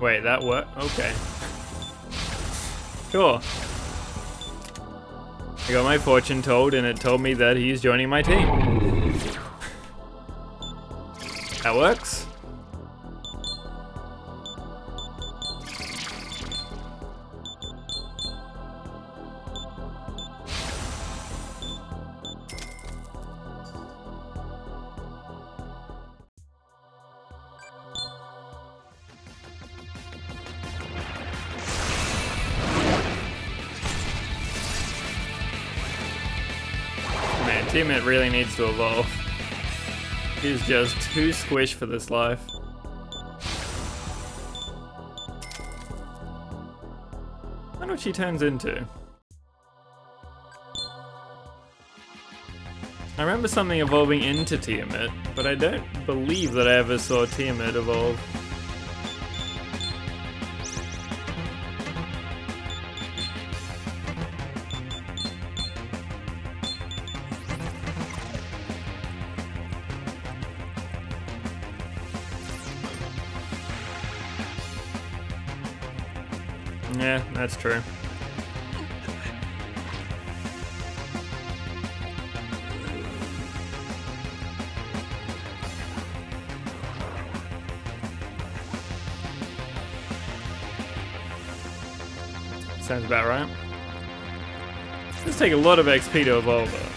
Wait, that worked? Okay. Sure. I got my fortune told and it told me that he's joining my team. That works? Teammate really needs to evolve. He's just too squish for this life. I wonder what she turns into. I remember something evolving into Tiamat, but I don't believe that I ever saw Tiamat evolve. Yeah, that's true. Sounds about right. Let's take a lot of XP to evolve though.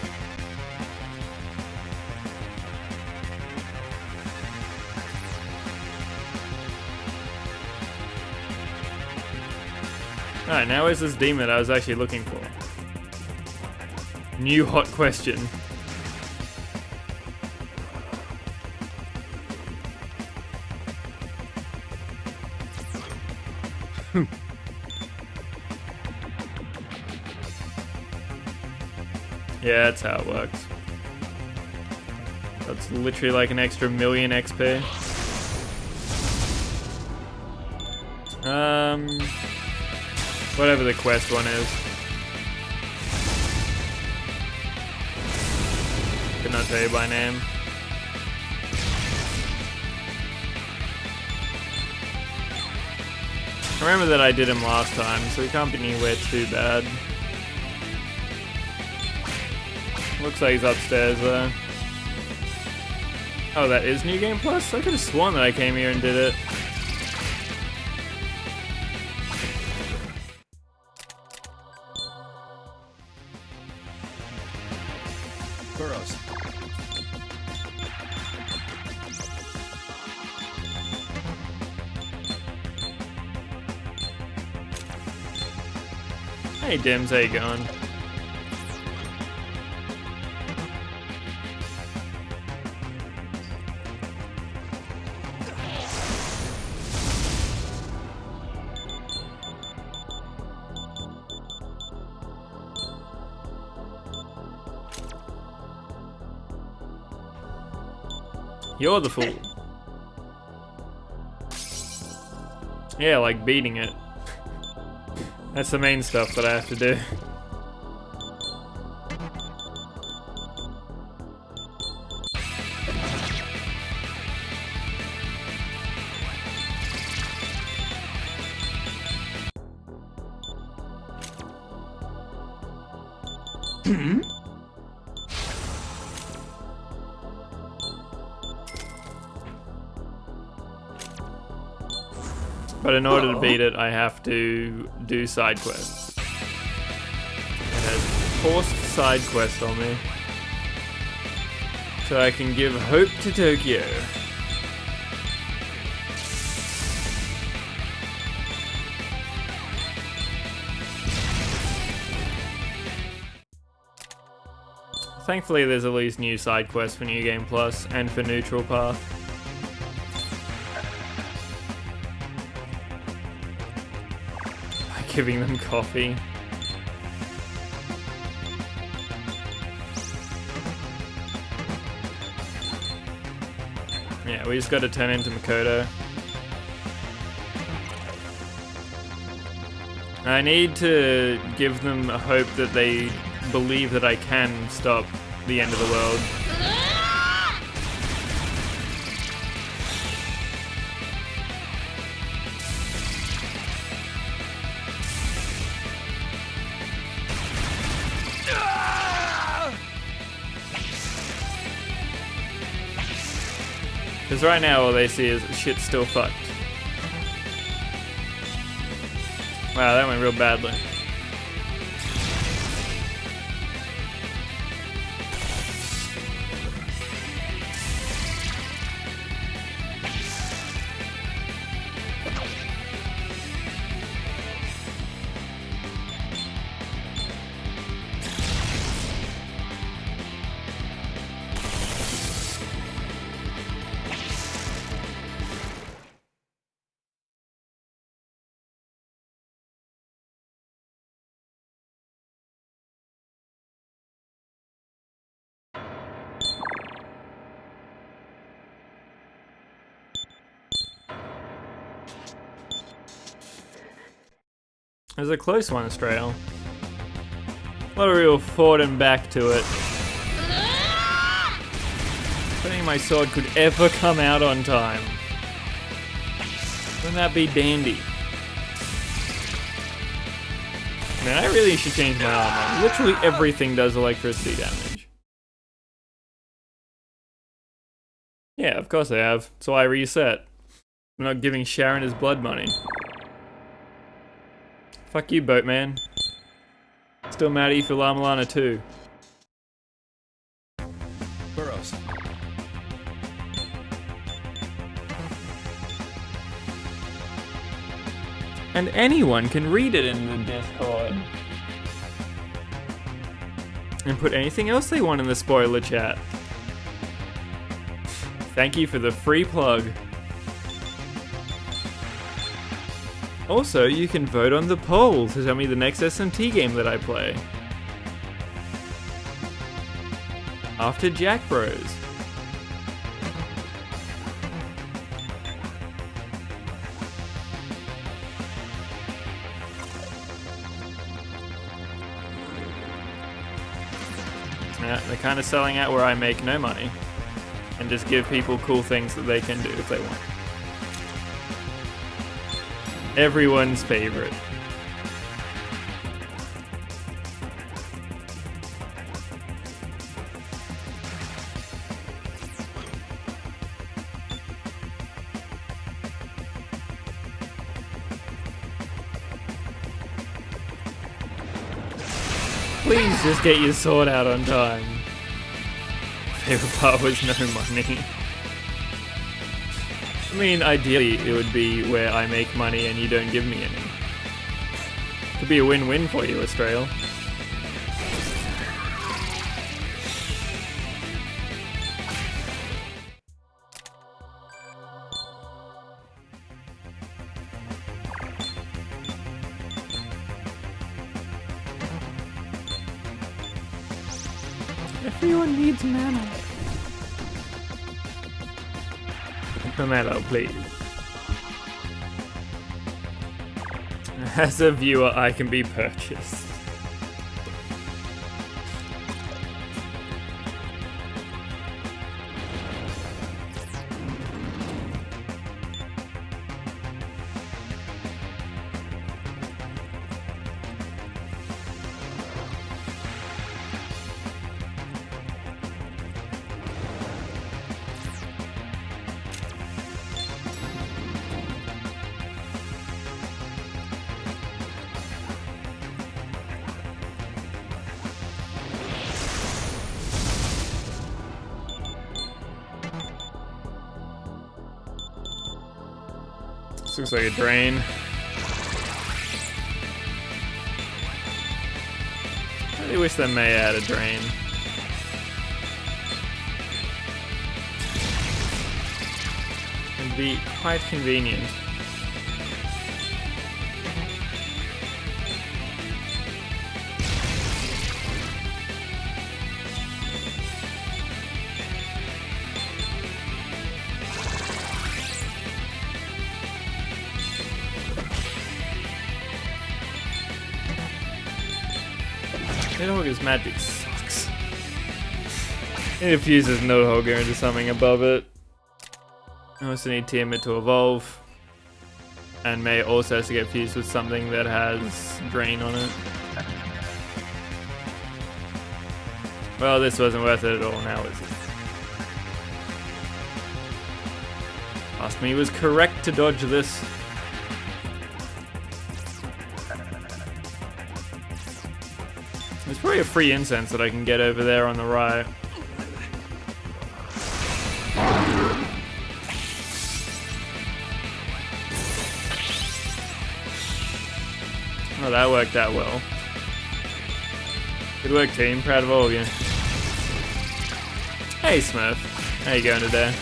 Alright, now where's this demon I was actually looking for? New hot question. Yeah, that's how it works. That's literally like an extra million XP. Whatever the quest one is. Could not tell you by name. I remember that I did him last time, so he can't be anywhere too bad. Looks like he's upstairs though. Oh, that is New Game Plus? I could have sworn that I came here and did it. Burrows. Hey Dims, how you going? You're the fool. Yeah, like beating it. That's the main stuff that I have to do. But in order to beat it, I have to do side quests. It has forced side quest on me. So I can give hope to Tokyo. Thankfully there's at least new side quests for New Game Plus and for Neutral Path. Giving them coffee. Yeah, we just gotta turn into Makoto. I need to give them a hope that they believe that I can stop the end of the world. Because right now all they see is shit's still fucked. Wow, that went real badly. It was a close one, Australia. A lot of real forward and back to it. If only my sword could ever come out on time. Wouldn't that be dandy? Man, I really should change my armor. Literally everything does electricity damage. Yeah, of course I have. So I reset. I'm not giving Sharon his blood money. Fuck you, Boatman. Still mad at you for Lama Lana too. Burrows. And anyone can read it in the Discord. And put anything else they want in the spoiler chat. Thank you for the free plug. Also, you can vote on the poll to tell me the next SMT game that I play. After Jack Bros. Yeah, they're kind of selling out where I make no money. And just give people cool things that they can do if they want. Everyone's favorite. Please just get your sword out on time. Favorite part was no money. I mean, ideally, it would be where I make money and you don't give me any. Could be a win-win for you, Australia. Everyone needs mana. Pomelo, please. As a viewer, I can be purchased. This looks like a drain. I really wish they may add a drain. It'd be quite convenient. Nidhogger's magic sucks. It infuses Nidhogger into something above it. I also need Tiamat to evolve. And May also has to get fused with something that has Drain on it. Well, this wasn't worth it at all, now is it? Ask Me was correct to dodge this. There's probably a free incense that I can get over there on the right. Oh, that worked out well. Good work, team. Proud of all of you. Hey, Smurf. How you going today?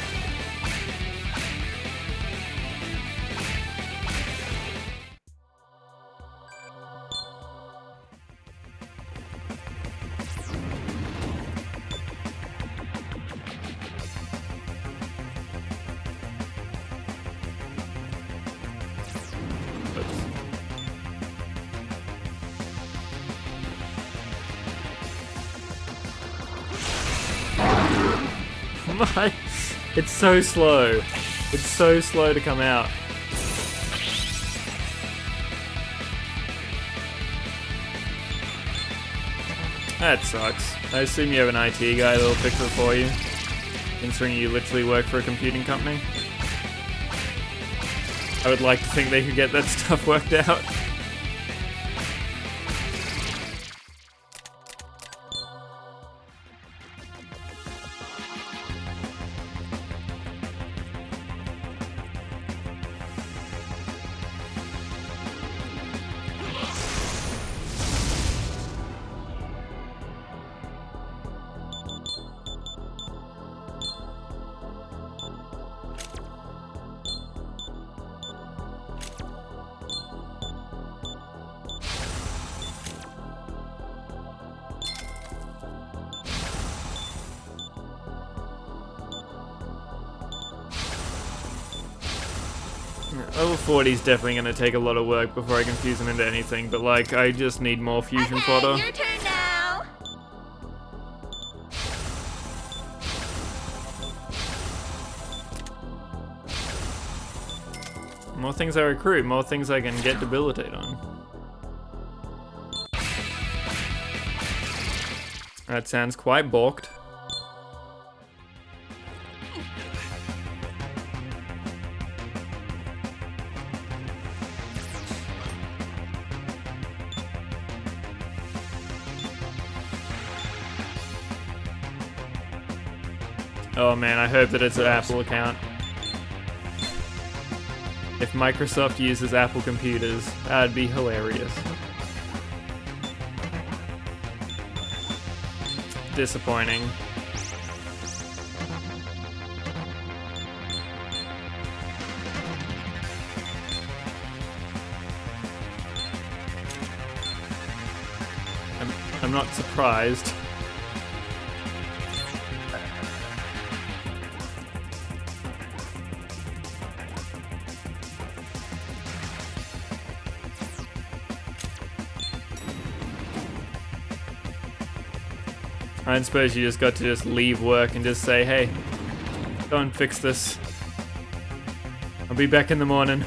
My, it's so slow. It's so slow to come out. That sucks. I assume you have an IT guy that'll fix it for you, considering you literally work for a computing company. I would like to think they could get that stuff worked out. Level 40 is definitely going to take a lot of work before I can fuse him into anything, but like, I just need more fusion fodder. Your turn now. More things I recruit, more things I can get debilitate on. That sounds quite balked. Oh man, I hope that it's an Apple account. If Microsoft uses Apple computers, that'd be hilarious. Disappointing. I'm not surprised. I suppose you just got to just leave work and just say, hey, go and fix this. I'll be back in the morning.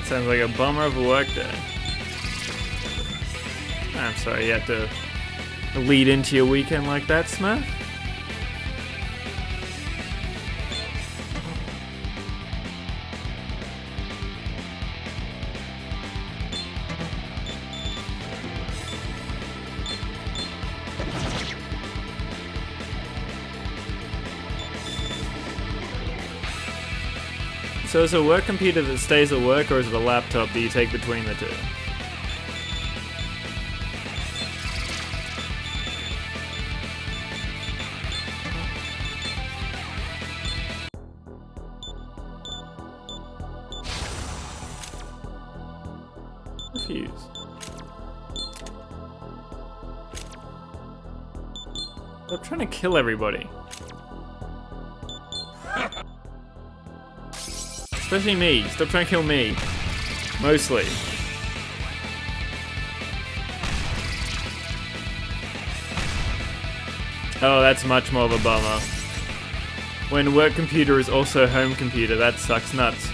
Sounds like a bummer of a work day. I'm sorry you had to lead into your weekend like that, Smurf. So is it a work computer that stays at work, or is it a laptop that you take between the two? Refuse. Stop trying to kill everybody. Especially me. Stop trying to kill me. Mostly. Oh, that's much more of a bummer. When work computer is also home computer, that sucks nuts.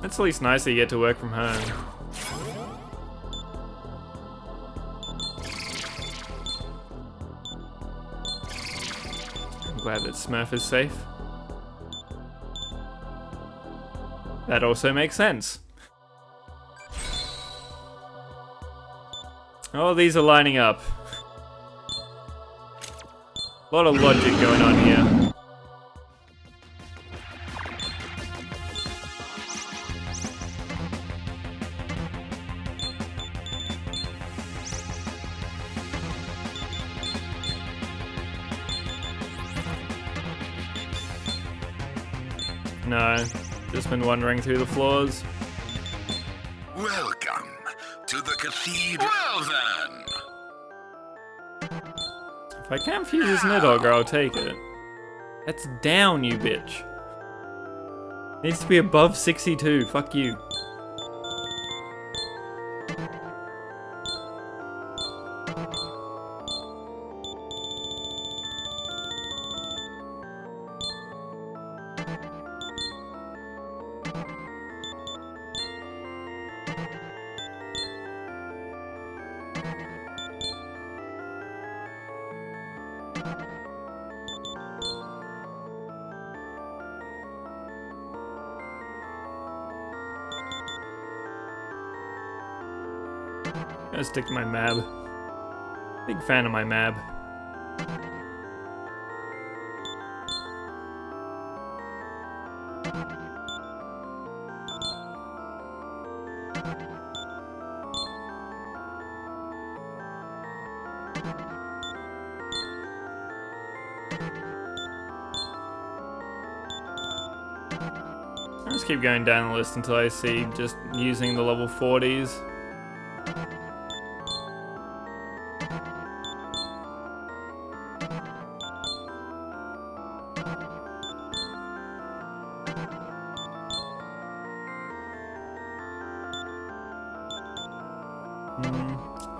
It's at least nice that you get to work from home. I'm glad that Smurf is safe. That also makes sense. Oh, these are lining up. A lot of logic going on here. No, just been wandering through the floors. Welcome to the cathedral. Well then. If I can't fuse this Nidhogger, I'll take it. That's down, you bitch. Needs to be above 62. Fuck you. Gonna stick to my mab. Big fan of my mab. I'll just keep going down the list until I see just using the level 40s.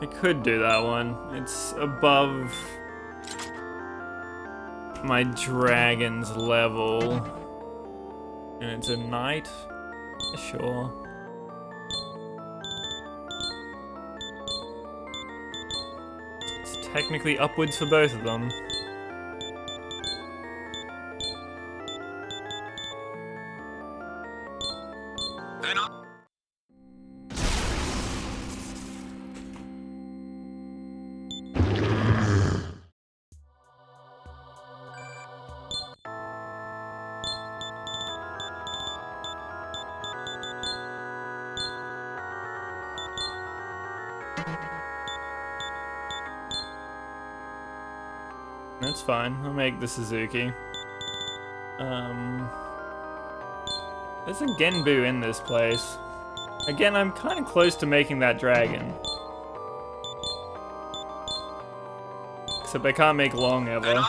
I could do that one. It's above my dragon's level. And it's a knight? Sure. It's technically upwards for both of them. That's fine. I'll make the Suzuki. There's a Genbu in this place. Again, I'm kind of close to making that dragon. Except I can't make long ever.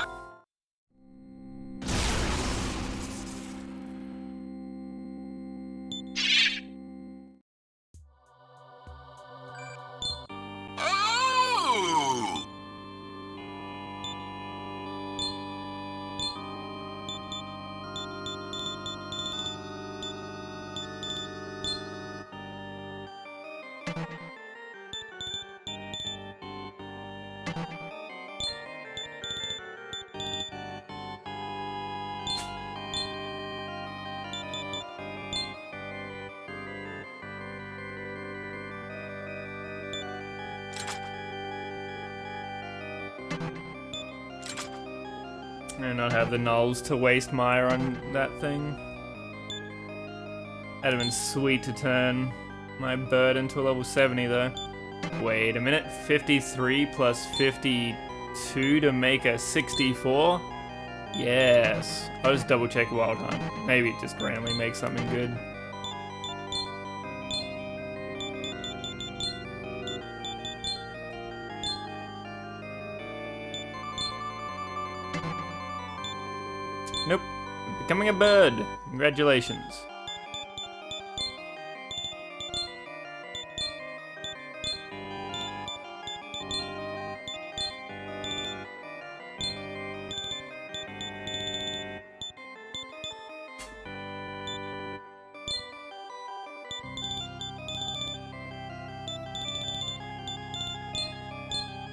And not have the nulls to waste Maya on that thing. That'd have been sweet to turn my bird into a level 70 though. Wait a minute, 53 plus 52 to make a 64? Yes. I'll just double check Wild Hunt. Maybe it just randomly makes something good. Nope. Becoming a bird. Congratulations.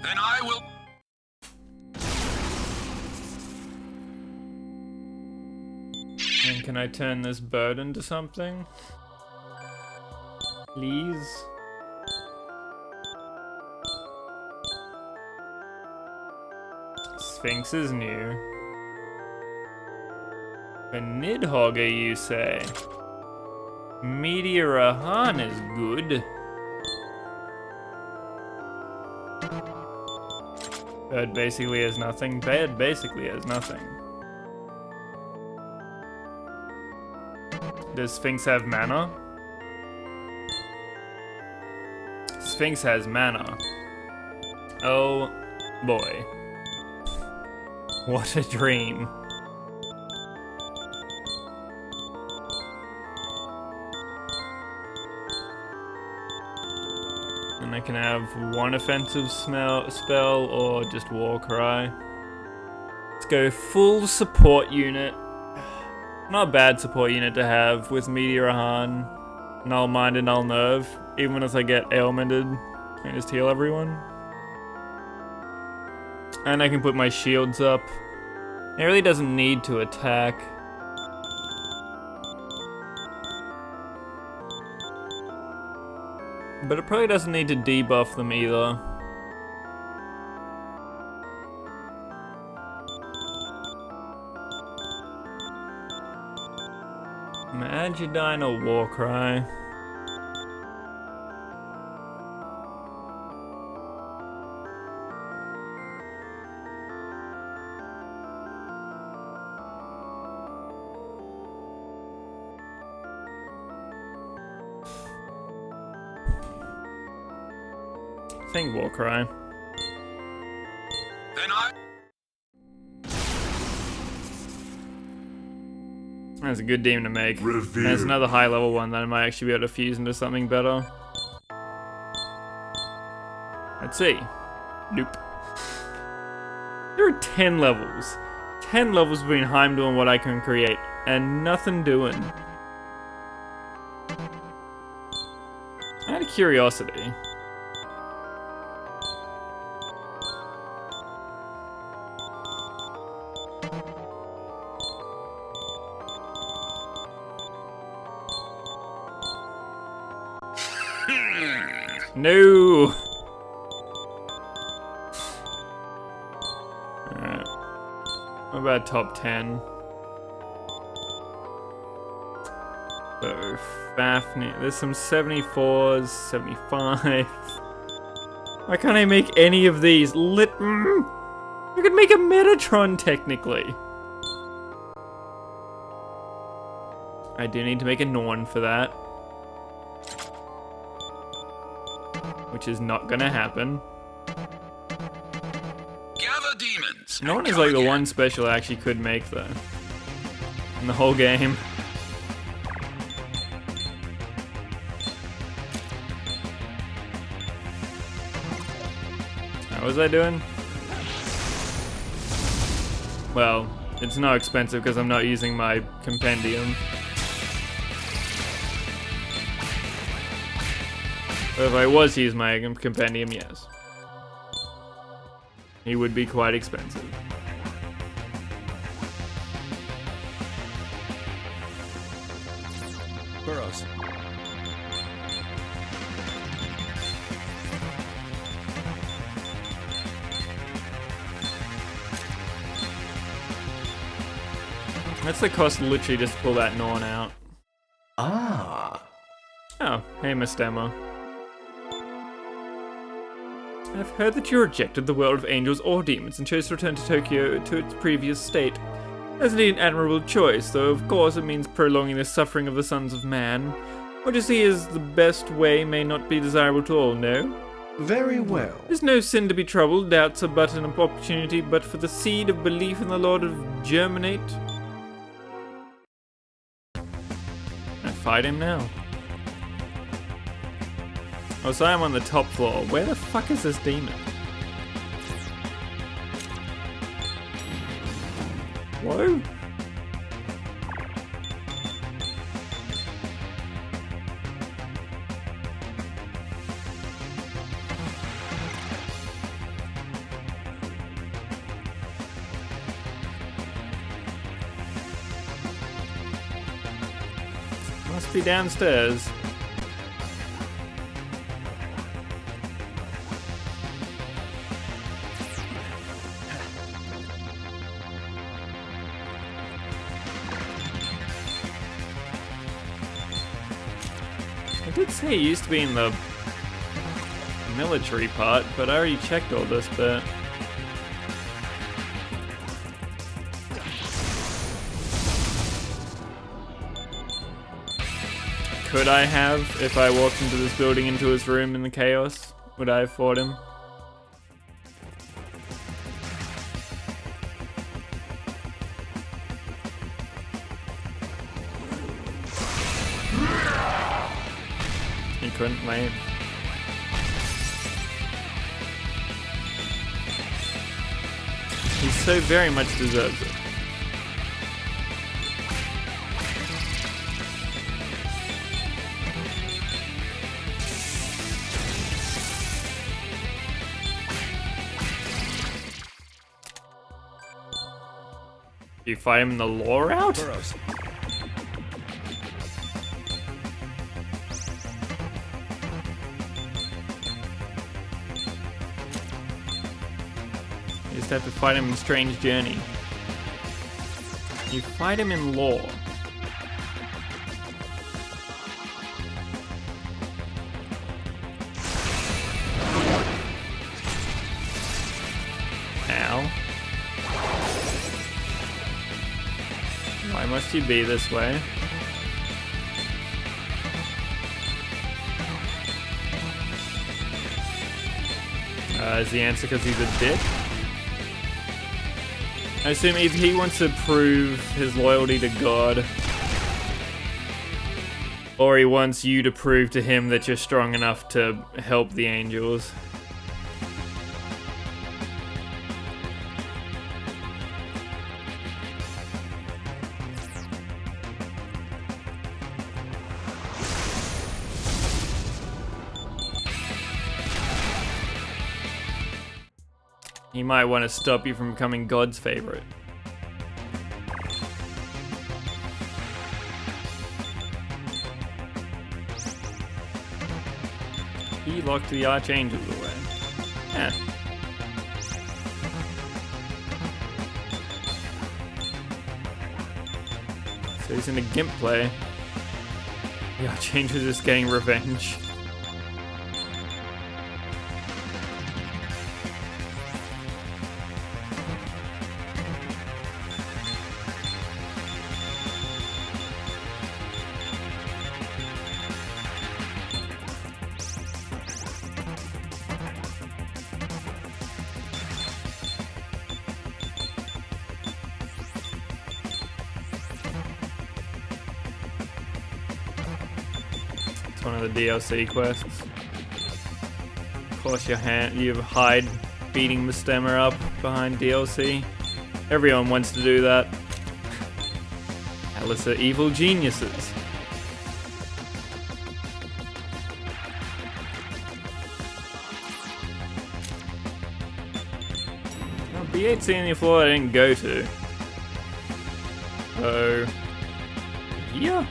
Then I will... can I turn this bird into something? Please? Sphinx is new. A Nidhogger, you say? Meteorahan is good. Bird basically has nothing. Bird basically has nothing. Does Sphinx have mana? Sphinx has mana. Oh boy. What a dream. And I can have one offensive spell or just War Cry. Let's go full support unit. Not a bad support unit to have with Meteorahan, Null Mind, and Null Nerve. Even if I get ailmented, I can just heal everyone. And I can put my shields up. It really doesn't need to attack. But it probably doesn't need to debuff them either. Magidine or Warcry? I think Warcry. Then I... That's a good demon to make. Revere. There's another high level one that I might actually be able to fuse into something better. Let's see. Nope. There are 10 levels. 10 levels between Heimdall and what I can create, and nothing doing. Out of curiosity. No! Alright. What about top 10? So, Fafnir. There's some 74s, 75. Why can't I make any of these? I could make a Metatron, technically. I do need to make a Norn for that. Which is not gonna happen. Gather demons. Norn is like the one special I actually could make though. In the whole game. What was I doing? Well, it's not expensive because I'm not using my Compendium. But if I was to use my Compendium, yes. He would be quite expensive. Burrows. That's the cost literally just to pull that Norn out. Ah. Oh, hey Miss Emma. I've heard that you rejected the world of angels or demons and chose to return to Tokyo to its previous state. That's indeed an admirable choice, though of course it means prolonging the suffering of the sons of man. What you see as the best way may not be desirable to all, no? Very well. There's no sin to be troubled, doubts are but an opportunity, but for the seed of belief in the Lord to germinate. I fight him now. Oh, so I'm on the top floor. Where the fuck is this demon? Whoa. must be downstairs. I did say it used to be in the military part, but I already checked all this bit. Could I have, if I walked into this building into his room in the chaos? Would I have fought him? He couldn't wait. He so very much deserves it. You fight him in the lore route? Burrows. You just have to fight him in Strange Journey. You fight him in lore. Ow. Why must you be this way? Is the answer because he's a dick? I assume either he wants to prove his loyalty to God, or he wants you to prove to him that you're strong enough to help the angels. He might want to stop you from becoming God's favorite. He locked the archangels away. Yeah. So he's in a gimp play. The archangels is getting revenge. One of the DLC quests. Of course, you hide beating the stemmer up behind DLC. Everyone wants to do that. Alice are evil geniuses. Oh, B8's the only floor I didn't go to. So, yeah.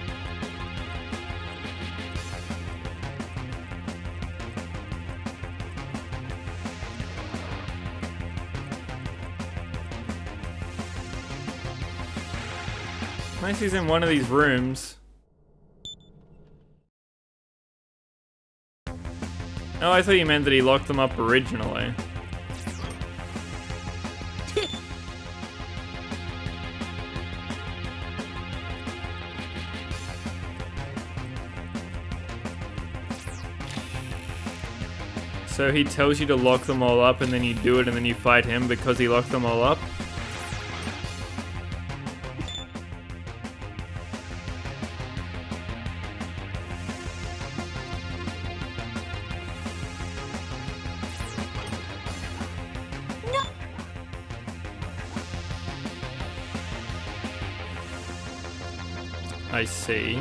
Unless he's in one of these rooms. Oh, I thought you meant that he locked them up originally. So he tells you to lock them all up and then you do it and then you fight him because he locked them all up? I see.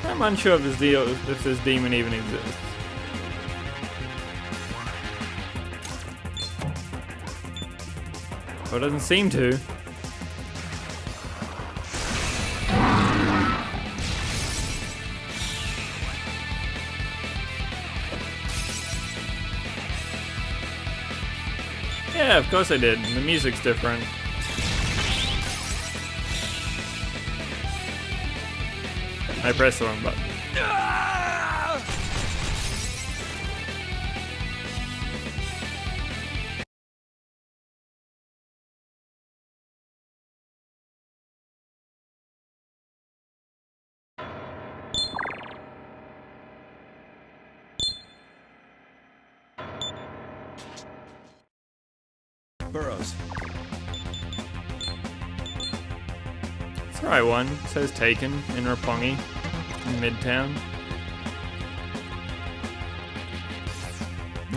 I'm unsure if this demon even exists. Well, it doesn't seem to. Yeah, of course I did. The music's different. I pressed the wrong button. Burrows. It's the right one. It says taken in Roppongi, in Midtown.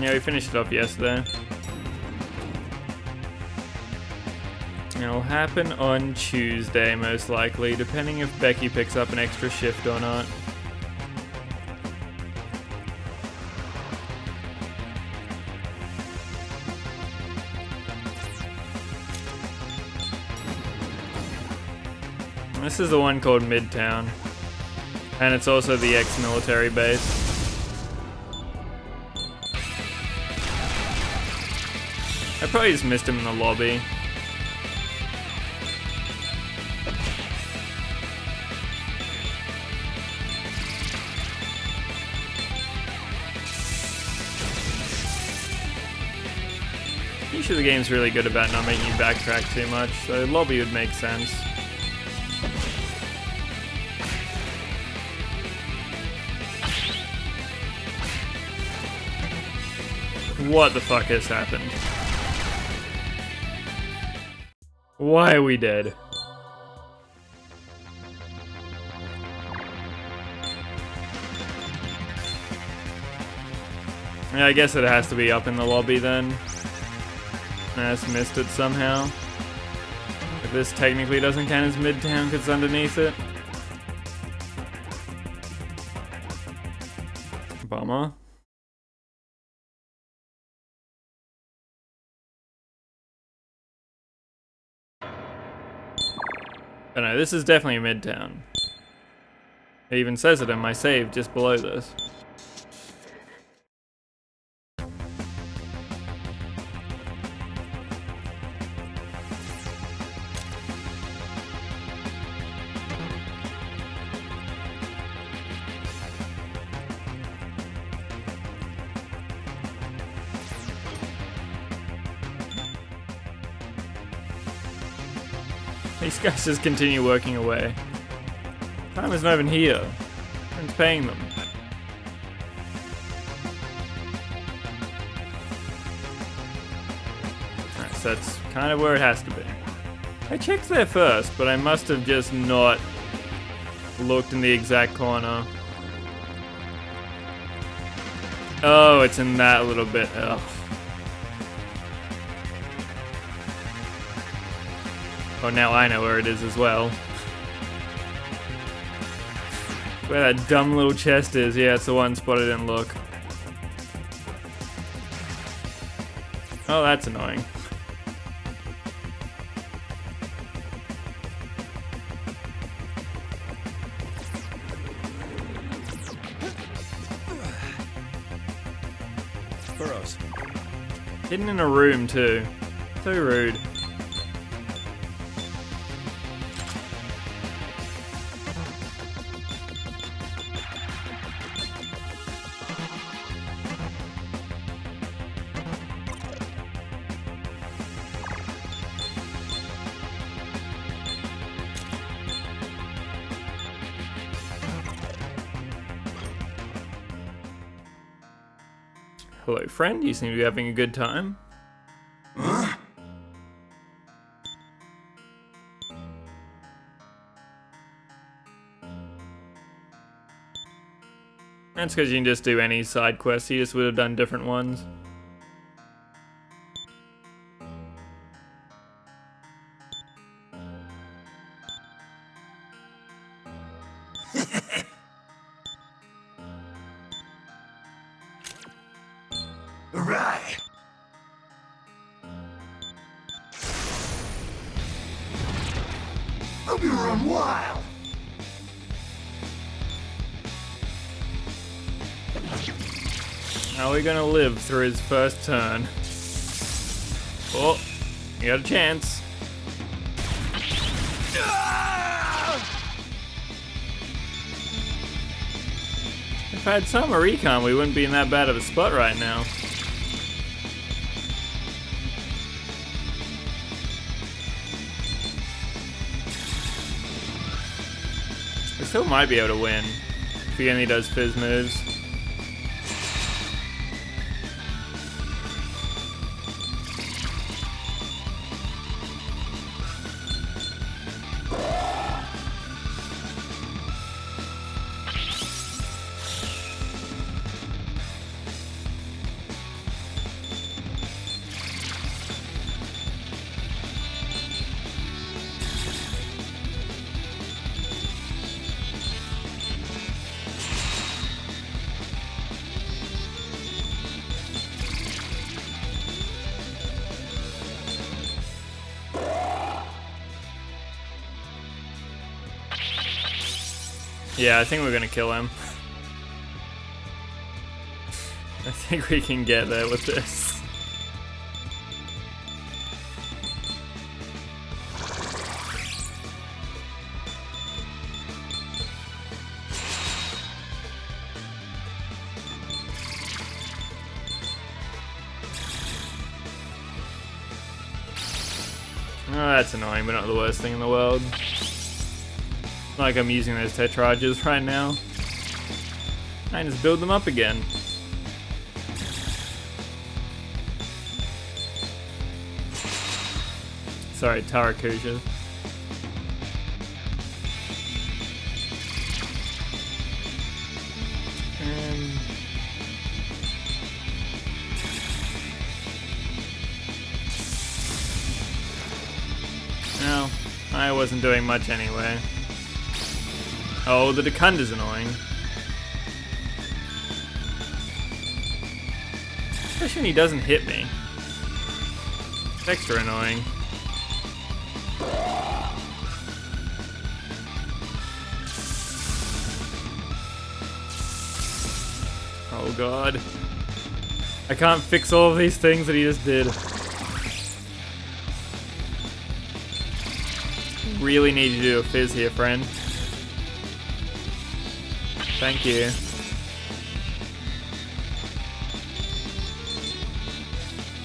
Yeah, we finished it up yesterday. It'll happen on Tuesday, most likely, depending if Becky picks up an extra shift or not. This is the one called Midtown, and it's also the ex-military base. I probably just missed him in the lobby. Usually the game's really good about not making you backtrack too much, so lobby would make sense. What the fuck has happened? Why are we dead? Yeah, I guess it has to be up in the lobby then. I just missed it somehow. If this technically doesn't count as Midtown because it's underneath it. Bummer. Oh no, this is definitely Midtown. It even says it in my save just below this. These guys just continue working away. Time is not even here. Who's paying them? Alright, so that's kind of where it has to be. I checked there first, but I must have just not looked in the exact corner. Oh, it's in that little bit. Ugh. Oh, now I know where it is as well. Where that dumb little chest is. Yeah, it's the one spot I didn't look. Oh, that's annoying. Burrows. Hidden in a room, too. So rude. Hello, friend. You seem to be having a good time. Huh? That's because you can just do any side quests. You just would have done different ones. Right. Let me run wild. How are we gonna live through his first turn? Oh, you got a chance. If I had summer recon, we wouldn't be in that bad of a spot right now. We still might be able to win if he only does fizz moves. Yeah, I think we're gonna kill him. I think we can get there with this. Oh, that's annoying, but not the worst thing in the world. Like I'm using those tetrarches right now. I can just build them up again. Sorry, Tarakuja. No, I wasn't doing much anyway. Oh, the Dekunda's annoying. Especially when he doesn't hit me. It's extra annoying. Oh god. I can't fix all of these things that he just did. Really need you to do a fizz here, friend. Thank you.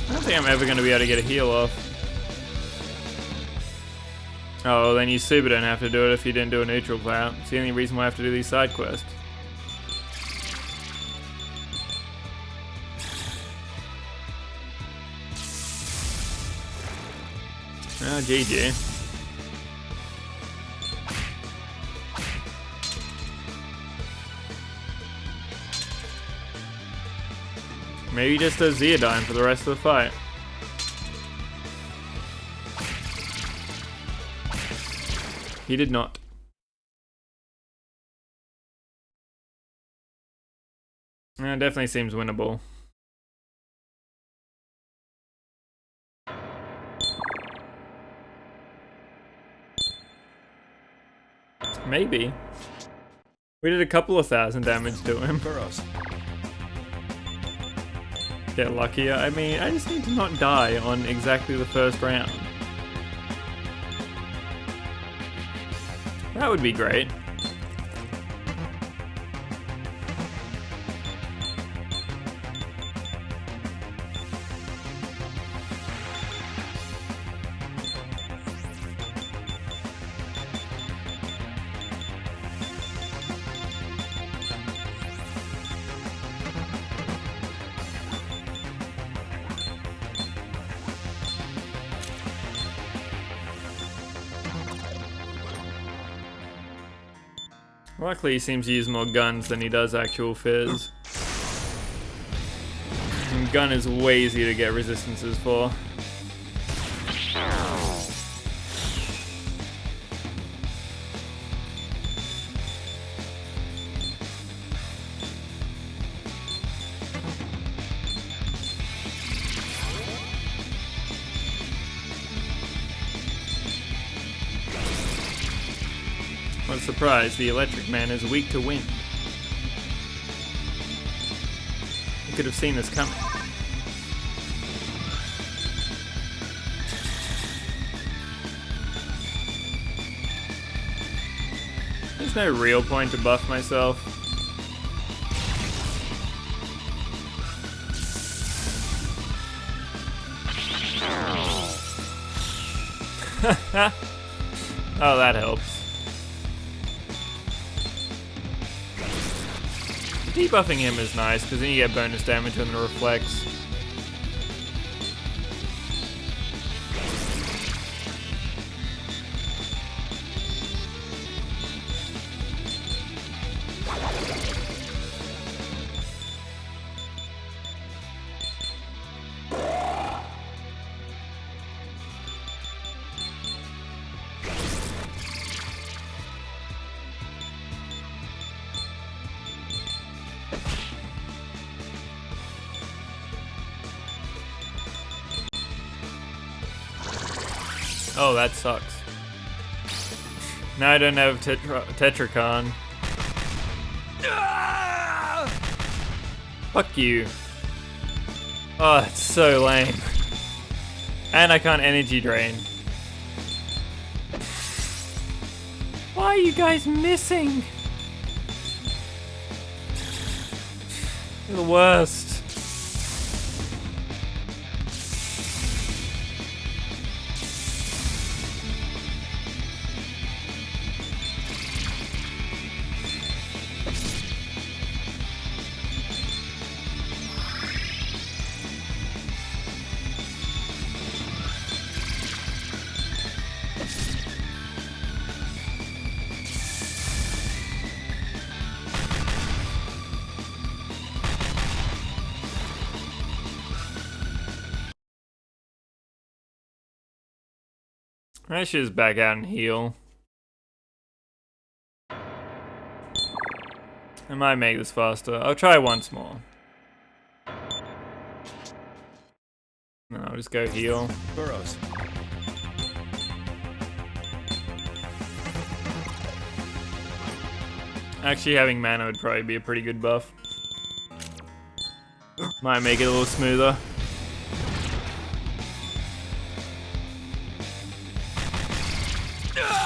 I don't think I'm ever going to be able to get a heal off. Oh, then you super don't have to do it if you didn't do a neutral vow. It's the only reason why I have to do these side quests. Oh, GG. Maybe just does Zeodyne for the rest of the fight. He did not. Yeah, it definitely seems winnable. Maybe. We did a couple of thousand damage to him. Get luckier. I mean, I just need to not die on exactly the first round. That would be great. Luckily, he seems to use more guns than he does actual fizz. And gun is way easier to get resistances for. Not surprised, the electric man is weak to wind. You could have seen this coming. There's no real point to buff myself. Oh, that helps. Debuffing him is nice, because then you get bonus damage when it reflects. Oh, that sucks. Now I don't have Tetracon. Fuck you. Oh, it's so lame. And I can't energy drain. Why are you guys missing? You're the worst. I should just back out and heal. I might make this faster. I'll try once more. No, I'll just go heal. Burrows. Actually, having mana would probably be a pretty good buff. Might make it a little smoother.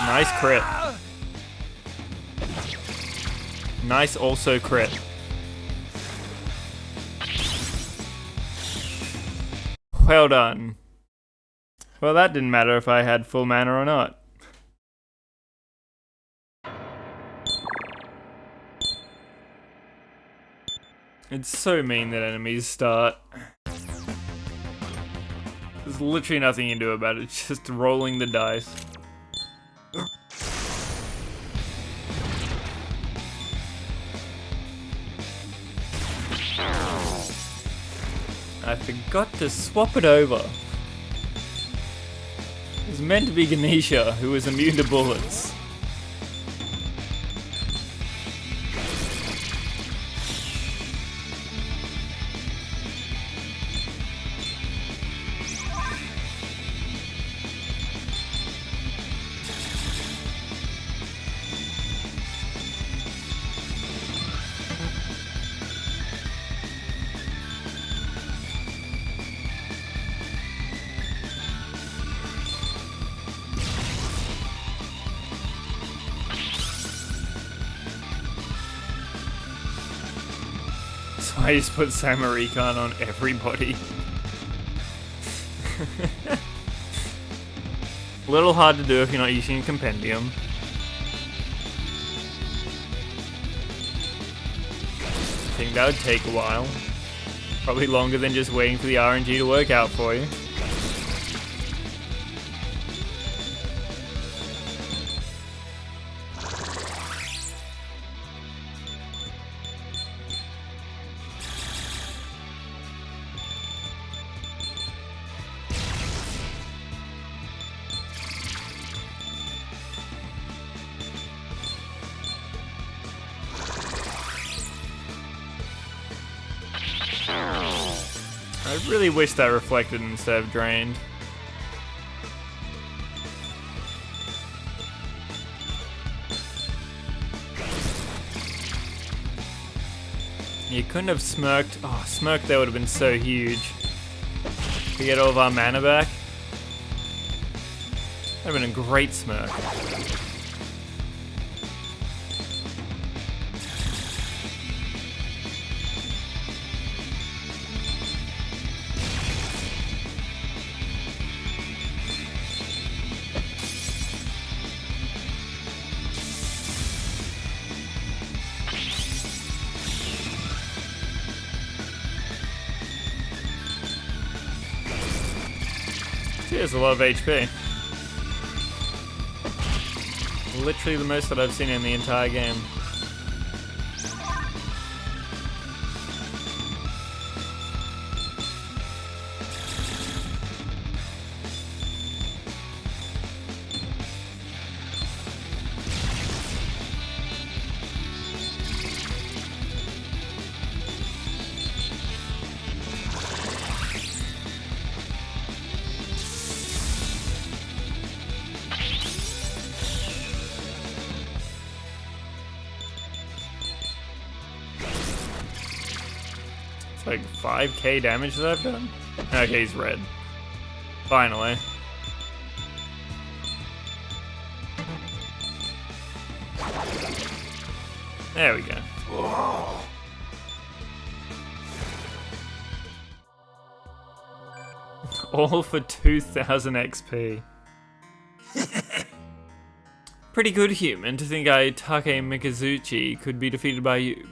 Nice crit. Nice also crit. Well done. Well, that didn't matter if I had full mana or not. It's so mean that enemies start. There's literally nothing you can do about it, it's just rolling the dice. I forgot to swap it over. It was meant to be Ganesha, who was immune to bullets. So I just put Samarikon on everybody. A little hard to do if you're not using a Compendium. I think that would take a while. Probably longer than just waiting for the RNG to work out for you. I really wish that reflected instead of drained. You couldn't have smirked. Oh, smirk there would have been so huge. To get all of our mana back. That would have been a great smirk. He has a lot of HP. Literally the most that I've seen in the entire game. It's like 5k damage that I've done? Okay, he's red. Finally. There we go. All for 2000 XP. Pretty good human to think Take Mikazuchi could be defeated by you.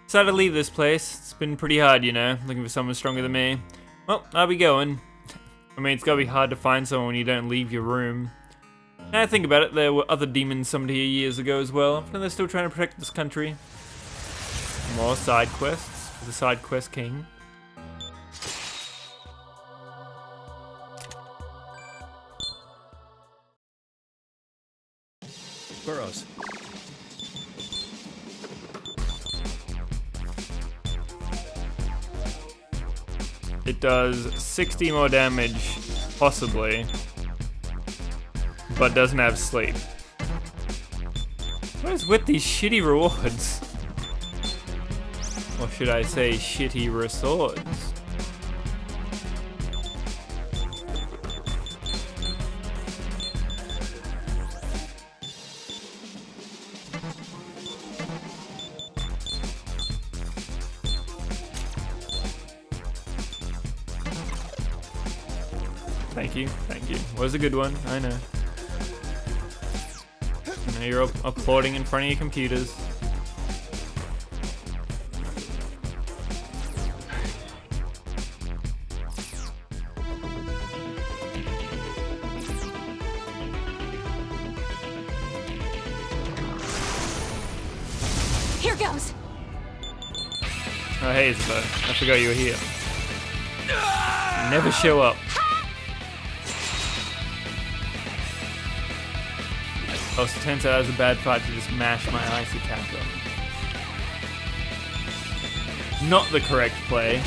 Decided to leave this place. It's been pretty hard, you know, looking for someone stronger than me. Well, I'll be going. I mean, it's gotta be hard to find someone when you don't leave your room. Now I think about it, there were other demons summoned here years ago as well, and they're still trying to protect this country. More side quests for the side quest king. Burrows. It does 60 more damage, possibly, but doesn't have sleep. What is with these shitty rewards? Or should I say shitty resorts? Thank you. Was a good one, I know. Now you're applauding in front of your computers. Here goes. Oh hey Isabel, I forgot you were here. You never show up. Oh, so it turns out it was a bad fight to just mash my icy attack on. Not the correct play.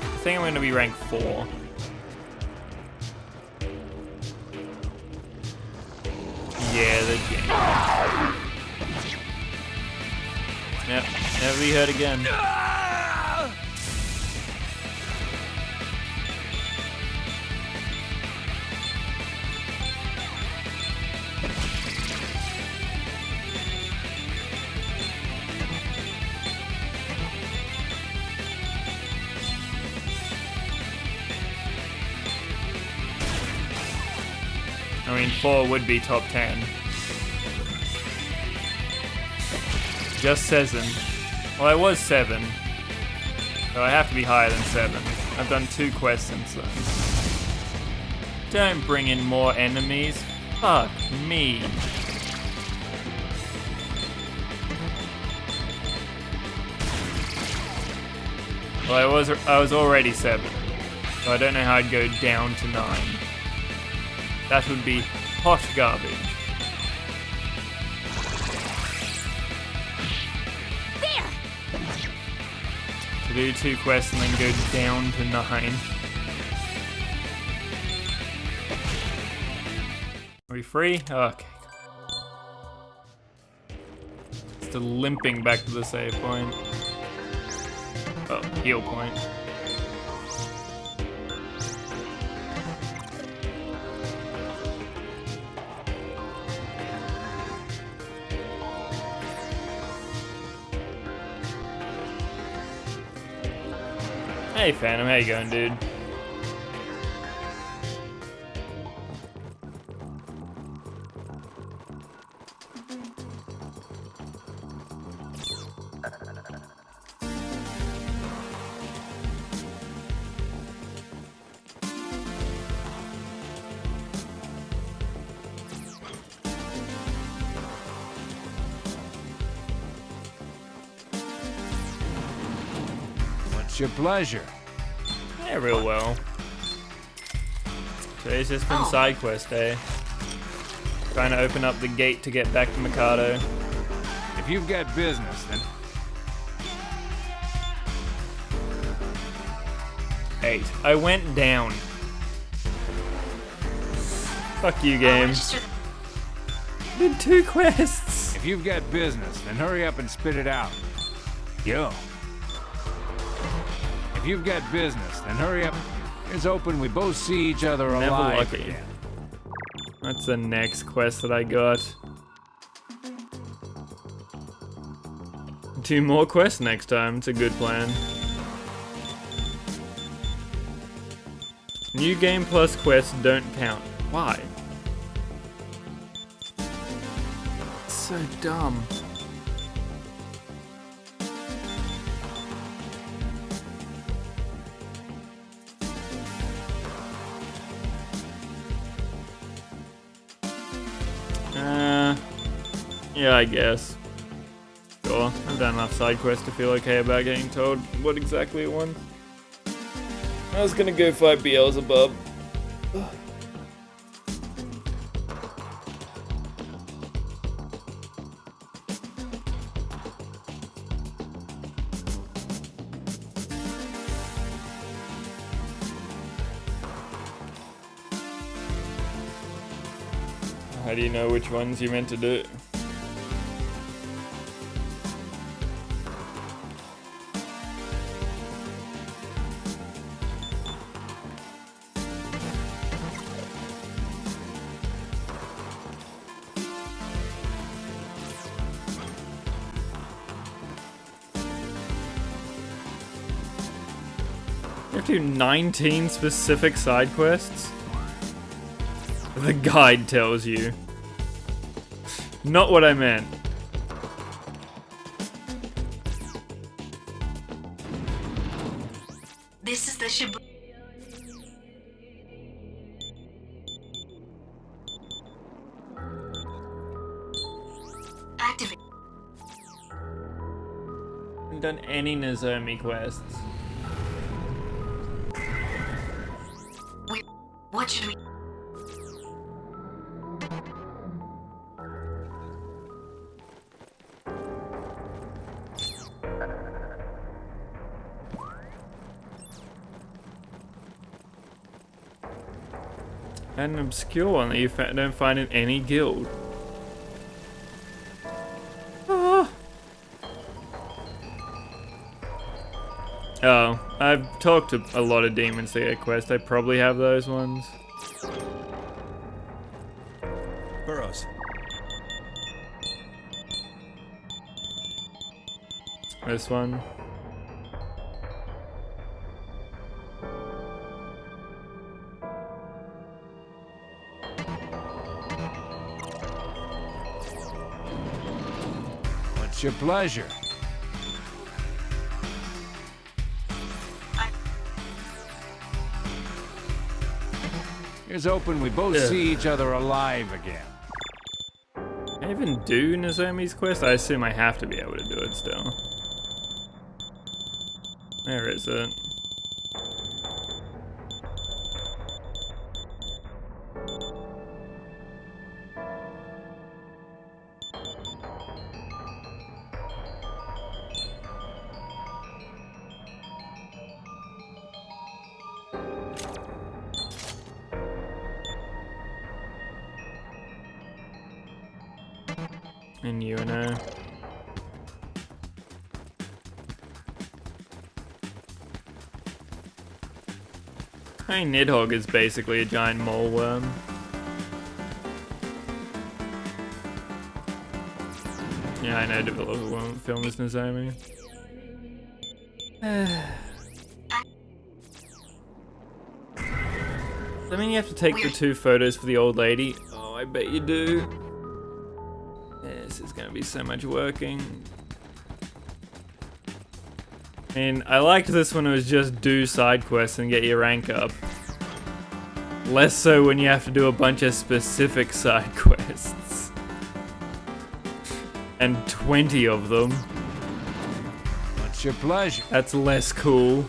I think I'm going to be rank 4. Yeah, the game. Yep, never be hurt again. I mean, 4 would be top 10. Just 7. Well, I was 7. So I have to be higher than 7. I've done 2 quests since then. Don't bring in more enemies. Fuck me. Well, I was already 7. So I don't know how I'd go down to 9. That would be hot garbage. to do 2 quests and then go down to 9. Are we free? Okay. Still limping back to the save point. Oh, heal point. Hey Phantom, how you going, dude? What's your pleasure? Yeah, real well. Today's just been side quest day. Trying to open up the gate to get back to Mikado. If you've got business, then 8. I went down. Fuck you, game. Did 2 quests. if you've got business, then hurry up and spit it out. Yo. If you've got business, then hurry up. It's open, we both see each other Never alive lucky. again. That's the next quest that I got. 2 more quests next time. It's a good plan. New game plus quests don't count. Why? It's so dumb. Yeah, I guess. Sure, I've done enough side quests to feel okay about getting told what exactly it wants. I was gonna go fight Beelzebub. How do you know which ones you meant to do? You have to do 19 specific side quests? The guide tells you. Not what I meant. This is the Shibu. Activate. I haven't done any Nozomi quests. What should we? An obscure one that you don't find in any guild. Ah. Oh, I've talked to a lot of demons to get quests. I probably have those ones. Burrows. This one. What's your pleasure? Here's open, we both see each other alive again. Can I even do Nozomi's quest? I assume I have to be able to do it still. Where is it? And UNO. I mean, Nidhogg is basically a giant mole worm. Yeah, I know developer won't film as Nozomi. I mean, you have to take the 2 photos for the old lady. Oh, I bet you do. This is gonna be so much working. I mean, I liked this when it was just do side quests and get your rank up. Less so when you have to do a bunch of specific side quests. And 20 of them. What's your pleasure? That's less cool.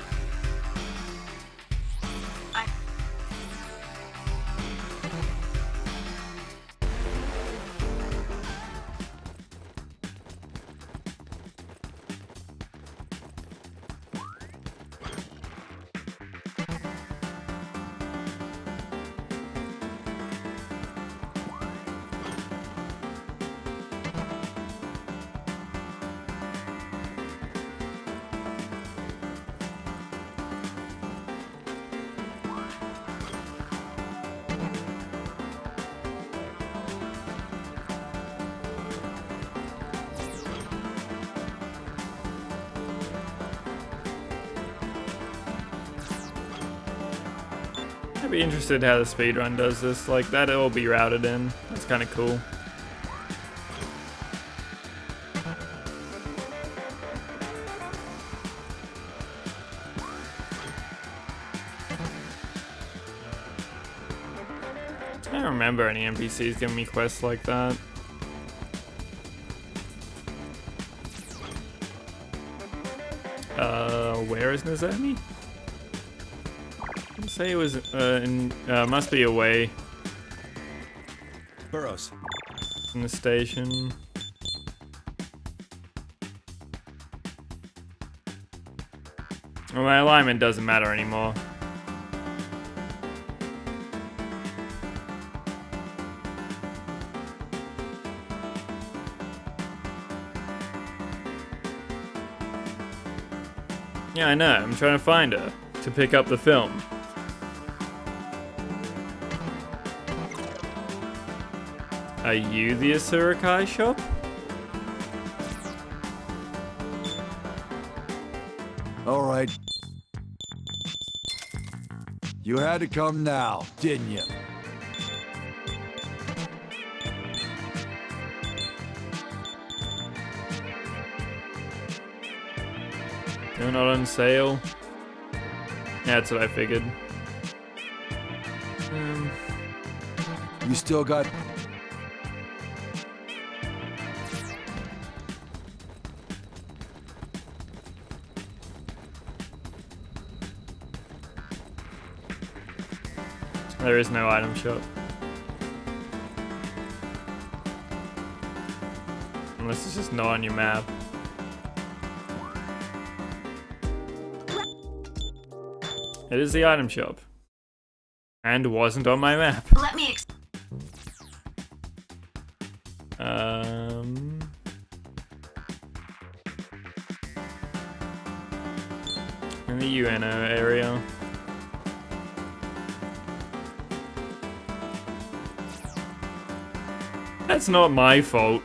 I'd be interested how the speedrun does this. Like, that'll all be routed in. That's kind of cool. I don't remember any NPCs giving me quests like that. Where is Nozomi? I'd say it was must be away. Burrows. In the station. Well, my alignment doesn't matter anymore. Yeah, I know. I'm trying to find her to pick up the film. Are you the Asura Kai shop? All right. You had to come now, didn't you? They're not on sale. Yeah, that's what I figured. You still got... There is no item shop. Unless it's just not on your map. It is the item shop. And wasn't on my map. Let me in the UNO area. That's not my fault.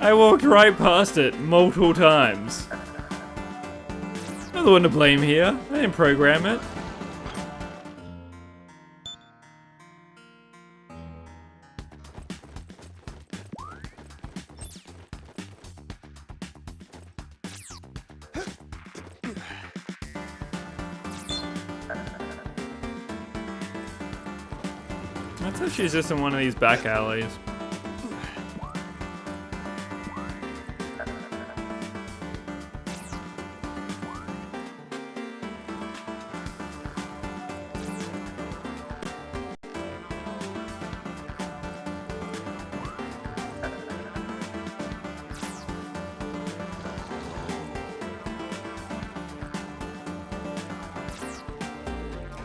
I walked right past it multiple times. I'm the one to blame here. I didn't program it. I thought she's just in one of these back alleys.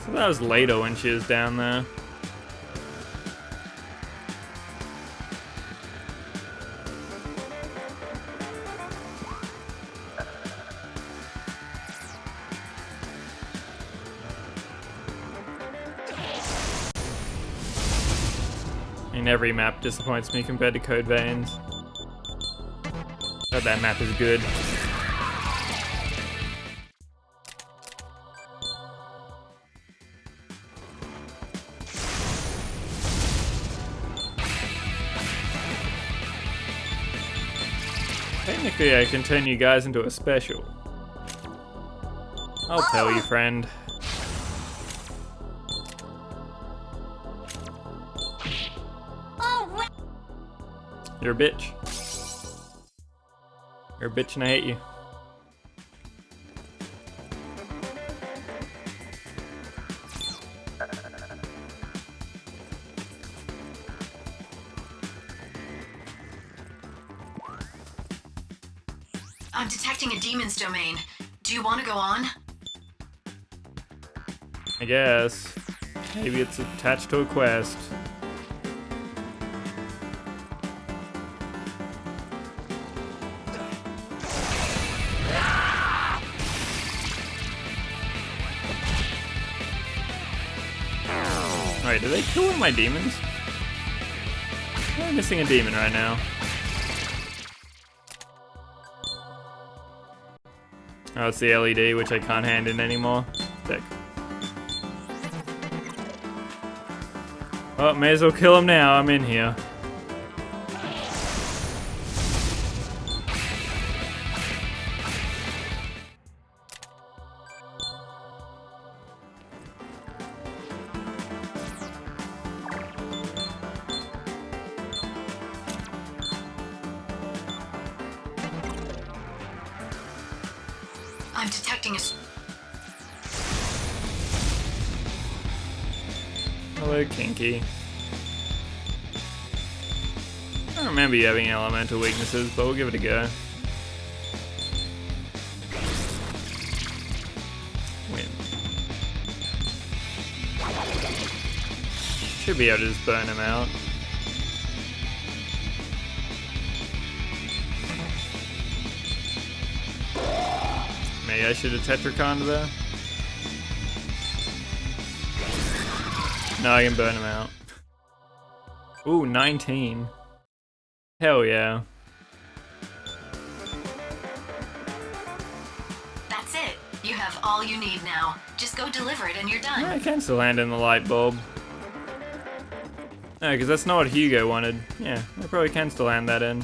So that was later when she was down there. mean, every map disappoints me compared to Code Veins. But that map is good. Technically, I can turn you guys into a special. I'll tell you, friend. You're a bitch. You're a bitch and I hate you. I'm detecting a demon's domain. Do you want to go on? I guess. Maybe it's attached to a quest. Alright, did they kill one of my demons? I'm missing a demon right now. Oh, it's the LED, which I can't hand in anymore. Sick. Oh, may as well kill him now. I'm in here. I'm detecting a... Hello, Kinky. I don't remember you having elemental weaknesses, but we'll give it a go. Win. Should be able to just burn him out. Maybe I should have Tetraconned there. No, I can burn him out. Ooh, 19. Hell yeah. That's it. You have all you need now. Just go deliver it and you're done. I can still land in the light bulb. No, because that's not what Hugo wanted. Yeah, I probably can still land that in.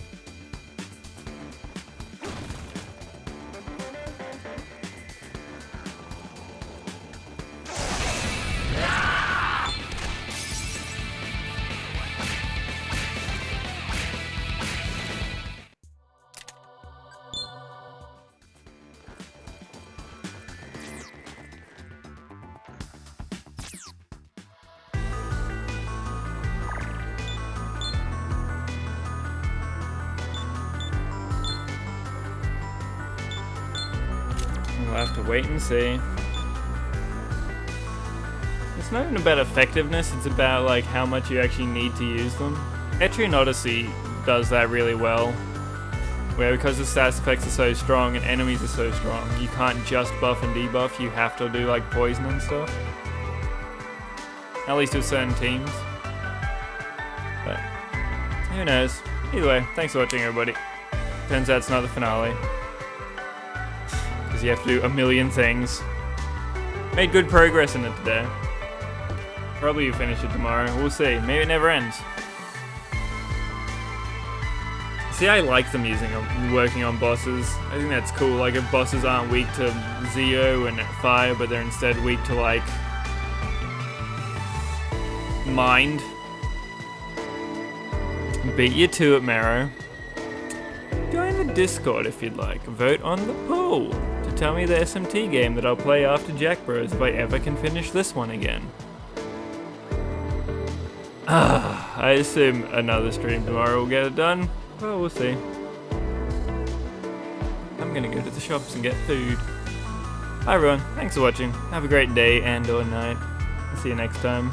We'll have to wait and see. It's not even about effectiveness, it's about like how much you actually need to use them. Etrian Odyssey does that really well, where because the status effects are so strong and enemies are so strong, you can't just buff and debuff, you have to do like poison and stuff. At least with certain teams. But who knows. Either way, thanks for watching everybody. Turns out it's not the finale. You have to do a million things. Made good progress in it today. Probably you finish it tomorrow. We'll see. Maybe it never ends. See, I like them working on bosses. I think that's cool. Like if bosses aren't weak to Zeo and fire, but they're instead weak to like mind. Beat you to it, Marrow. Join the Discord if you'd like. Vote on the poll to tell me the SMT game that I'll play after Jack Bros if I ever can finish this one again. I assume another stream tomorrow will get it done. Well, we'll see. I'm gonna go to the shops and get food. Hi everyone, thanks for watching. Have a great day and or night. See you next time.